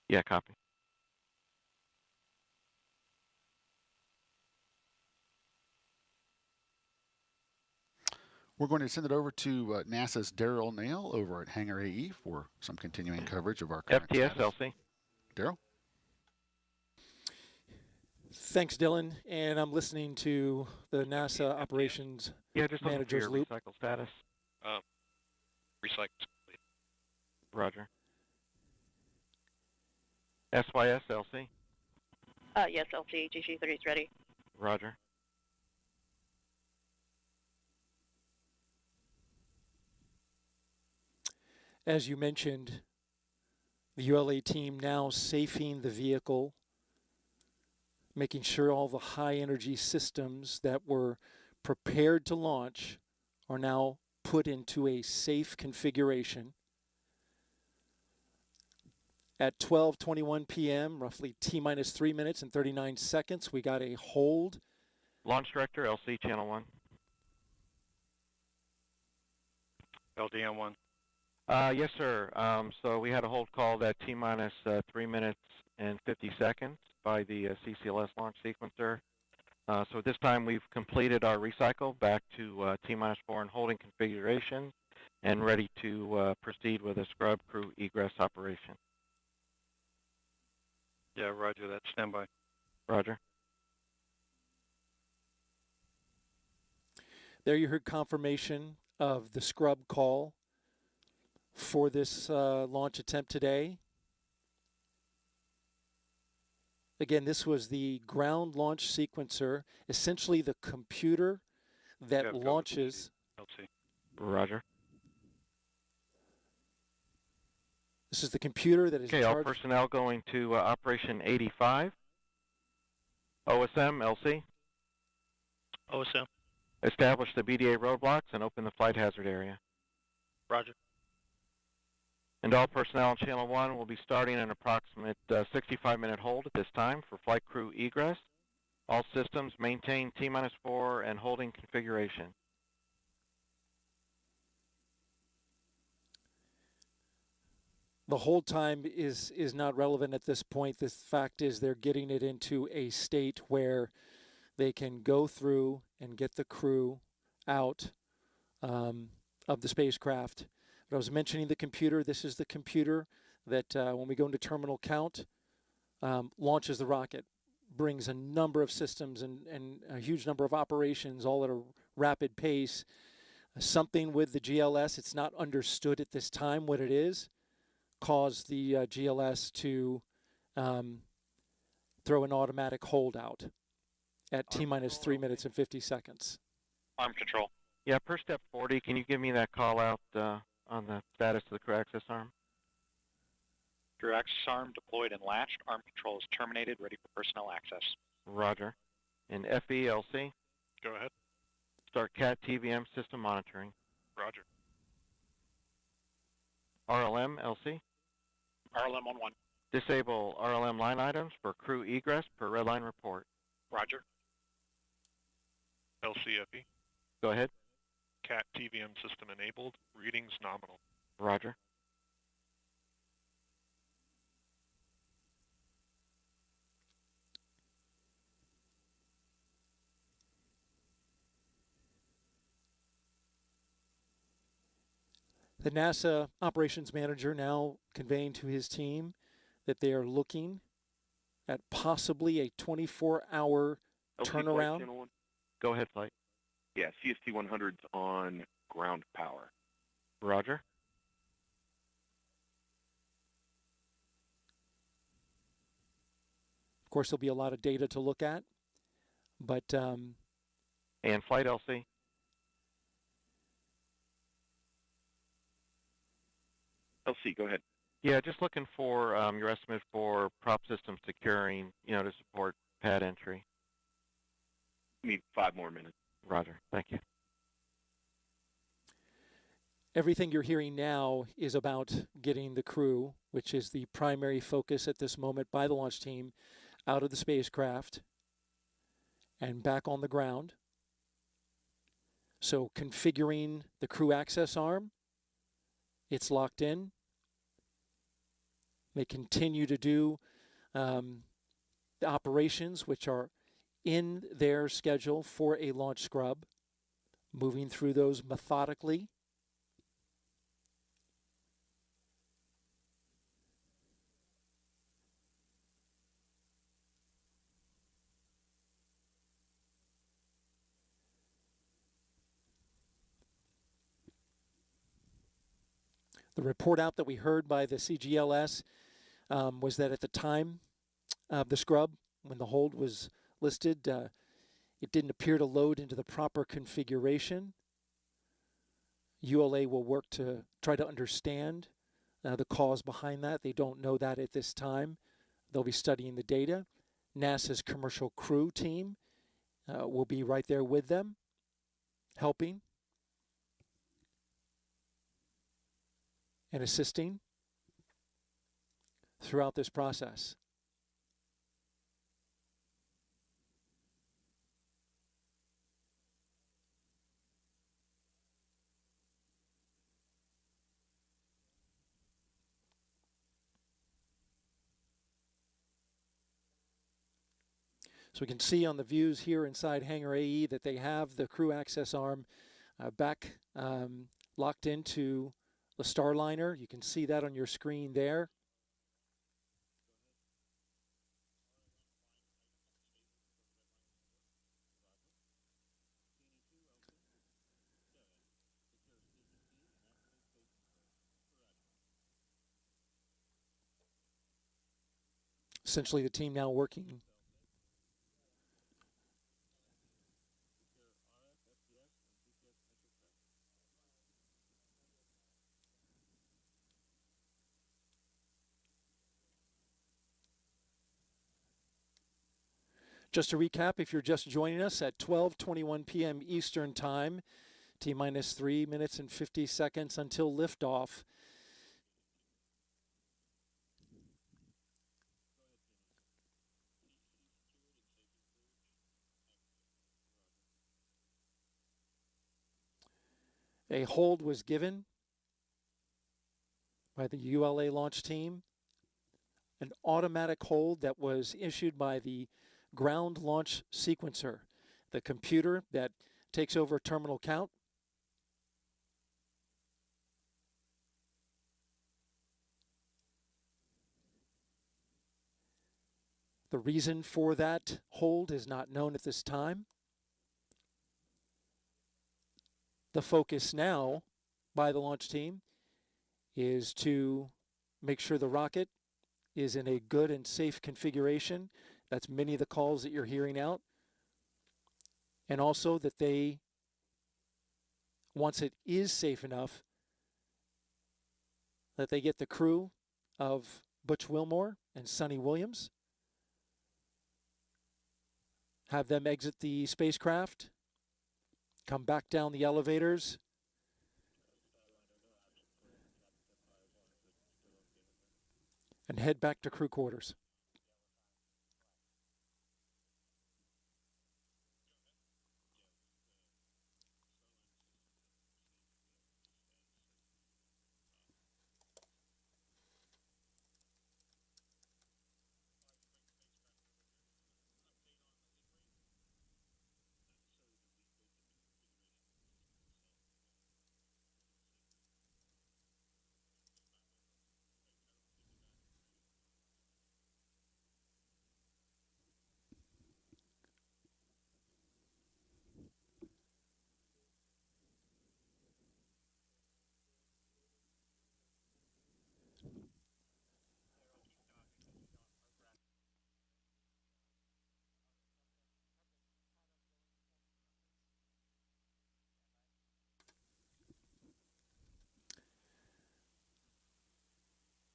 Yeah, copy. We're going to send it over to NASA's Daryl Nail over at Hangar AE for some continuing coverage of our current FTS status. LC. Daryl? Thanks, Dylan. And I'm listening to the NASA operations manager's loop. Recycle status. Recycle. Roger. SYS LC. Yes, LC, GC30 is ready. Roger. As you mentioned, the ULA team now safing the vehicle, making sure all the high energy systems that were prepared to launch are now put into a safe configuration. At 12:21 p.m., roughly T-minus 3 minutes and 39 seconds, we got a hold. Launch Director, LC Channel 1. LDM1. Yes, sir. So we had a hold call at T-minus 3 minutes and 50 seconds by the CCLS launch sequencer. So at this time we've completed our recycle back to T-minus 4 and holding configuration and ready to proceed with a scrub crew egress operation. Yeah, roger that. Standby. Roger. There you heard confirmation of the scrub call for this launch attempt today. Again, this was the ground launch sequencer, essentially the computer that launches. LC. Roger. This is the computer that is Okay, all personnel going to Operation 85. OSM, LC. OSM. Establish the BDA roadblocks and open the flight hazard area. Roger. And all personnel on Channel 1 will be starting an approximate 65-minute hold at this time for flight crew egress. All systems maintain T-minus 4 and holding configuration. The hold time is not relevant at this point. The fact is they're getting it into a state where they can go through and get the crew out of the spacecraft. But I was mentioning the computer. This is the computer that when we go into terminal count, launches the rocket, brings a number of systems and a huge number of operations all at a rapid pace. Something with the GLS, it's not understood at this time what it is, caused the GLS to throw an automatic hold out at T-minus 3 minutes and 50 seconds. Arm control. Yeah, per step 40, can you give me that call out on the status of the crew access arm? Crew access arm deployed and latched. Arm control is terminated, ready for personnel access. Roger. And FELC? Go ahead. Start CAT TVM system monitoring. Roger. RLM LC? RLM on 1. Disable RLM line items for crew egress per red line report. Roger. LCFE. Go ahead. CAT TVM system enabled. Readings nominal. Roger. The NASA operations manager now conveying to his team that they are looking at possibly a 24-hour turnaround. Go ahead, flight. Yeah, CST 100's on ground power. Roger. Of course, there'll be a lot of data to look at, but and flight LC. LC, go ahead. Yeah, just looking for your estimate for prop system securing, to support pad entry. Need 5 more minutes. Roger. Thank you. Everything you're hearing now is about getting the crew, which is the primary focus at this moment by the launch team, out of the spacecraft and back on the ground. So configuring the crew access arm, it's locked in. They continue to do the operations which are in their schedule for a launch scrub, moving through those methodically. The report out that we heard by the CGLS was that at the time of the scrub, when the hold was listed, it didn't appear to load into the proper configuration. ULA will work to try to understand the cause behind that. They don't know that at this time. They'll be studying the data. NASA's commercial crew team will be right there with them, helping and assisting throughout this process. So we can see on the views here inside Hangar AE that they have the crew access arm back locked into the Starliner. You can see that on your screen there. Essentially the team now working Just to recap, if you're just joining us at 12:21 p.m. Eastern Time, T-minus 3 minutes and 50 seconds until liftoff. A hold was given by the ULA launch team, an automatic hold that was issued by the ground launch sequencer, the computer that takes over terminal count. The reason for that hold is not known at this time. The focus now by the launch team is to make sure the rocket is in a good and safe configuration. That's many of the calls that you're hearing out. And also that they, once it is safe enough, that they get the crew of Butch Wilmore and Sonny Williams, have them exit the spacecraft, come back down the elevators, and head back to crew quarters.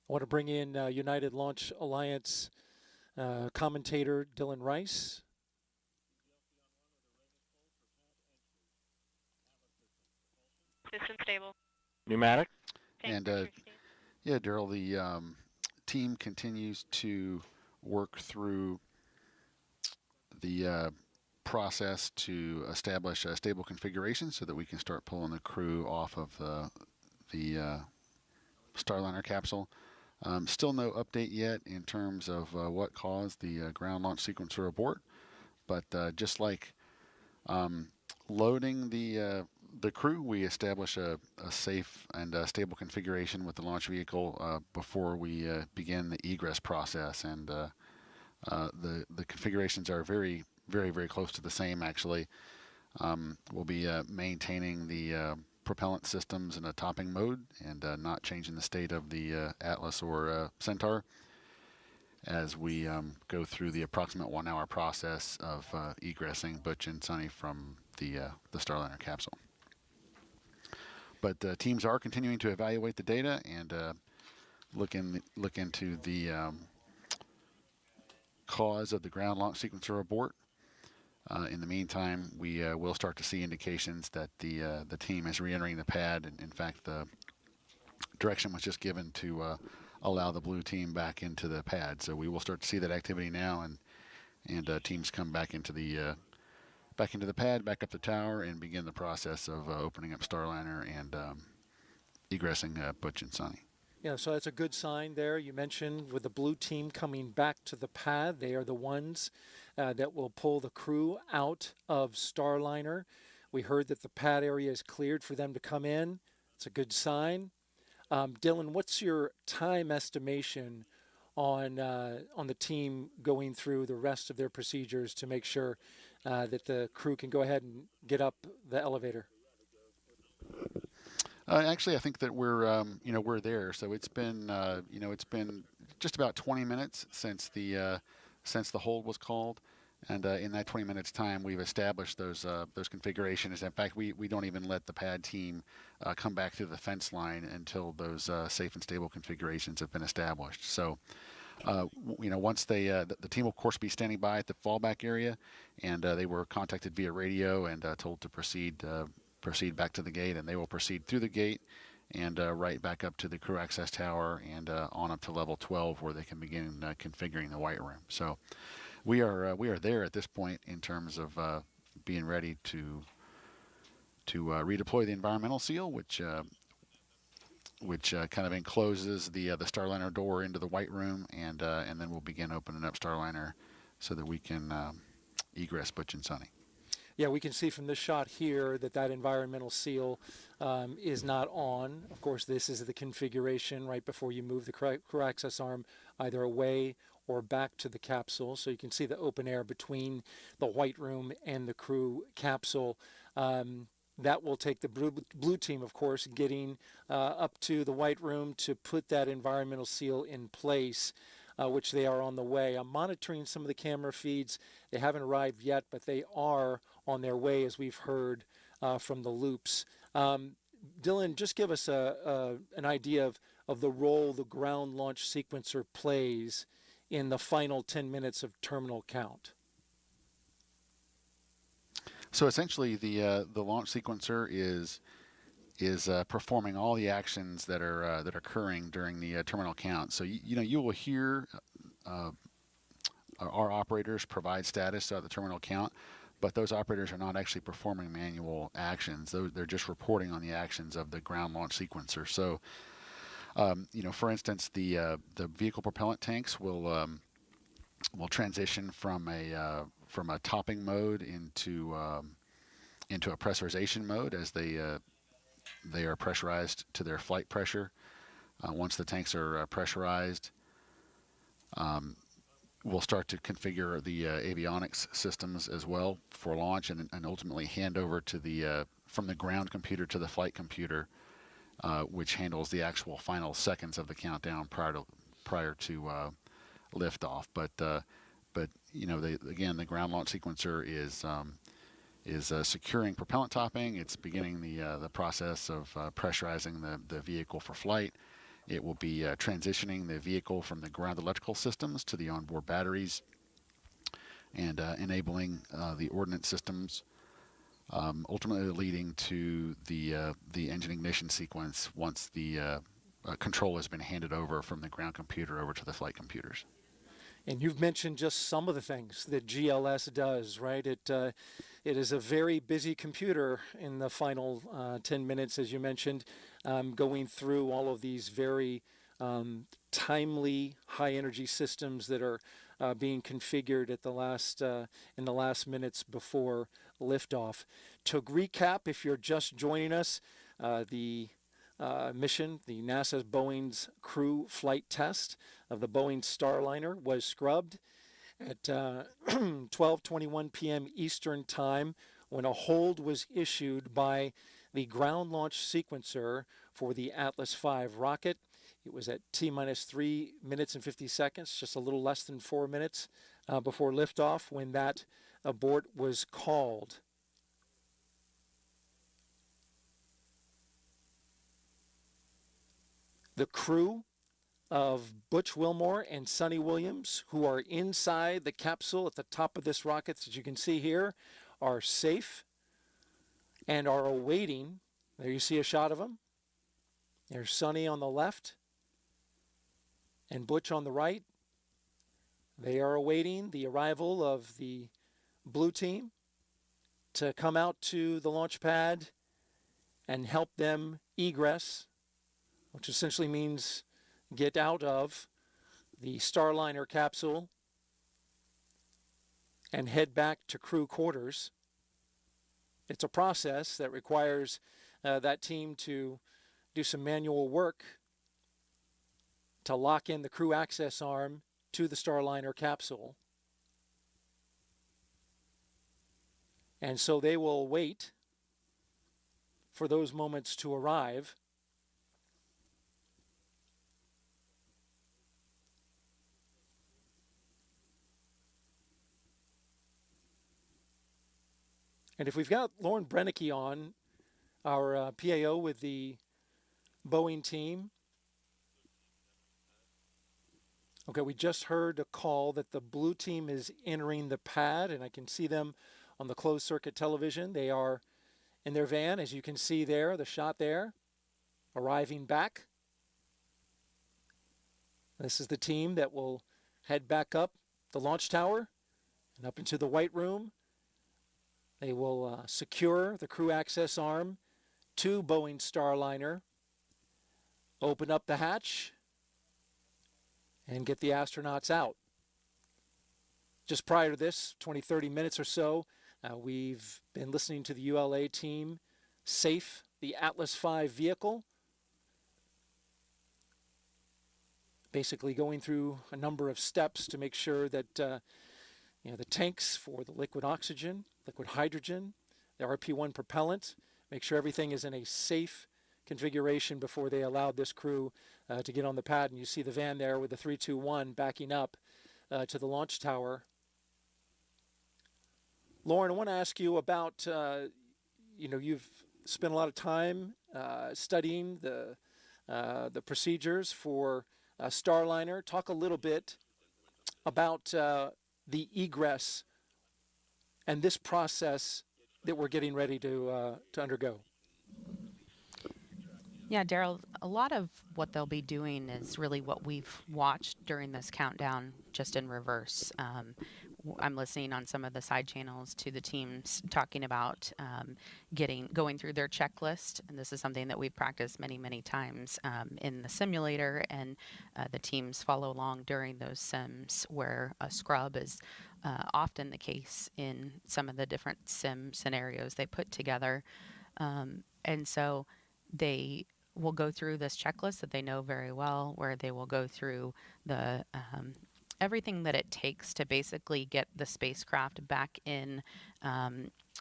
I want to bring in United Launch Alliance commentator Dylan Rice. System stable. Pneumatic. And yeah, Daryl, the team continues to work through the process to establish a stable configuration so that we can start pulling the crew off of the Starliner capsule. Still no update yet in terms of what caused the ground launch sequencer abort, but just like loading the crew, we establish a safe and stable configuration with the launch vehicle before we begin the egress process, and the configurations are very, very close to the same, actually. We'll be maintaining the propellant systems in a topping mode and not changing the state of the Atlas or Centaur as we go through the approximate 1 hour process of egressing Butch and Sonny from the Starliner capsule. But teams are continuing to evaluate the data and look into the cause of the ground launch sequencer abort. In the meantime, we will start to see indications that the team is re-entering the pad. And in fact, the direction was just given to allow the blue team back into the pad. So we will start to see that activity now, and teams come back into the pad, back up the tower, and begin the process of opening up Starliner and egressing Butch and Sonny. Yeah, so that's a good sign there. You mentioned with the blue team coming back to the pad, they are the ones that will pull the crew out of Starliner. We heard that the pad area is cleared for them to come in. It's a good sign. Dylan, what's your time estimation on the team going through the rest of their procedures to make sure that the crew can go ahead and get up the elevator? Actually, I think that we're there. So it's been just about 20 minutes since the hold was called, and in that 20 minutes time, we've established those configurations. In fact, we don't even let the pad team come back through the fence line until those safe and stable configurations have been established. So, once the team will of course be standing by at the fallback area, and they were contacted via radio and told to proceed back to the gate, and they will proceed through the gate and right back up to the crew access tower and on up to level 12 where they can begin configuring the white room. So we are there at this point in terms of being ready to redeploy the environmental seal, which kind of encloses the Starliner door into the white room, and then we'll begin opening up Starliner so that we can egress Butch and Sonny. Yeah, we can see from this shot here that environmental seal is not on. Of course, this is the configuration right before you move the crew access arm either away or back to the capsule. So you can see the open air between the white room and the crew capsule. That will take the blue team, of course, getting up to the white room to put that environmental seal in place, which they are on the way. I'm monitoring some of the camera feeds. They haven't arrived yet, but they are on their way, as we've heard from the loops. Dylan, just give us an idea of the role the ground launch sequencer plays in the final 10 minutes of terminal count. So essentially, the launch sequencer is performing all the actions that are occurring during the terminal count. So you will hear our operators provide status at the terminal count, but those operators are not actually performing manual actions. They're just reporting on the actions of the ground launch sequencer. So for instance, the vehicle propellant tanks will transition from a topping mode into a pressurization mode as they are pressurized to their flight pressure. Once the tanks are pressurized, we'll start to configure the avionics systems as well for launch, and ultimately hand over to from the ground computer to the flight computer, which handles the actual final seconds of the countdown prior to liftoff. But again, the ground launch sequencer is securing propellant topping. It's beginning the process of pressurizing the vehicle for flight, It will be transitioning the vehicle from the ground electrical systems to the onboard batteries and enabling the ordnance systems, ultimately leading to the engine ignition sequence once the control has been handed over from the ground computer over to the flight computers. And you've mentioned just some of the things that GLS does, right? It is a very busy computer in the final 10 minutes, as you mentioned, going through all of these very timely high-energy systems that are being configured at the last in the last minutes before liftoff. To recap, if you're just joining us, the mission, the NASA Boeing's crew flight test of the Boeing Starliner was scrubbed at 12:21 p.m. Eastern Time when a hold was issued by the ground launch sequencer for the Atlas V rocket. It was at T-minus 3 minutes and 50 seconds, just a little less than 4 minutes before liftoff when that abort was called. The crew of Butch Wilmore and Sonny Williams, who are inside the capsule at the top of this rocket, as you can see here, are safe and are awaiting. There you see a shot of them. There's Sonny on the left and Butch on the right. They are awaiting the arrival of the blue team to come out to the launch pad and help them egress, which essentially means get out of the Starliner capsule and head back to crew quarters. It's a process that requires that team to do some manual work to lock in the crew access arm to the Starliner capsule. And so they will wait for those moments to arrive. And if we've got Lauren Brennicky on, our PAO with the Boeing team. Okay, we just heard a call that the blue team is entering the pad, and I can see them on the closed circuit television. They are in their van, as you can see there, the shot there, arriving back. This is the team that will head back up the launch tower and up into the white room. They will secure the crew access arm to Boeing Starliner, open up the hatch, and get the astronauts out. Just prior to this, 20, 30 minutes or so, we've been listening to the ULA team safe the Atlas V vehicle, basically going through a number of steps to make sure that the tanks for the liquid oxygen, liquid hydrogen, the RP-1 propellant, make sure everything is in a safe configuration before they allowed this crew to get on the pad. And you see the van there with the 321 backing up to the launch tower. Lauren, I want to ask you about, you've spent a lot of time studying the procedures for Starliner. Talk a little bit about the egress and this process that we're getting ready to undergo. Yeah, Daryl, a lot of what they'll be doing is really what we've watched during this countdown, just in reverse. I'm listening on some of the side channels to the teams talking about going through their checklist, and this is something that we've practiced many, many times in the simulator, and the teams follow along during those sims where a scrub is often the case in some of the different sim scenarios they put together. And so they will go through this checklist that they know very well, where they will go through the everything that it takes to basically get the spacecraft back in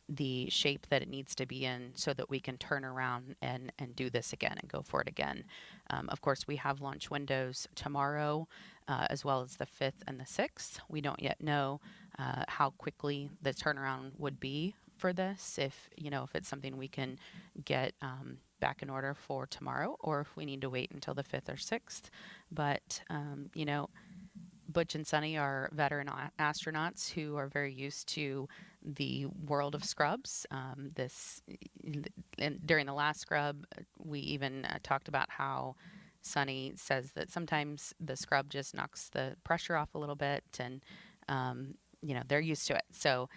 the shape that it needs to be in so that we can turn around and do this again and go for it again. Of course, we have launch windows tomorrow, as well as the 5th and the 6th. We don't yet know how quickly the turnaround would be for this, if it's something we can get back in order for tomorrow, or if we need to wait until the 5th or 6th. But, you know, Butch and Sunny are veteran astronauts who are very used to the world of scrubs. During the last scrub, we even talked about how Sunny says that sometimes the scrub just knocks the pressure off a little bit, and you know, they're used to it. So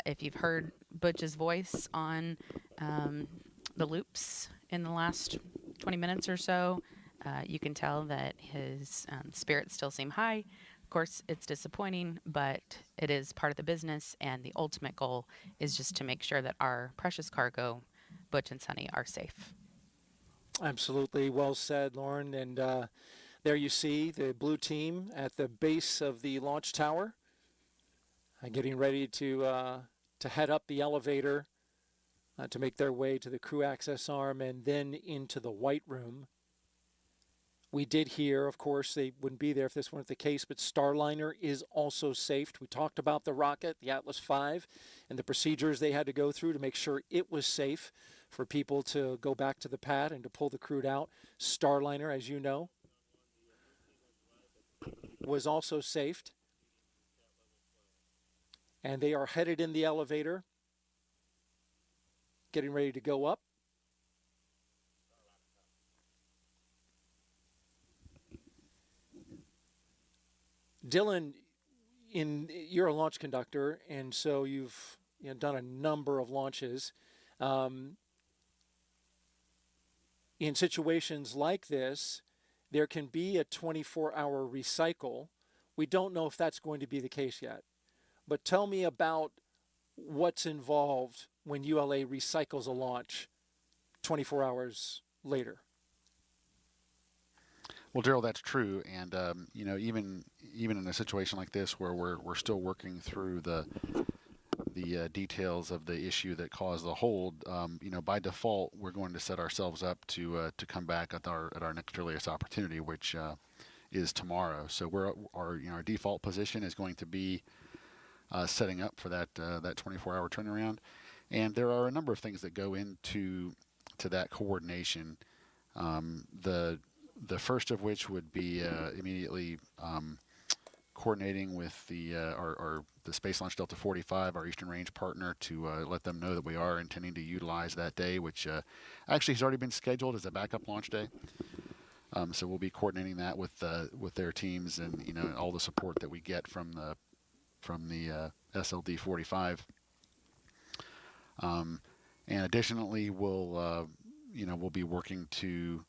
if you've heard Butch's voice on the loops in the last 20 minutes or so, you can tell that his spirits still seem high. Of course, it's disappointing, but it is part of the business, and the ultimate goal is just to make sure that our precious cargo, Butch and Sunny, are safe. Absolutely. Well said, Lauren. And there you see the blue team at the base of the launch tower, getting ready to head up the elevator to make their way to the crew access arm and then into the white room. We did hear, of course, they wouldn't be there if this weren't the case, but Starliner is also safed. We talked about the rocket, the Atlas V, and the procedures they had to go through to make sure it was safe for people to go back to the pad and to pull the crew out. Starliner, as you know, was also safed. And they are headed in the elevator, getting ready to go up. Dylan, you're a launch conductor, and so you've done a number of launches. In situations like this, there can be a 24-hour recycle. We don't know if that's going to be the case yet. But tell me about what's involved when ULA recycles a launch 24 hours later. Well, Gerald, that's true, and you know, even in a situation like this where we're still working through the details of the issue that caused the hold, you know, by default we're going to set ourselves up to come back at our next earliest opportunity, which is tomorrow. So our default position is going to be setting up for that 24-hour turnaround, and there are a number of things that go into that coordination. The first of which would be immediately coordinating with the Space Launch Delta 45, our Eastern Range partner, to let them know that we are intending to utilize that day, which actually has already been scheduled as a backup launch day. So we'll be coordinating that with their teams, and you know, all the support that we get from the SLD 45. And additionally, we'll be working to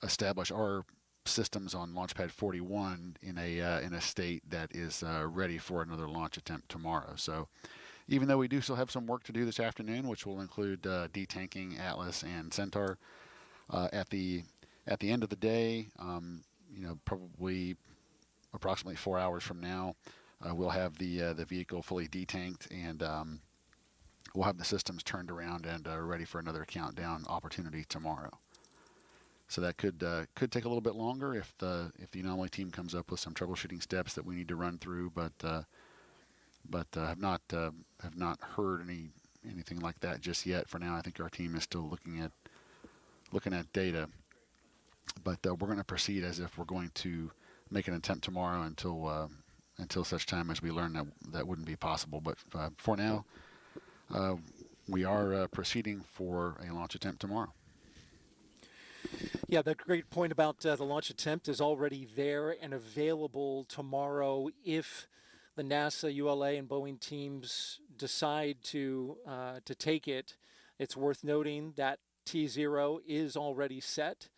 establish our systems on Launchpad 41 in a state that is ready for another launch attempt tomorrow. So even though we do still have some work to do this afternoon, which will include detanking Atlas and Centaur, at the end of the day, you know, probably approximately 4 hours from now, we'll have the vehicle fully detanked, and we'll have the systems turned around and ready for another countdown opportunity tomorrow. So that could take a little bit longer if the anomaly team comes up with some troubleshooting steps that we need to run through, but have not heard anything like that just yet. For now, I think our team is still looking at data, but we're going to proceed as if we're going to make an attempt tomorrow until such time as we learn that wouldn't be possible. But for now, we are proceeding for a launch attempt tomorrow. Yeah, that great point about the launch attempt is already there and available tomorrow if the NASA, ULA, and Boeing teams decide to take it. It's worth noting that T0 is already set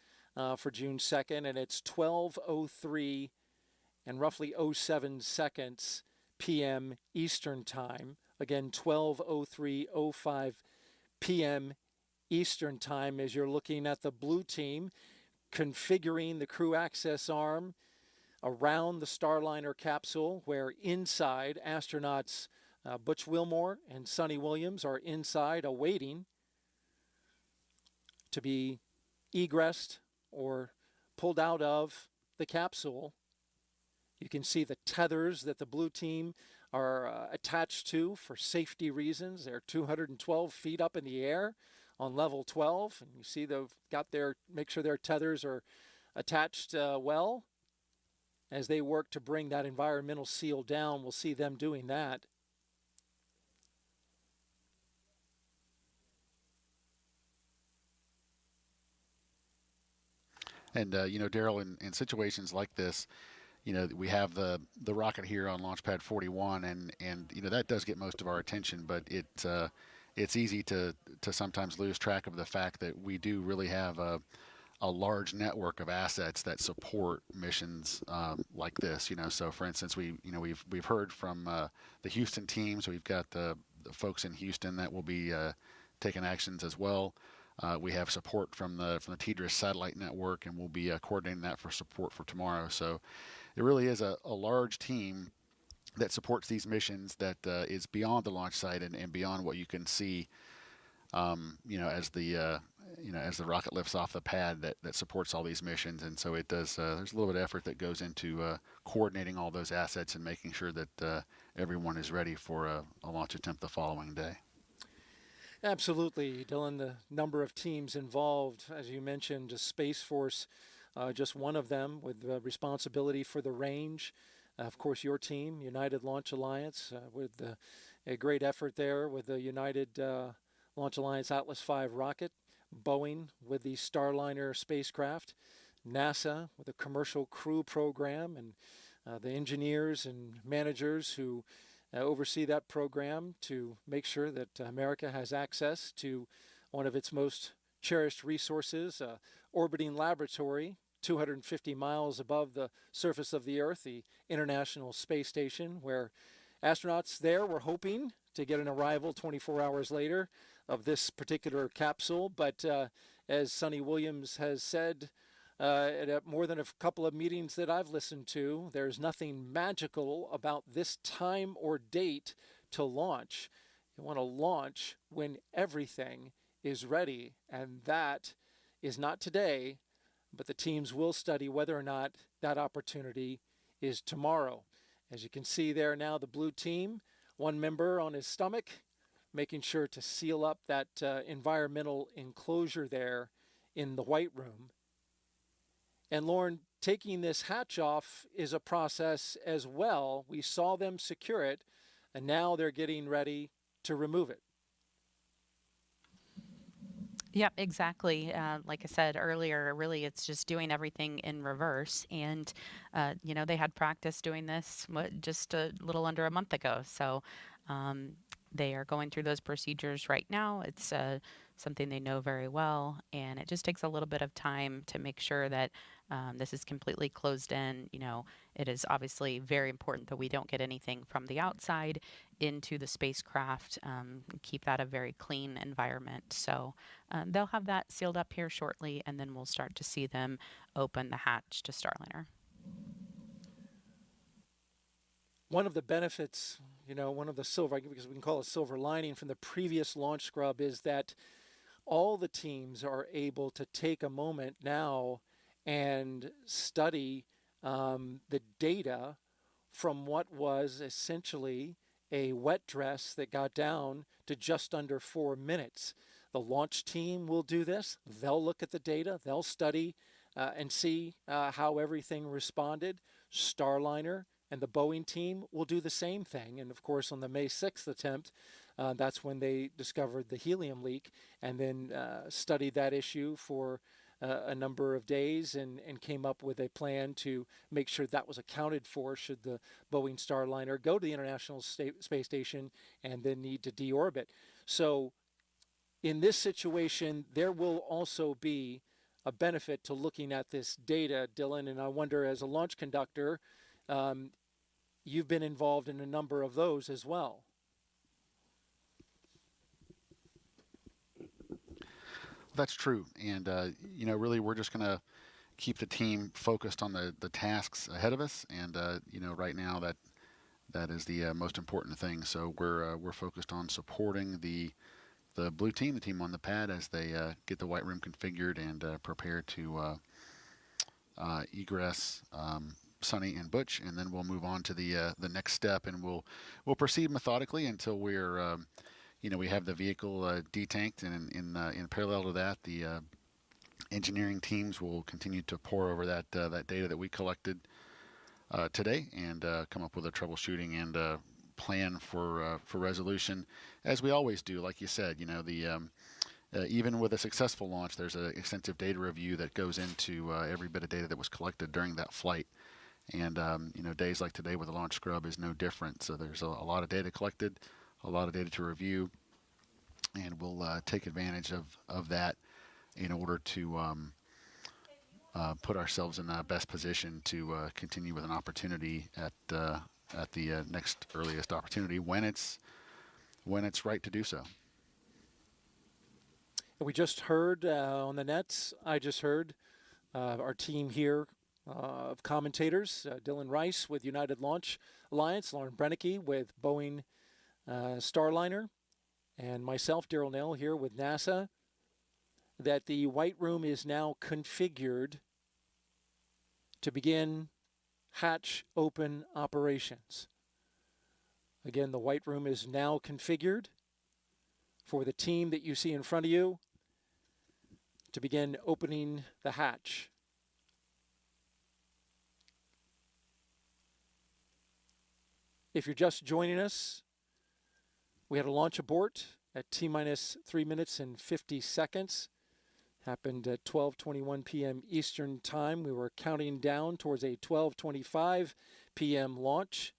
for June 2nd, and it's 12:03 and roughly 07 seconds p.m. Eastern Time. Again, 12:03:05 p.m. Eastern Time, as you're looking at the blue team configuring the crew access arm around the Starliner capsule, where inside astronauts Butch Wilmore and Sunny Williams are inside awaiting to be egressed or pulled out of the capsule. You can see the tethers that the blue team are attached to for safety reasons. They're 212 feet up in the air on level 12. And you see they've got their, make sure their tethers are attached well. As they work to bring that environmental seal down, we'll see them doing that. And, you know, Daryl, in situations like this, you know, we have the rocket here on launch pad 41, and you know, that does get most of our attention, but it's easy to sometimes lose track of the fact that we do really have a large network of assets that support missions like this. You know, so for instance, we've heard from the Houston teams. We've got the folks in Houston that will be taking actions as well. We have support from the TDRS satellite network, and we'll be coordinating that for support for tomorrow. So it really is a large team that supports these missions that is beyond the launch site and beyond what you can see, you know, as the rocket lifts off the pad that supports all these missions. And so it does. There's a little bit of effort that goes into coordinating all those assets and making sure that everyone is ready for a launch attempt the following day. Absolutely, Dylan. The number of teams involved, as you mentioned, Space Force, just one of them with responsibility for the range. Of course, your team, United Launch Alliance, with a great effort there with the United Launch Alliance Atlas V rocket, Boeing with the Starliner spacecraft, NASA with a commercial crew program, and the engineers and managers who oversee that program to make sure that America has access to one of its most cherished resources, orbiting laboratory 250 miles above the surface of the Earth, the International Space Station, where astronauts there were hoping to get an arrival 24 hours later of this particular capsule. But as Sonny Williams has said, at more than a couple of meetings that I've listened to, there's nothing magical about this time or date to launch. You want to launch when everything is ready, and that is not today, but the teams will study whether or not that opportunity is tomorrow. As you can see there now, the blue team, one member on his stomach, making sure to seal up that environmental enclosure there in the white room. And Lauren, taking this hatch off is a process as well. We saw them secure it, and now they're getting ready to remove it. Yep, exactly. Like I said earlier, really it's just doing everything in reverse. And, you know, they had practice doing this just a little under a month ago. So they are going through those procedures right now. It's something they know very well. And it just takes a little bit of time to make sure that this is completely closed in. You know, it is obviously very important that we don't get anything from the outside into the spacecraft, keep that a very clean environment. So they'll have that sealed up here shortly, and then we'll start to see them open the hatch to Starliner. One of the benefits, you know, one of the silver, because we can call it silver lining from the previous launch scrub, is that all the teams are able to take a moment now and study the data from what was essentially a wet dress that got down to just under 4 minutes. The launch team will do this. They'll look at the data. They'll study and see how everything responded. Starliner and the Boeing team will do the same thing. And of course, on the May 6th attempt, that's when they discovered the helium leak and then studied that issue for a number of days and came up with a plan to make sure that was accounted for should the Boeing Starliner go to the International Space Station and then need to deorbit. So in this situation, there will also be a benefit to looking at this data, Dylan, and I wonder, as a launch conductor, you've been involved in a number of those as well. That's true. And, you know, really we're just going to keep the team focused on the tasks ahead of us. And, you know, right now that is the most important thing. So we're focused on supporting the blue team, the team on the pad, as they get the white room configured and prepare to egress Sonny and Butch, and then we'll move on to the next step, and we'll proceed methodically until we're we have the vehicle detanked, and in parallel to that, the engineering teams will continue to pore over that data that we collected today and come up with a troubleshooting and plan for resolution, as we always do. Like you said, even with a successful launch, there's an extensive data review that goes into every bit of data that was collected during that flight. And days like today with the launch scrub is no different. So there's a lot of data collected, a lot of data to review, and we'll take advantage of that in order to put ourselves in the best position to continue with an opportunity at the next earliest opportunity when it's right to do so. We just heard on the nets, I just heard our team here of commentators, Dylan Rice with United Launch Alliance, Lauren Brennicke with Boeing Starliner, and myself, Daryl Nell, here with NASA, that the White Room is now configured to begin hatch open operations. Again, the White Room is now configured for the team that you see in front of you to begin opening the hatch. If you're just joining us, we had a launch abort at T-minus 3 minutes and 50 seconds. Happened at 12:21 p.m. Eastern Time. We were counting down towards a 12:25 p.m. launch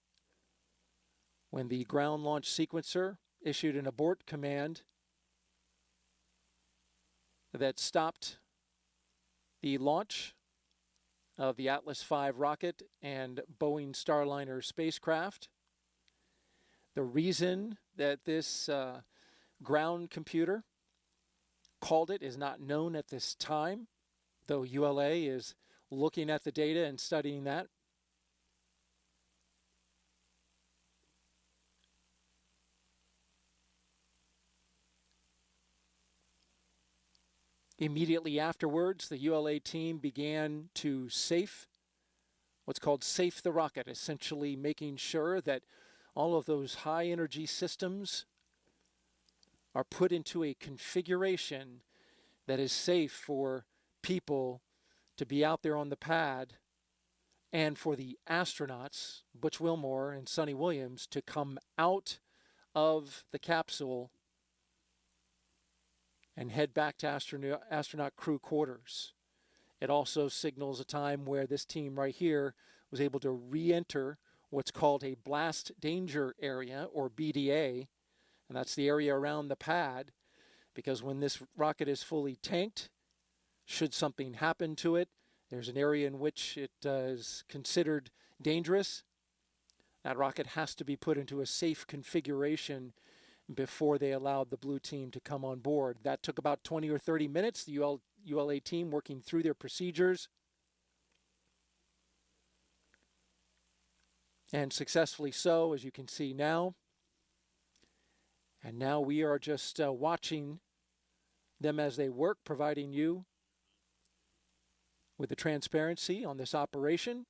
when the ground launch sequencer issued an abort command that stopped the launch of the Atlas V rocket and Boeing Starliner spacecraft. The reason that this ground computer called it is not known at this time, though ULA is looking at the data and studying that. Immediately afterwards, the ULA team began to what's called safe the rocket, essentially making sure that all of those high energy systems are put into a configuration that is safe for people to be out there on the pad and for the astronauts, Butch Wilmore and Sonny Williams, to come out of the capsule and head back to astronaut crew quarters. It also signals a time where this team right here was able to re-enter what's called a blast danger area, or BDA, and that's the area around the pad, because when this rocket is fully tanked, should something happen to it, there's an area in which it is considered dangerous. That rocket has to be put into a safe configuration before they allowed the blue team to come on board. That took about 20 or 30 minutes, the ULA team working through their procedures. And successfully so, as you can see now. And now we are just watching them as they work, providing you with the transparency on this operation.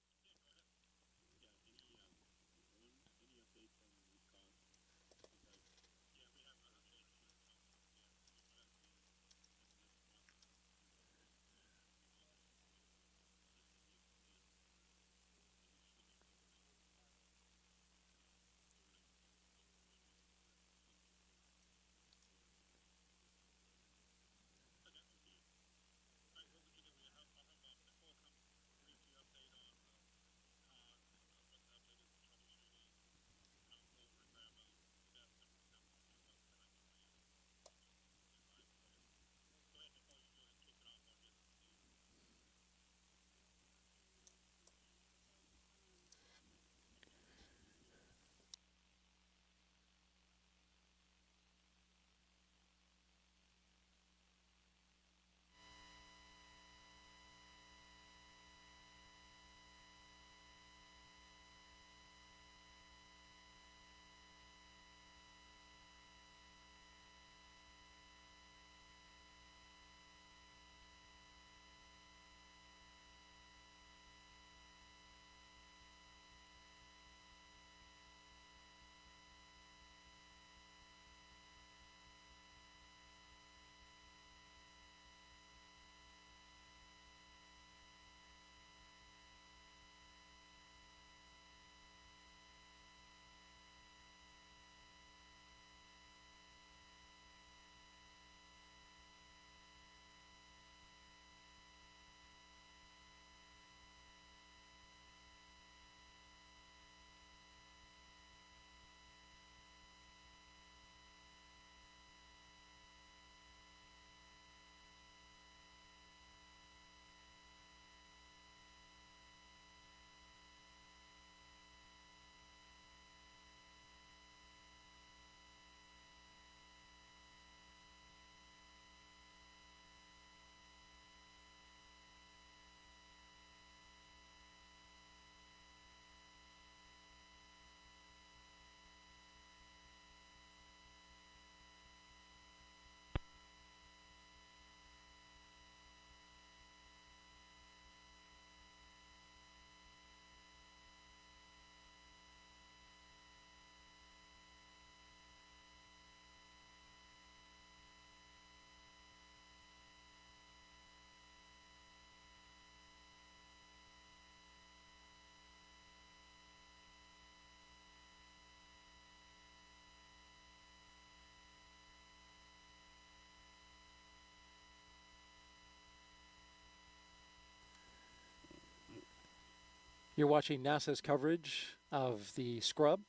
You're watching NASA's coverage of the scrub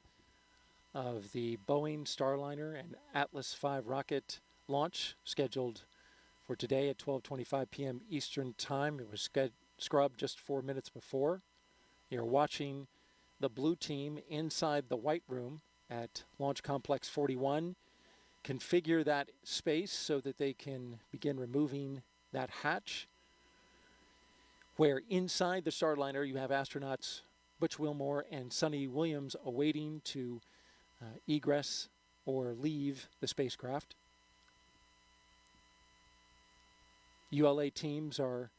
of the Boeing Starliner and Atlas V rocket launch scheduled for today at 12:25 p.m. Eastern Time. It was scrubbed just 4 minutes before. You're watching the blue team inside the white room at Launch Complex 41 configure that space so that they can begin removing that hatch, where inside the Starliner you have astronauts Butch Wilmore and Sonny Williams awaiting to egress or leave the spacecraft. ULA teams are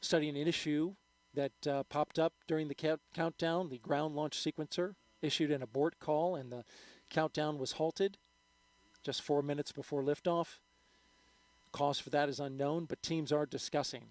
studying an issue that popped up during the countdown. The ground launch sequencer issued an abort call and the countdown was halted just 4 minutes before liftoff. Cause for that is unknown, but teams are discussing.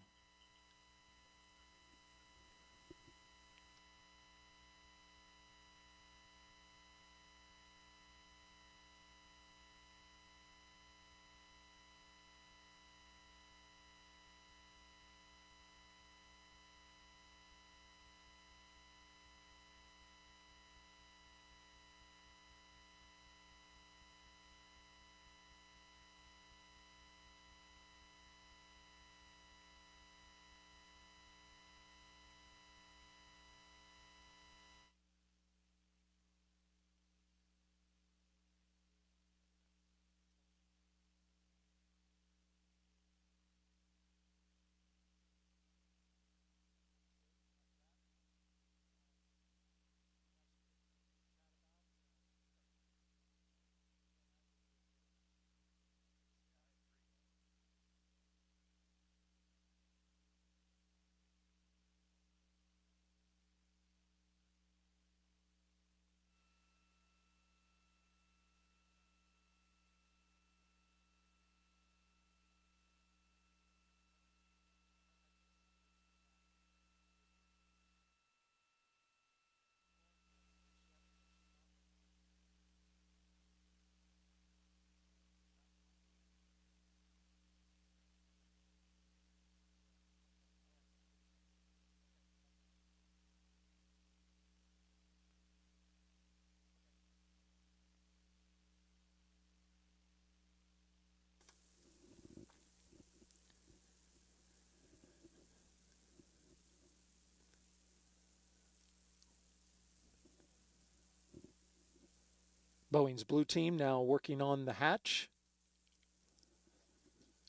Boeing's blue team now working on the hatch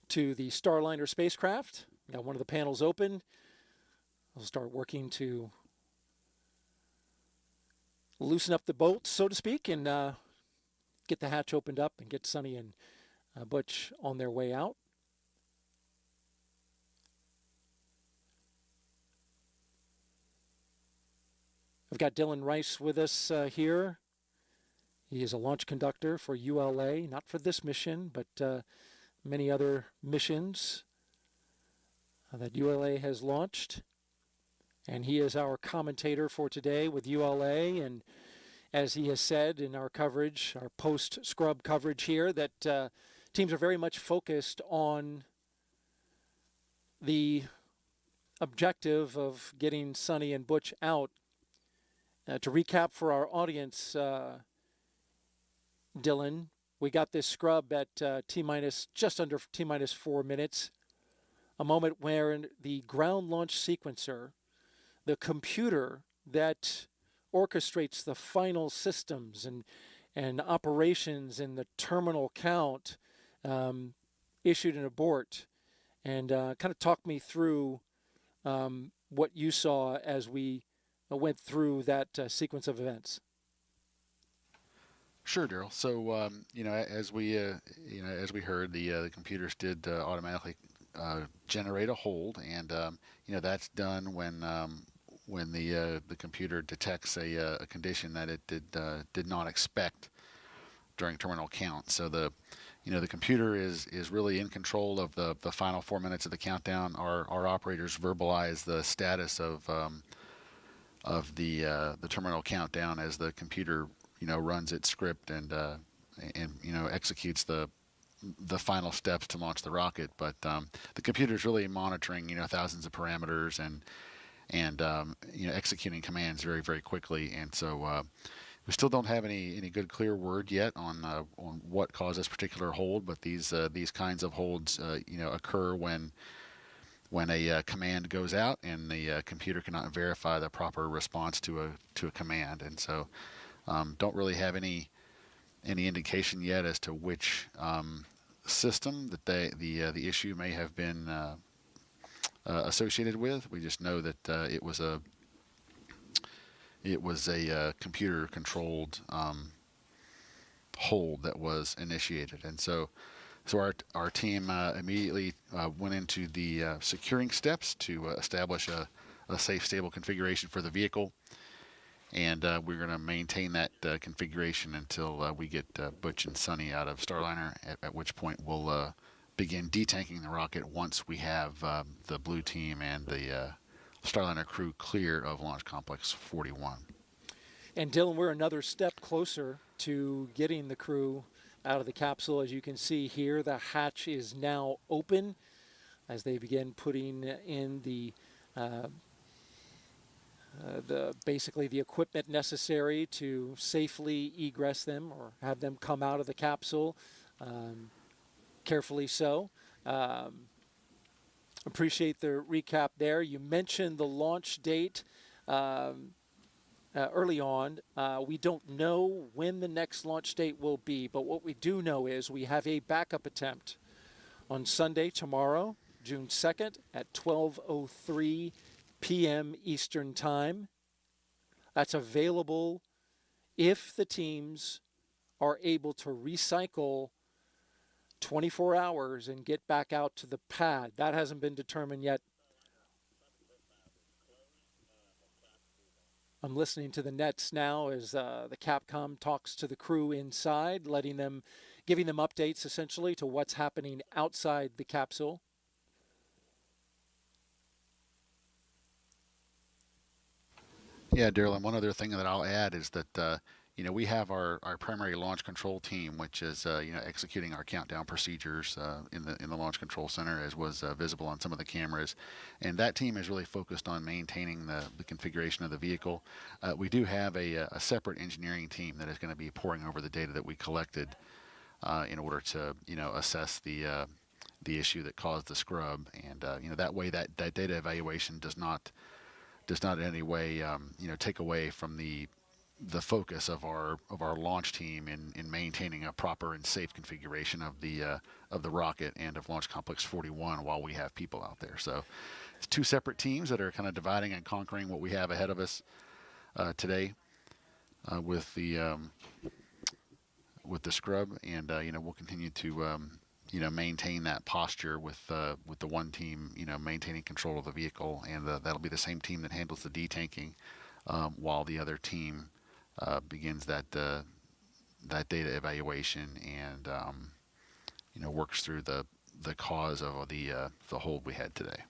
to the Starliner spacecraft. Got one of the panels open. We'll start working to loosen up the bolts, so to speak, and get the hatch opened up and get Sonny and Butch on their way out. I've got Dylan Rice with us here. He is a launch conductor for ULA, not for this mission, but many other missions that ULA has launched. And he is our commentator for today with ULA. And as he has said in our coverage, our post-scrub coverage here, that teams are very much focused on the objective of getting Sonny and Butch out. To recap for our audience, Dylan, we got this scrub at just under T-minus 4 minutes, a moment where the ground launch sequencer, the computer that orchestrates the final systems and operations in the terminal count, issued an abort. And kind of talk me through what you saw as we went through that sequence of events. Sure, Daryl. So, as we heard, the computers did automatically generate a hold, and that's done when the computer detects a condition that it did not expect during terminal count. So the computer is really in control of the final 4 minutes of the countdown. Our operators verbalize the status of the terminal countdown as the computer runs its script and executes the final steps to launch the rocket. But the computer is really monitoring thousands of parameters and executing commands very, very quickly. And so we still don't have any good clear word yet on what caused this particular hold, but these kinds of holds occur when a command goes out and the computer cannot verify the proper response to a command. And so don't really have any indication yet as to which system that the issue may have been associated with. We just know that it was a computer controlled hold that was initiated. And so our team immediately went into the securing steps to establish a safe, stable configuration for the vehicle. And we're going to maintain that configuration until we get Butch and Sunny out of Starliner, at which point we'll begin detanking the rocket once we have the blue team and the Starliner crew clear of Launch Complex 41. And Dylan, we're another step closer to getting the crew out of the capsule. As you can see here, the hatch is now open as they begin putting in basically the equipment necessary to safely egress them or have them come out of the capsule, carefully so. Appreciate the recap there. You mentioned the launch date early on. We don't know when the next launch date will be, but what we do know is we have a backup attempt on Sunday, tomorrow, June 2nd at 12:03 p.m. Eastern Time. That's available if the teams are able to recycle 24 hours and get back out to the pad. That hasn't been determined yet. I'm listening to the nets now as the Capcom talks to the crew inside, giving them updates essentially to what's happening outside the capsule. Yeah, Daryl, and one other thing that I'll add is that we have our primary launch control team, which is executing our countdown procedures in the launch control center, as was visible on some of the cameras, and that team is really focused on maintaining the configuration of the vehicle. We do have a separate engineering team that is going to be poring over the data that we collected in order to assess the issue that caused the scrub, and that way that data evaluation does not in any way take away from the focus of our launch team in maintaining a proper and safe configuration of the rocket and of Launch Complex 41 while we have people out there. So it's two separate teams that are kind of dividing and conquering what we have ahead of us today with the scrub, and we'll continue to maintain that posture with the one team maintaining control of the vehicle, and that'll be the same team that handles the detanking while the other team begins that data evaluation and works through the cause of the hold we had today.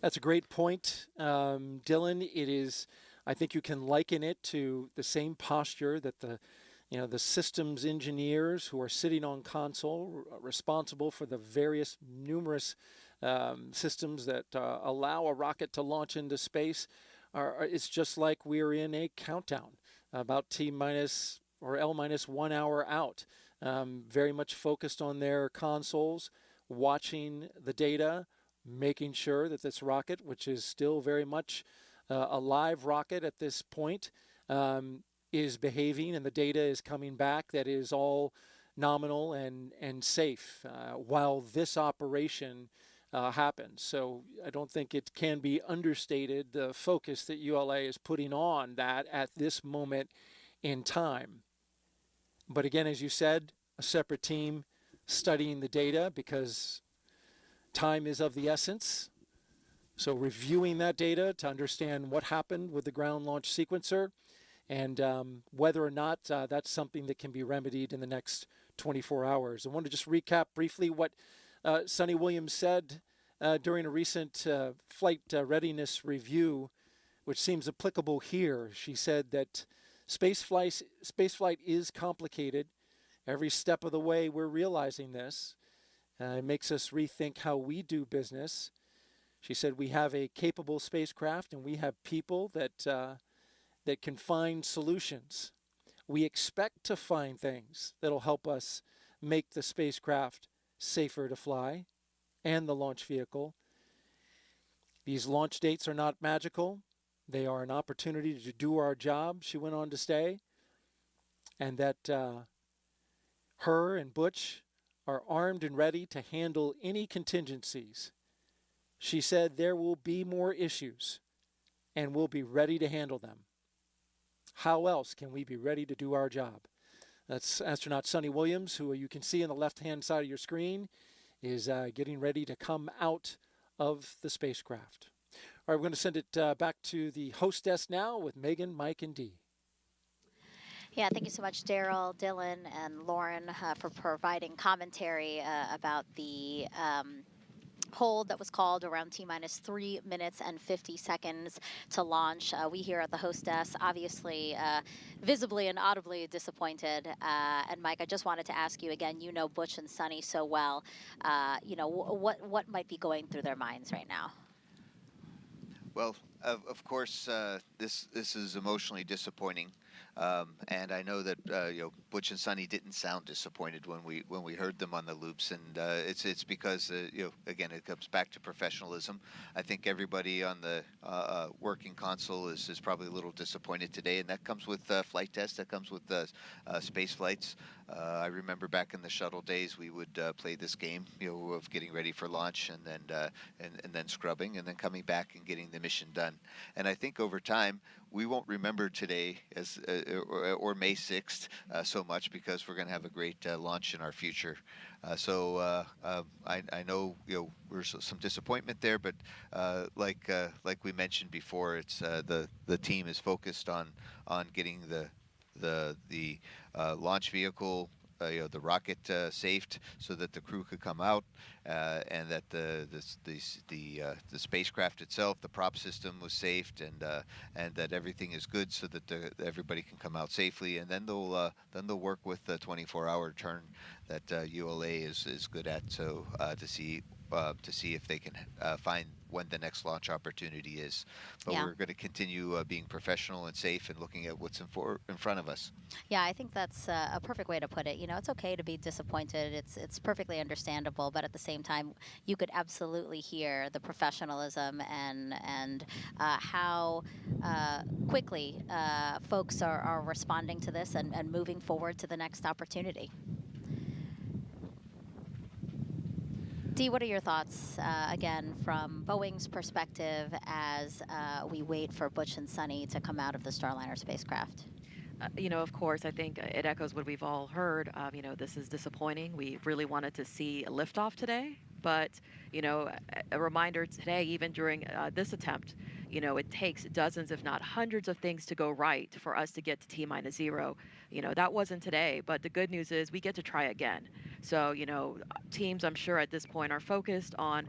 That's a great point, Dylan. It is, I think you can liken it to the same posture that the systems engineers who are sitting on console, responsible for the various numerous systems that allow a rocket to launch into space. It's just like we're in a countdown, about T-minus or L-minus 1 hour out. Very much focused on their consoles, watching the data, making sure that this rocket, which is still very much a live rocket at this point, is behaving and the data is coming back that is all nominal and safe while this operation happens. So I don't think it can be understated the focus that ULA is putting on that at this moment in time. But again, as you said, a separate team studying the data because time is of the essence. So reviewing that data to understand what happened with the ground launch sequencer, and whether or not that's something that can be remedied in the next 24 hours. I want to just recap briefly what Sunny Williams said during a recent flight readiness review, which seems applicable here. She said that spaceflight is complicated. Every step of the way we're realizing this. It makes us rethink how we do business. She said, we have a capable spacecraft and we have people that can find solutions. We expect to find things that'll help us make the spacecraft safer to fly and the launch vehicle. These launch dates are not magical. They are an opportunity to do our job, she went on to say, and that her and Butch are armed and ready to handle any contingencies. She said there will be more issues, and we'll be ready to handle them. How else can we be ready to do our job? That's astronaut Sonny Williams, who you can see on the left-hand side of your screen, is getting ready to come out of the spacecraft. All right, we're going to send it back to the hostess now with Megan, Mike, and Dee. Yeah, thank you so much, Daryl, Dylan, and Lauren for providing commentary about the hold that was called around T-minus 3 minutes and 50 seconds to launch. We here at the hostess, obviously, visibly and audibly disappointed. And Mike, I just wanted to ask you again, you know Butch and Sonny so well, you know, what might be going through their minds right now? Well, of course, this is emotionally disappointing. And I know that you know, Butch and Sonny didn't sound disappointed when we heard them on the loops, and it's because you know, again, it comes back to professionalism. I think everybody on the working console is probably a little disappointed today, and that comes with flight tests. That comes with space flights. I remember back in the shuttle days, we would play this game, you know, of getting ready for launch, and then scrubbing, and then coming back and getting the mission done. And I think over time, we won't remember today as or May 6th so much, because we're going to have a great launch in our future. So I know, you know, there's some disappointment there, but like we mentioned before, it's the team is focused on getting the launch vehicle, you know, the rocket safed, so that the crew could come out, and that the spacecraft itself, the prop system, was safed, and that everything is good, so that everybody can come out safely. And then they'll work with the 24-hour turn that ULA is good at, so to see if they can find when the next launch opportunity is. But yeah, we're going to continue being professional and safe and looking at what's in front of us. Yeah, I think that's a perfect way to put it. You know, it's okay to be disappointed. It's perfectly understandable, but at the same time, you could absolutely hear the professionalism and how quickly folks are responding to this and moving forward to the next opportunity. Dee, what are your thoughts, again, from Boeing's perspective as we wait for Butch and Sonny to come out of the Starliner spacecraft? You know, of course, I think it echoes what we've all heard. You know, this is disappointing. We really wanted to see a liftoff today, but, you know, a reminder today, even during this attempt, you know, it takes dozens, if not hundreds of things to go right for us to get to T-minus 0. You know, that wasn't today, but the good news is we get to try again. So, you know, teams, I'm sure at this point, are focused on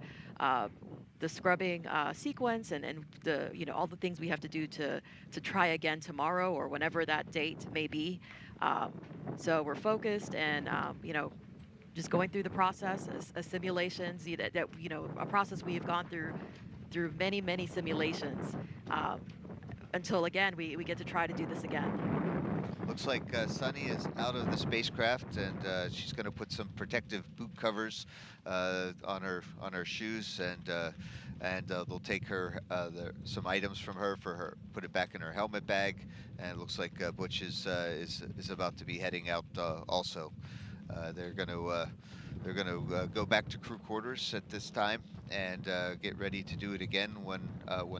the scrubbing sequence and the, you know, all the things we have to do to try again tomorrow or whenever that date may be. So we're focused and, you know, just going through the process, simulations, that you know, a process we have gone through many simulations until, again, we get to try to do this again. Looks like Sonny is out of the spacecraft, and she's going to put some protective boot covers on her shoes, and they'll take her some items from her put it back in her helmet bag, and it looks like Butch is about to be heading out also. They're going to go back to crew quarters at this time and get ready to do it again when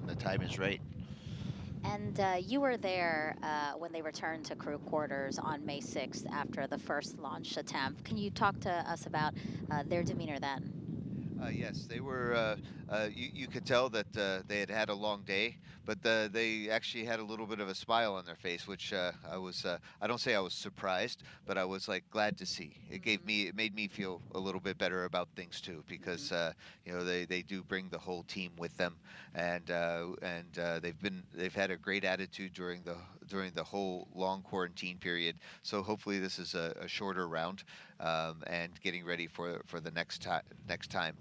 the time is right. And you were there when they returned to crew quarters on May 6th after the first launch attempt. Can you talk to us about their demeanor then? Yes, they were. You could tell that they had had a long day, but they actually had a little bit of a smile on their face, which I was. I don't say I was surprised, but I was like glad to see. It made me feel a little bit better about things too, because you know, they do bring the whole team with them, and they've had a great attitude during the whole long quarantine period. So hopefully this is a shorter round, and getting ready for the next time.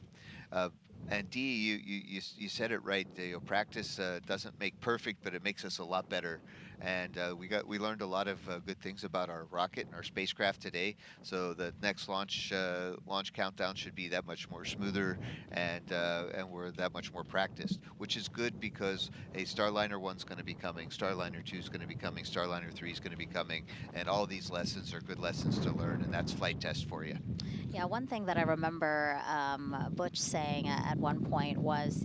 And Dee, you said it right. Practice doesn't make perfect, but it makes us a lot better. And we learned a lot of good things about our rocket and our spacecraft today. So the next launch countdown should be that much more smoother, and we're that much more practiced, which is good because Starliner 1's going to be coming, Starliner 2's going to be coming, Starliner 3's going to be coming, and all these lessons are good lessons to learn, and that's flight test for you. Yeah, one thing that I remember Butch saying at one point was,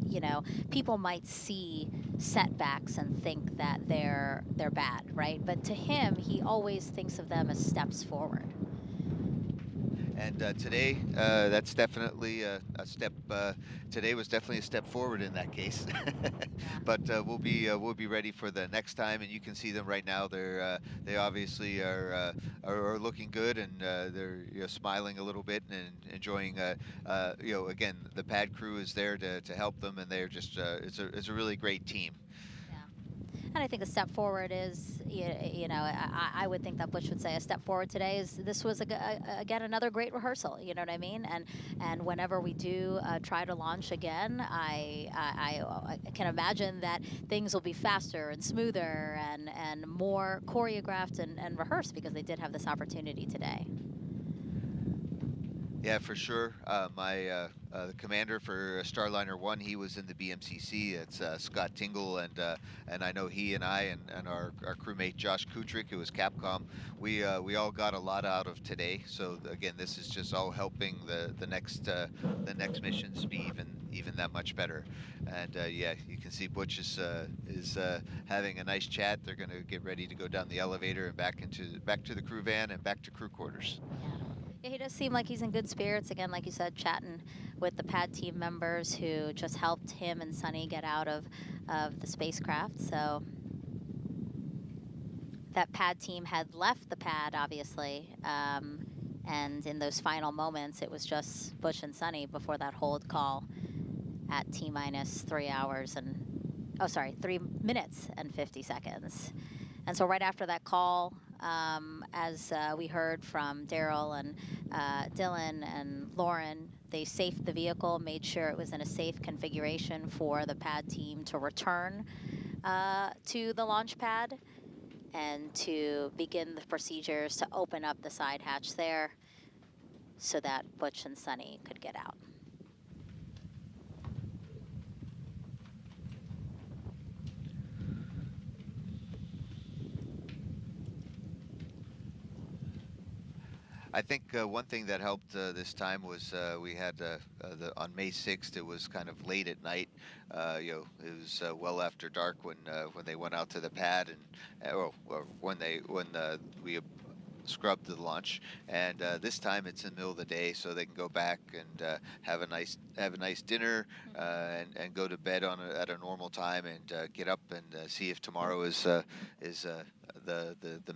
people might see setbacks and think that they're bad, right? But to him, he always thinks of them as steps forward. And today, that's definitely a step. Today was definitely a step forward in that case. But we'll be ready for the next time, and you can see them right now. They obviously are looking good, and they're smiling a little bit and enjoying. Again, the pad crew is there to help them, and they're just it's a really great team. And I think a step forward is, I would think that Butch would say a step forward today is this was, again, another great rehearsal, you know what I mean? And whenever we do try to launch again, I can imagine that things will be faster and smoother and more choreographed and rehearsed because they did have this opportunity today. Yeah, for sure. The commander for Starliner 1, he was in the BMCC. It's Scott Tingle, and I know he and I and our crewmate Josh Kutrik, who was Capcom, we all got a lot out of today. So again, this is just all helping the next missions be even that much better. And yeah, you can see Butch is having a nice chat. They're going to get ready to go down the elevator and back to the crew van and back to crew quarters. Yeah, he does seem like he's in good spirits. Again, like you said, chatting with the pad team members who just helped him and Sunny get out of the spacecraft. So that pad team had left the pad, obviously. And in those final moments, it was just Butch and Sunny before that hold call at T-minus 3 minutes and 50 seconds. And so right after that call, as we heard from Daryl and Dylan and Lauren, they safed the vehicle, made sure it was in a safe configuration for the pad team to return to the launch pad and to begin the procedures to open up the side hatch there so that Butch and Sunny could get out. I think one thing that helped this time was we had on May 6th. It was kind of late at night. It was well after dark when they went out to the pad, and when we scrubbed the launch. And this time it's in the middle of the day, so they can go back and have a nice dinner and go to bed at a normal time and get up and see if tomorrow is the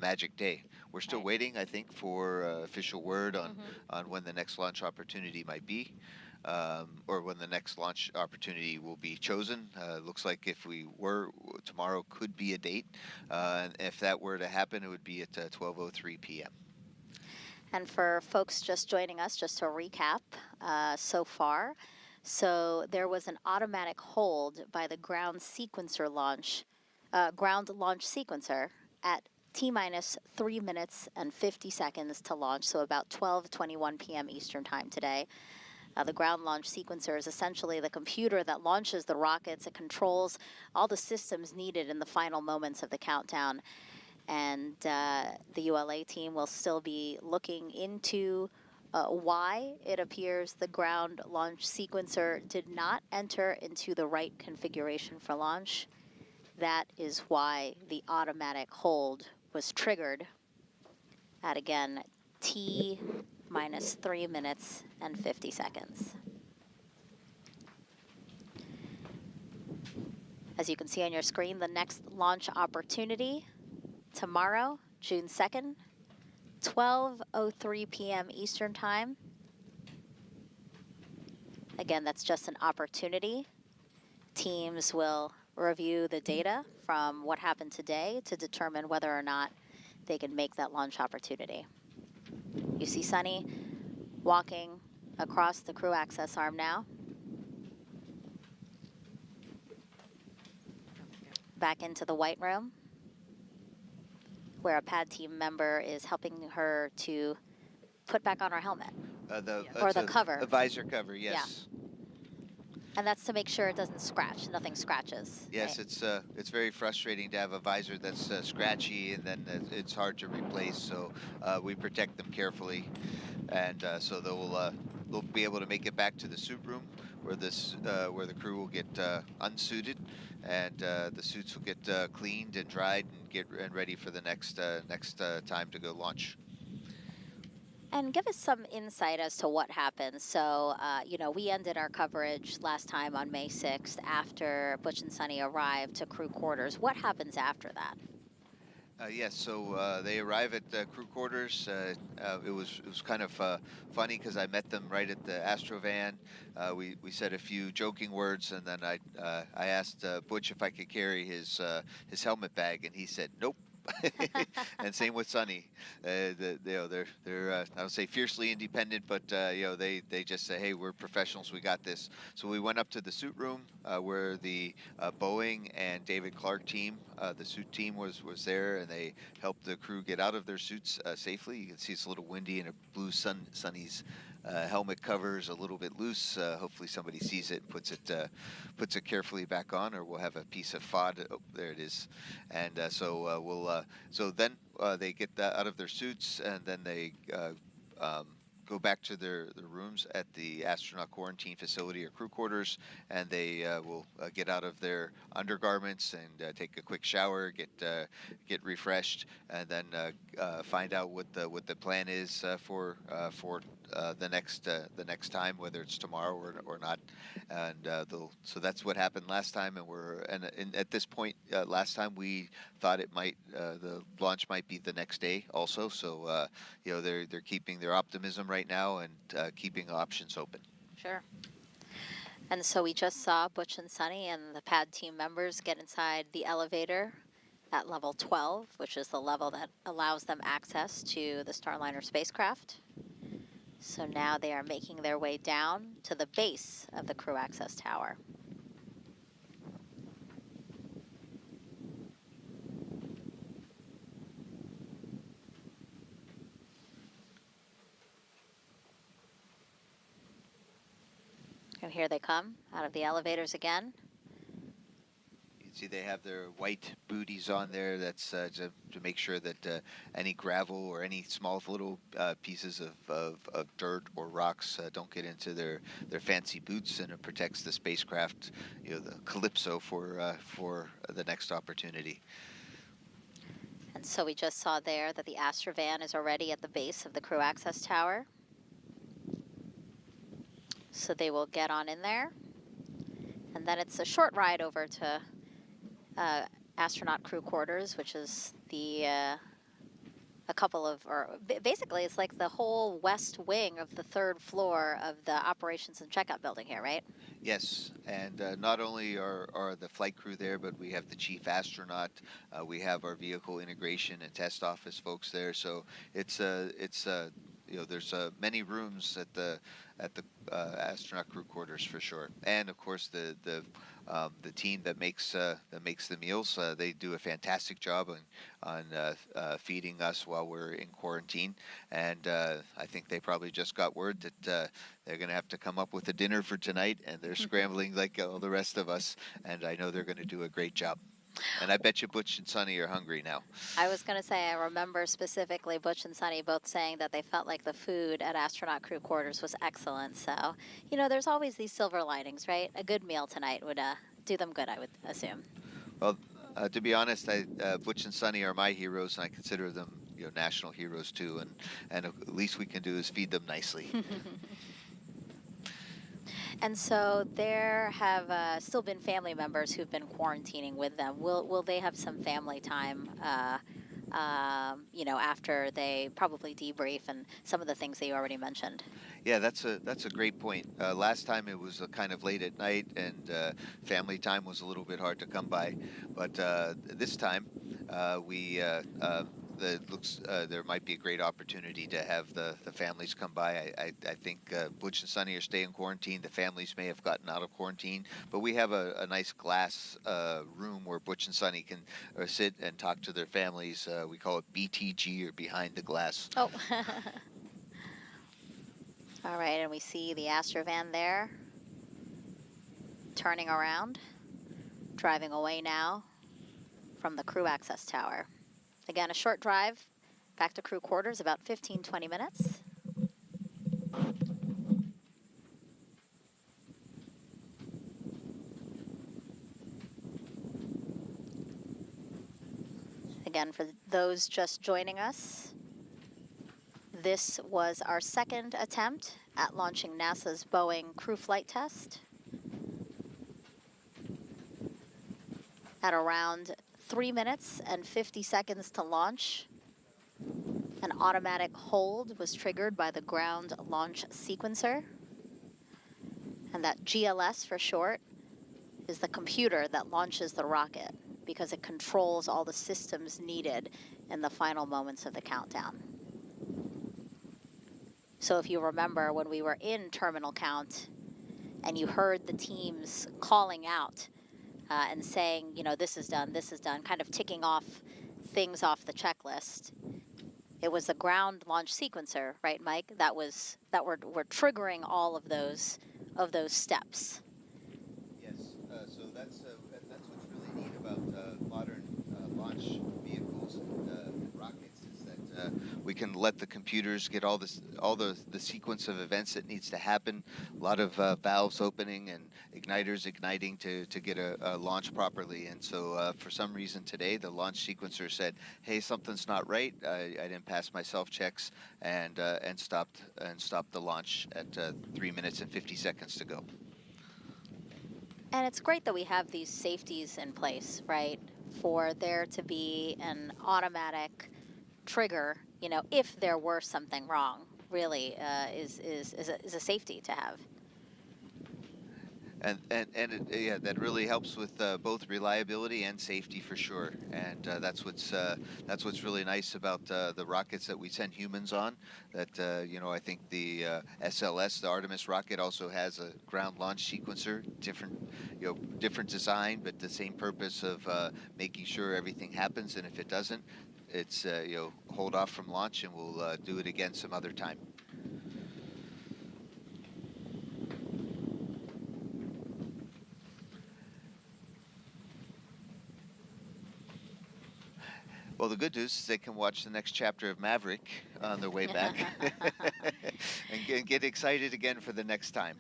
magic day. We're still waiting, I think, for official word on when the next launch opportunity might be, or when the next launch opportunity will be chosen. Looks like if tomorrow could be a date. And if that were to happen, it would be at 12:03 p.m. And for folks just joining us, just to recap so far, so there was an automatic hold by the ground launch sequencer at T-minus 3 minutes and 50 seconds to launch, so about 12:21 p.m. Eastern time today. The ground launch sequencer is essentially the computer that launches the rockets. It controls all the systems needed in the final moments of the countdown. And the ULA team will still be looking into why it appears the ground launch sequencer did not enter into the right configuration for launch. That is why the automatic hold was triggered at, again, T-minus 3 minutes and 50 seconds. As you can see on your screen, the next launch opportunity tomorrow, June 2nd, 12:03 p.m. Eastern time. Again, that's just an opportunity. Teams will review the data from what happened today to determine whether or not they can make that launch opportunity. You see Sunny walking across the crew access arm now. back into the white room, where a pad team member is helping her to put back on her helmet. Or the cover. The visor cover, yes. Yeah. And that's to make sure it doesn't scratch, nothing scratches. Yes, right? it's very frustrating to have a visor that's scratchy and then it's hard to replace. So we protect them carefully, and so they'll be able to make it back to the suit room where the crew will get unsuited, and the suits will get cleaned and dried and ready for the next time to go launch. And give us some insight as to what happened. So, you know, we ended our coverage last time on May 6th after Butch and Sunny arrived to crew quarters. What happens after that? Yes, so they arrive at crew quarters. It was kind of funny because I met them right at the Astrovan. We said a few joking words, and then I asked Butch if I could carry his helmet bag, and he said nope. And same with Sunny. They're I would say fiercely independent, but you know, they just say, hey, we're professionals, we got this. So we went up to the suit room where the Boeing and David Clark team, the suit team was there, and they helped the crew get out of their suits safely. You can see it's a little windy, and a blue Sunny's helmet cover's a little bit loose. Hopefully somebody sees it and puts it carefully back on, or we'll have a piece of FOD. Oh, there it is. And so then they get out of their suits, and then they go back to their rooms at the astronaut quarantine facility or crew quarters, and they will get out of their undergarments and take a quick shower, get refreshed, and then find out what the plan is for the next time, whether it's tomorrow or not. And so that's what happened last time, and at this point last time we thought the launch might be the next day also. So you know, they're keeping their optimism right now and keeping options open. Sure. And so we just saw Butch and Sunny and the pad team members get inside the elevator at level 12, which is the level that allows them access to the Starliner spacecraft. So now they are making their way down to the base of the crew access tower. And here they come out of the elevators again. You can see they have their white booties on there. That's to make sure that any gravel or any small little pieces of dirt or rocks don't get into their fancy boots, and it protects the spacecraft, you know, the Calypso for the next opportunity. And so we just saw there that the Astrovan is already at the base of the crew access tower. So they will get on in there. And then it's a short ride over to astronaut crew quarters, which is basically it's like the whole west wing of the third floor of the operations and checkout building here, right? Yes, and not only are the flight crew there, but we have the chief astronaut. We have our vehicle integration and test office folks there. So it's you know, there's many rooms at the astronaut crew quarters for sure, and of course the team that makes the meals. They do a fantastic job on feeding us while we're in quarantine, and I think they probably just got word that they're going to have to come up with a dinner for tonight, and they're scrambling like all the rest of us, and I know they're going to do a great job. And I bet you Butch and Sunny are hungry now. I was going to say, I remember specifically Butch and Sunny both saying that they felt like the food at astronaut crew quarters was excellent. So, you know, there's always these silver linings, right? A good meal tonight would do them good, I would assume. Well, to be honest, Butch and Sunny are my heroes, and I consider them, you know, national heroes too. And at least we can do is feed them nicely. And so there have still been family members who've been quarantining with them. Will they have some family time, you know, after they probably debrief and some of the things that you already mentioned? Yeah, that's a great point. Last time it was kind of late at night, and family time was a little bit hard to come by. But this time we looks there might be a great opportunity to have the families come by. I think Butch and Sunny are staying quarantined. The families may have gotten out of quarantine, but we have a nice glass room where Butch and Sunny can sit and talk to their families. We call it BTG, or behind the glass. Oh. All right, and we see the Astrovan there, turning around, driving away now from the crew access tower. Again, a short drive back to crew quarters, about 15-20 minutes. Again, for those just joining us, this was our second attempt at launching NASA's Boeing crew flight test. At around 3 minutes and 50 seconds to launch, an automatic hold was triggered by the ground launch sequencer. And that GLS for short is the computer that launches the rocket, because it controls all the systems needed in the final moments of the countdown. So if you remember when we were in terminal count and you heard the teams calling out and saying, you know, this is done, kind of ticking off things off the checklist, it was the ground launch sequencer, right, Mike? That were triggering all of those steps. Yes. So that's what's really neat about modern launch vehicles and rockets, is that we can let the computers get all the sequence of events that needs to happen. A lot of valves opening and igniters igniting to get a launch properly. And so for some reason today, the launch sequencer said, "Hey, something's not right. I didn't pass my self checks," and stopped the launch at 3 minutes and 50 seconds to go. And it's great that we have these safeties in place, right? For there to be an automatic trigger, you know, if there were something wrong, really is a safety to have. And yeah, that really helps with both reliability and safety for sure. And that's what's really nice about the rockets that we send humans on. That you know, I think the SLS, the Artemis rocket, also has a ground launch sequencer, different design, but the same purpose of making sure everything happens. And if it doesn't, it's hold off from launch, and we'll do it again some other time. Well, the good news is they can watch the next chapter of Maverick on their way back and get excited again for the next time.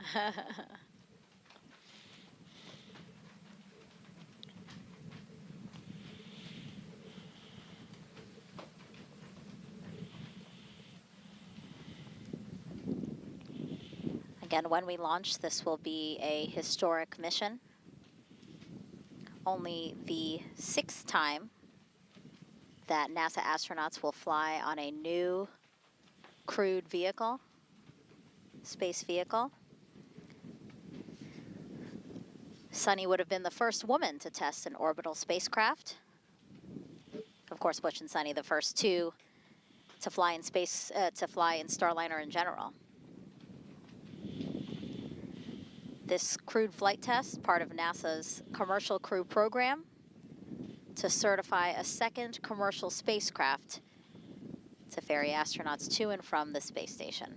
Again, when we launch, this will be a historic mission. Only the 6th time that NASA astronauts will fly on a new crewed vehicle, space vehicle. Sunny would have been the first woman to test an orbital spacecraft. Of course, Butch and Sunny, the first two to fly in space, to fly in Starliner in general. This crewed flight test, part of NASA's commercial crew program, to certify a second commercial spacecraft to ferry astronauts to and from the space station.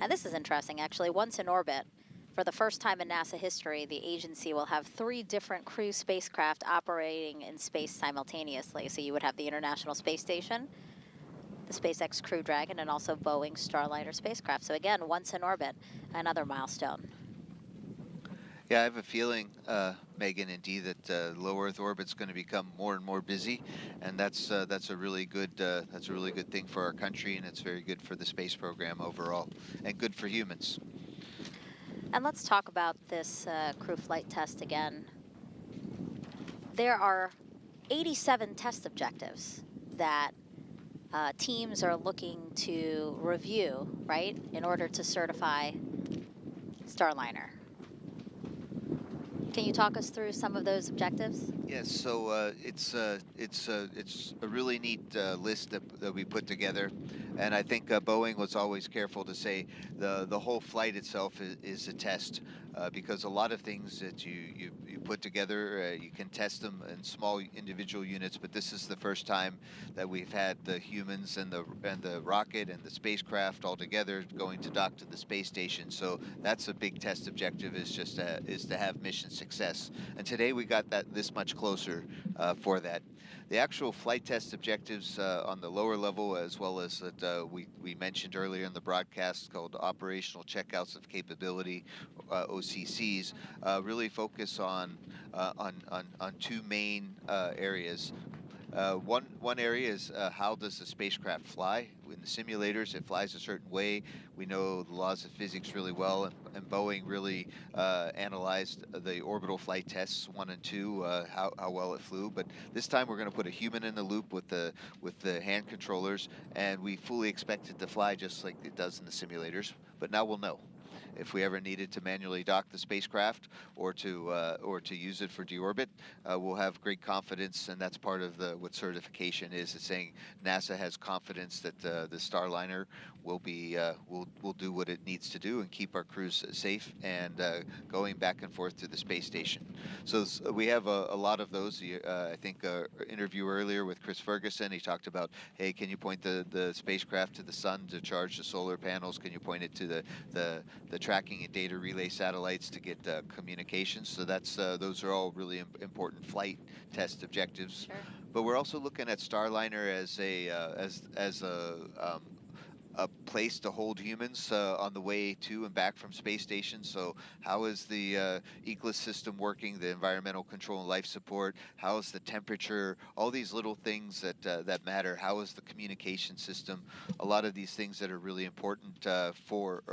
And this is interesting, actually. Once in orbit, for the first time in NASA history, the agency will have 3 different crew spacecraft operating in space simultaneously. So you would have the International Space Station, the SpaceX Crew Dragon, and also Boeing Starliner spacecraft. So again, once in orbit, another milestone. Yeah, I have a feeling, Megan and Dee, that low Earth orbit's going to become more and more busy, and that's a really good thing for our country, and it's very good for the space program overall, and good for humans. And let's talk about this crew flight test again. There are 87 test objectives that teams are looking to review, right, in order to certify Starliner. Can you talk us through some of those objectives? Yes, so it's a really neat list that we put together, and I think Boeing was always careful to say the whole flight itself is a test, because a lot of things that you put together, you can test them in small individual units, but this is the first time that we've had the humans and the rocket and the spacecraft all together going to dock to the space station. So that's a big test objective, is to have mission success. And today we got this much closer for that. The actual flight test objectives on the lower level, as well as that we mentioned earlier in the broadcast, called operational checkouts of capability, OCCs, really focus on two main areas. One area is how does the spacecraft fly? In the simulators, it flies a certain way. We know the laws of physics really well, and Boeing really analyzed the orbital flight tests 1 and 2, how well it flew. But this time we're going to put a human in the loop with the hand controllers, and we fully expect it to fly just like it does in the simulators. But now we'll know. If we ever needed to manually dock the spacecraft or to use it for deorbit, we'll have great confidence, and that's part of what certification is. It's saying NASA has confidence that the Starliner will do what it needs to do and keep our crews safe and going back and forth to the space station. So we have a lot of those. I think interview earlier with Chris Ferguson, he talked about, hey, can you point the spacecraft to the sun to charge the solar panels? Can you point it to the tracking and data relay satellites to get communications? So those are all really important flight test objectives. Sure. But we're also looking at Starliner as a place to hold humans on the way to and back from space stations. So how is the ECLIS system working, the environmental control and life support? How is the temperature? All these little things that matter. How is the communication system? A lot of these things that are really important for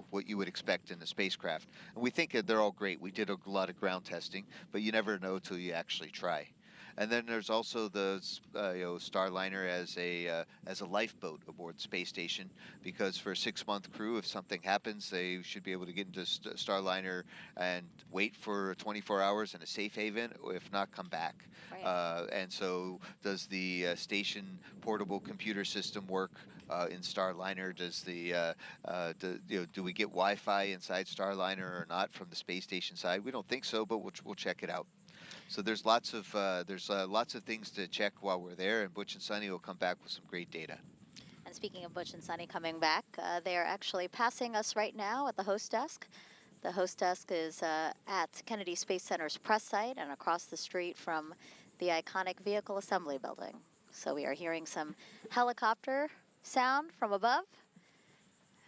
what you would expect in a spacecraft. And we think that they're all great. We did a lot of ground testing, but you never know till you actually try. And then there's also the Starliner as a lifeboat aboard the space station, because for a 6-month crew, if something happens, they should be able to get into Starliner and wait for 24 hours in a safe haven, or if not, come back. Right. And so does the station portable computer system work in Starliner? Does do we get Wi-Fi inside Starliner or not from the space station side? We don't think so, but we'll check it out. So there's lots of things to check while we're there, and Butch and Sunny will come back with some great data. And speaking of Butch and Sunny coming back, they are actually passing us right now at the host desk. The host desk is at Kennedy Space Center's press site and across the street from the iconic vehicle assembly building. So we are hearing some helicopter sound from above,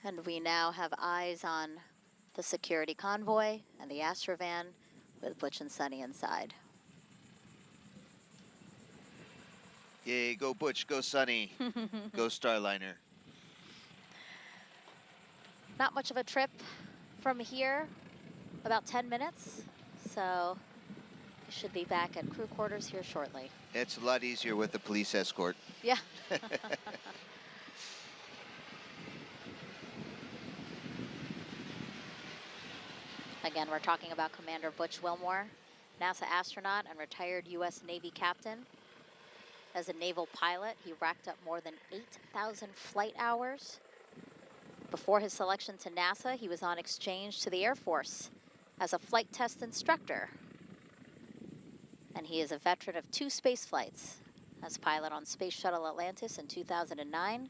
and we now have eyes on the security convoy and the Astrovan with Butch and Sunny inside. Yay, go Butch, go Sunny, go Starliner. Not much of a trip from here, about 10 minutes. So we should be back at crew quarters here shortly. It's a lot easier with the police escort. Yeah. Again, we're talking about Commander Butch Wilmore, NASA astronaut and retired U.S. Navy captain. As a naval pilot, he racked up more than 8,000 flight hours. Before his selection to NASA, he was on exchange to the Air Force as a flight test instructor. And he is a veteran of 2 space flights, as pilot on Space Shuttle Atlantis in 2009,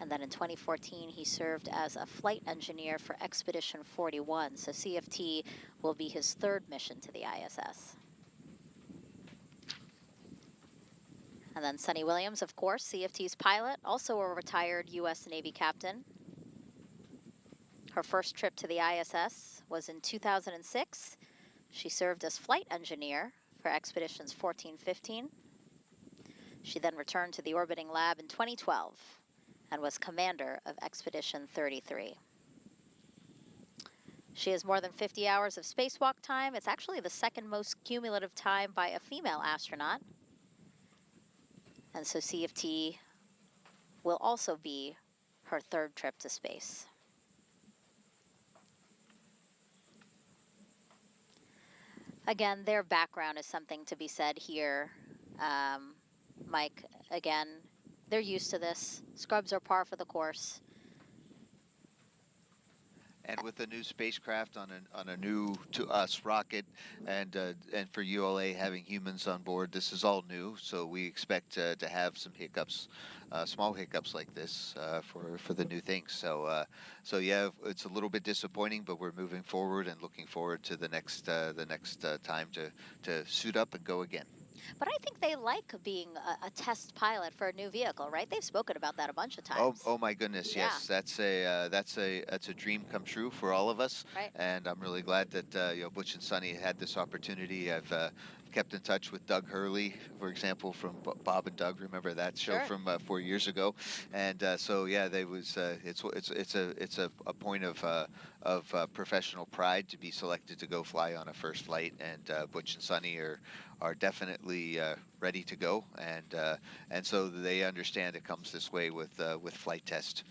and then in 2014 he served as a flight engineer for Expedition 41, so CFT will be his 3rd mission to the ISS. And then Sunny Williams, of course, CFT's pilot, also a retired U.S. Navy captain. Her first trip to the ISS was in 2006. She served as flight engineer for Expeditions 14-15. She then returned to the orbiting lab in 2012 and was commander of Expedition 33. She has more than 50 hours of spacewalk time. It's actually the 2nd most cumulative time by a female astronaut. And so CFT will also be her 3rd trip to space. Again, their background is something to be said here. Mike, again, they're used to this. Scrubs are par for the course. And with a new spacecraft on a new to us rocket, and for ULA having humans on board, this is all new. So we expect to have some hiccups, small hiccups like this for the new things. So yeah, it's a little bit disappointing, but we're moving forward and looking forward to the next time to suit up and go again. But I think they like being a test pilot for a new vehicle, right? They've spoken about that a bunch of times. Oh my goodness, Yeah. yes, that's a dream come true for all of us, right. And I'm really glad that Butch and Sonny had this opportunity. I've kept in touch with Doug Hurley, for example, from Bob and Doug. Remember that show Sure. from 4 years ago, and so yeah, they was it's a point of professional pride to be selected to go fly on a first flight, and Butch and Sonny are definitely ready to go, and so they understand it comes this way with flight test.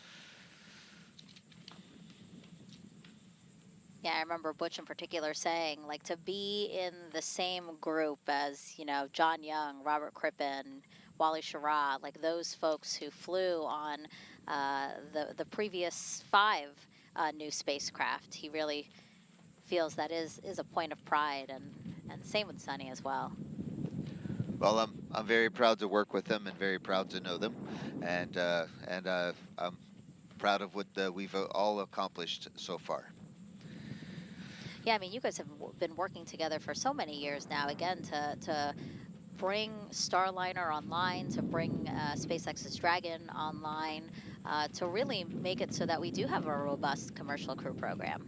Yeah, I remember Butch in particular saying, like, to be in the same group as, John Young, Robert Crippen, Wally Schirra, like those folks who flew on the previous 5 new spacecraft. He really feels that is a point of pride, and same with Sonny as well. Well, I'm very proud to work with them and very proud to know them, and I'm proud of what we've all accomplished so far. Yeah, I mean, you guys have been working together for so many years now, again, to bring Starliner online, to bring SpaceX's Dragon online, to really make it so that we do have a robust commercial crew program.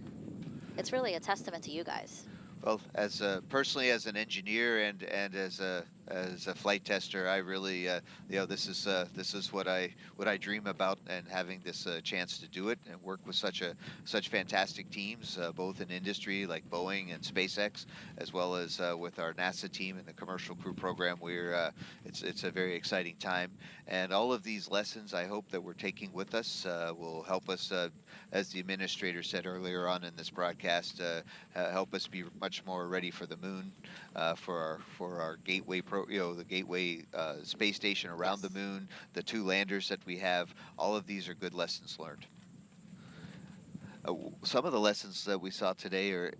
It's really a testament to you guys. Well, as personally as an engineer and as a flight tester, I really this is what I dream about, and having this chance to do it and work with such fantastic teams, both in industry like Boeing and SpaceX, as well as with our NASA team and the commercial crew program. It's a very exciting time, and all of these lessons I hope that we're taking with us will help us, as the administrator said earlier on in this broadcast, help us be much more ready for the moon, for our gateway the gateway space station around the moon, the 2 landers that we have. All of these are good lessons learned. Some of the lessons that we saw today are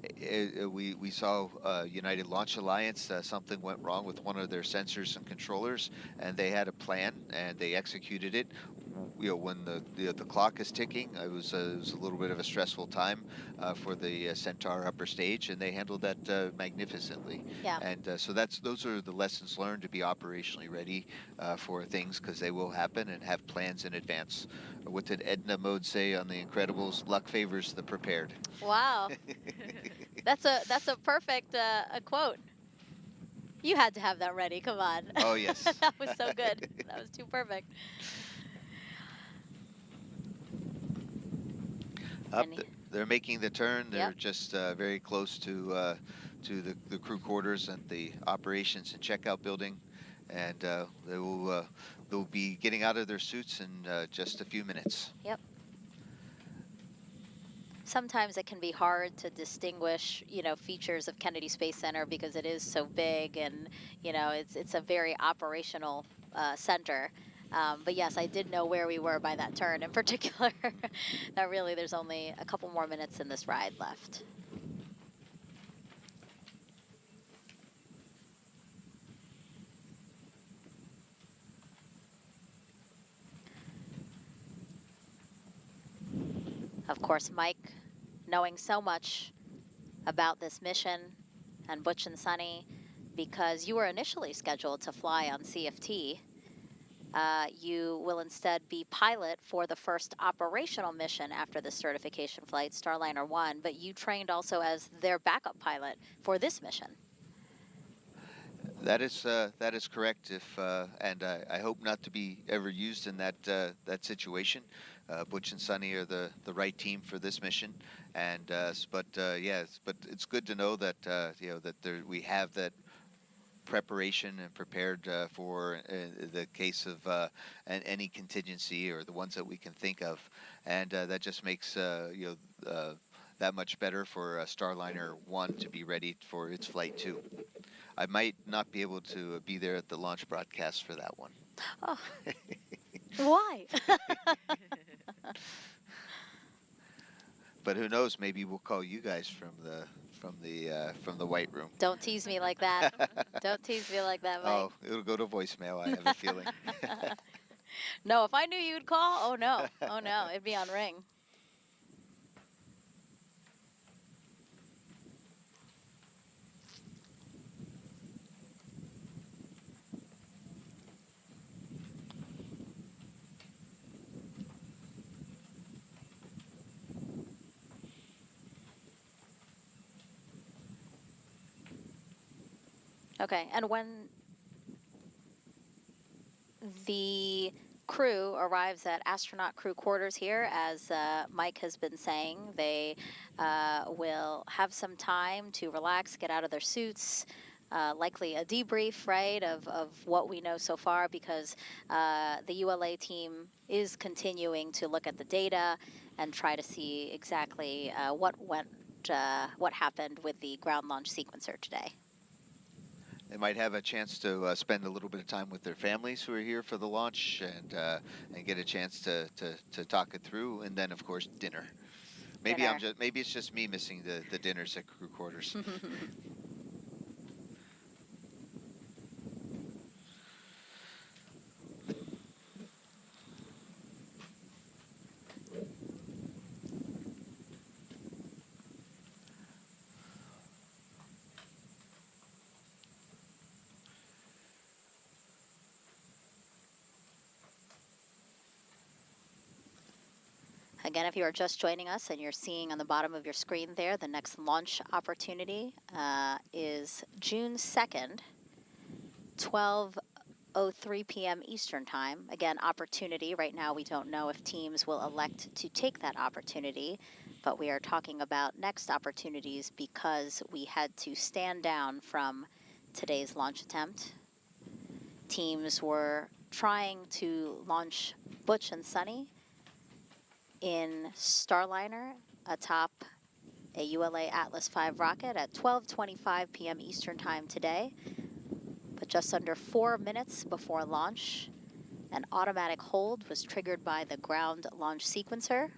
we saw United Launch Alliance. Something went wrong with one of their sensors and controllers, and they had a plan and they executed it. When the clock is ticking, it was a little bit of a stressful time for the Centaur upper stage, and they handled that magnificently. Yeah. And so those are the lessons learned, to be operationally ready for things, because they will happen, and have plans in advance. What did Edna Mode say on The Incredibles? Luck favors the prepared. Wow. That's a perfect quote. You had to have that ready. Come on. Oh, yes. That was so good. That was too perfect. They're making the turn. They're Yep. just very close to the crew quarters and the operations and checkout building, and they'll be getting out of their suits in just a few minutes. Yep. Sometimes it can be hard to distinguish, features of Kennedy Space Center because it is so big, and it's a very operational center. But yes, I did know where we were by that turn in particular. That really, there's only a couple more minutes in this ride left. Of course, Mike, knowing so much about this mission, and Butch and Sonny, because you were initially scheduled to fly on CFT, you will instead be pilot for the first operational mission after the certification flight, Starliner 1, but you trained also as their backup pilot for this mission. That is correct. And I hope not to be ever used in that situation. Butch and Sonny are the right team for this mission, and but it's good to know that that we have that preparation and prepared for the case of any contingency, or the ones that we can think of, and that just makes that that much better for Starliner 1 to be ready for its flight 2. I might not be able to be there at the launch broadcast for that one. Oh. Why? But who knows? Maybe we'll call you guys from the White Room. Don't tease me like that. Don't tease me like that, Mike. Oh, it'll go to voicemail. I have a feeling. No, if I knew you'd call, oh no, it'd be on ring. Okay, and when the crew arrives at astronaut crew quarters here, as Mike has been saying, they will have some time to relax, get out of their suits, likely a debrief, right, of what we know so far, because the ULA team is continuing to look at the data and try to see exactly what happened with the ground launch sequencer today. They might have a chance to spend a little bit of time with their families who are here for the launch, and get a chance to talk it through, and then of course dinner. Maybe maybe it's just me missing the dinners at crew quarters. Again, if you are just joining us and you're seeing on the bottom of your screen there, the next launch opportunity is June 2nd, 12:03 p.m. Eastern Time. Again, opportunity. Right now, we don't know if teams will elect to take that opportunity, but we are talking about next opportunities because we had to stand down from today's launch attempt. Teams were trying to launch Butch and Sunny in Starliner atop a ULA Atlas V rocket at 12:25 p.m. Eastern Time today. But just under 4 minutes before launch, an automatic hold was triggered by the ground launch sequencer.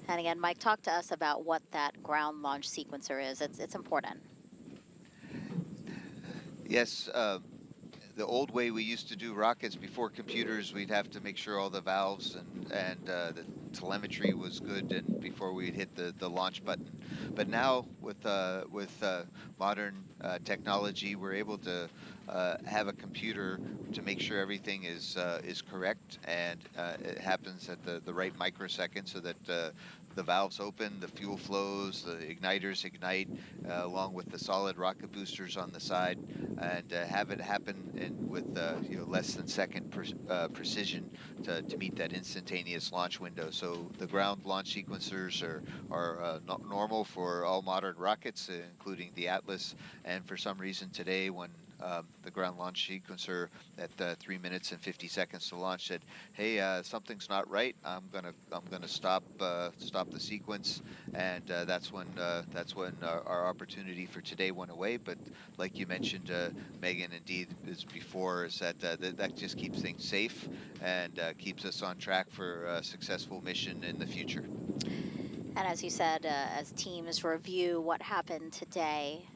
And again, Mike, talk to us about what that ground launch sequencer is. It's important. Yes. The old way we used to do rockets before computers, we'd have to make sure all the valves and the telemetry was good, and before we'd hit the launch button. But now with modern technology, we're able to have a computer to make sure everything is correct, and it happens at the right microsecond, so that the valves open, the fuel flows, the igniters ignite, along with the solid rocket boosters on the side, and have it happen with less than second precision to meet that instantaneous launch window. So the ground launch sequencers are normal for all modern rockets, including the Atlas. And for some reason today, when the ground launch sequencer at 3 minutes and 50 seconds to launch said, "Hey, something's not right. I'm gonna stop the sequence," and that's when our opportunity for today went away. But like you mentioned, Megan, indeed, as before, is that that just keeps things safe and keeps us on track for a successful mission in the future. And as you said, as teams review what happened today,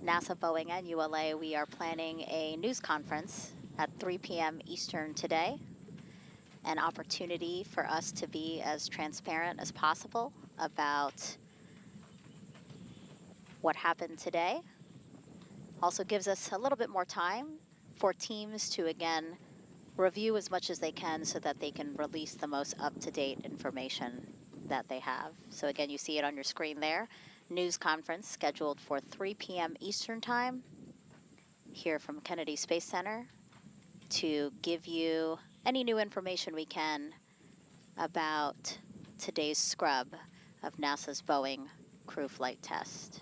NASA, Boeing, and ULA, we are planning a news conference at 3 p.m. Eastern today. An opportunity for us to be as transparent as possible about what happened today. Also gives us a little bit more time for teams to, again, review as much as they can so that they can release the most up-to-date information that they have. So again, you see it on your screen there. News conference scheduled for 3 p.m. Eastern Time here from Kennedy Space Center to give you any new information we can about today's scrub of NASA's Boeing crew flight test.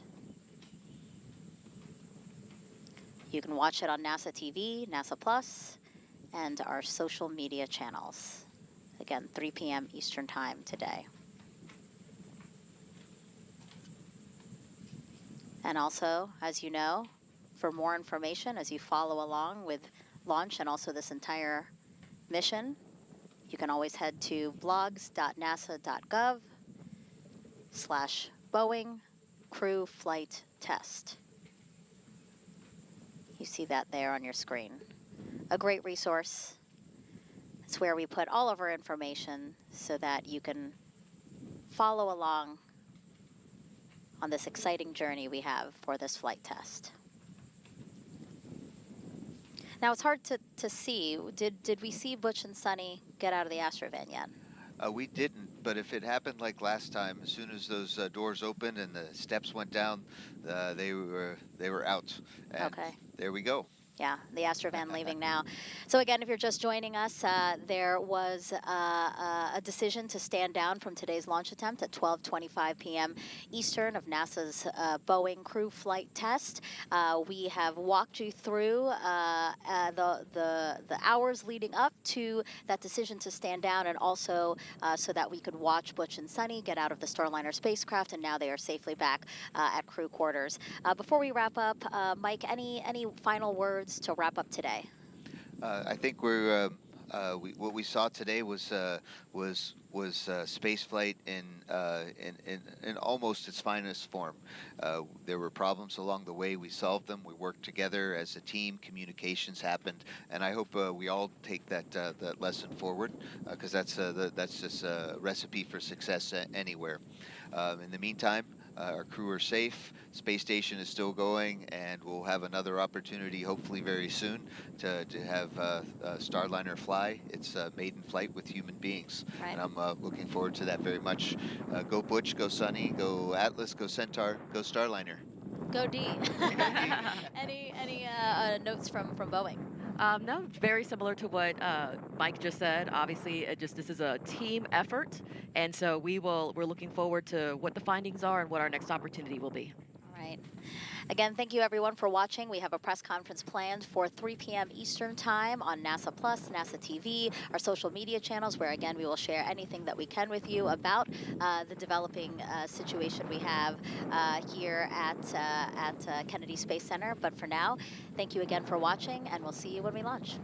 You can watch it on NASA TV, NASA Plus, and our social media channels. Again, 3 p.m. Eastern Time today. And also, as you know, for more information as you follow along with launch and also this entire mission, you can always head to blogs.nasa.gov/Boeing crew flight test. You see that there on your screen. A great resource. It's where we put all of our information so that you can follow along on this exciting journey we have for this flight test. Now, it's hard to see. Did we see Butch and Sunny get out of the Astrovan yet? We didn't, but if it happened like last time, as soon as those doors opened and the steps went down, they were out. And okay. There we go. Yeah, the Astrovan leaving now. So again, if you're just joining us, there was a decision to stand down from today's launch attempt at 12:25 p.m. Eastern of NASA's Boeing crew flight test. We have walked you through the hours leading up to that decision to stand down, and also so that we could watch Butch and Sunny get out of the Starliner spacecraft, and now they are safely back at crew quarters. Before we wrap up, Mike, any final words to wrap up today? I think we're what we saw today was space flight in almost its finest form. There were problems along the way. We solved them. We worked together as a team. Communications happened, and I hope we all take that lesson forward, because that's just a recipe for success anywhere. In the meantime, our crew are safe. Space station is still going, and we'll have another opportunity, hopefully very soon, to have Starliner fly its maiden flight with human beings. Right. And I'm looking forward to that very much. Go Butch, go Sunny, go Atlas, go Centaur, go Starliner. Go D. Any notes from Boeing? No, very similar to what Mike just said. Obviously, this is a team effort, and so we're looking forward to what the findings are and what our next opportunity will be. All right. Again, thank you everyone for watching. We have a press conference planned for 3 p.m. Eastern Time on NASA Plus, NASA TV, our social media channels, where again we will share anything that we can with you about the developing situation we have here at Kennedy Space Center. But for now, thank you again for watching, and we'll see you when we launch.